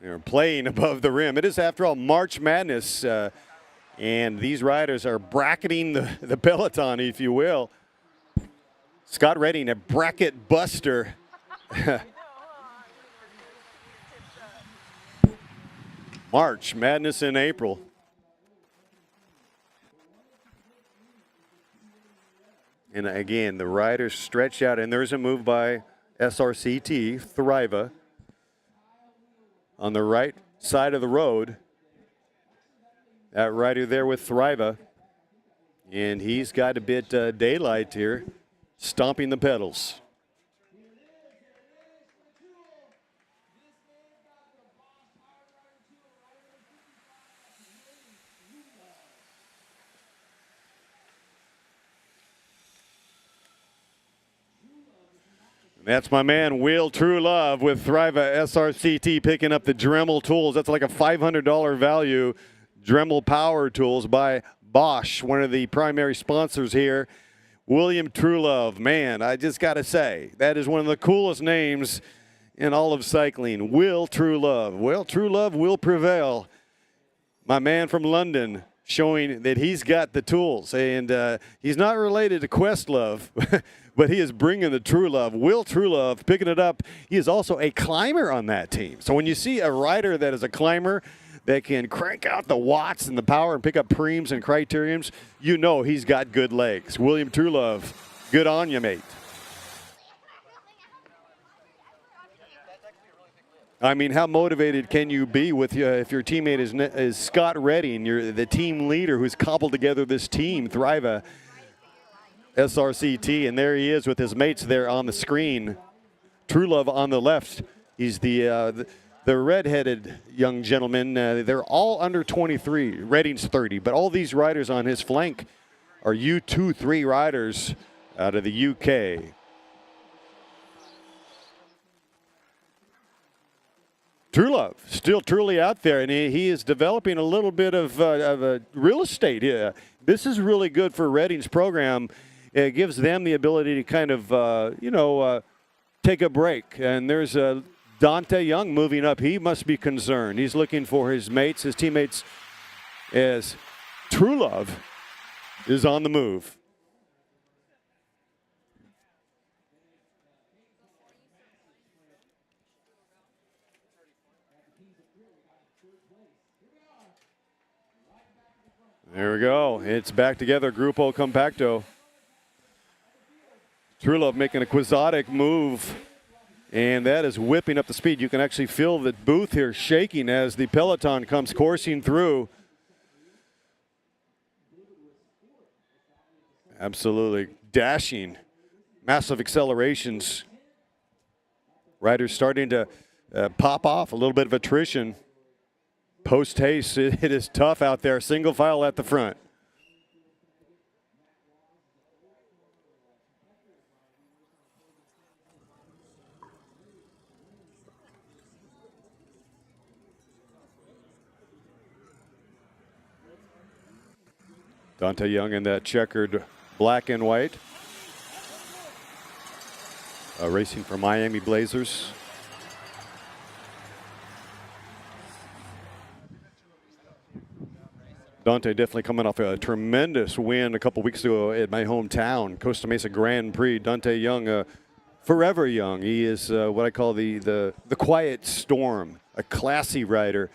They're playing above the rim. It is, after all, March Madness. And these riders are bracketing the Peloton, if you will. Scott Redding, a bracket buster. March Madness in April. And again, the riders stretch out, and there's a move by SRCT, Thriva, on the right side of the road. That rider there with Thriva, and he's got a bit daylight here, stomping the pedals. That's my man, Will True Love with Thriva SRCT picking up the Dremel tools. That's like a $500 value. Dremel power tools by Bosch, one of the primary sponsors here. William Truelove, man, I just got to say, that is one of the coolest names in all of cycling. Will Truelove. Well, True Love will prevail. My man from London, showing that he's got the tools. And he's not related to Questlove, but he is bringing the True Love. Will True Love picking it up. He is also a climber on that team. So when you see a rider that is a climber that can crank out the watts and the power and pick up preems and criteriums, you know he's got good legs. William True Love, good on you, mate. I mean, how motivated can you be with if your teammate is Scott Redding, you're the team leader who's cobbled together this team, Thriva SRCT, and there he is with his mates there on the screen. True Love on the left. He's the red-headed young gentleman. They're all under 23. Redding's 30, but all these riders on his flank are U23 riders out of the UK. True Love, still truly out there, and he is developing a little bit of real estate here. This is really good for Redding's program. It gives them the ability to kind of, take a break. And there's Dante Young moving up. He must be concerned. He's looking for his mates, his teammates, as True Love is on the move. There we go. It's back together, Grupo Compacto. True Love making a quixotic move, and that is whipping up the speed. You can actually feel the booth here shaking as the Peloton comes coursing through. Absolutely dashing, massive accelerations. Riders starting to pop off, a little bit of attrition. Post-haste, it is tough out there. Single file at the front. Dante Young in that checkered black and white. Racing for Miami Blazers. Dante definitely coming off a tremendous win a couple weeks ago at my hometown, Costa Mesa Grand Prix. Dante Young, forever young. He is what I call the quiet storm, a classy rider,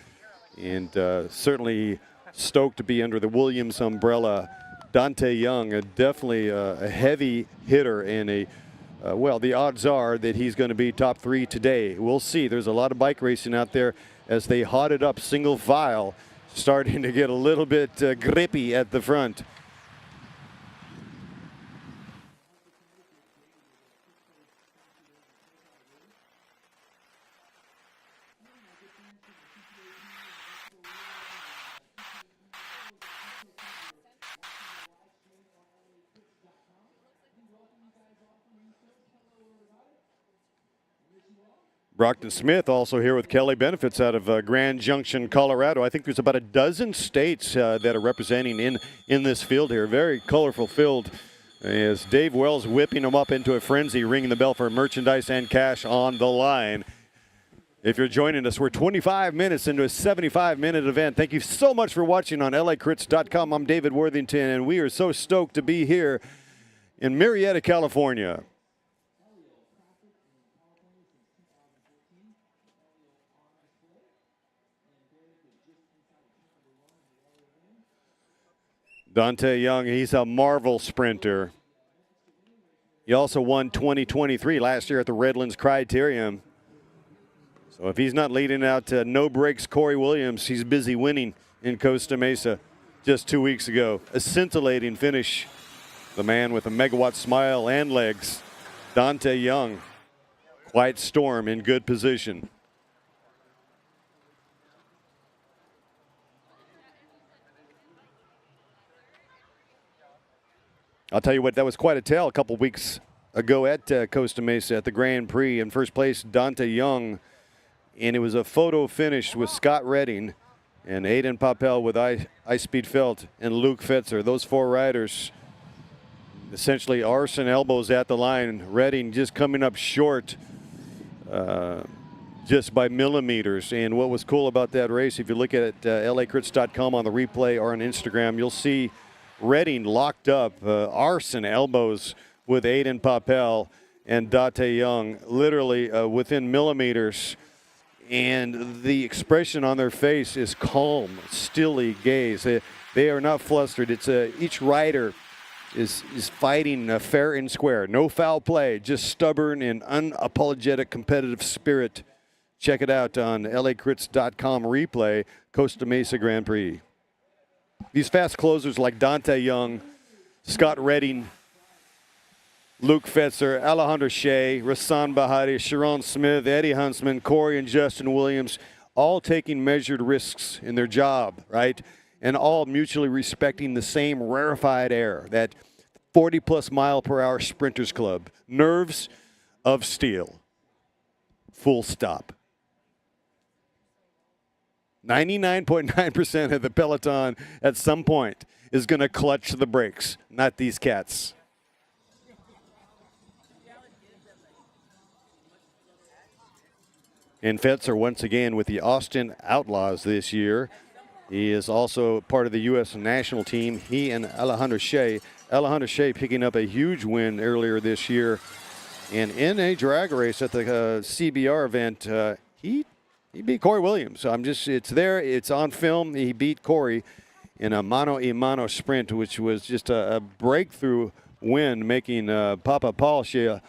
and certainly stoked to be under the Williams umbrella. Dante Young, definitely a heavy hitter and well, the odds are that he's going to be top 3 today. We'll see. There's a lot of bike racing out there as they hot it up single file, starting to get a little bit grippy at the front. Brockton Smith also here with Kelly Benefits out of Grand Junction, Colorado. I think there's about a dozen states that are representing in this field here. Very colorful field as Dave Wells whipping them up into a frenzy, ringing the bell for merchandise and cash on the line. If you're joining us, we're 25 minutes into a 75-minute event. Thank you so much for watching on LACrits.com. I'm David Worthington, and we are so stoked to be here in Murrieta, California. Dante Young, he's a marvel sprinter. He also won 2023 last year at the Redlands Criterium. So if he's not leading out no breaks Corey Williams, he's busy winning in Costa Mesa just 2 weeks ago. A scintillating finish. The man with a megawatt smile and legs, Dante Young. Quiet Storm in good position. I'll tell you what, that was quite a tale a couple weeks ago at Costa Mesa at the Grand Prix. In first place, Dante Young. And it was a photo finish with Scott Redding and Aiden Papel with Ice Speed Felt and Luke Fetzer. Those 4 riders essentially arse and elbows at the line. Redding just coming up short just by millimeters. And what was cool about that race, if you look at lacrits.com on the replay or on Instagram, you'll see Redding locked up, arse and elbows with Aiden Papel and Dante Young, literally within millimeters. And the expression on their face is calm, stilly gaze. They are not flustered. It's each rider is fighting fair and square. No foul play, just stubborn and unapologetic competitive spirit. Check it out on lacrits.com replay, Costa Mesa Grand Prix. These fast closers like Dante Young, Scott Redding, Luke Fetzer, Alejandro Shea, Rassan Bahati, Sharon Smith, Eddie Huntsman, Corey and Justin Williams, all taking measured risks in their job, right? And all mutually respecting the same rarefied air, that 40-plus mile per hour sprinters club. Nerves of steel. Full stop. 99.9% of the Peloton at some point is going to clutch the brakes, not these cats. And Fetzer once again with the Austin Outlaws this year. He is also part of the U.S. national team. He and Alejandro Shea. Alejandro Shea picking up a huge win earlier this year. And in a drag race at the CBR event, he beat Corey Williams. It's there, it's on film. He beat Corey in a mano-a-mano sprint, which was just a breakthrough win, making Papa Paul Shea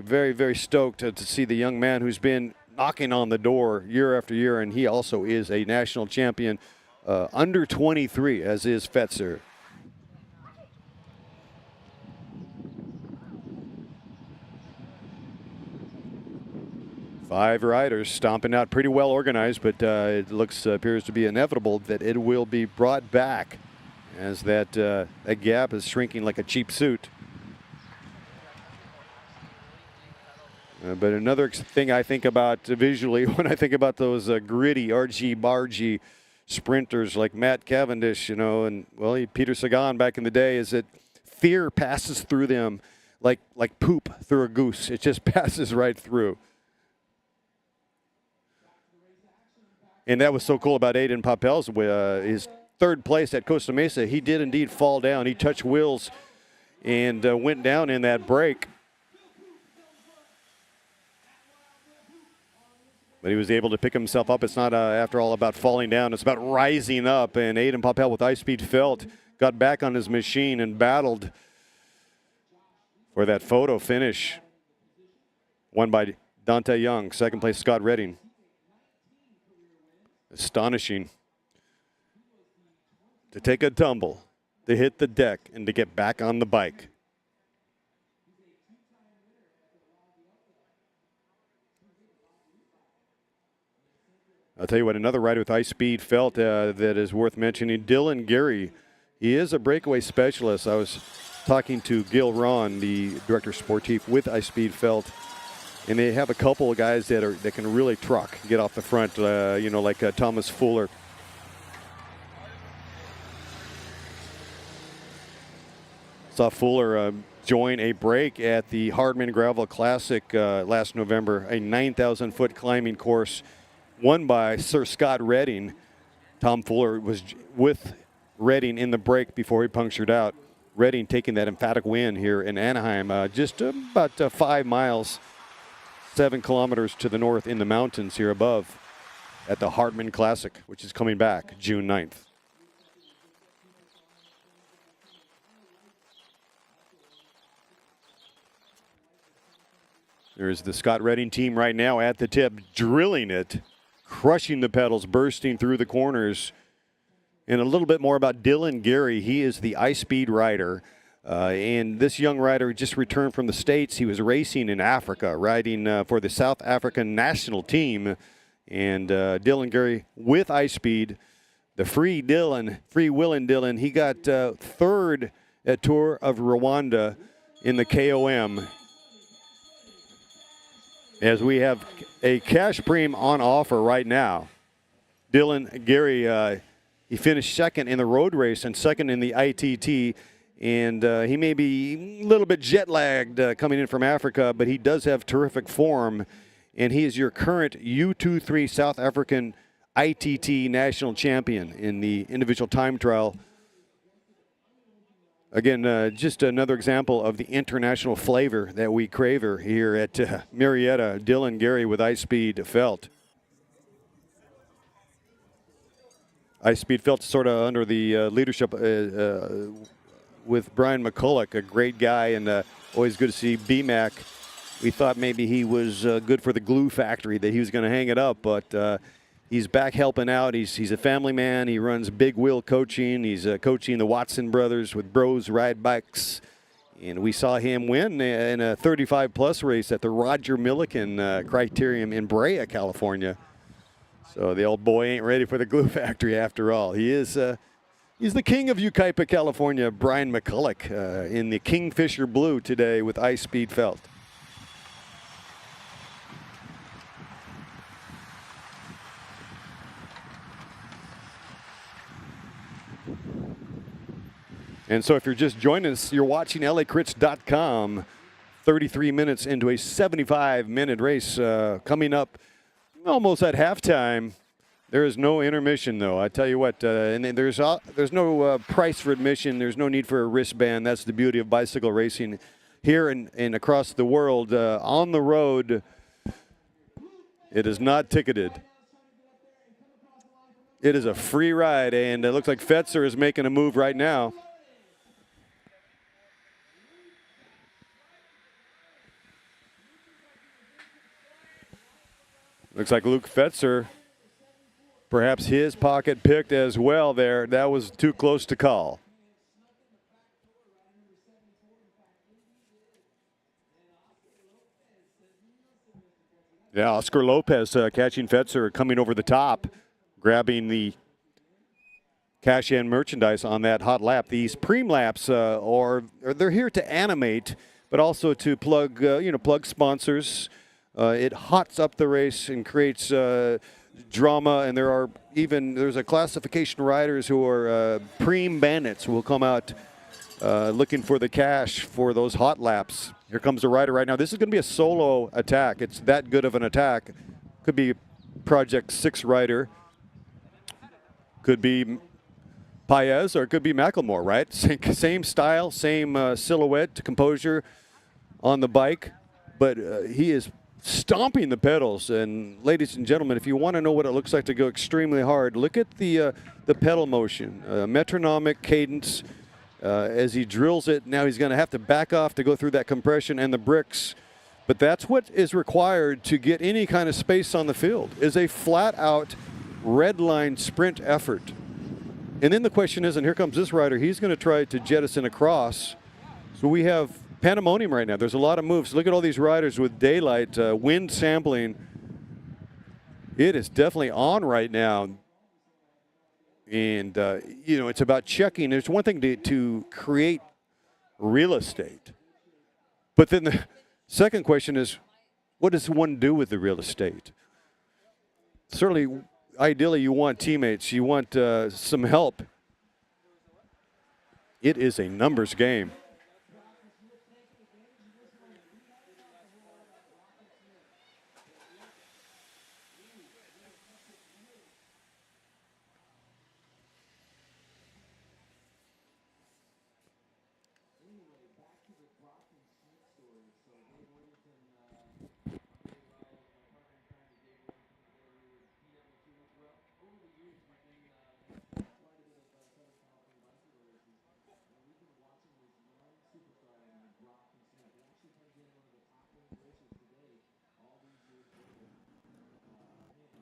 very, very stoked to see the young man who's been knocking on the door year after year, and he also is a national champion under 23, as is Fetzer. Five riders stomping out, pretty well organized, but it appears to be inevitable that it will be brought back as that gap is shrinking like a cheap suit. But another thing I think about visually when I think about those gritty, argy-bargy sprinters like Matt Cavendish, and Peter Sagan back in the day, is that fear passes through them like poop through a goose. It just passes right through. And that was so cool about Aiden Papel's his third place at Costa Mesa. He did indeed fall down. He touched wheels and went down in that break. But he was able to pick himself up. It's not, after all, about falling down. It's about rising up. And Aiden Papel with Ice Speed Felt got back on his machine and battled for that photo finish. Won by Dante Young. Second place, Scott Redding. Astonishing. To take a tumble, to hit the deck, and to get back on the bike. I'll tell you what, another rider with Ice Speed Felt that is worth mentioning, Dylan Gary. He is a breakaway specialist. I was talking to Gil Ron, the director sportif with Ice Speed Felt, and they have a couple of guys that can really truck, get off the front, like Thomas Fuller. Saw Fuller join a break at the Hardman Gravel Classic last November, a 9,000-foot climbing course won by Sir Scott Redding. Tom Fuller was with Redding in the break before he punctured out. Redding taking that emphatic win here in Anaheim, just about 5 miles, 7 kilometers to the north in the mountains here above at the Hardman Classic, which is coming back June 9th. There's the Scott Redding team right now at the tip, drilling it, crushing the pedals, bursting through the corners. And a little bit more about Dylan Gary. He is the iSpeed rider. And this young rider just returned from the States. He was racing in Africa, riding for the South African national team. And Dylan Gary with iSpeed, the free Willing Dylan, he got third at Tour of Rwanda in the KOM. As we have a cash premium on offer right now. Dylan Gary, he finished second in the road race and second in the ITT. And he may be a little bit jet lagged coming in from Africa, but he does have terrific form. And he is your current U23 South African ITT national champion in the individual time trial. Again, just another example of the international flavor that we crave here at Murrieta. Dylan Gary with iSpeed Felt. iSpeed Felt sort of under the leadership with Brian McCulloch, a great guy, and always good to see BMAC. We thought maybe he was good for the glue factory, that he was going to hang it up, but he's back helping out. He's a family man. He runs Big Wheel Coaching. He's coaching the Watson brothers with Bros Ride Bikes. And we saw him win in a 35-plus race at the Roger Milliken Criterium in Brea, California. So the old boy ain't ready for the glue factory after all. He is he's the king of Yucaipa, California, Brian McCulloch, in the Kingfisher Blue today with iSpeed Felt. And so if you're just joining us, you're watching LACrits.com. 33 minutes into a 75-minute race coming up almost at halftime. There is no intermission, though. I tell you what, and there's no price for admission. There's no need for a wristband. That's the beauty of bicycle racing here and across the world. On the road, it is not ticketed. It is a free ride, and it looks like Fetzer is making a move right now. Looks like Luke Fetzer, perhaps his pocket picked as well there. That was too close to call. Yeah, Oscar Lopez catching Fetzer, coming over the top, grabbing the cash-in merchandise on that hot lap. These preem laps they're here to animate, but also to plug plug sponsors. It hots up the race and creates drama, and there's a classification of riders who are preem bandits who will come out looking for the cash for those hot laps. Here comes the rider right now. This is going to be a solo attack. It's that good of an attack. Could be Project 6 rider. Could be Paez, or it could be Macklemore, right? Same style, same silhouette, composure on the bike, but he is stomping the pedals. And ladies and gentlemen, if you want to know what it looks like to go extremely hard, look at the pedal motion, metronomic cadence as he drills it. Now he's going to have to back off to go through that compression and the bricks. But that's what is required to get any kind of space on the field, is a flat-out red line sprint effort. And then the question is, and here comes this rider, he's going to try to jettison across. So we have pandemonium right now. There's a lot of moves. Look at all these riders with daylight, wind sampling. It is definitely on right now. And, it's about checking. There's one thing to create real estate. But then the second question is, what does one do with the real estate? Certainly, ideally, you want teammates. You want some help. It is a numbers game.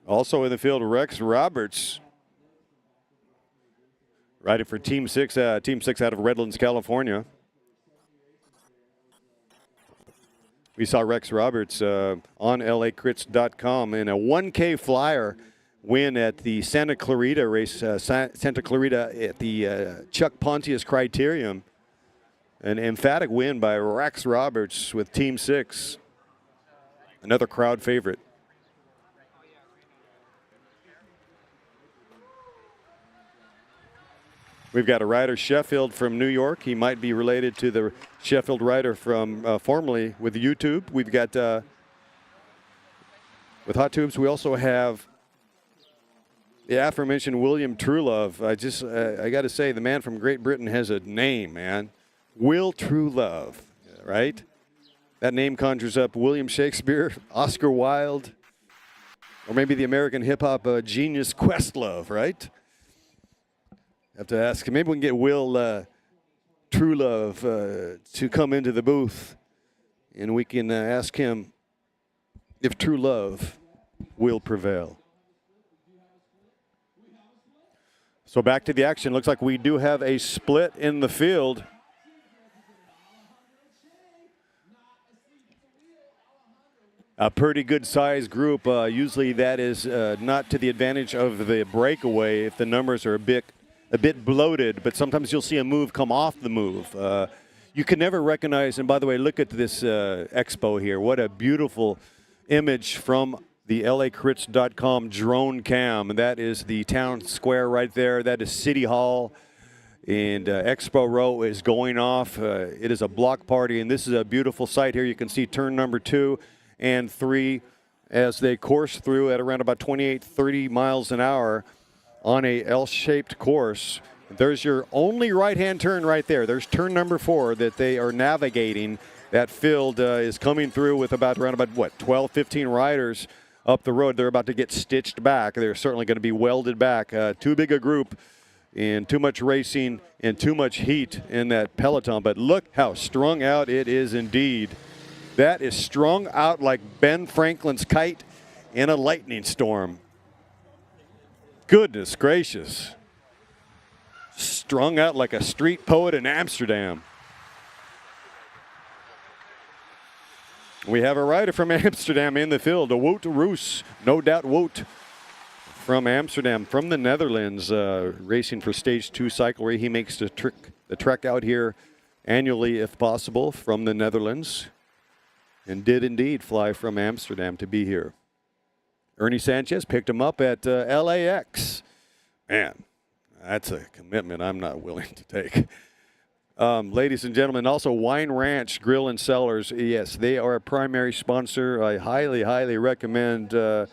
Also in the field, Rex Roberts. Riding for Team 6 out of Redlands, California. We saw Rex Roberts on lacrits.com in a 1K flyer win at the Santa Clarita race, Santa Clarita at the Chuck Pontius Criterium. An emphatic win by Rex Roberts with Team 6. Another crowd favorite. We've got a rider, Sheffield, from New York. He might be related to the Sheffield rider from formerly with YouTube. We've got, with Hot Tubes, we also have the aforementioned William Truelove. I got to say, the man from Great Britain has a name, man. Will Truelove, right? That name conjures up William Shakespeare, Oscar Wilde, or maybe the American hip-hop genius Questlove, right? Have to ask. Maybe we can get Will Truelove to come into the booth, and we can ask him if true love will prevail. So back to the action. Looks like we do have a split in the field. A pretty good sized group. Usually that is not to the advantage of the breakaway if the numbers are a bit bloated, but sometimes you'll see a move come off the move. You can never recognize, and by the way, look at this Expo here. What a beautiful image from the lacrits.com drone cam. That is the town square right there. That is City Hall, and Expo Row is going off. It is a block party, and this is a beautiful sight here. You can see turn number 2 and 3 as they course through at around about 28, 30 miles an hour on a L-shaped course. There's your only right-hand turn right there. There's turn number 4 that they are navigating. That field is coming through with around about 12, 15 riders up the road. They're about to get stitched back. They're certainly going to be welded back. Too big a group and too much racing and too much heat in that Peloton. But look how strung out it is indeed. That is strung out like Ben Franklin's kite in a lightning storm. Goodness gracious. Strung out like a street poet in Amsterdam. We have a rider from Amsterdam in the field, a Wout Roos. No doubt Wout from Amsterdam, from the Netherlands, racing for Stage 2 cyclery. He makes the trek out here annually if possible from the Netherlands, and did indeed fly from Amsterdam to be here. Ernie Sanchez picked him up at LAX. Man, that's a commitment I'm not willing to take. Ladies and gentlemen, also Wine Ranch Grill and Cellars. Yes, they are a primary sponsor. I highly, highly recommend their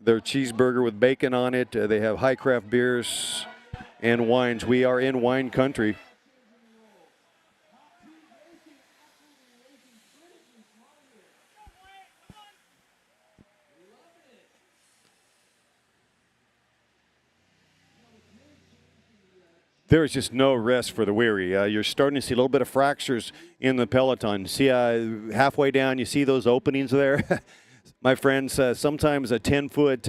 cheeseburger with bacon on it. They have high craft beers and wines. We are in wine country. There is just no rest for the weary. You're starting to see a little bit of fractures in the Peloton. See halfway down, you see those openings there? My friends, sometimes a 10-foot,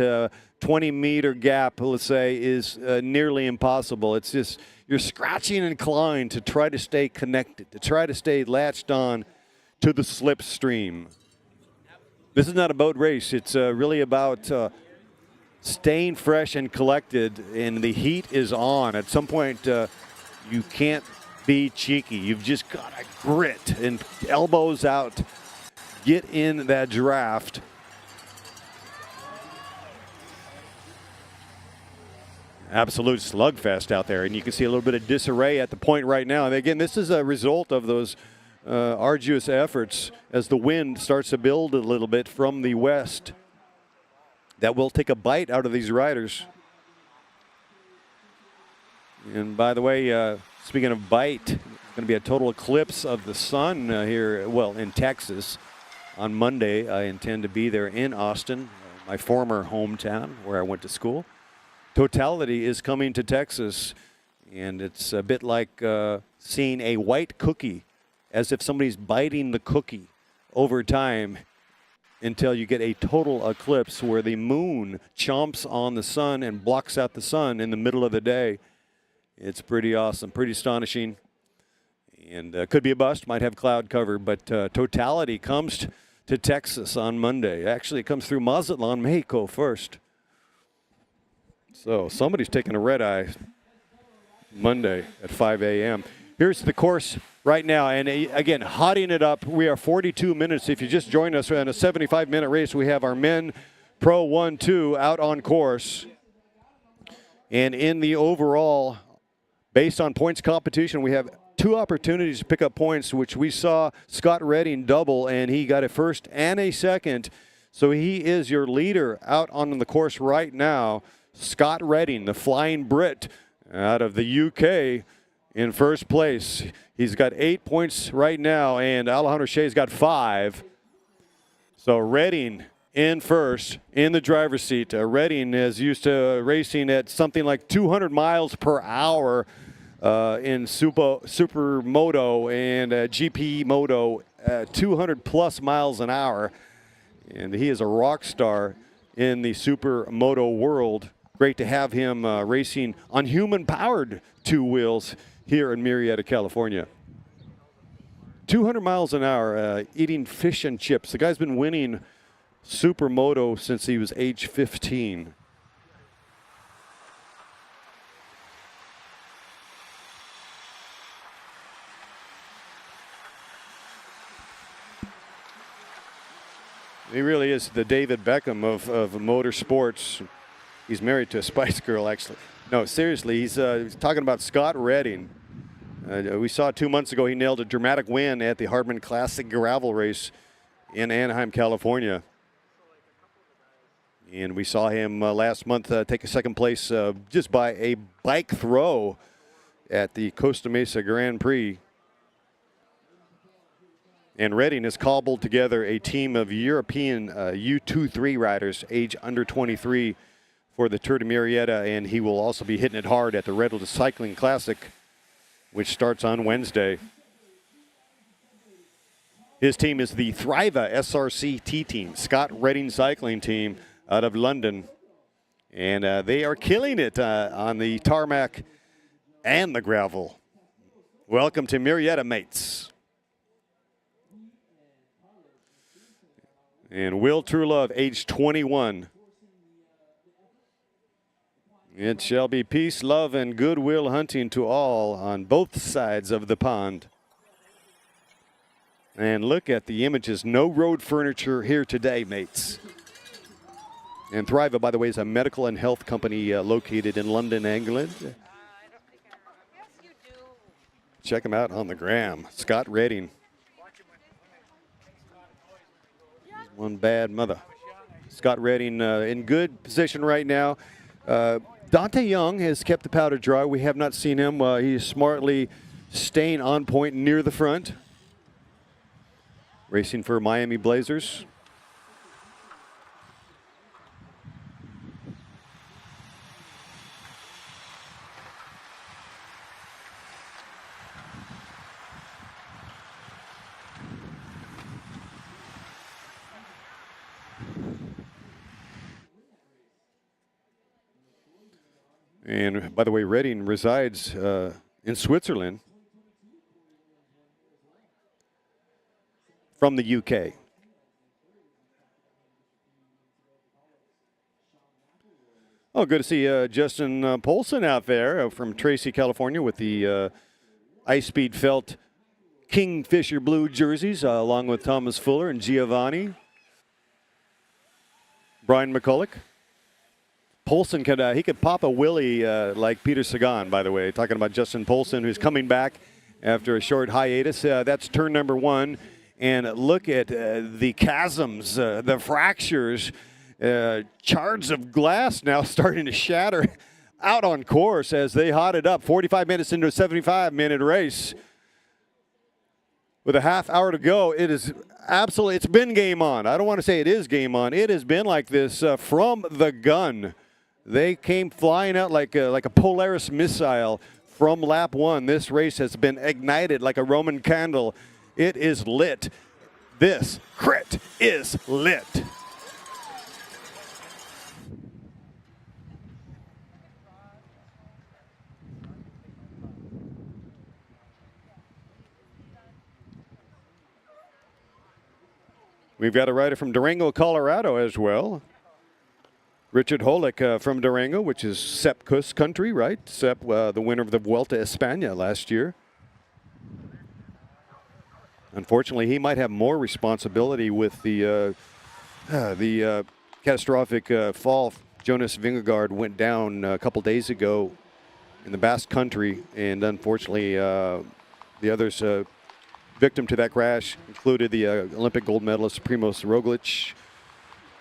20-meter gap, let's say, is nearly impossible. It's just you're scratching and clawing to try to stay connected, to try to stay latched on to the slipstream. This is not a boat race. It's really about staying fresh and collected, and the heat is on. At some point, you can't be cheeky. You've just got to grit and elbows out, get in that draft. Absolute slugfest out there, and you can see a little bit of disarray at the point right now. And again, this is a result of those arduous efforts as the wind starts to build a little bit from the west. That will take a bite out of these riders. And by the way, speaking of bite, it's going to be a total eclipse of the sun here, well, in Texas. On Monday, I intend to be there in Austin, my former hometown where I went to school. Totality is coming to Texas, and it's a bit like seeing a white cookie, as if somebody's biting the cookie over time. until you get a total eclipse where the moon chomps on the sun and blocks out the sun in the middle of the day. It's pretty awesome, pretty astonishing. And could be a bust, might have cloud cover, but totality comes to Texas on Monday. Actually, it comes through Mazatlan, Mexico first. So somebody's taking a red eye Monday at 5 a.m. Here's the course right now, and again, hotting it up. We are 42 minutes. If you just joined us in a 75-minute race, we have our men Pro 1-2 out on course. And in the overall, based on points competition, we have 2 opportunities to pick up points, which we saw Scott Redding double, and he got a first and a second. So he is your leader out on the course right now. Scott Redding, the Flying Brit out of the UK, in first place. He's got 8 points right now, and Alejandro Shea's got 5. So Redding in first in the driver's seat. Redding is used to racing at something like 200 miles per hour in Supermoto and GP Moto, 200 plus miles an hour. And he is a rock star in the Supermoto world. Great to have him racing on human-powered 2 wheels here in Murrieta, California. 200 miles an hour, eating fish and chips. The guy's been winning Supermoto since he was age 15. He really is the David Beckham of motorsports. He's married to a Spice Girl, actually. No, seriously, he's talking about Scott Redding. We saw 2 months ago he nailed a dramatic win at the Hardman Classic gravel race in Anaheim, California. And we saw him last month take a second place just by a bike throw at the Costa Mesa Grand Prix. And Redding has cobbled together a team of European U23 riders, age under 23, for the Tour de Murrieta, and he will also be hitting it hard at the Red Bull Cycling Classic, which starts on Wednesday. His team is the Thriva SRC-T team, Scott Redding Cycling Team out of London. And they are killing it on the tarmac and the gravel. Welcome to Murrieta, mates. And Will Truelove, age 21. It shall be peace, love, and goodwill hunting to all on both sides of the pond. And look at the images. No road furniture here today, mates. And Thriva, by the way, is a medical and health company located in London, England. Check him out on the gram. Scott Redding. One bad mother. Scott Redding in good position right now. Dante Young has kept the powder dry. We have not seen him. He's smartly staying on point near the front. Racing for Miami Blazers. And by the way, Redding resides in Switzerland from the UK. Oh, good to see Justin Polson out there from Tracy, California with the Ice Speed Felt Kingfisher Blue jerseys, along with Thomas Fuller and Giovanni. Brian McCulloch. Polson he could pop a willy like Peter Sagan, by the way. Talking about Justin Polson, who's coming back after a short hiatus. That's turn number 1. And look at the chasms, the fractures, shards of glass now starting to shatter out on course as they hot it up. 45 minutes into a 75-minute race. With a half hour to go, it is absolutely, it's been game on. I don't want to say it is game on. It has been like this from the gun. They came flying out like a Polaris missile from lap 1. This race has been ignited like a Roman candle. It is lit. This crit is lit. We've got a rider from Durango, Colorado as well. Richard Holick from Durango, which is Sepp Kuss country, right? Sepp, the winner of the Vuelta a España last year. Unfortunately, he might have more responsibility with the catastrophic fall. Jonas Vingegaard went down a couple days ago in the Basque Country, and unfortunately, the others victim to that crash included the Olympic gold medalist Primoz Roglic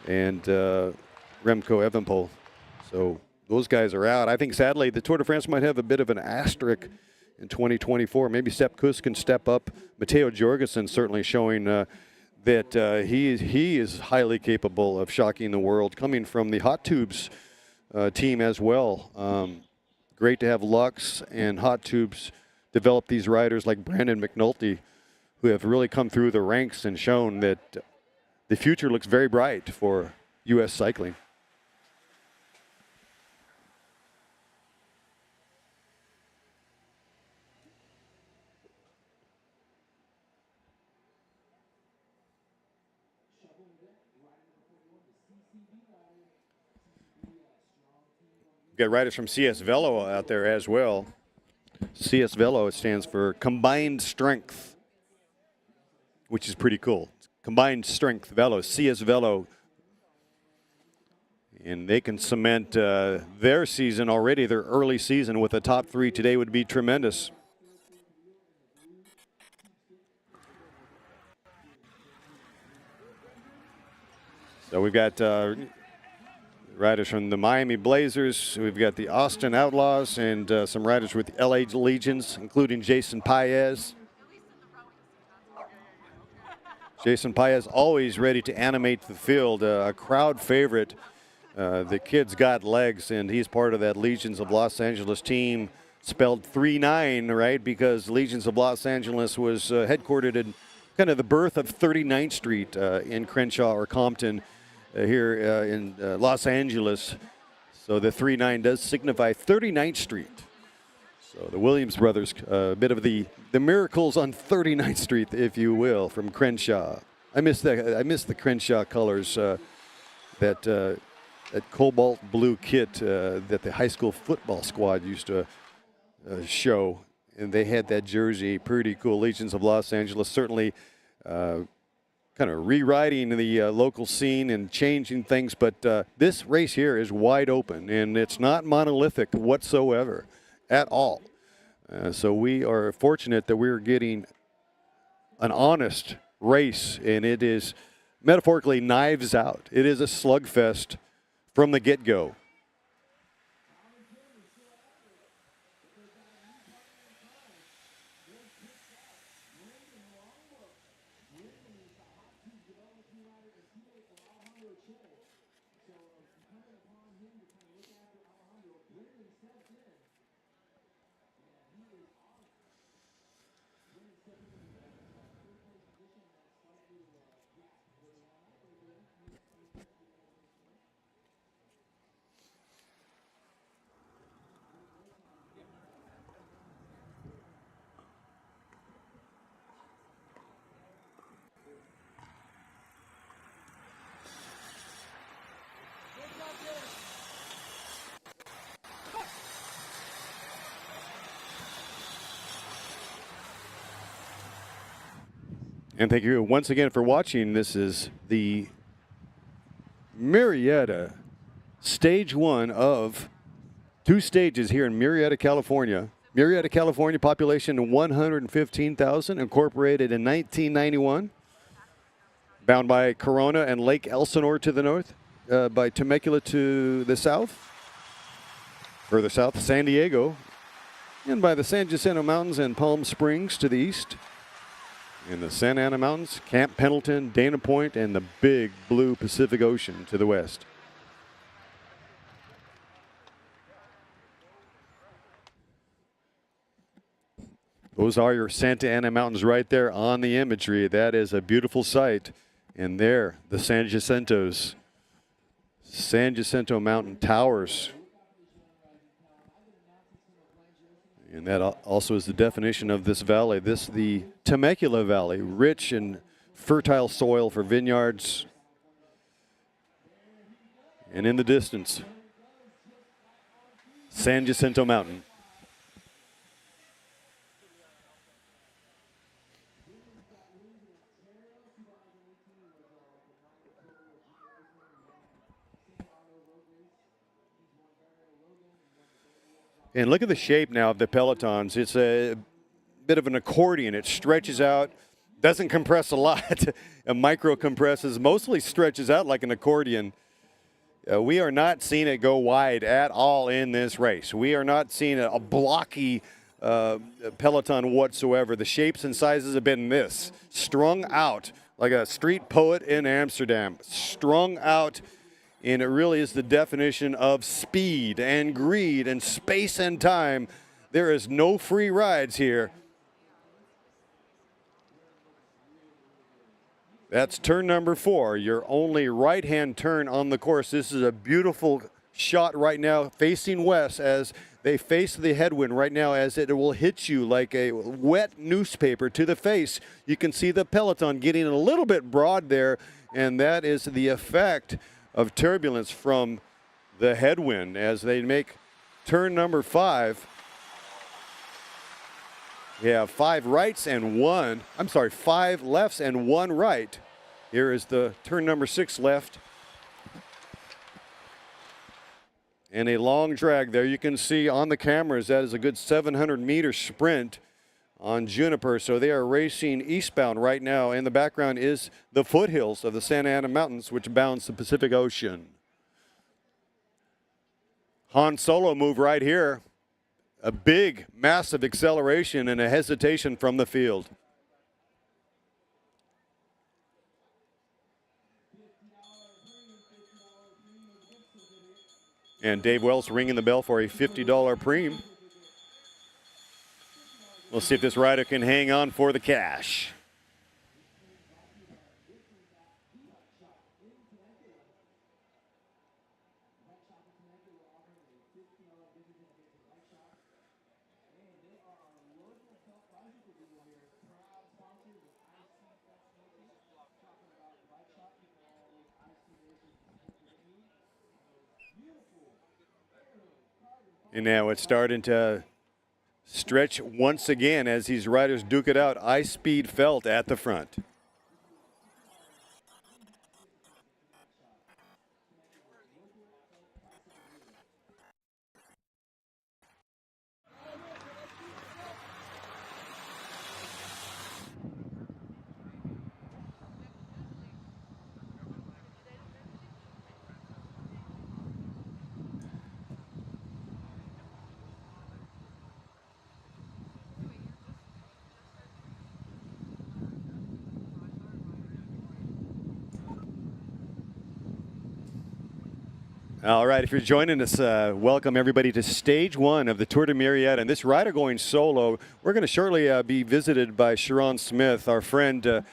and Remco Evenepoel. So those guys are out. I think, sadly, the Tour de France might have a bit of an asterisk in 2024. Maybe Sepp Kuss can step up. Matteo Jorgensen certainly showing that he is highly capable of shocking the world, coming from the Hot Tubes team as well. Great to have Lux and Hot Tubes develop these riders like Brandon McNulty, who have really come through the ranks and shown that the future looks very bright for U.S. cycling. We've got riders from CS Velo out there as well. CS Velo stands for Combined Strength, which is pretty cool. Combined Strength Velo, CS Velo. And they can cement their season already, their early season with a top 3 today would be tremendous. So we've got riders from the Miami Blazers. We've got the Austin Outlaws and some riders with the LA Legions, including Jason Paez. Jason Paez always ready to animate the field, a crowd favorite. The kid's got legs, and he's part of that Legions of Los Angeles team, spelled 3-9, right? Because Legions of Los Angeles was headquartered in kind of the birth of 39th Street in Crenshaw or Compton here in Los Angeles. So the 3-9 does signify 39th Street. So the Williams brothers, a bit of the miracles on 39th Street, if you will, from Crenshaw. I miss the Crenshaw colors, that cobalt blue kit that the high school football squad used to show, and they had that jersey. Pretty cool. Legions of Los Angeles certainly kind of rewriting the local scene and changing things, but this race here is wide open, and it's not monolithic whatsoever at all. So we are fortunate that we're getting an honest race, and it is metaphorically knives out. It is a slugfest from the get-go. And thank you once again for watching. This is the Murrieta stage 1 of 2 stages here in Murrieta, California. Murrieta, California, population 115,000, incorporated in 1991. Bound by Corona and Lake Elsinore to the north, by Temecula to the south. Further south, San Diego, and by the San Jacinto Mountains and Palm Springs to the east. In the Santa Ana Mountains, Camp Pendleton, Dana Point, and the big blue Pacific Ocean to the west. Those are your Santa Ana Mountains right there on the imagery. That is a beautiful sight. And there, the San Jacinto Mountain Towers. And that also is the definition of this valley. This, the Temecula Valley, rich and fertile soil for vineyards. And in the distance, San Jacinto Mountain. And look at the shape now of the Pelotons. It's a bit of an accordion. It stretches out, doesn't compress a lot. It micro compresses, mostly stretches out like an accordion. We are not seeing it go wide at all in this race. We are not seeing a blocky Peloton whatsoever. The shapes and sizes have been this, strung out like a street poet in Amsterdam, strung out. And it really is the definition of speed and greed and space and time. There is no free rides here. That's turn number 4, your only right-hand turn on the course. This is a beautiful shot right now facing west as they face the headwind right now, as it will hit you like a wet newspaper to the face. You can see the Peloton getting a little bit broad there, and that is the effect of turbulence from the headwind as they make turn number 5. Yeah, 5 rights and 1. I'm sorry, 5 lefts and 1 right. Here is the turn number 6 left. And a long drag there. You can see on the cameras that is a good 700-meter sprint on Juniper. So they are racing eastbound right now. In the background is the foothills of the Santa Ana Mountains, which bounds the Pacific Ocean. Han Solo move right here. A big, massive acceleration and a hesitation from the field. And Dave Wells ringing the bell for a $50 preem. We'll see if this rider can hang on for the cash. And now it's starting to stretch once again as these riders duke it out. Ice Speed Felt at the front. All right, if you're joining us, welcome everybody to stage 1 of the Tour de Murrieta. And this rider going solo, we're going to shortly be visited by Sharon Smith, our friend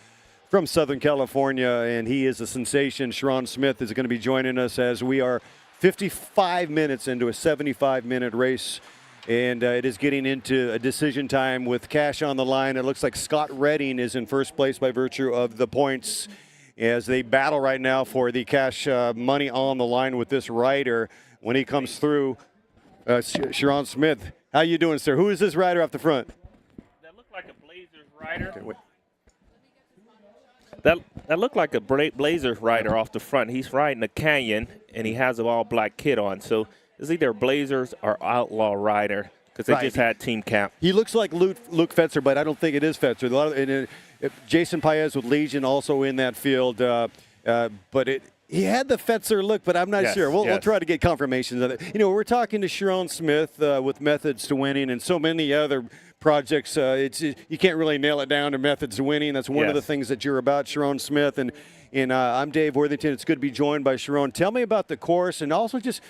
from Southern California, and he is a sensation. Sharon Smith is going to be joining us as we are 55 minutes into a 75-minute race. And it is getting into a decision time with cash on the line. It looks like Scott Redding is in first place by virtue of the points, as they battle right now for the cash money on the line with this rider. When he comes through, Sharon Smith, how you doing, sir? Who is this rider off the front? That looked like a Blazers rider. Okay, wait. That looked like a Blazers rider off the front. He's riding a Canyon, and he has an all-black kit on. So it's either Blazers or Outlaw rider, because they just had team camp. He looks like Luke Fetzer, but I don't think it is Fetzer. Jason Paez with Legion also in that field, but he had the Fetzer look, but I'm not sure. We'll try to get confirmations of it. You know, we're talking to Sharon Smith with Methods to Winning and so many other projects. You can't really nail it down to Methods to Winning. That's one of the things that you're about, Sharon Smith. And I'm Dave Worthington. It's good to be joined by Sharon. Tell me about the course, and also just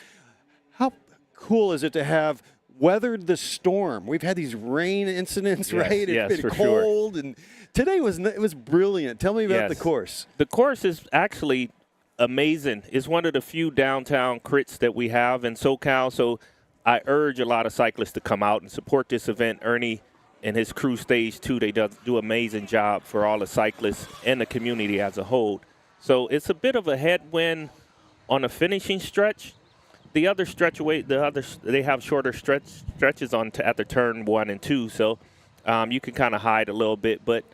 how cool is it to have weathered the storm. We've had these rain incidents, Yes, right? yes, It's been for sure. cold, and today it was brilliant. Tell me about the Yes. course. The course is actually amazing. It's one of the few downtown crits that we have in SoCal, so I urge a lot of cyclists to come out and support this event. Ernie and his crew Stage 2, they do an amazing job for all the cyclists and the community as a whole. So it's a bit of a headwind on the finishing stretch. The other they have shorter stretches at the turn 1 and 2, so you can kind of hide a little bit. But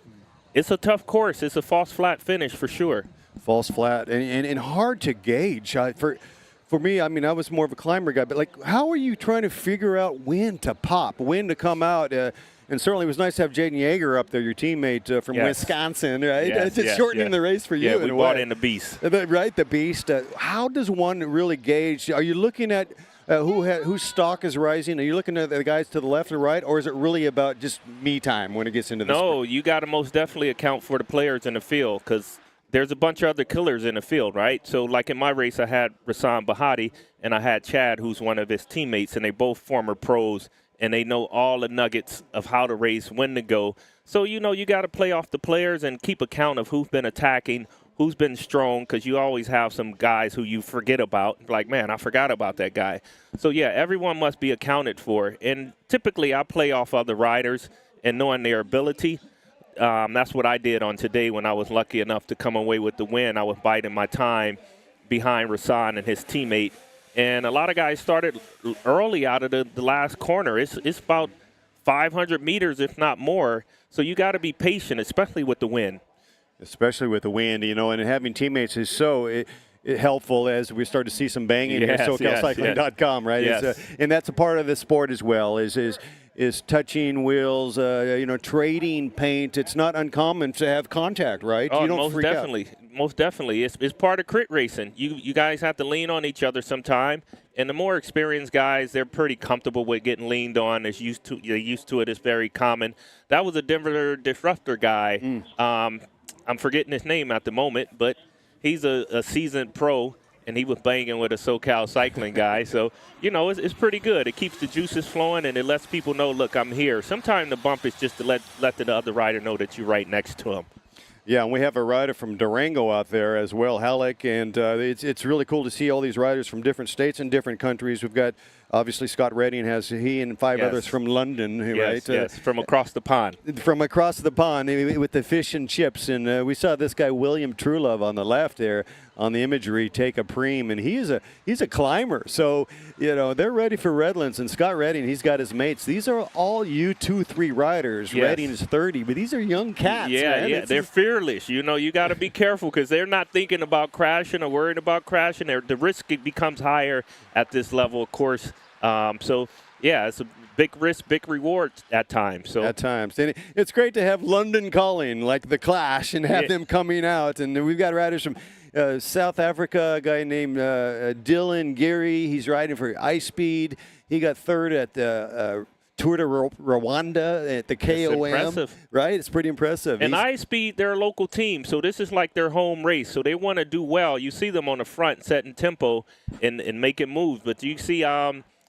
it's a tough course. It's a false flat finish for sure. False flat and hard to gauge. For me, I mean, I was more of a climber guy, but like, how are you trying to figure out when to pop, when to come out? And certainly it was nice to have Jaden Yeager up there, your teammate from Yes. Wisconsin, right? Yes, Just yes, shortening yes. the race for you. Yeah, we a brought way. in the beast. Right, the beast. How does one really gauge? Are you looking at whose stock is rising? Are you looking at the guys to the left or right, or is it really about just me time when it gets into the No, you got to most definitely account for the players in the field because there's a bunch of other killers in the field, right? So like in my race, I had Rasan Bahati and I had Chad, who's one of his teammates, and they both former pros, and they know all the nuggets of how to race, when to go. So, you got to play off the players and keep account of who's been attacking, who's been strong, because you always have some guys who you forget about. Like, man, I forgot about that guy. So, yeah, everyone must be accounted for. And typically I play off other riders and knowing their ability. That's what I did on today when I was lucky enough to come away with the win. I was biding my time behind Rasan and his teammate. And a lot of guys started early out of the last corner. It's about 500 meters, if not more. So you got to be patient, especially with the wind. Especially with the wind, and having teammates is so helpful as we start to see some banging Yes, here at SoCalCycling.com, right? Yes. And that's a part of the sport as well, is touching wheels, trading paint. It's not uncommon to have contact, right? Oh, you don't most freak definitely. out. Most definitely. It's part of crit racing. You guys have to lean on each other sometime. And the more experienced guys, they're pretty comfortable with getting leaned on. They're used to it. It's very common. That was a Denver Disruptor guy. I'm forgetting his name at the moment, but he's a seasoned pro, and he was banging with a SoCal cycling guy. So, it's pretty good. It keeps the juices flowing, and it lets people know, look, I'm here. Sometimes the bump is just to let the other rider know that you're right next to him. Yeah, and we have a rider from Durango out there as well, Halleck, and it's really cool to see all these riders from different states and different countries. We've got, obviously, Scott Redding he and 5 others from London, right? Yes, from across the pond. From across the pond with the fish and chips. And we saw this guy, William Trulove, on the left there on the imagery take a preem, and he's a climber. So, they're ready for Redlands. And Scott Redding, he's got his mates. These are all U23 riders. Yes. Redding is 30, but these are young cats. Yeah, man. yeah, they're fearless. You got to be careful because they're not thinking about crashing or worried about crashing. The risk becomes higher at this level, of course. It's a big risk, big reward at times. So at times, and it's great to have London calling, like the Clash, and have them coming out. And we've got riders from South Africa, a guy named Dylan Geary. He's riding for Ice Speed. He got third at the Tour de Rwanda at the KOM. Impressive. Right? It's pretty impressive. And Ice Speed, they're a local team, so this is like their home race. So they want to do well. You see them on the front setting tempo and making moves. But you see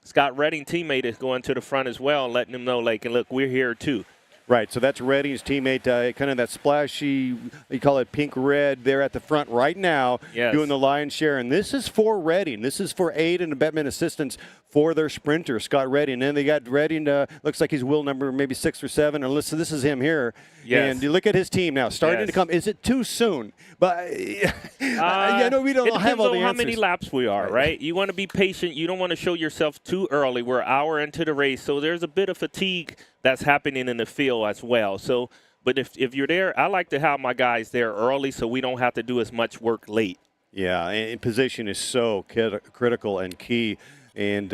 Scott Redding teammate is going to the front as well, letting them know, like, look, we're here too. Right, so that's Redding's teammate, kind of that splashy, you call it pink-red. They're at the front right now doing the lion's share. And this is for Redding. This is for aid and abetment assistance for their sprinter, Scott Redding. And they got Redding, looks like he's wheel number maybe 6 or 7. And listen, this is him here. Yes. And you look at his team now, starting to come. Is it too soon? But we don't have all the answers. How many laps we are, right? You want to be patient. You don't want to show yourself too early. We're an hour into the race, so there's a bit of fatigue that's happening in the field as well. So, but if you're there, I like to have my guys there early so we don't have to do as much work late. Yeah, and position is so critical and key. And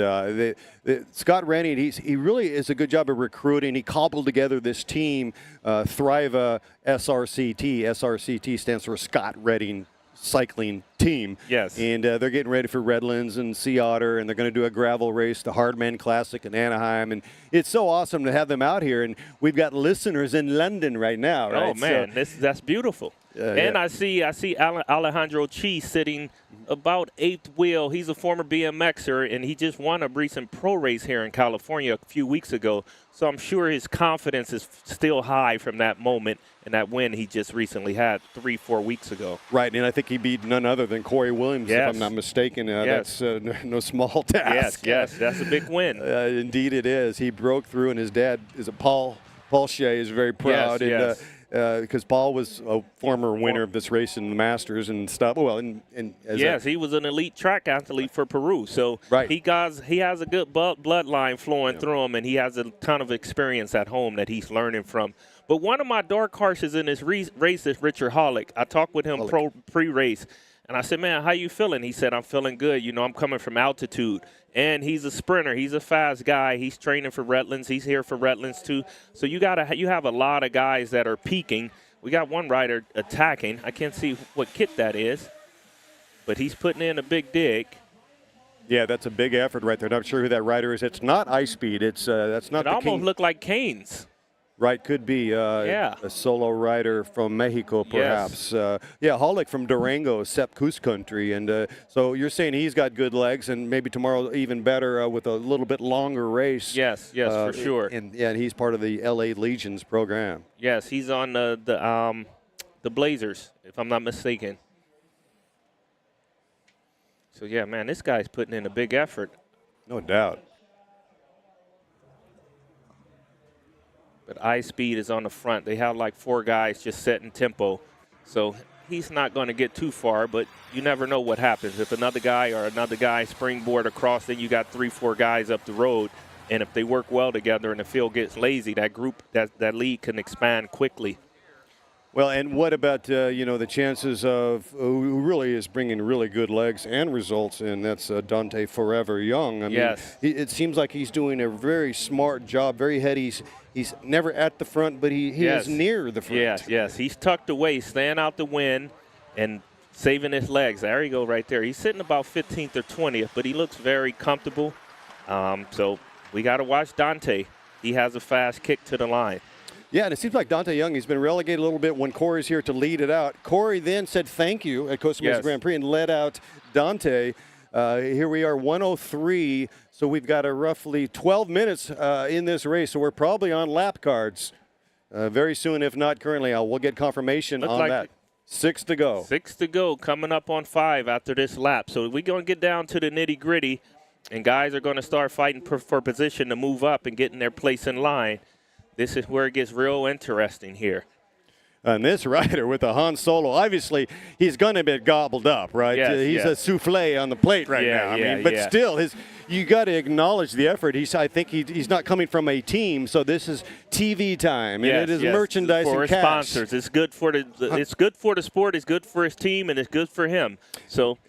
Scott Redding, he really is a good job of recruiting. He cobbled together this team, Thriva SRCT. SRCT stands for Scott Redding Cycling Team. Yes. And they're getting ready for Redlands and Sea Otter, and they're going to do a gravel race, the Hardman Classic in Anaheim. And it's so awesome to have them out here. And we've got listeners in London right now, right? Oh, man, that's beautiful. And I see Alejandro Chi sitting about 8th wheel. He's a former BMXer, and he just won a recent pro race here in California a few weeks ago. So I'm sure his confidence is still high from that moment and that win he just recently had 3-4 weeks ago. Right, and I think he beat none other than Corey Williams, if I'm not mistaken. Yes. That's no small task. Yes, that's a big win. Indeed it is. He broke through, and his dad is Paul Shea is very proud. Yes. Because Paul was a former winner of this race in the Masters and stuff. Well, he was an elite track athlete for Peru. So he has a good bloodline flowing through him, and he has a ton of experience at home that he's learning from. But one of my dark horses in this race is Richard Hollick. I talked with him pre-race, and I said, man, how you feeling? He said, I'm feeling good. You know, I'm coming from altitude. And he's a sprinter. He's a fast guy. He's training for Redlands. He's here for Redlands too. So you have a lot of guys that are peaking. We got one rider attacking. I can't see what kit that is, but he's putting in a big dig. Yeah, that's a big effort right there. Not sure who that rider is. It's not Ice Speed. That's not. It almost looked like Canes. Right, could be a solo rider from Mexico, perhaps. Yes. Hollick from Durango, Sep Coos country. And so you're saying he's got good legs, and maybe tomorrow even better with a little bit longer race. Yes, for sure. And he's part of the LA Legions program. Yes, he's on the Blazers, if I'm not mistaken. So, yeah, man, this guy's putting in a big effort. No doubt. But Ice Speed is on the front. They have like 4 guys just setting tempo. So he's not going to get too far, but you never know what happens. If another guy springboard across, then you got 3-4 guys up the road. And if they work well together and the field gets lazy, that group, that lead can expand quickly. Well, and what about, the chances of who really is bringing really good legs and results, and that's Dante Forever Young. I mean, it seems like he's doing a very smart job, very heady. He's never at the front, but he is near the front. Yes. He's tucked away, staying out the wind and saving his legs. There you go right there. He's sitting about 15th or 20th, but he looks very comfortable. So we got to watch Dante. He has a fast kick to the line. Yeah, and it seems like Dante Young, he's been relegated a little bit when Corey's here to lead it out. Corey then said thank you at Costa Mesa Grand Prix and led out Dante. Here we are, 103. So we've got a roughly 12 minutes in this race. So we're probably on lap cards very soon, if not currently. We'll get confirmation on that. 6 to go. 6 to go, coming up on 5 after this lap. So we're going to get down to the nitty-gritty, and guys are going to start fighting for position to move up and get in their place in line. This is where it gets real interesting here. And this rider with the Han Solo, obviously, he's going to be gobbled up, right? He's a souffle on the plate right now. But still, you got to acknowledge the effort. I think he's not coming from a team, so this is TV time, and it is merchandise for and his cash. sponsors. It's good for the sport. It's good for his team, and it's good for him.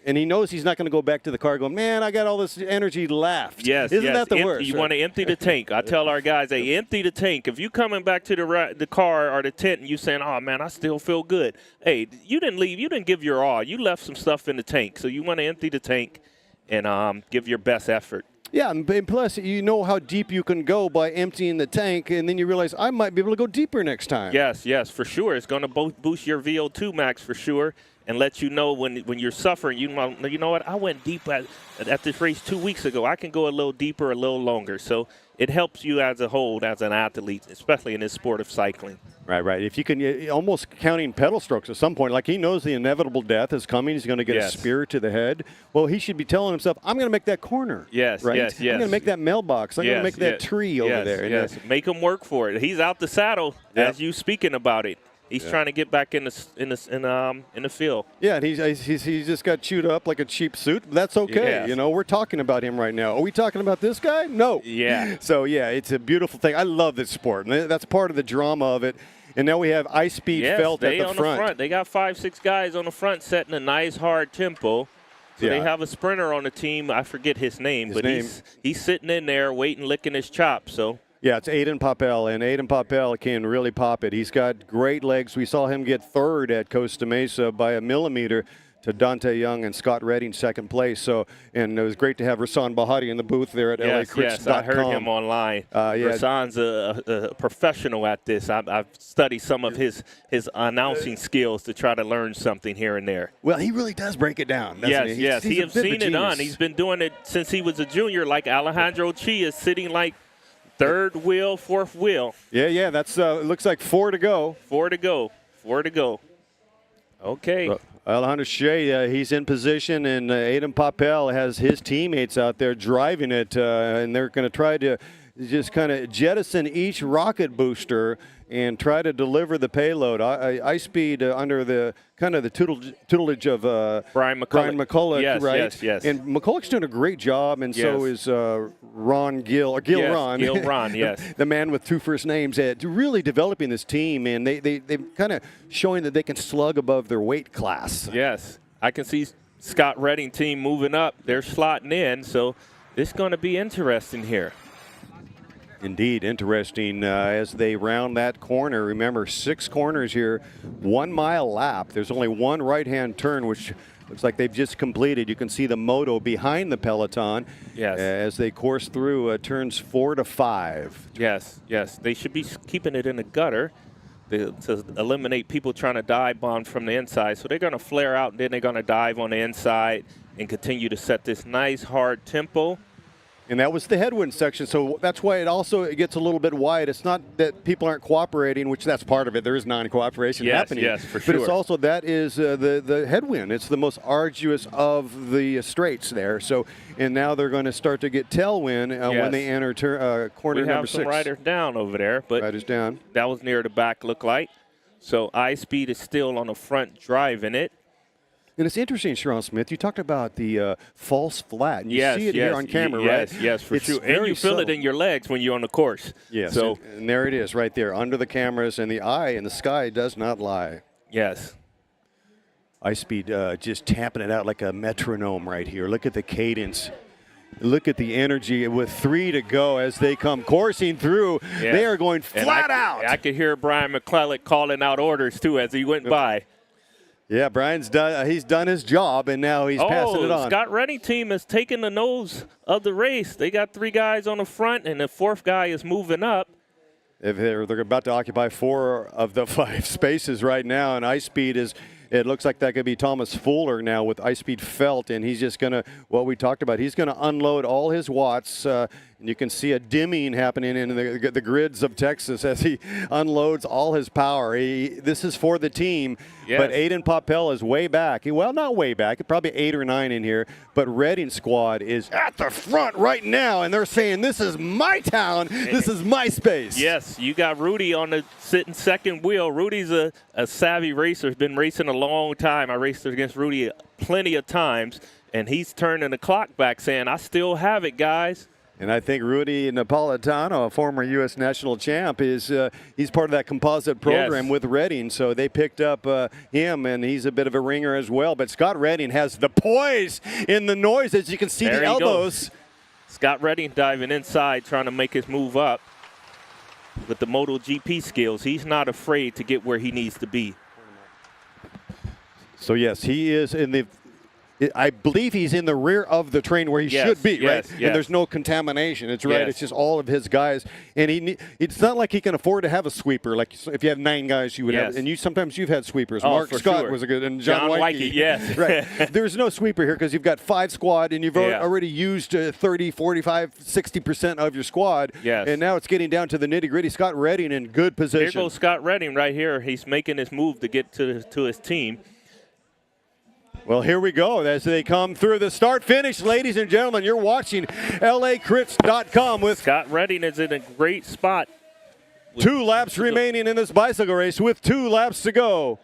And he knows he's not going to go back to the car going, man, I got all this energy left. Isn't that the worst? You want to empty the tank. I tell our guys, hey, empty the tank. If you coming back to the car or the tent and you saying, oh man, I still feel good. Hey, you didn't leave. You didn't give your all. You left some stuff in the tank. So you want to empty the tank and give your best effort. Yeah, and plus you know how deep you can go by emptying the tank, and then you realize I might be able to go deeper next time. Yes, for sure. It's going to boost your VO2 max for sure, and let you know when you're suffering. You know what? I went deep at this race 2 weeks ago. I can go a little deeper, a little longer. So it helps you as a whole, as an athlete, especially in this sport of cycling. Right. If you can, almost counting pedal strokes at some point, like he knows the inevitable death is coming. He's going to get a spear to the head. Well, he should be telling himself, I'm going to make that corner. Yes. I'm going to make that mailbox. I'm going to make that tree over there. Yes. Make him work for it. He's out the saddle as you speaking about it. He's trying to get back in the field. Yeah, and he's just got chewed up like a cheap suit. But that's okay. Yes. We're talking about him right now. Are we talking about this guy? No. Yeah. So it's a beautiful thing. I love this sport, and that's part of the drama of it. And now we have Ice Speed felt at the front. They got 5-6 guys on the front setting a nice hard tempo. So they have a sprinter on the team. I forget his name, he's sitting in there waiting, licking his chops. So. Yeah, it's Aiden Papel, and Aiden Papel can really pop it. He's got great legs. We saw him get third at Costa Mesa by a millimeter to Dante Young and Scott Redding second place. So, and it was great to have Rasan Bahati in the booth there at LACrits.com. Yes, I heard him online. Rasan's a professional at this. I've studied some of his announcing skills to try to learn something here and there. Well, he really does break it down, doesn't he? Yes, he has seen it done. He's been doing it since he was a junior, like Alejandro Chi is sitting like third wheel, fourth wheel. Yeah, that's it looks like 4 to go. 4 to go. Okay. Alejandro Shea, he's in position, and Aiden Papel has his teammates out there driving it, and they're going to try to just kind of jettison each rocket booster and try to deliver the payload. Ice Speed under the kind of the tutelage of Brian McCulloch. Yes, right? Yes. And McCulloch's doing a great job, and so is Ron Gill, or Gil Yes, Ron. Gil Ron, yes. The man with 2 first names, really developing this team, and they kind of showing that they can slug above their weight class. Yes, I can see Scott Redding team moving up. They're slotting in, so this is going to be interesting here. Indeed, interesting as they round that corner. Remember, 6 corners here, 1 mile lap. There's only one right-hand turn, which looks like they've just completed. You can see the moto behind the Peloton as they course through turns 4 to 5. Yes. They should be keeping it in the gutter to eliminate people trying to dive bomb from the inside. So they're going to flare out, and then they're going to dive on the inside and continue to set this nice, hard tempo. And that was the headwind section, so that's why it gets a little bit wide. It's not that people aren't cooperating, which that's part of it. There is non-cooperation happening. Yes, for sure. But it's also that is the headwind. It's the most arduous of the straights there. So, and now they're going to start to get tailwind when they enter corner number 6. We have some riders down over there, but riders down. That was near the back, looked like. So Ice Speed is still on the front driving it. And it's interesting, Sharon Smith, you talked about the false flat. And you see it here on camera, right? Yes, for sure. And you feel it in your legs when you're on the course. Yes, so, and there it is right there under the cameras, and the eye in the sky does not lie. Yes. Ice Speed just tapping it out like a metronome right here. Look at the cadence. Look at the energy with 3 to go as they come coursing through. Yes. They are going flat out. I could hear Brian McCulloch calling out orders, too, as he went by. Yeah, Brian's done. He's done his job, and now he's passing it on. Scott Redding team has taken the nose of the race. They got 3 guys on the front, and the 4th guy is moving up. If they're about to occupy 4 of the 5 spaces right now, and Ice Speed is. It looks like that could be Thomas Fuller now with Ice Speed Felt, and he's just going to, what we talked about, he's going to unload all his watts. And you can see a dimming happening in the grids of Texas as he unloads all his power. This is for the team, but Aiden Papel is way back. Well, not way back, probably 8 or 9 in here, but Redding squad is at the front right now, and they're saying, this is my town, this is my space. Yes, you got Rudy on the sitting second wheel. Rudy's a savvy racer, has been racing a long time. I raced against Rudy plenty of times, and he's turning the clock back saying, I still have it, guys. And I think Rudy Napolitano, a former U.S. national champ, is he's part of that composite program with Redding. So they picked up him, and he's a bit of a ringer as well. But Scott Redding has the poise in the noise, as you can see the elbows. Scott Redding diving inside, trying to make his move up with the MotoGP skills. He's not afraid to get where he needs to be. So, yes, he is in the – I believe he's in the rear of the train where he should be, right? Yes. And there's no contamination. It's right. It's just all of his guys. And it's not like he can afford to have a sweeper. Like if you have 9 guys, you would have. And sometimes you've had sweepers. Mark Scott was a good, and John Wyke. Yes. Right. There's no sweeper here because you've got 5 squad and you've already used 30, 45, 60% of your squad. Yes. And now it's getting down to the nitty gritty. Scott Redding in good position. Here goes Scott Redding right here. He's making his move to get to his team. Well, here we go as they come through the start-finish. Ladies and gentlemen, you're watching LACrits.com with Scott Redding is in a great spot. 2 laps remaining in this bicycle race with 2 laps to go.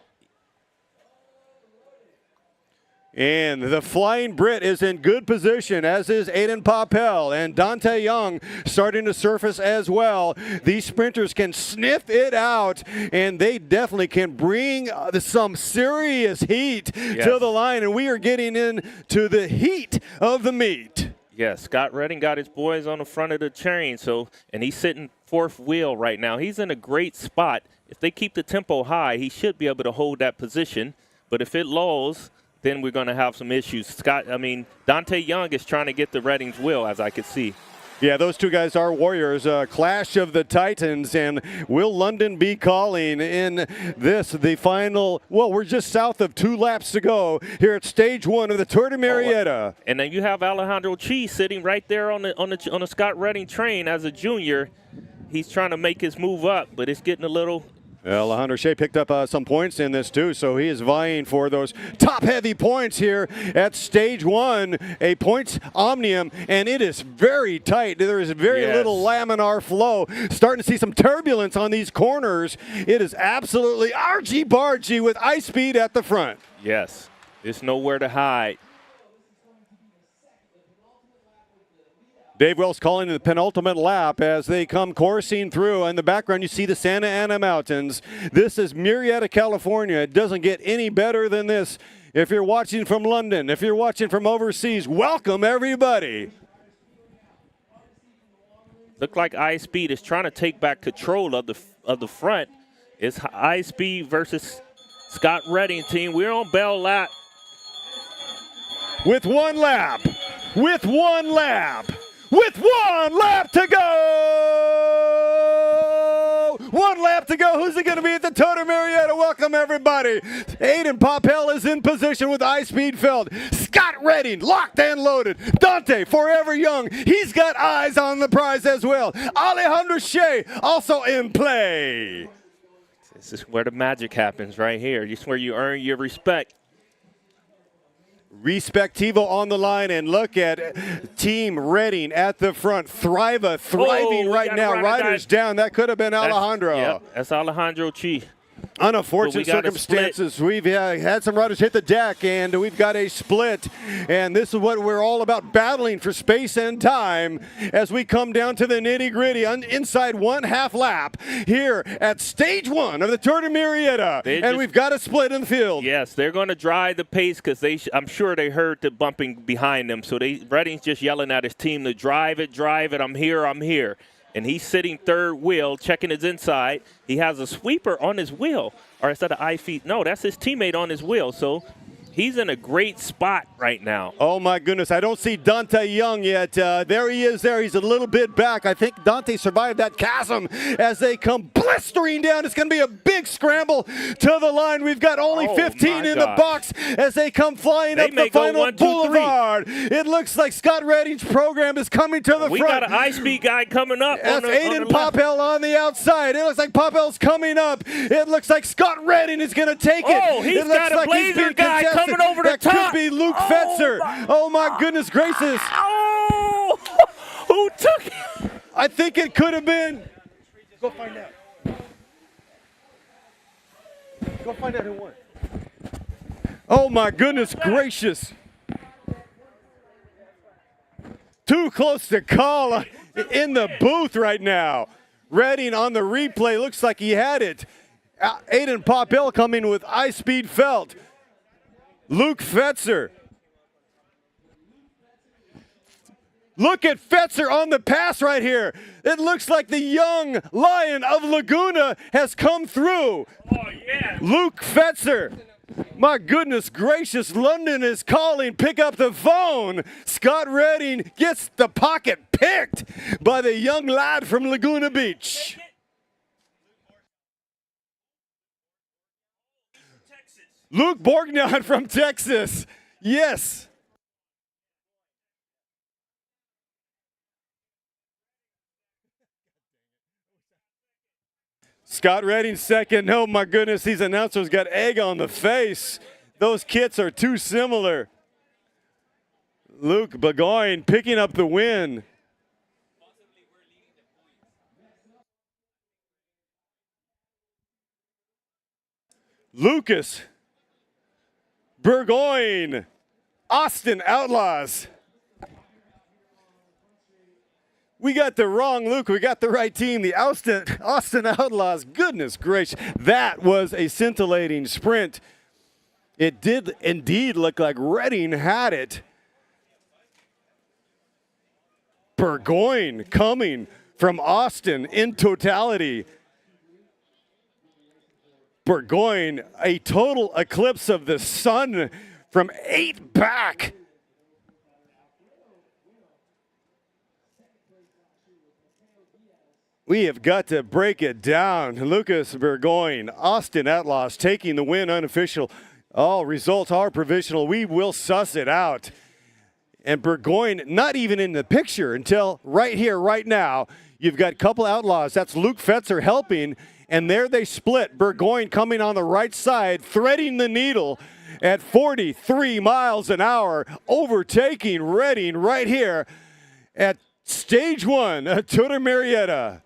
And the Flying Brit is in good position, as is Aiden Papel and Dante Young starting to surface as well. These sprinters can sniff it out, and they definitely can bring some serious heat to the line. And we are getting into the heat of the meet. Yes, Scott Redding got his boys on the front of the chain, and he's sitting 4th wheel right now. He's in a great spot. If they keep the tempo high, he should be able to hold that position. But if it lulls, then we're going to have some issues. Dante Young is trying to get the Reading's wheel, as I could see. Yeah, those two guys are warriors. Clash of the Titans. And will London be calling in this, the final? Well, we're just south of 2 laps to go here at stage 1 of the Tour de Murrieta. And then you have Alejandro Chi sitting right there on the Scott Redding train as a junior. He's trying to make his move up, but it's getting a little. Alejandro Shea picked up some points in this too, so he is vying for those top-heavy points here at stage 1, a points Omnium, and it is very tight. There is very little laminar flow. Starting to see some turbulence on these corners. It is absolutely argy-bargy with ice speed at the front. Yes, there's nowhere to hide. Dave Wells calling the penultimate lap as they come coursing through. In the background, you see the Santa Ana Mountains. This is Murrieta, California. It doesn't get any better than this. If you're watching from London, if you're watching from overseas, welcome everybody. Look like iSpeed is trying to take back control of the front. It's iSpeed versus Scott Redding team. We're on Bell Lap. With 1 lap. With 1 lap. With 1 lap to go! 1 lap to go. Who's it going to be at the Tour de Murrieta? Welcome, everybody. Aiden Popel is in position with iSpeed filled. Scott Redding, locked and loaded. Dante, forever young. He's got eyes on the prize as well. Alejandro Shea, also in play. This is where the magic happens right here. This is where you earn your respect. Respectivo on the line, and look at Team Redding at the front. Thriving right now. Riders down. That could have been Alejandro. Yep, that's Alejandro Chi. Unfortunate circumstances. We've had some riders hit the deck, and we've got a split. And this is what we're all about, battling for space and time as we come down to the nitty-gritty inside 1/2 lap here at stage 1 of the Tour de Murrieta. And we've got a split in the field. Yes, they're going to drive the pace because I'm sure they heard the bumping behind them. So Redding's just yelling at his team to drive it, I'm here. And he's sitting third wheel, checking his inside. He has a sweeper on his wheel. Or is that an iFeed? No, that's his teammate on his wheel. So he's in a great spot right now. Oh, my goodness. I don't see Dante Young yet. There he is there. He's a little bit back. I think Dante survived that chasm as they come blistering down. It's going to be a big scramble to the line. We've got only 15 in the box as they come flying up the final boulevard. It looks like Scott Redding's program is coming to the front. We got an iSpeed guy coming up. That's Aiden Popel on the outside. It looks like Popel's coming up. It looks like Scott Redding is going to take it. Oh, he's got a blazer guy coming over the top. That could be Luke Fetzer. Oh, my goodness gracious. Oh, who took it? I think it could have been. Go find out. Go find out who won. Oh, my goodness gracious. Too close to call in the booth right now. Redding on the replay. Looks like he had it. Aiden Popel coming with iSpeed felt. Luke Fetzer. Look at Fetzer on the pass right here. It looks like the young lion of Laguna has come through. Oh, yeah. Luke Fetzer. My goodness gracious, London is calling. Pick up the phone. Scott Redding gets the pocket picked by the young lad from Laguna Beach. Luke Borgnon from Texas. Yes. Scott Redding second. Oh, my goodness. These announcers got egg on the face. Those kits are too similar. Luke Burgoyne picking up the win. Lucas Burgoyne, Austin Outlaws. We got the wrong Luke. We got the right team. The Austin Outlaws. Goodness gracious. That was a scintillating sprint. It did indeed look like Redding had it. Burgoyne coming from Austin in totality. Burgoyne, a total eclipse of the sun from 8 back. We have got to break it down. Lucas Burgoyne, Austin Outlaws taking the win unofficial. All results are provisional. We will suss it out. And Burgoyne not even in the picture until right here, right now. You've got a couple Outlaws. That's Luke Fetzer helping. And there they split. Burgoyne coming on the right side, threading the needle at 43 miles an hour, overtaking Redding right here at stage 1 at Tour de Murrieta.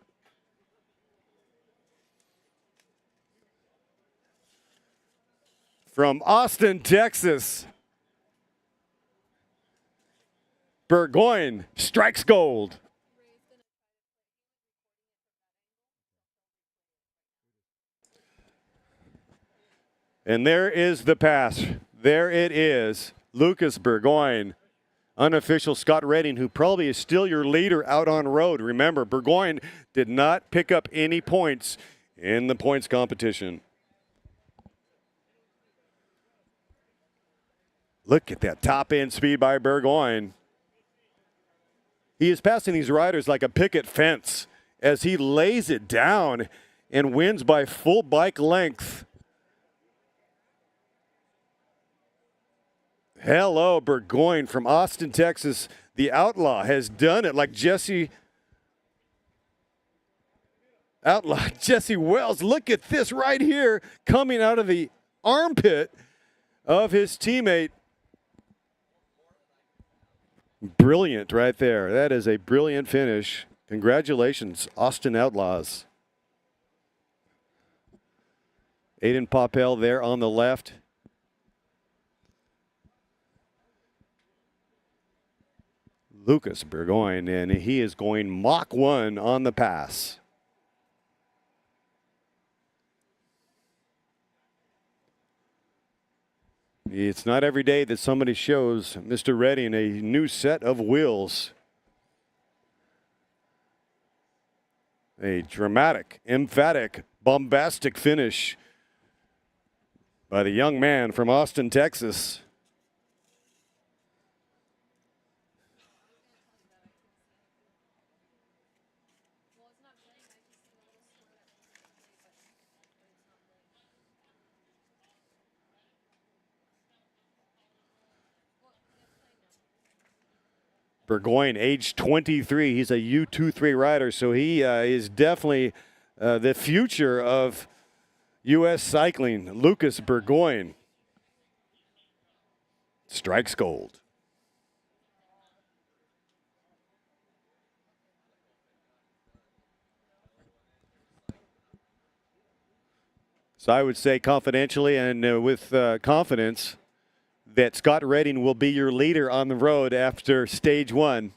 From Austin, Texas, Burgoyne strikes gold. And there is the pass. There it is. Lucas Burgoyne, unofficial Scott Redding, who probably is still your leader out on road. Remember, Burgoyne did not pick up any points in the points competition. Look at that top end speed by Burgoyne. He is passing these riders like a picket fence as he lays it down and wins by full bike length. Hello, Burgoyne from Austin, Texas. The Outlaw has done it like Jesse Wells. Look at this right here coming out of the armpit of his teammate. Brilliant right there. That is a brilliant finish. Congratulations, Austin Outlaws. Aiden Popel there on the left. Lucas Burgoyne, and he is going Mach 1 on the pass. It's not every day that somebody shows Mr. Redding a new set of wheels. A dramatic, emphatic, bombastic finish by the young man from Austin, Texas. Burgoyne, age 23. He's a U23 rider, so he is definitely the future of U.S. cycling. Lucas Burgoyne strikes gold. So I would say confidentially and with confidence that Scott Redding will be your leader on the road after stage 1.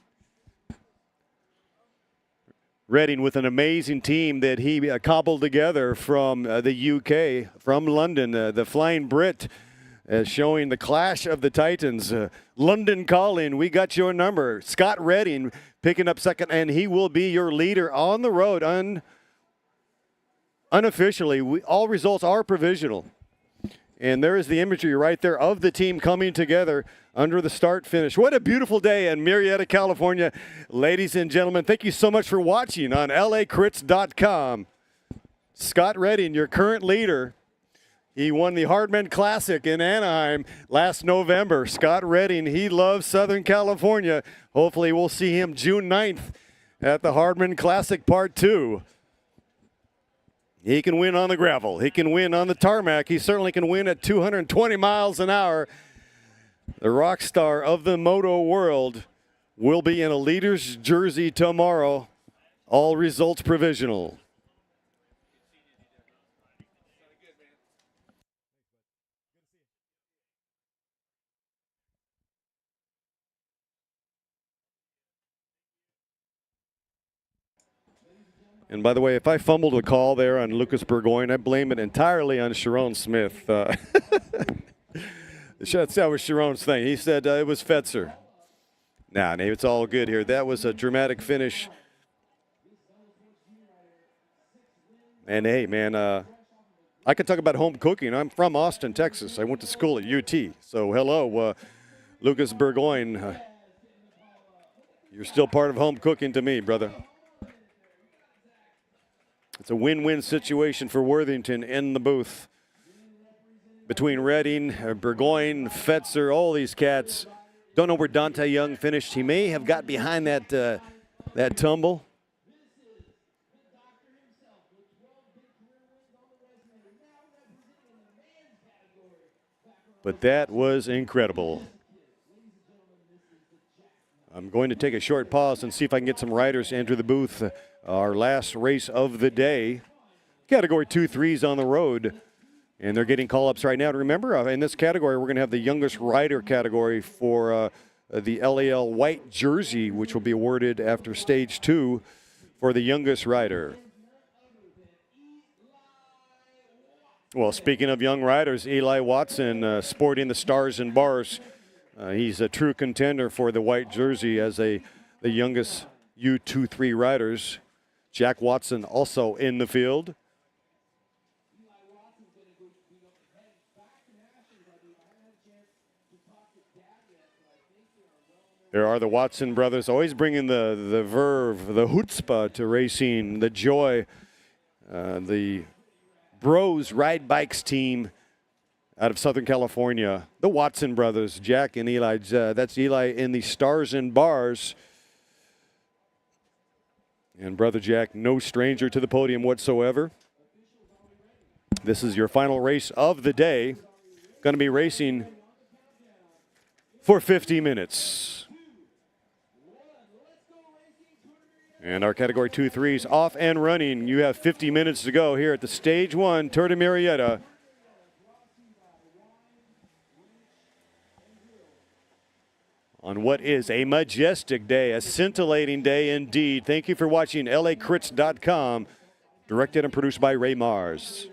Redding with an amazing team that he cobbled together from the UK, from London, the Flying Brit, showing the clash of the Titans. London Calling, we got your number. Scott Redding picking up second, and he will be your leader on the road unofficially. All results are provisional. And there is the imagery right there of the team coming together under the start finish. What a beautiful day in Murrieta, California. Ladies and gentlemen, thank you so much for watching on lacrits.com. Scott Redding, your current leader. He won the Hardman Classic in Anaheim last November. Scott Redding, he loves Southern California. Hopefully we'll see him June 9th at the Hardman Classic Part 2. He can win on the gravel. He can win on the tarmac. He certainly can win at 220 miles an hour. The rock star of the moto world will be in a leader's jersey tomorrow. All results provisional. And by the way, if I fumbled a call there on Lucas Burgoyne, I blame it entirely on Sharon Smith. That was Sharon's thing. He said it was Fetzer. Nah, it's all good here. That was a dramatic finish. And hey, man, I can talk about home cooking. I'm from Austin, Texas. I went to school at UT. So hello, Lucas Burgoyne. You're still part of home cooking to me, brother. It's a win-win situation for Worthington in the booth. Between Redding, Burgoyne, Fetzer, all these cats. Don't know where Dante Young finished. He may have got behind that tumble. But that was incredible. I'm going to take a short pause and see if I can get some riders to enter the booth. Our last race of the day. Category 2-3s on the road. And they're getting call-ups right now. And remember, in this category, we're going to have the youngest rider category for the LAL white jersey, which will be awarded after stage 2 for the youngest rider. Well, speaking of young riders, Eli Watson sporting the stars and bars. He's a true contender for the white jersey as the youngest U23 riders. Jack Watson also in the field. There are the Watson brothers, always bringing the verve, the chutzpah to racing, the joy. The Bros Ride Bikes team out of Southern California. The Watson brothers, Jack and Eli. That's Eli in the stars and bars. And Brother Jack, no stranger to the podium whatsoever. This is your final race of the day. Going to be racing for 50 minutes. And our Category 2-3s off and running. You have 50 minutes to go here at the Stage 1 Tour de Murrieta. On what is a majestic day, a scintillating day indeed. Thank you for watching LACrits.com, directed and produced by Ray Mars.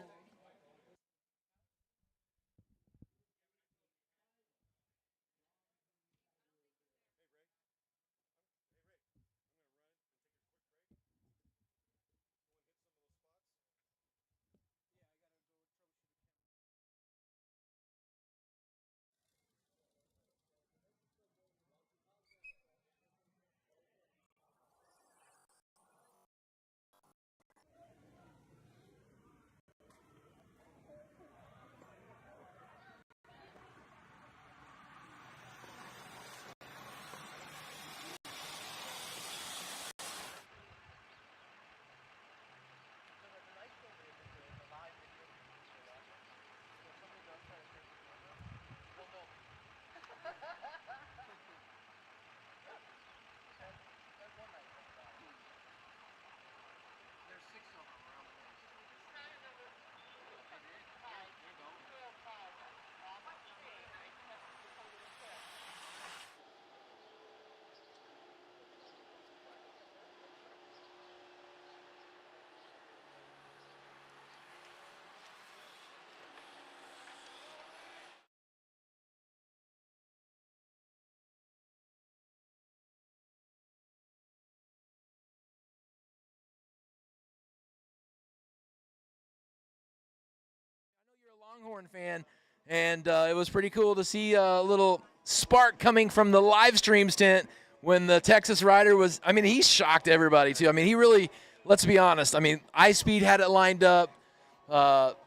Longhorn fan, and it was pretty cool to see a little spark coming from the Livestream tent when the Texas rider was, I mean, he shocked everybody too. I mean, he really, let's be honest, I mean, iSpeed had it lined up,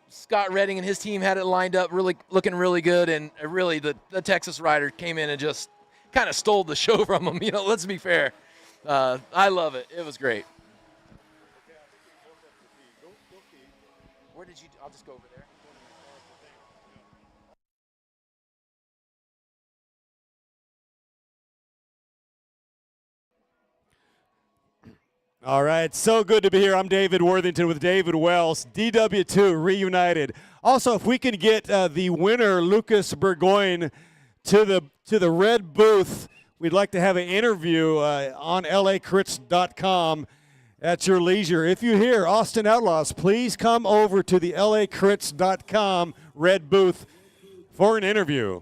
Scott Redding and his team had it lined up, really looking really good, and really the Texas rider came in and just kind of stole the show from him. You know, let's be fair. I love it. It was great. Where did you, I'll just go over there. All right, so good to be here. I'm David Worthington with David Wells, DW2 reunited. Also, if we can get the winner, Lucas Burgoyne, to the red booth, we'd like to have an interview on LACrits.com at your leisure. If you hear Austin Outlaws, please come over to the LACrits.com red booth for an interview.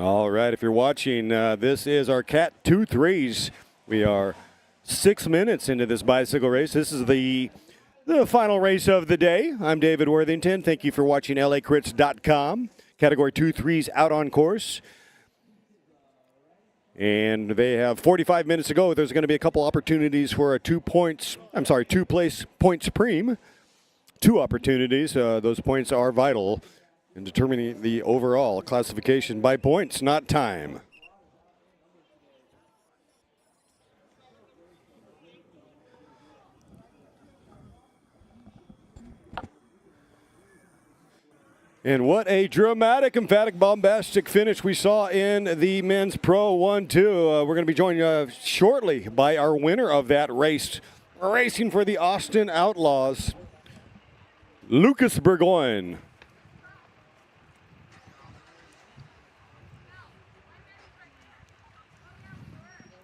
All right, if you're watching, this is our Cat 2-3s. We are 6 minutes into this bicycle race. This is the final race of the day. I'm David Worthington. Thank you for watching lacrits.com. Category 2-3s out on course. And they have 45 minutes to go. There's going to be a couple opportunities for a 2 place points preem. 2 opportunities. Those points are vital in determining the overall classification by points, not time. And what a dramatic, emphatic, bombastic finish we saw in the men's Pro 1-2. We're going to be joined shortly by our winner of that race, racing for the Austin Outlaws, Lucas Burgoyne.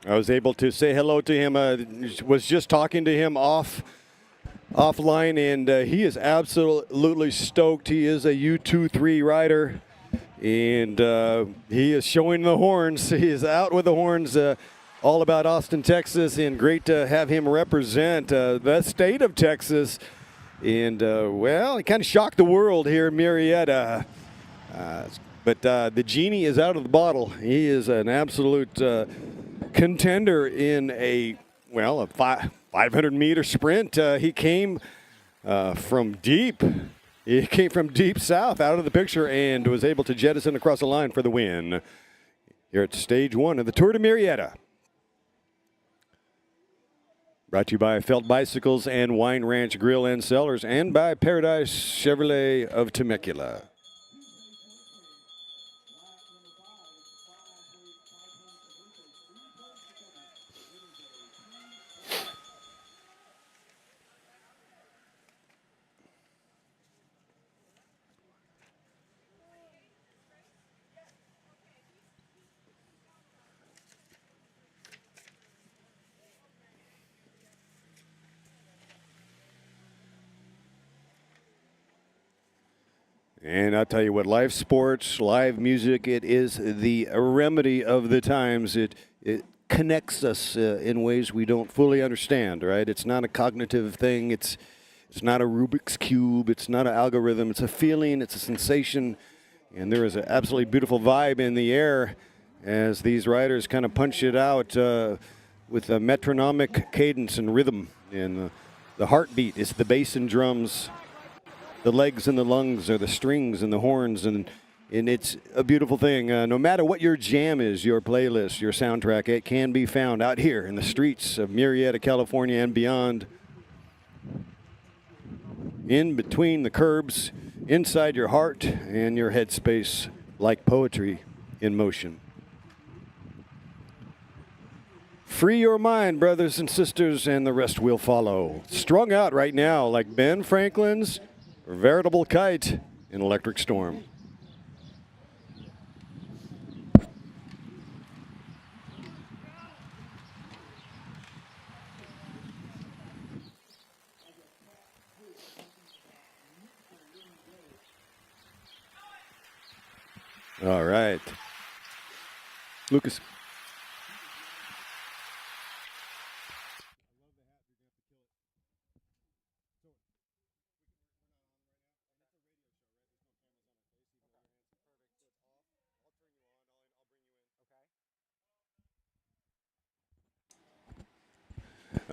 I was able to say hello to him, was just talking to him offline, and he is absolutely stoked. He is a U23 rider, and he is showing the horns. He is out with the horns, all about Austin, Texas, and great to have him represent the state of Texas. And, well, he kind of shocked the world here in Murrieta. But the genie is out of the bottle. He is an absolute contender in a 500-meter sprint. He came from deep. He came from deep south out of the picture and was able to jettison across the line for the win here at stage 1 of the Tour de Murrieta. Brought to you by Felt Bicycles and Wine Ranch Grill and Cellars, and by Paradise Chevrolet of Temecula. And I'll tell you what, live sports, live music, it is the remedy of the times. It connects us in ways we don't fully understand, right? It's not a cognitive thing. It's not a Rubik's Cube. It's not an algorithm. It's a feeling. It's a sensation. And there is an absolutely beautiful vibe in the air as these riders kind of punch it out with a metronomic cadence and rhythm. And the heartbeat is the bass and drums. The legs and the lungs are the strings and the horns, and it's a beautiful thing. No matter what your jam is, your playlist, your soundtrack, it can be found out here in the streets of Murrieta, California, and beyond. In between the curbs, inside your heart and your headspace, like poetry in motion. Free your mind, brothers and sisters, and the rest will follow. Strung out right now like Ben Franklin's veritable kite in Electric Storm. All right. Lucas.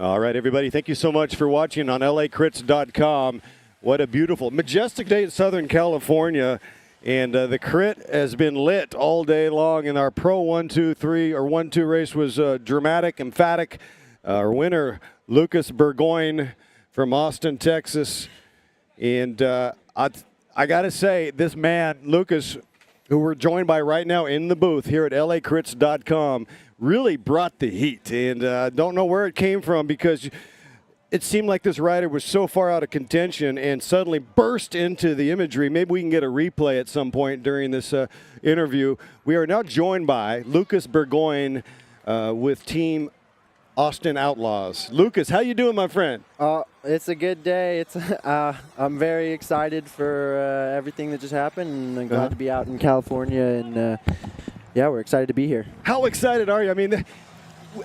All right, everybody, thank you so much for watching on lacrits.com. What a beautiful, majestic day in Southern California. And the crit has been lit all day long. And our Pro 1-2-3 or 1-2 race was dramatic, emphatic. Our winner, Lucas Burgoyne from Austin, Texas. And I got to say, this man, Lucas, who we're joined by right now in the booth here at lacrits.com, really brought the heat. And don't know where it came from, because it seemed like this rider was so far out of contention and suddenly burst into the imagery. Maybe we can get a replay at some point during this interview. We are now joined by Lucas Burgoyne with Team Austin Outlaws. Lucas, how you doing, my friend? It's a good day. It's I'm very excited for everything that just happened, and I'm glad to be out in California and Yeah, we're excited to be here. How excited are you? I mean,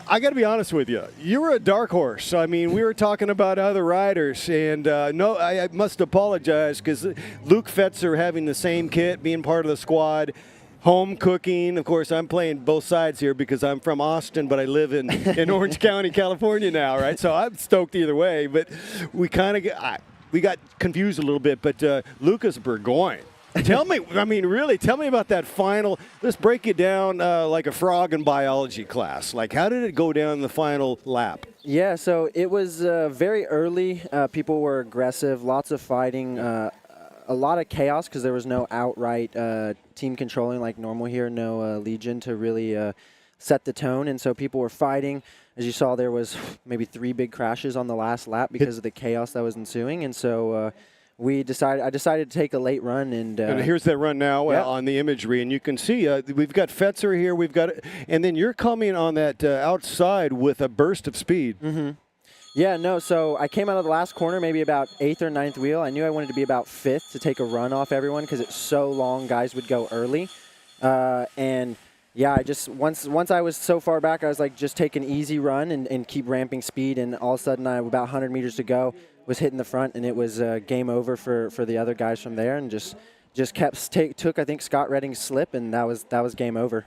I got to be honest with you. You were a dark horse. I mean, we were talking about other riders, and no, I must apologize because Luke Fetzer having the same kit, being part of the squad, home cooking. Of course, I'm playing both sides here because I'm from Austin, but I live in Orange County, California now, right? So I'm stoked either way. But we kind of we got confused a little bit. But Lucas Burgoyne. Tell me, I mean, really, tell me about that final. Let's break it down like a frog in biology class. Like, how did it go down the final lap? Yeah, so it was very early. People were aggressive, lots of fighting, a lot of chaos because there was no outright team controlling like normal here, no Legion to really set the tone. And so people were fighting. As you saw, there was maybe 3 big crashes on the last lap because of the chaos that was ensuing. And so I decided to take a late run, and here's that run now on the imagery, and you can see we've got Fetzer here, and then you're coming on that outside with a burst of speed. Mm-hmm. Yeah, no, so I came out of the last corner maybe about 8th or 9th wheel. I knew I wanted to be about 5th to take a run off everyone because it's so long, guys would go early, and yeah, I just once I was so far back, I was like, just take an easy run and keep ramping speed, and all of a sudden, about 100 meters to go, was hitting the front, and it was game over for the other guys from there, and just took I think Scott Redding's slip, and that was game over.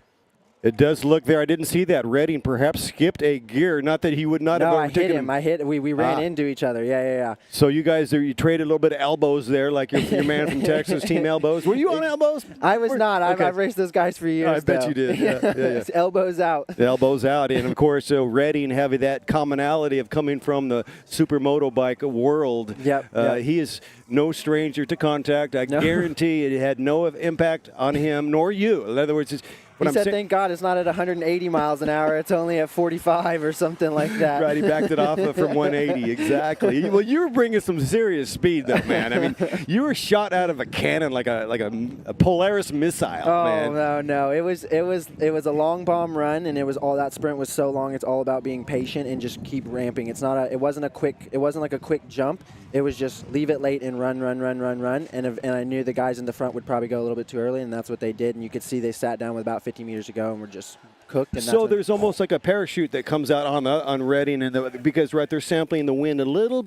It does look there. I didn't see that. Redding perhaps skipped a gear. Not that he would not have overtaken him. I hit him. We ran into each other. Yeah. So you guys, you traded a little bit of elbows there, like your man from Texas, Team Elbows. Were you on elbows? I was not. Okay. I've raced those guys for years. I bet you did. Yeah. Elbows out. The elbows out. And, of course, Redding having that commonality of coming from the supermoto bike world. Yep. He is no stranger to contact. I guarantee it had no impact on him nor you. In other words, he said, thank God it's not at 180 miles an hour. It's only at 45 or something like that. Right, he backed it off from 180, exactly. Well, you were bringing some serious speed, though, man. I mean, you were shot out of a cannon like a Polaris missile, man. Oh, no. It was a long bomb run, and that sprint was so long. It's all about being patient and just keep ramping. It wasn't like a quick jump. It was just leave it late and run. And I knew the guys in the front would probably go a little bit too early, and that's what they did. And you could see they sat down with about 50 meters to go and were just cooked. And so there's almost like a parachute that comes out on Redding, because they're sampling the wind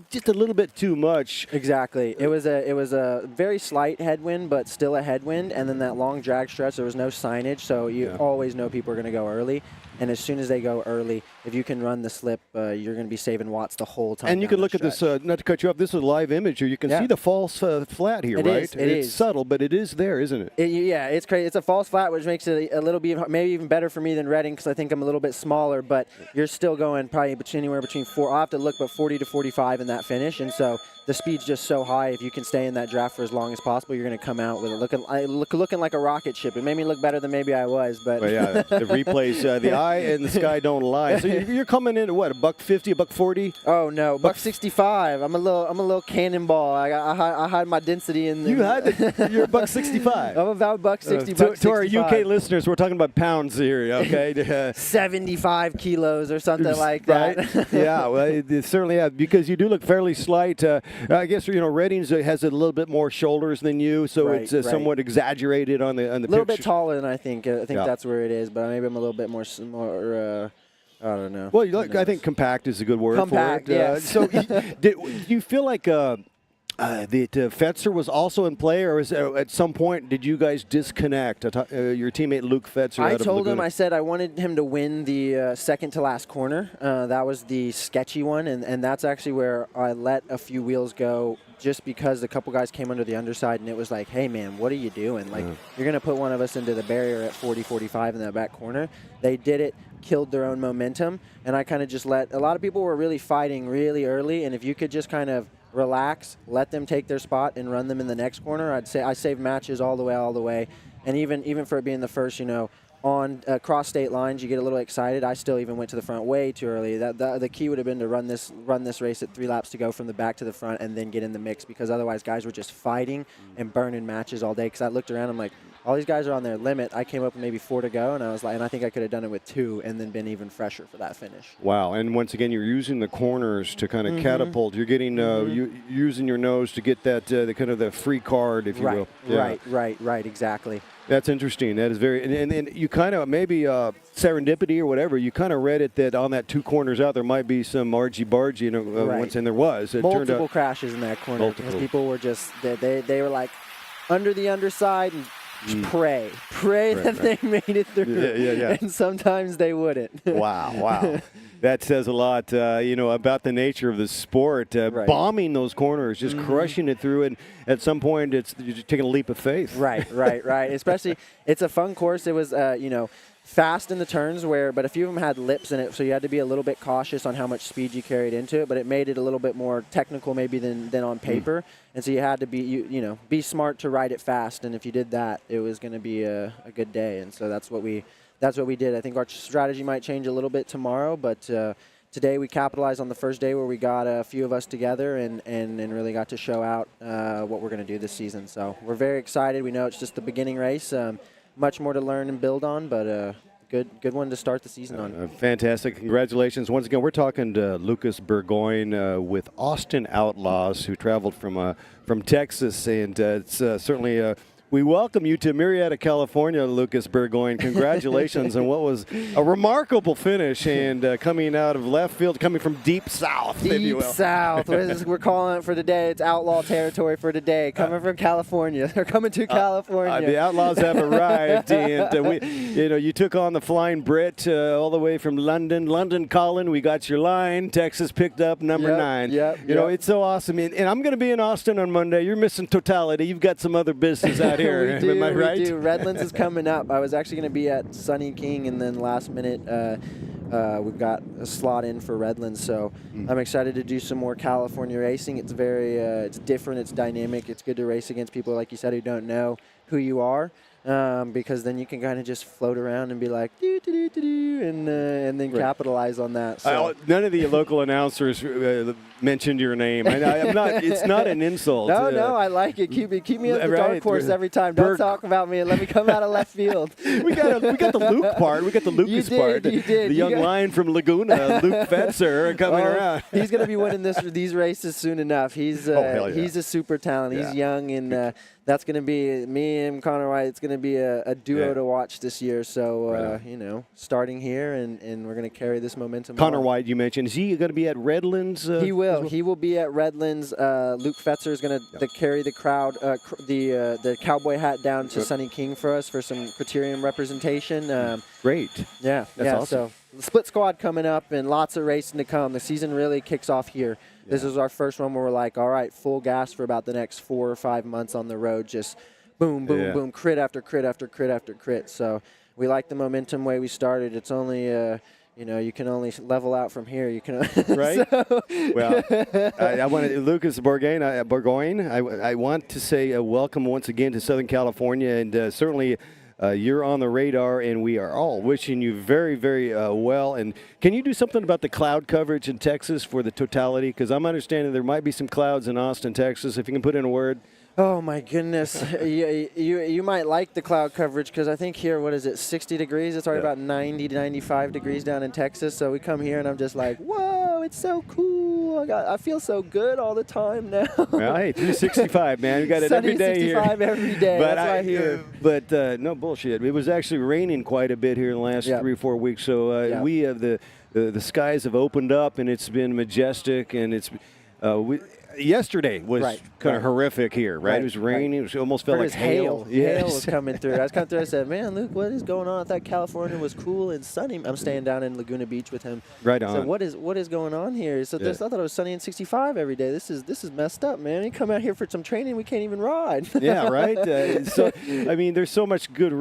just a little bit too much. Exactly. It was a very slight headwind, but still a headwind. And then that long drag stretch, there was no signage, so you always know people are going to go early. And as soon as they go early, if you can run the slip, you're going to be saving watts the whole time. And you can look at this, not to cut you off, this is a live image here. You can see the false flat here, right? It is. It's subtle, but it is there, isn't it? It's crazy. It's a false flat, which makes it a little bit, maybe even better for me than Redding, because I think I'm a little bit smaller, but you're still going probably anywhere between I'll have to look, but 40 to 45 in that finish. And so the speed's just so high. If you can stay in that draft for as long as possible, you're going to come out with it looking like a rocket ship. It made me look better than maybe I was. But well, yeah, the replays, the eye and the sky don't lie. So you're coming in at what, $150, $140? Oh no, $165. I'm a little cannonball. I hide my density in. You're $165. I'm about $160. To our UK listeners, we're talking about pounds here. Okay, 75 kilos or something like that. Right? Yeah, well, it certainly has, because you do look fairly slight. I guess Redding's has a little bit more shoulders than you, so it's somewhat exaggerated on the picture. A little bit taller than I think. I think that's where it is, but maybe I'm a little bit more. I don't know. Well, I think compact is a good word for it. Yes. So, do you feel like that Fetzer was also in play, or at some point did you guys disconnect? Your teammate Luke Fetzer. I told him. I said I wanted him to win the second to last corner. That was the sketchy one, and that's actually where I let a few wheels go, just because a couple guys came under the underside, and it was like, hey man, what are you doing? Like, you're gonna put one of us into the barrier at 40, 45 in that back corner. They did it. Killed their own momentum, and I kind of just let a lot of people were really fighting really early, and if you could just kind of relax, let them take their spot and run them in the next corner, I'd say I saved matches all the way, and even for it being the first, on cross state lines, you get a little excited. I still even went to the front way too early. The key would have been to run this race at 3 laps to go from the back to the front and then get in the mix, because otherwise guys were just fighting and burning matches all day. Because I looked around, I'm like, all these guys are on their limit. I came up with maybe 4 to go, and I was like, and I think I could have done it with 2 and then been even fresher for that finish. Wow! And once again, you're using the corners to kind of catapult. You're getting using your nose to get that the kind of the free card, if you will. Yeah. Right. Exactly. That's interesting. That is very, and you kind of maybe serendipity or whatever. You kind of read it that on that 2 corners out there might be some argy-bargy, Right. and there was. It Multiple turned out crashes in that corner because Multiple. people were just they were like under the underside and pray that they made it through. Yeah. And sometimes they wouldn't. Wow. That says a lot, about the nature of the sport. Bombing those corners, just crushing it through, and at some point, you're just taking a leap of faith. Right. Especially, it's a fun course. It was, fast in the turns but a few of them had lips in it, so you had to be a little bit cautious on how much speed you carried into it, but it made it a little bit more technical maybe than on paper. And so you had to be smart to ride it fast, and if you did that, it was going to be a good day. And so that's what we did. I think our strategy might change a little bit tomorrow, but today we capitalized on the first day where we got a few of us together and really got to show out what we're going to do this season. So we're very excited. We know it's just the beginning race. Much more to learn and build on, but good one to start the season on. Fantastic. Congratulations. Once again, we're talking to Lucas Burgoyne with Austin Outlaws, who traveled from Texas, and it's certainly we welcome you to Murrieta, California, Lucas Burgoyne. Congratulations on what was a remarkable finish, and coming out of left field, coming from deep south, if you will. Deep south. We're calling it for today. It's outlaw territory for today. Coming from California. They're coming to California. The Outlaws have arrived, and you took on the Flying Brit all the way from London. London calling. We got your line. Texas picked up number 9. It's so awesome. And I'm going to be in Austin on Monday. You're missing Totality. You've got some other business out here. Am I right? We do. Redlands is coming up. I was actually going to be at Sunny King, and then last minute we've got a slot in for Redlands. So I'm excited to do some more California racing. It's very it's different. It's dynamic. It's good to race against people, like you said, who don't know who you are. Because then you can kind of just float around and be like, and then capitalize on that. So. None of the local announcers mentioned your name. I'm not. It's not an insult. No, I like it. Keep me at the dark horse every time. Don't talk about me and let me come out of left field. we got the Luke part. We got the Lucas part. You did. The young lion from Laguna, Luke Fetzer, coming around. He's going to be winning these races soon enough. He's he's a super talent. He's young, and that's going to be me and Connor White. It's going to be a duo to watch this year. So, starting here, and we're going to carry this momentum. Connor White, you mentioned. Is he going to be at Redlands? He will. He will be at Redlands. Luke Fetzer is going to carry the crowd, the cowboy hat down to Sunny King for us for some Criterium representation. Great. Yeah. That's awesome. So the split squad coming up and lots of racing to come. The season really kicks off here. This is our first one where we're like, all right, full gas for about the next 4 or 5 months on the road. Just boom, boom, boom, crit after crit after crit after crit. So we like the momentum way we started. It's only, you can only level out from here. You can, right? Well, I want to, Lucas Burgoyne. I want to say welcome once again to Southern California, and certainly. You're on the radar, and we are all wishing you very, very well. And can you do something about the cloud coverage in Texas for the Totality? Because I'm understanding there might be some clouds in Austin, Texas. If you can put in a word. Oh, my goodness. you might like the cloud coverage because I think here, 60 degrees? It's already about 90 to 95 degrees down in Texas. So we come here, and I'm just like, whoa, it's so cool. I feel so good all the time now. Well, hey, 365, man. We got it every day here. 65 every day. That's what I hear. But no bullshit. It was actually raining quite a bit here in the last 3 or 4 weeks. So we have the skies have opened up, and it's been majestic, and it's yesterday was kind of horrific here, right? It was raining. It almost felt like hail. Hail was coming through. I was coming through. I said, man, Luke, what is going on? I thought California was cool and sunny. I'm staying down in Laguna Beach with him. Right on. So what is going on here? So I thought it was sunny and 65 every day. This is messed up, man. You come out here for some training, we can't even ride. Yeah, right? So, I mean, there's so much good.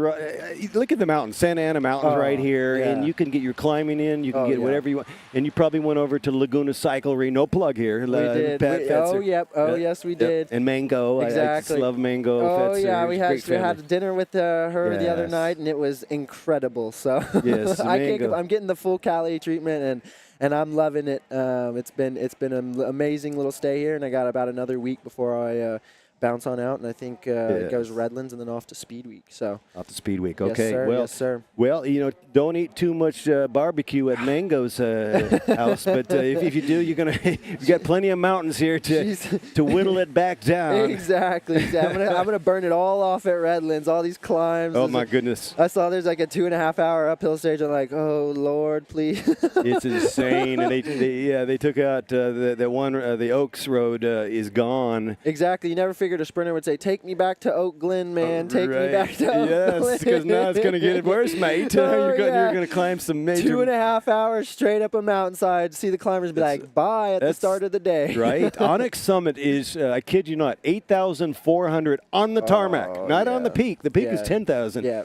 Look at the mountains, Santa Ana Mountains right here, and you can get your climbing in. You can get whatever you want. And you probably went over to Laguna Cyclery. No plug here. We did. Yes, we did. And Mango. Exactly. I love Mango. Oh, yeah. We had dinner with her the other night, and it was incredible. So yes, I'm getting the full Cali treatment, and I'm loving it. It's been an amazing little stay here, and I got about another week before bounce on out, and I think it goes Yes. Redlands and then off to Speed Week. So Off the Speed Week. Yes, Okay. sir. Well, Yes, sir. Well, don't eat too much barbecue at Mango's house, but if you do, you're gonna you got plenty of mountains here to whittle it back down. Exactly. I'm gonna burn it all off at Redlands. All these climbs. Oh my goodness. I saw there's like a 2.5 hour uphill stage. I'm like, oh Lord, please. It's insane, and they took out the Oaks Road is gone. Exactly. You never figured a sprinter would say, "Take me back to Oak Glen, man. Take me back to Oak Glen." Yes, because now it's going to get worse, mate. Oh, you're yeah. going to climb some major. 2.5 hours straight up a mountainside. See the climbers be like, "Bye" at the start of the day. Right. Onyx Summit is, I kid you not, 8,400 on the tarmac, not on the peak. The peak is 10,000. Yeah.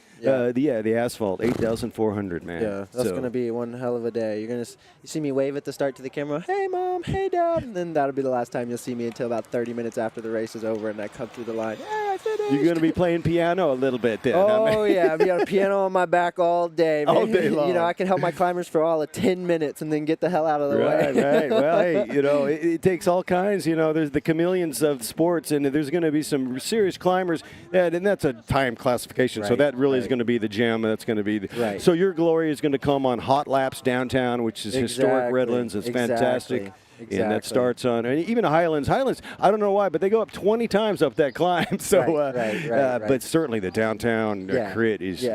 The asphalt, 8,400, man. Yeah, that's going to be one hell of a day. You're going to you see me wave at the start to the camera, "Hey, Mom, hey, Dad," and then that'll be the last time you'll see me until about 30 minutes after the race is over and I come through the line. "Hey, I finished." You're going to be playing piano a little bit then. Oh, yeah. I'll be on a piano on my back all day. All day long. I can help my climbers for all of 10 minutes and then get the hell out of the way. Right. Well, hey, it takes all kinds. There's the chameleons of sports, and there's going to be some serious climbers, and that's a time classification. So Right, that really is going to be the gem. That's going to be Right. So your glory is going to come on Hot Laps downtown, which is historic Exactly, Redlands. It's fantastic. exactly. And that starts on, and even Highlands. Highlands, I don't know why, but they go up 20 times up that climb. So, Right. But certainly the downtown crit is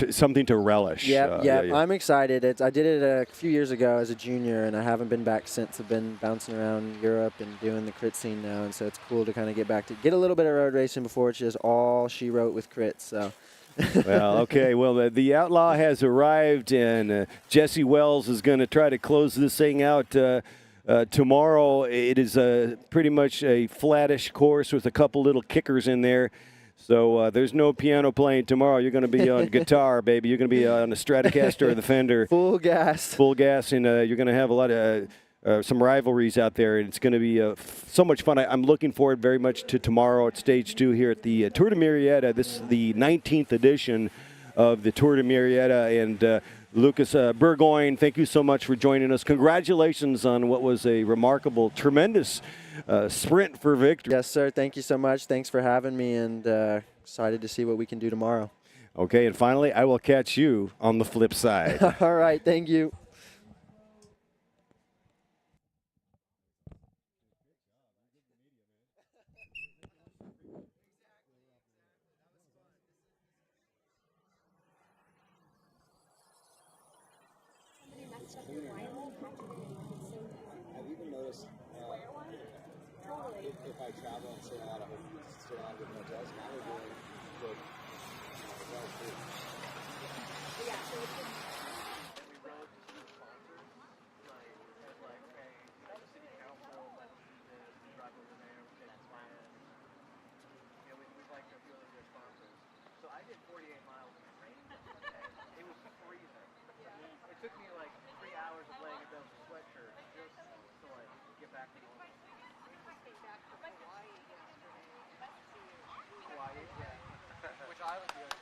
something to relish. Yeah. I'm excited. I did it a few years ago as a junior, and I haven't been back since. I've been bouncing around Europe and doing the crit scene now, and so it's cool to kind of get back to get a little bit of road racing before it's just all she wrote with crits. So. Well, okay. Well, the Outlaw has arrived, and Jesse Wells is going to try to close this thing out. Tomorrow, it is pretty much a flattish course with a couple little kickers in there. So there's no piano playing tomorrow. You're going to be on guitar, baby. You're going to be on the Stratocaster or the Fender. Full gas. Full gas, and you're going to have a lot of some rivalries out there, and it's going to be so much fun. I'm looking forward very much to tomorrow at Stage 2 here at the Tour de Murrieta. This is the 19th edition of the Tour de Murrieta, and Lucas Burgoyne, thank you so much for joining us. Congratulations on what was a remarkable, tremendous sprint for victory. Yes, sir. Thank you so much. Thanks for having me, and excited to see what we can do tomorrow. Okay, and finally, I will catch you on the flip side. All right. Thank you. I've even noticed if I travel and stay in a lot of good hotels, now we're doing good hotels too. Yeah, so it's just we rode to see sponsors, like hey, the city council let us do this, we drive over there, we take clients. We'd like a few other good sponsors. So I did 48 miles in the rain. It was freezing. It took me like 3 hours of laying in those sweatshirt just to like get back to normal. Hawaii, yeah. Which island do you go to?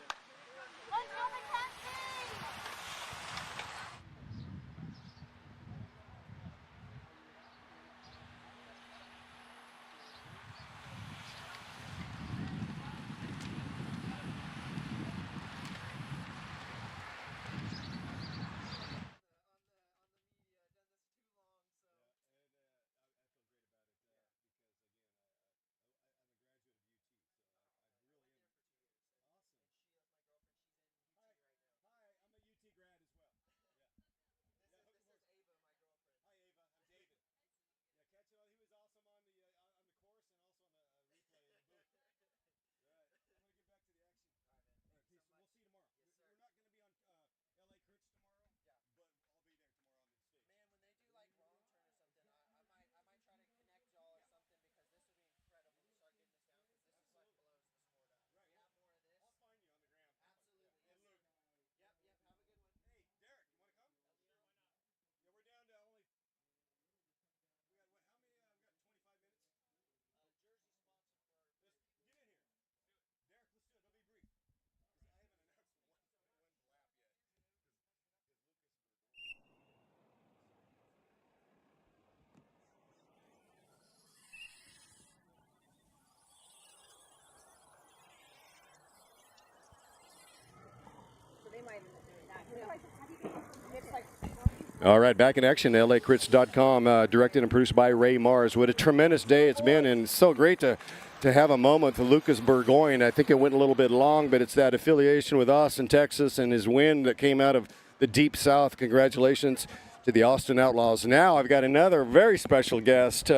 All right, back in action, LACrits.com, directed and produced by Ray Mars. What a tremendous day it's been, and it's so great to have a moment with Lucas Burgoyne. I think it went a little bit long, but it's that affiliation with Austin, Texas, and his win that came out of the Deep South. Congratulations to the Austin Outlaws. Now I've got another very special guest.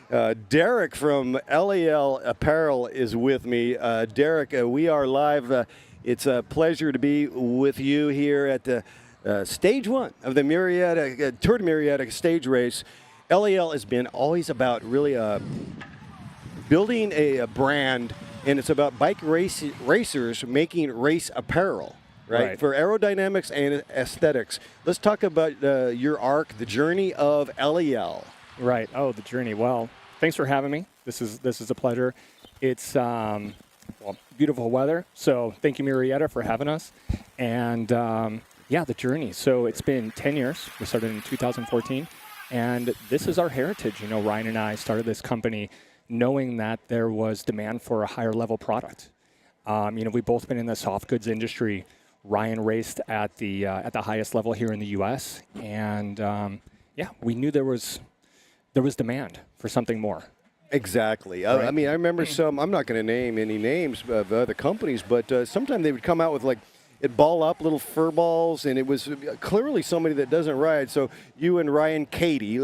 Derek from LAL Apparel is with me. Derek, we are live. It's a pleasure to be with you here at the stage one of the Murrieta, Tour de Murrieta stage race. LAL has been always about really building a brand, and it's about bike racers making race apparel, right? For aerodynamics and aesthetics. Let's talk about your arc, the journey of LAL. Right. Oh, the journey. Well, thanks for having me. This is a pleasure. It's beautiful weather, so thank you, Murrieta, for having us. And yeah, the journey. So it's been 10 years. We started in 2014, and this is our heritage. You know, Ryan and I started this company knowing that there was demand for a higher level product. You know, we've both been in the soft goods industry. Ryan raced at the highest level here in the U.S., and yeah, we knew there was demand for something more. Exactly. Right. I mean, I remember some, I'm not going to name any names of other companies, but sometimes they would come out with like, it ball up little fur balls, and it was clearly somebody that doesn't ride. So you and Ryan Cady,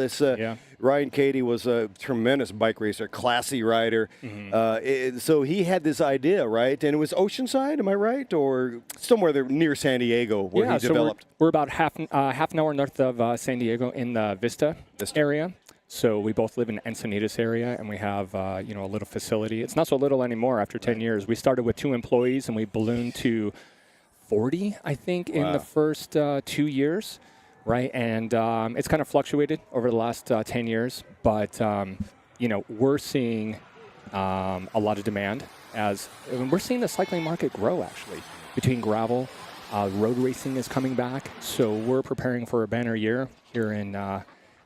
Ryan Cady was a tremendous bike racer, classy rider. So he had this idea, right? And it was Oceanside, am I right? Or somewhere there near San Diego where he developed. So we're about half an hour north of San Diego in the Vista area. So we both live in Encinitas area, and we have you know, a little facility. It's not so little anymore after 10 years. We started with 2 employees, and we ballooned to 40, I think, in the first 2 years, right? And it's kind of fluctuated over the last 10 years, but you know, we're seeing a lot of demand we're seeing the cycling market grow, actually, between gravel. Road racing is coming back, so we're preparing for a banner year here in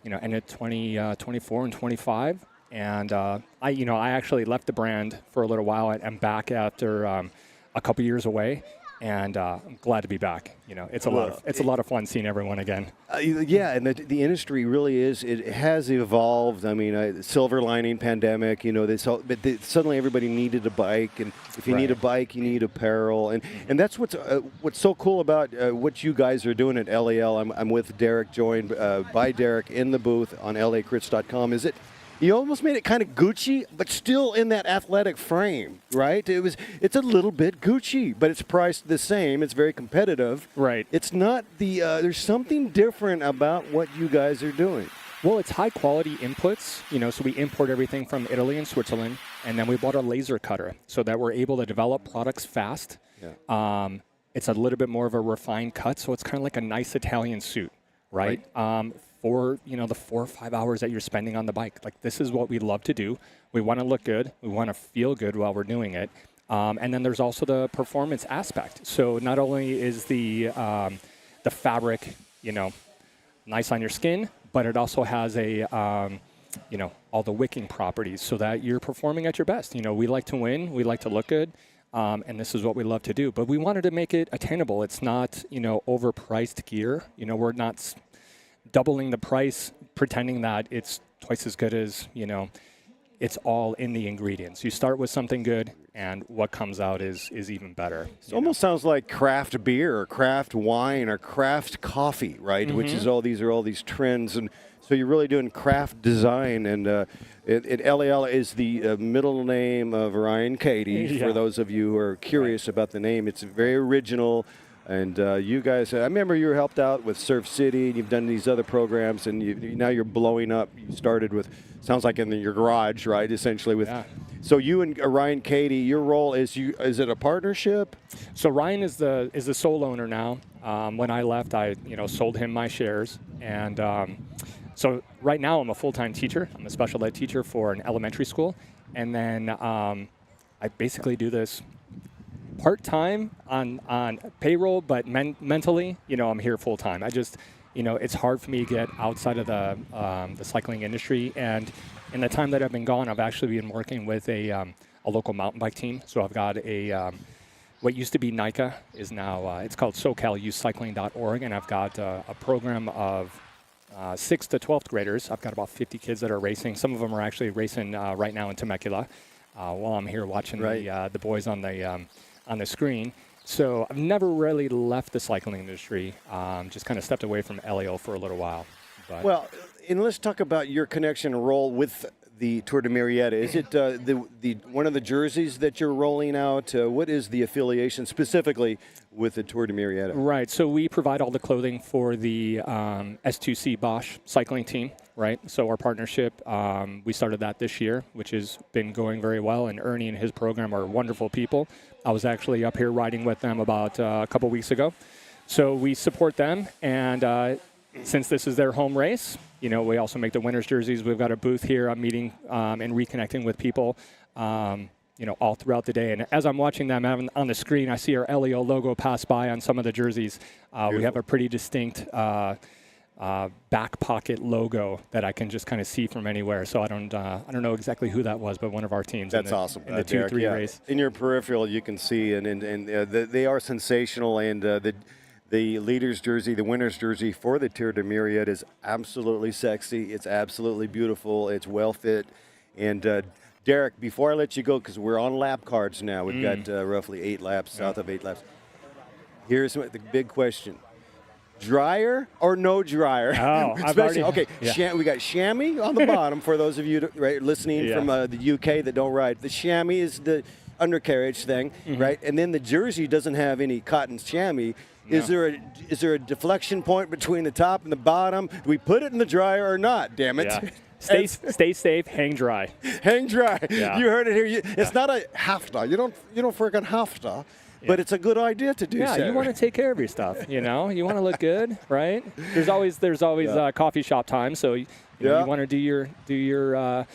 you know, end of 2024 and 25. And I actually left the brand for a little while. I'm back after a couple years away, and I'm glad to be back. You know, it's a lot of fun seeing everyone again. Yeah, and the industry really it has evolved. I mean, silver lining pandemic, you know, suddenly everybody needed a bike, and if you need a bike, you need apparel, and that's what's so cool about what you guys are doing at LAL. I'm with Derek, joined by Derek in the booth on LACrits.com. You almost made it kind of Gucci, but still in that athletic frame, right? It's a little bit Gucci, but it's priced the same. It's very competitive. Right. It's not there's something different about what you guys are doing. Well, it's high quality inputs, you know, so we import everything from Italy and Switzerland, and then we bought a laser cutter so that we're able to develop products fast. Yeah. It's a little bit more of a refined cut, so it's kind of like a nice Italian suit, right? For, you know, the 4 or 5 hours that you're spending on the bike. Like, this is what we love to do. We want to look good. We want to feel good while we're doing it. And then there's also the performance aspect. So not only is the fabric, you know, nice on your skin, but it also has you know, all the wicking properties so that you're performing at your best. You know, we like to win. We like to look good. And this is what we love to do. But we wanted to make it attainable. It's not, you know, overpriced gear. You know, we're not doubling the price, pretending that it's twice as good as, you know, it's all in the ingredients. You start with something good, and what comes out is even better. It almost sounds like craft beer or craft wine or craft coffee, right? Which is all these trends, and so you're really doing craft design. And LAL is the middle name of Ryan Cady. For those of you who are curious about the name, it's very original. And you guys, I remember you were helped out with Surf City, and you've done these other programs, and now you're blowing up. You started with, sounds like in your garage, right? Essentially with. Yeah. So you and Ryan Cady, your role is it a partnership? So Ryan is the sole owner now. When I left, I sold him my shares, and so right now I'm a full-time teacher. I'm a special ed teacher for an elementary school, and then I basically do this part-time on payroll, but mentally, I'm here full-time. I just, it's hard for me to get outside of the cycling industry. And in the time that I've been gone, I've actually been working with a local mountain bike team. So I've got what used to be NICA is now, it's called SoCalYouthCycling.org, and I've got a program of 6th to 12th graders. I've got about 50 kids that are racing. Some of them are actually racing right now in Temecula while I'm here watching the boys on the screen. So I've never really left the cycling industry, just kind of stepped away from LAO for a little while. But Well, and let's talk about your connection and role with the Tour de Murrieta. Is it the one of the jerseys that you're rolling out? What is the affiliation specifically with the Tour de Murrieta? Right. So we provide all the clothing for the S2C Bosch cycling team, right? So our partnership, we started that this year, which has been going very well. And Ernie and his program are wonderful people. I was actually up here riding with them about a couple weeks ago. So we support them. And since this is their home race, you know, we also make the winners' jerseys. We've got a booth here. I'm meeting and reconnecting with people, you know, all throughout the day. And as I'm watching them on the screen, I see our LEO logo pass by on some of the jerseys. We have a pretty distinct back pocket logo that I can just kind of see from anywhere. So I don't know exactly who that was, but one of our teams. That's awesome. In the Derek, 2-3 race. In your peripheral, you can see, and they are sensational. And the leader's jersey, the winner's jersey for the Tour de Murrieta is absolutely sexy. It's absolutely beautiful. It's well fit. And Derek, before I let you go, because we're on lap cards now, we've got roughly 8 laps, south of 8 laps. Here's the big question. Dryer or no dryer? Oh, I've already, okay, yeah. We got chamois on the bottom for those of you listening from the UK that don't ride. The chamois is the undercarriage thing, right? And then the jersey doesn't have any cotton chamois. No. Is there a deflection point between the top and the bottom? Do we put it in the dryer or not? Damn it! Yeah. Stay safe. Hang dry. Hang dry. Yeah. You heard it here. It's not a hafta. You don't freaking hafta. But it's a good idea to do. Yeah, so. you want to take care of your stuff. You know, you want to look good, right? There's always coffee shop time, so you want to do your your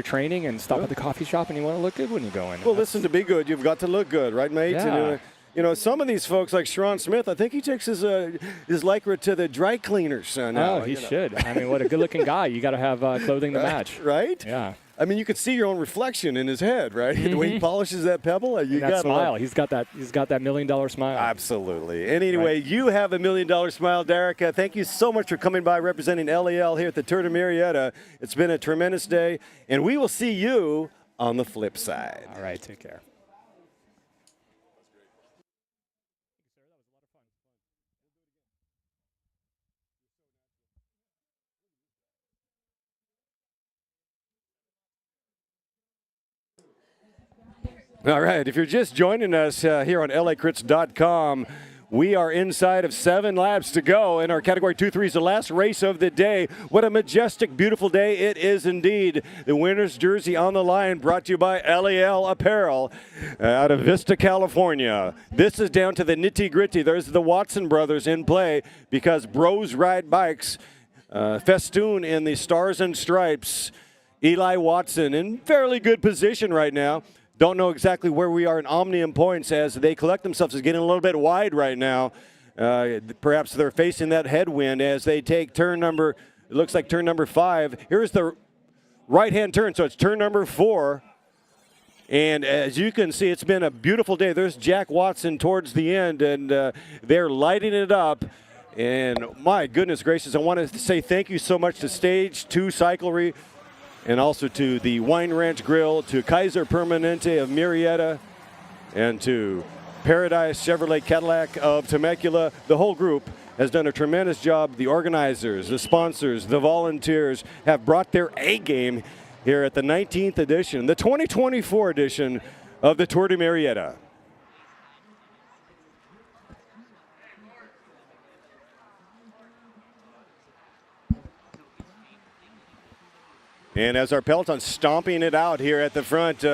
training and stop at the coffee shop, and you want to look good when you go in. Well, listen, to be good, you've got to look good, right, mate? Yeah. And, you know, some of these folks, like Sharon Smith, I think he takes his Lycra to the dry cleaners now. Oh, he should. I mean, what a good-looking guy. You got to have clothing to match. Right? Yeah. I mean, you can see your own reflection in his head, right? The way he polishes that pebble. You got got smile. He's got that $1 million smile. Absolutely. And anyway, you have $1 million smile, Derek. Thank you so much for coming by representing LEL here at the Tour de Murrieta. It's been a tremendous day, and we will see you on the flip side. All right. Take care. All right, if you're just joining us here on lacrits.com, we are inside of 7 laps to go, and our Category 2-3 is the last race of the day. What a majestic, beautiful day it is indeed. The winner's jersey on the line, brought to you by LEL Apparel out of Vista, California. This is down to the nitty-gritty. There's the Watson brothers in play because Bros Ride Bikes festoon in the Stars and Stripes. Eli Watson in fairly good position right now. Don't know exactly where we are in Omnium points as they collect themselves. It's getting a little bit wide right now. Perhaps they're facing that headwind as they take turn number, it looks like turn number 5. Here's the right-hand turn, so it's turn number 4. And as you can see, it's been a beautiful day. There's Jack Watson towards the end, and they're lighting it up. And my goodness gracious, I want to say thank you so much to Stage 2 Cyclery, and also to the Wine Ranch Grill, to Kaiser Permanente of Murrieta, and to Paradise Chevrolet Cadillac of Temecula. The whole group has done a tremendous job. The organizers, the sponsors, the volunteers have brought their A game here at the 19th edition, the 2024 edition of the Tour de Murrieta. And as our Peloton stomping it out here at the front,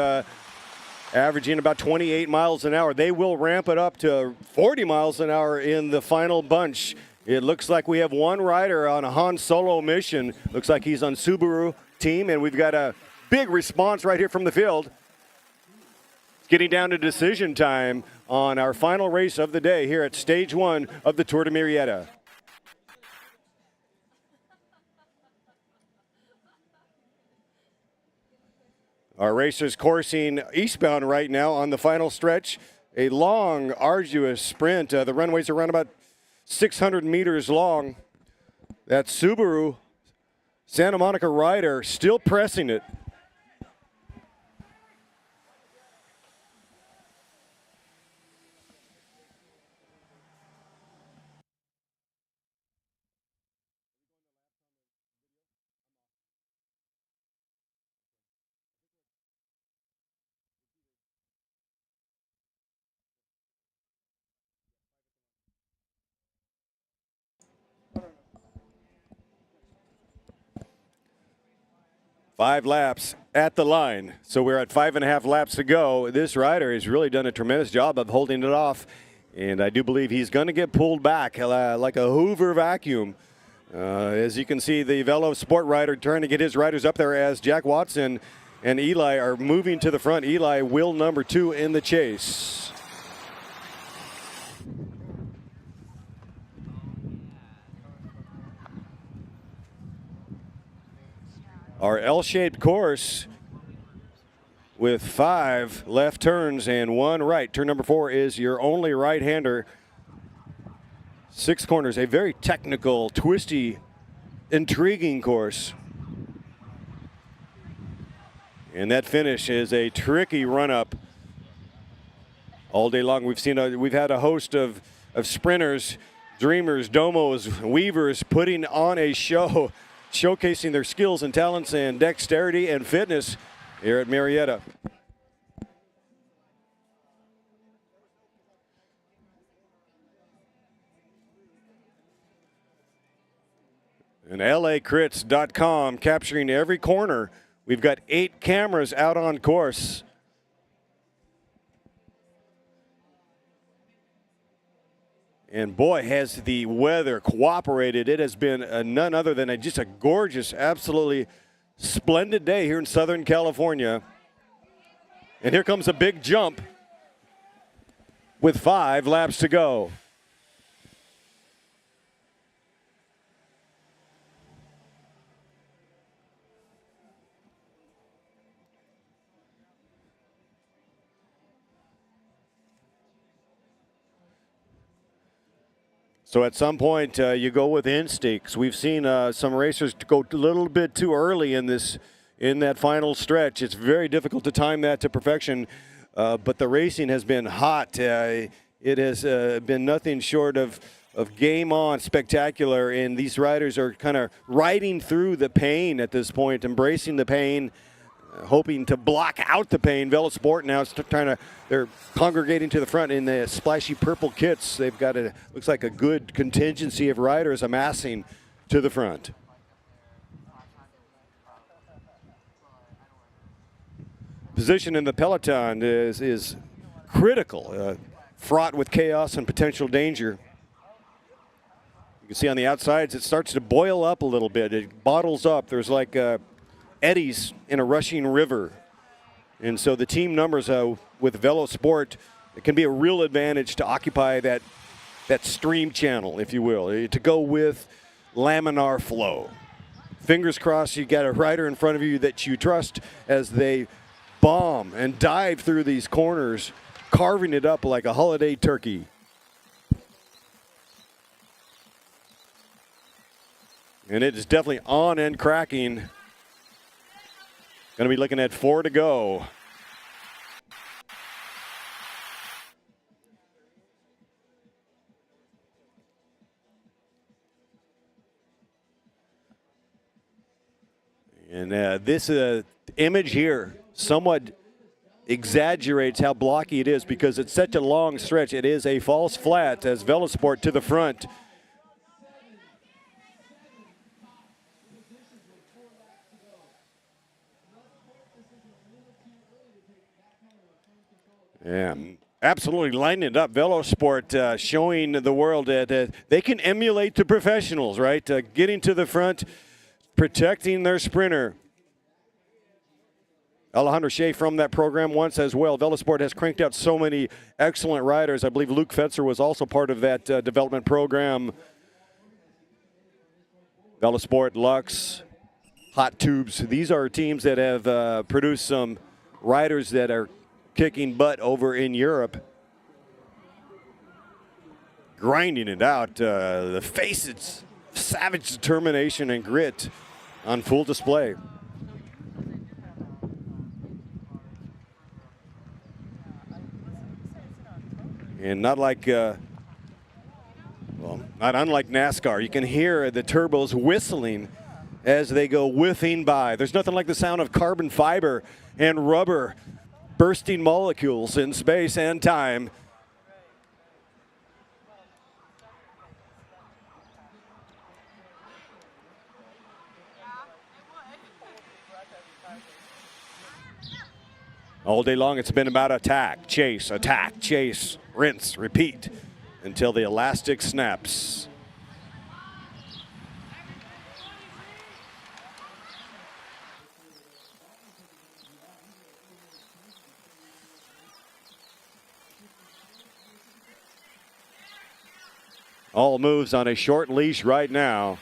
averaging about 28 miles an hour. They will ramp it up to 40 miles an hour in the final bunch. It looks like we have one rider on a Han Solo mission. Looks like he's on Subaru team, and we've got a big response right here from the field. Getting down to decision time on our final race of the day here at Stage 1 of the Tour de Murrieta. Our racers coursing eastbound right now on the final stretch. A long, arduous sprint. The runway's around about 600 meters long. That Subaru Santa Monica rider still pressing it. Five laps at the line. So we're at 5.5 laps to go. This rider has really done a tremendous job of holding it off. And I do believe he's going to get pulled back like a Hoover vacuum. As you can see, the Velo Sport rider trying to get his riders up there as Jack Watson and Eli are moving to the front. Eli will number 2 in the chase. Our L-shaped course with 5 left turns and 1 right. Turn number 4 is your only right-hander. 6 corners, a very technical, twisty, intriguing course. And that finish is a tricky run-up all day long. We've had a host of sprinters, dreamers, domos, weavers putting on a show, showcasing their skills and talents and dexterity and fitness here at Murrieta. And LACrits.com capturing every corner. We've got 8 cameras out on course. And boy, has the weather cooperated. It has been none other than just a gorgeous, absolutely splendid day here in Southern California. And here comes a big jump with 5 laps to go. So at some point, you go with instincts. We've seen some racers go a little bit too early in that final stretch. It's very difficult to time that to perfection, but the racing has been hot. It has been nothing short of game on, spectacular, and these riders are kind of riding through the pain at this point, embracing the pain, hoping to block out the pain. Velosport now is they're congregating to the front in the splashy purple kits. They've got looks like a good contingency of riders amassing to the front. Position in the Peloton is critical, fraught with chaos and potential danger. You can see on the outsides it starts to boil up a little bit. It bottles up. There's like eddies in a rushing river. And so the team numbers with Velosport, it can be a real advantage to occupy that stream channel, if you will, to go with laminar flow. Fingers crossed you got a rider in front of you that you trust as they bomb and dive through these corners, carving it up like a holiday turkey. And it is definitely on and cracking. Going to be looking at 4 to go. And this image here somewhat exaggerates how blocky it is because it's such a long stretch. It is a false flat as Velosport to the front. Yeah, absolutely lining it up. Velosport showing the world that they can emulate the professionals, right? Getting to the front, protecting their sprinter. Alejandro Shea from that program once as well. Velosport has cranked out so many excellent riders. I believe Luke Fetzer was also part of that development program. Velosport, Lux, Hot Tubes. These are teams that have produced some riders that are kicking butt over in Europe. Grinding it out. The faces, savage determination and grit on full display. And not like, well, not unlike NASCAR. You can hear the turbos whistling as they go whiffing by. There's nothing like the sound of carbon fiber and rubber bursting molecules in space and time. All day long, it's been about attack, chase, rinse, repeat until the elastic snaps. All moves on a short leash right now.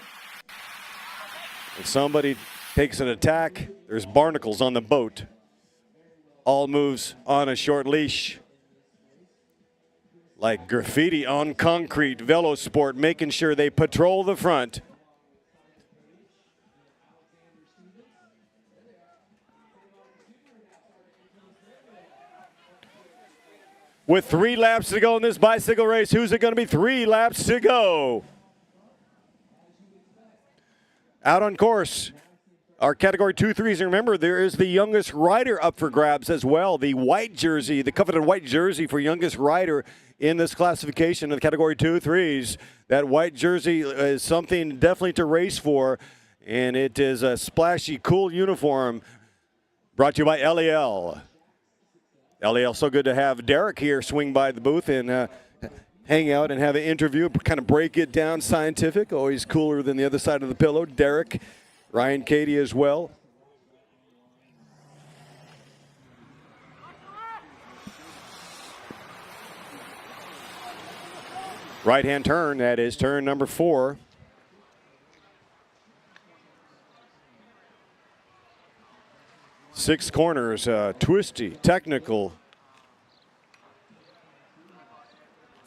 If somebody takes an attack, there's barnacles on the boat. All moves on a short leash. Like graffiti on concrete, Velosport making sure they patrol the front. With 3 laps to go in this bicycle race, who's it going to be? 3 laps to go. Out on course. Our category 2-3s, and remember, there is the youngest rider up for grabs as well. The white jersey, the coveted white jersey for youngest rider in this classification of the category 2-3s. That white jersey is something definitely to race for, and it is a splashy, cool uniform brought to you by LEL. LEL, so good to have Derek here swing by the booth and hang out and have an interview, kind of break it down scientific. Always cooler than the other side of the pillow. Derek. Ryan Cady as well. Right-hand turn, that is turn number 4. Six corners, twisty, technical.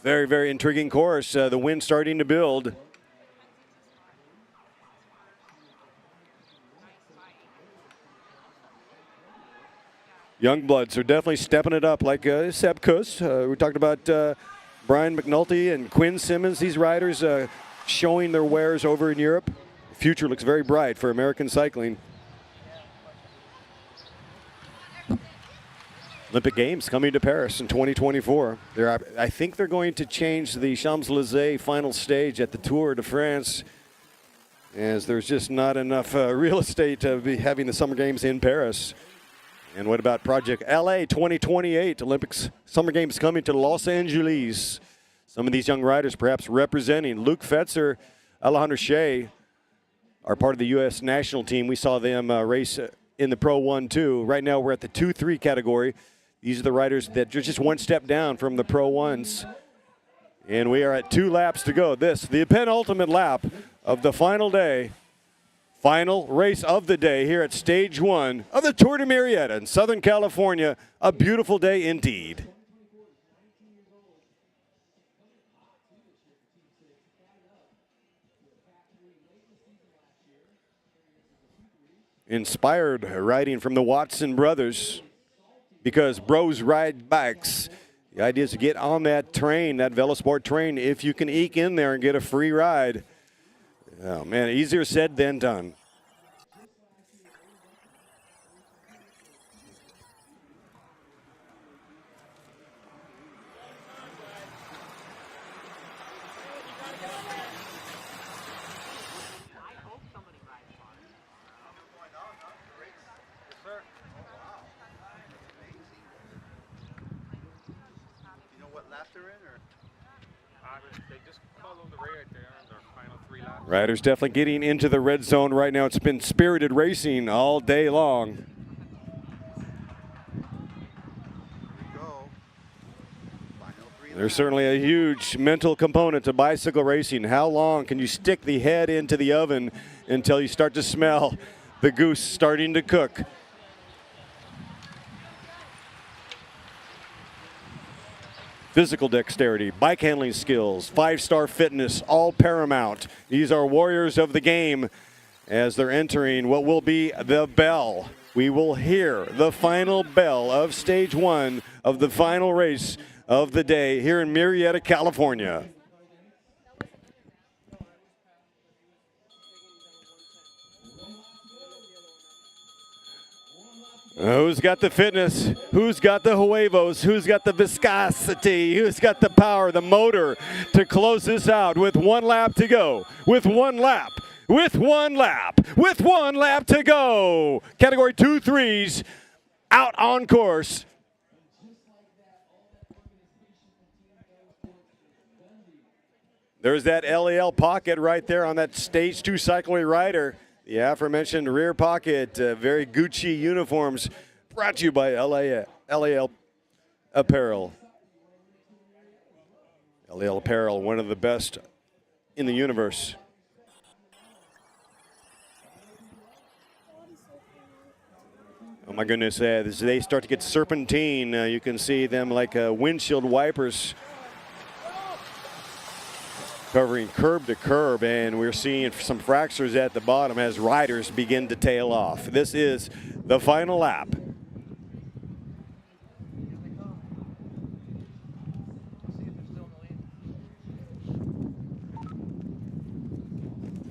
Very, very intriguing course. The wind starting to build. Young bloods are definitely stepping it up, like Seb Kuss. We talked about Brian McNulty and Quinn Simmons. These riders showing their wares over in Europe. The future looks very bright for American cycling. Olympic Games coming to Paris in 2024. I think they're going to change the Champs-Élysées final stage at the Tour de France, as there's just not enough real estate to be having the Summer Games in Paris. And what about Project LA 2028? Olympics Summer Games coming to Los Angeles. Some of these young riders perhaps representing. Luke Fetzer, Alejandro Shea are part of the U.S. national team. We saw them race in the Pro 1-2. Right now we're at the 2-3 category. These are the riders that are just one step down from the Pro 1s. And we are at 2 laps to go. This, the penultimate lap of the final day. Final race of the day here at Stage 1 of the Tour de Murrieta in Southern California. A beautiful day indeed. Inspired riding from the Watson brothers, because bros ride bikes. The idea is to get on that train, that Velosport train, if you can eke in there and get a free ride. Oh, man, easier said than done. Riders definitely getting into the red zone right now. It's been spirited racing all day long. There's certainly a huge mental component to bicycle racing. How long can you stick the head into the oven until you start to smell the goose starting to cook? physical dexterity, bike handling skills, 5-star fitness, all paramount. These are warriors of the game as they're entering what will be the bell. We will hear the final bell of stage 1 of the final race of the day here in Murrieta, California. Who's got the fitness? Who's got the huevos? Who's got the viscosity? Who's got the power, the motor to close this out with 1 lap to go? With 1 lap. With 1 lap. With 1 lap to go. Category 2-3s out on course. There's that LAL pocket right there on that stage 2 cycling rider. The aforementioned rear pocket, very Gucci uniforms, brought to you by LAL Apparel. LAL Apparel, one of the best in the universe. Oh my goodness, as they start to get serpentine, you can see them like windshield wipers covering curb to curb, and we're seeing some fractures at the bottom as riders begin to tail off. This is the final lap.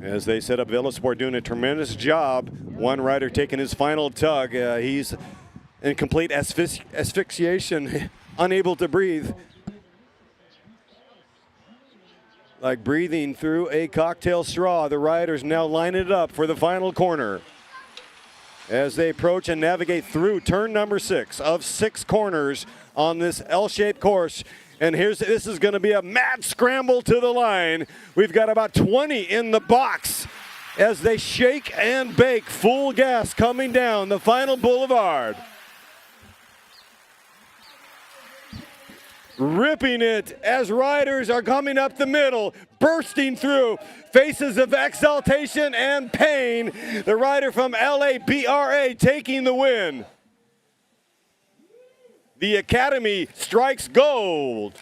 As they set up Velosport doing a tremendous job. One rider taking his final tug. He's in complete asphyxiation, unable to breathe. Like breathing through a cocktail straw. The riders now line it up for the final corner. As they approach and navigate through turn number 6 of 6 corners on this L-shaped course. And this is going to be a mad scramble to the line. We've got about 20 in the box as they shake and bake, full gas coming down the final boulevard. Ripping it as riders are coming up the middle, bursting through, faces of exaltation and pain. The rider from LABRA taking the win. The Academy strikes gold.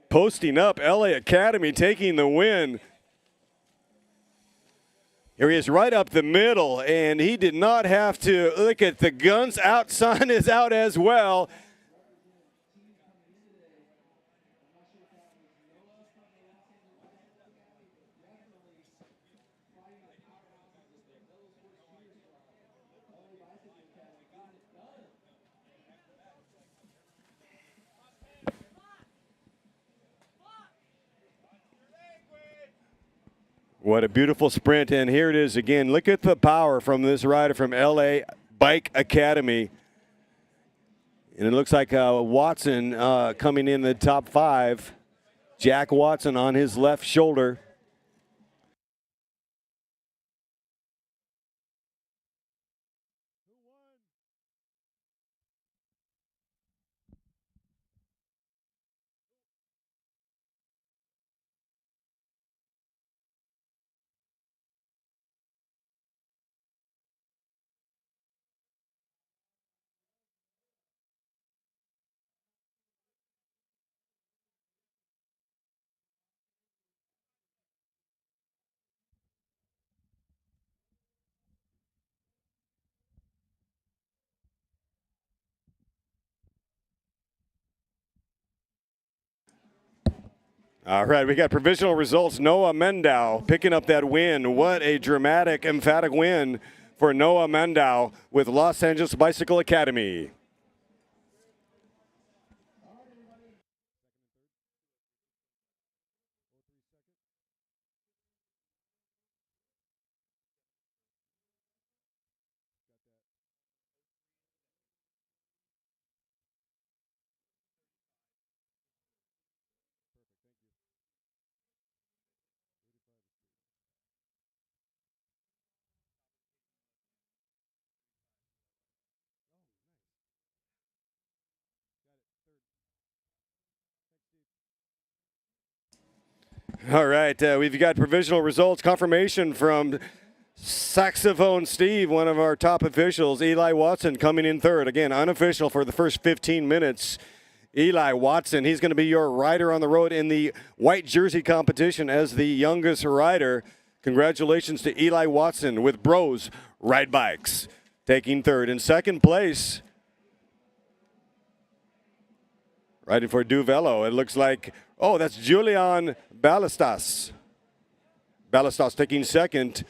Posting up, LA Academy taking the win. Here he is right up the middle, and he did not have to look at the guns out. Sun is out as well. What a beautiful sprint, and here it is again. Look at the power from this rider from LA Bike Academy. And it looks like Watson coming in the top 5. Jack Watson on his left shoulder. All right, we got provisional results. Noah Mendow picking up that win. What a dramatic, emphatic win for Noah Mendow with Los Angeles Bicycle Academy. All right, we've got provisional results, confirmation from Saxophone Steve, one of our top officials. Eli Watson coming in third. Again, unofficial for the first 15 minutes. Eli Watson, he's going to be your rider on the road in the white jersey competition as the youngest rider. Congratulations to Eli Watson with Bros Ride Bikes taking third. In second place, riding for Duvelo, it looks like, oh, that's Julian Ballastas. Ballastas taking second.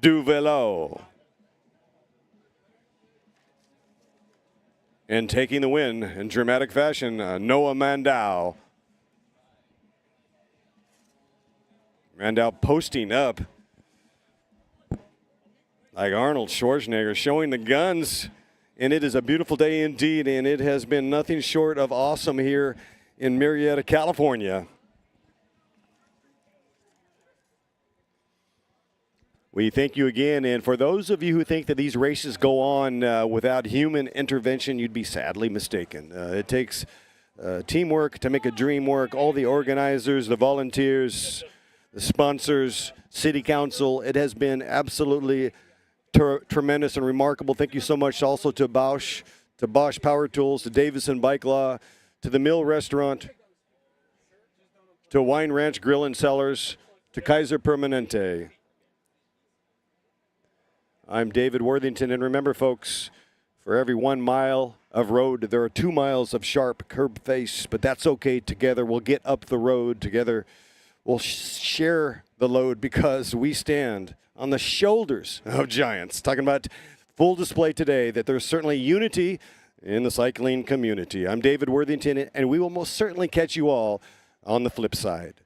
Duvelo. And taking the win in dramatic fashion, Noah Mandau. Mandau posting up like Arnold Schwarzenegger, showing the guns. And it is a beautiful day indeed, and it has been nothing short of awesome here in Murrieta, California. We thank you again, and for those of you who think that these races go on without human intervention, you'd be sadly mistaken. It takes teamwork to make a dream work. All the organizers, the volunteers, the sponsors, city council, it has been absolutely tremendous and remarkable. Thank you so much also to Bosch Power Tools, to Davidson Bike Law, to the Mill Restaurant, to Wine Ranch Grill and Cellars, to Kaiser Permanente. I'm David Worthington, and remember, folks, for every 1 mile of road, there are 2 miles of sharp curb face, but that's okay. Together, we'll get up the road. Together, we'll share the load because we stand on the shoulders of giants. Talking about full display today that there's certainly unity in the cycling community. I'm David Worthington, and we will most certainly catch you all on the flip side.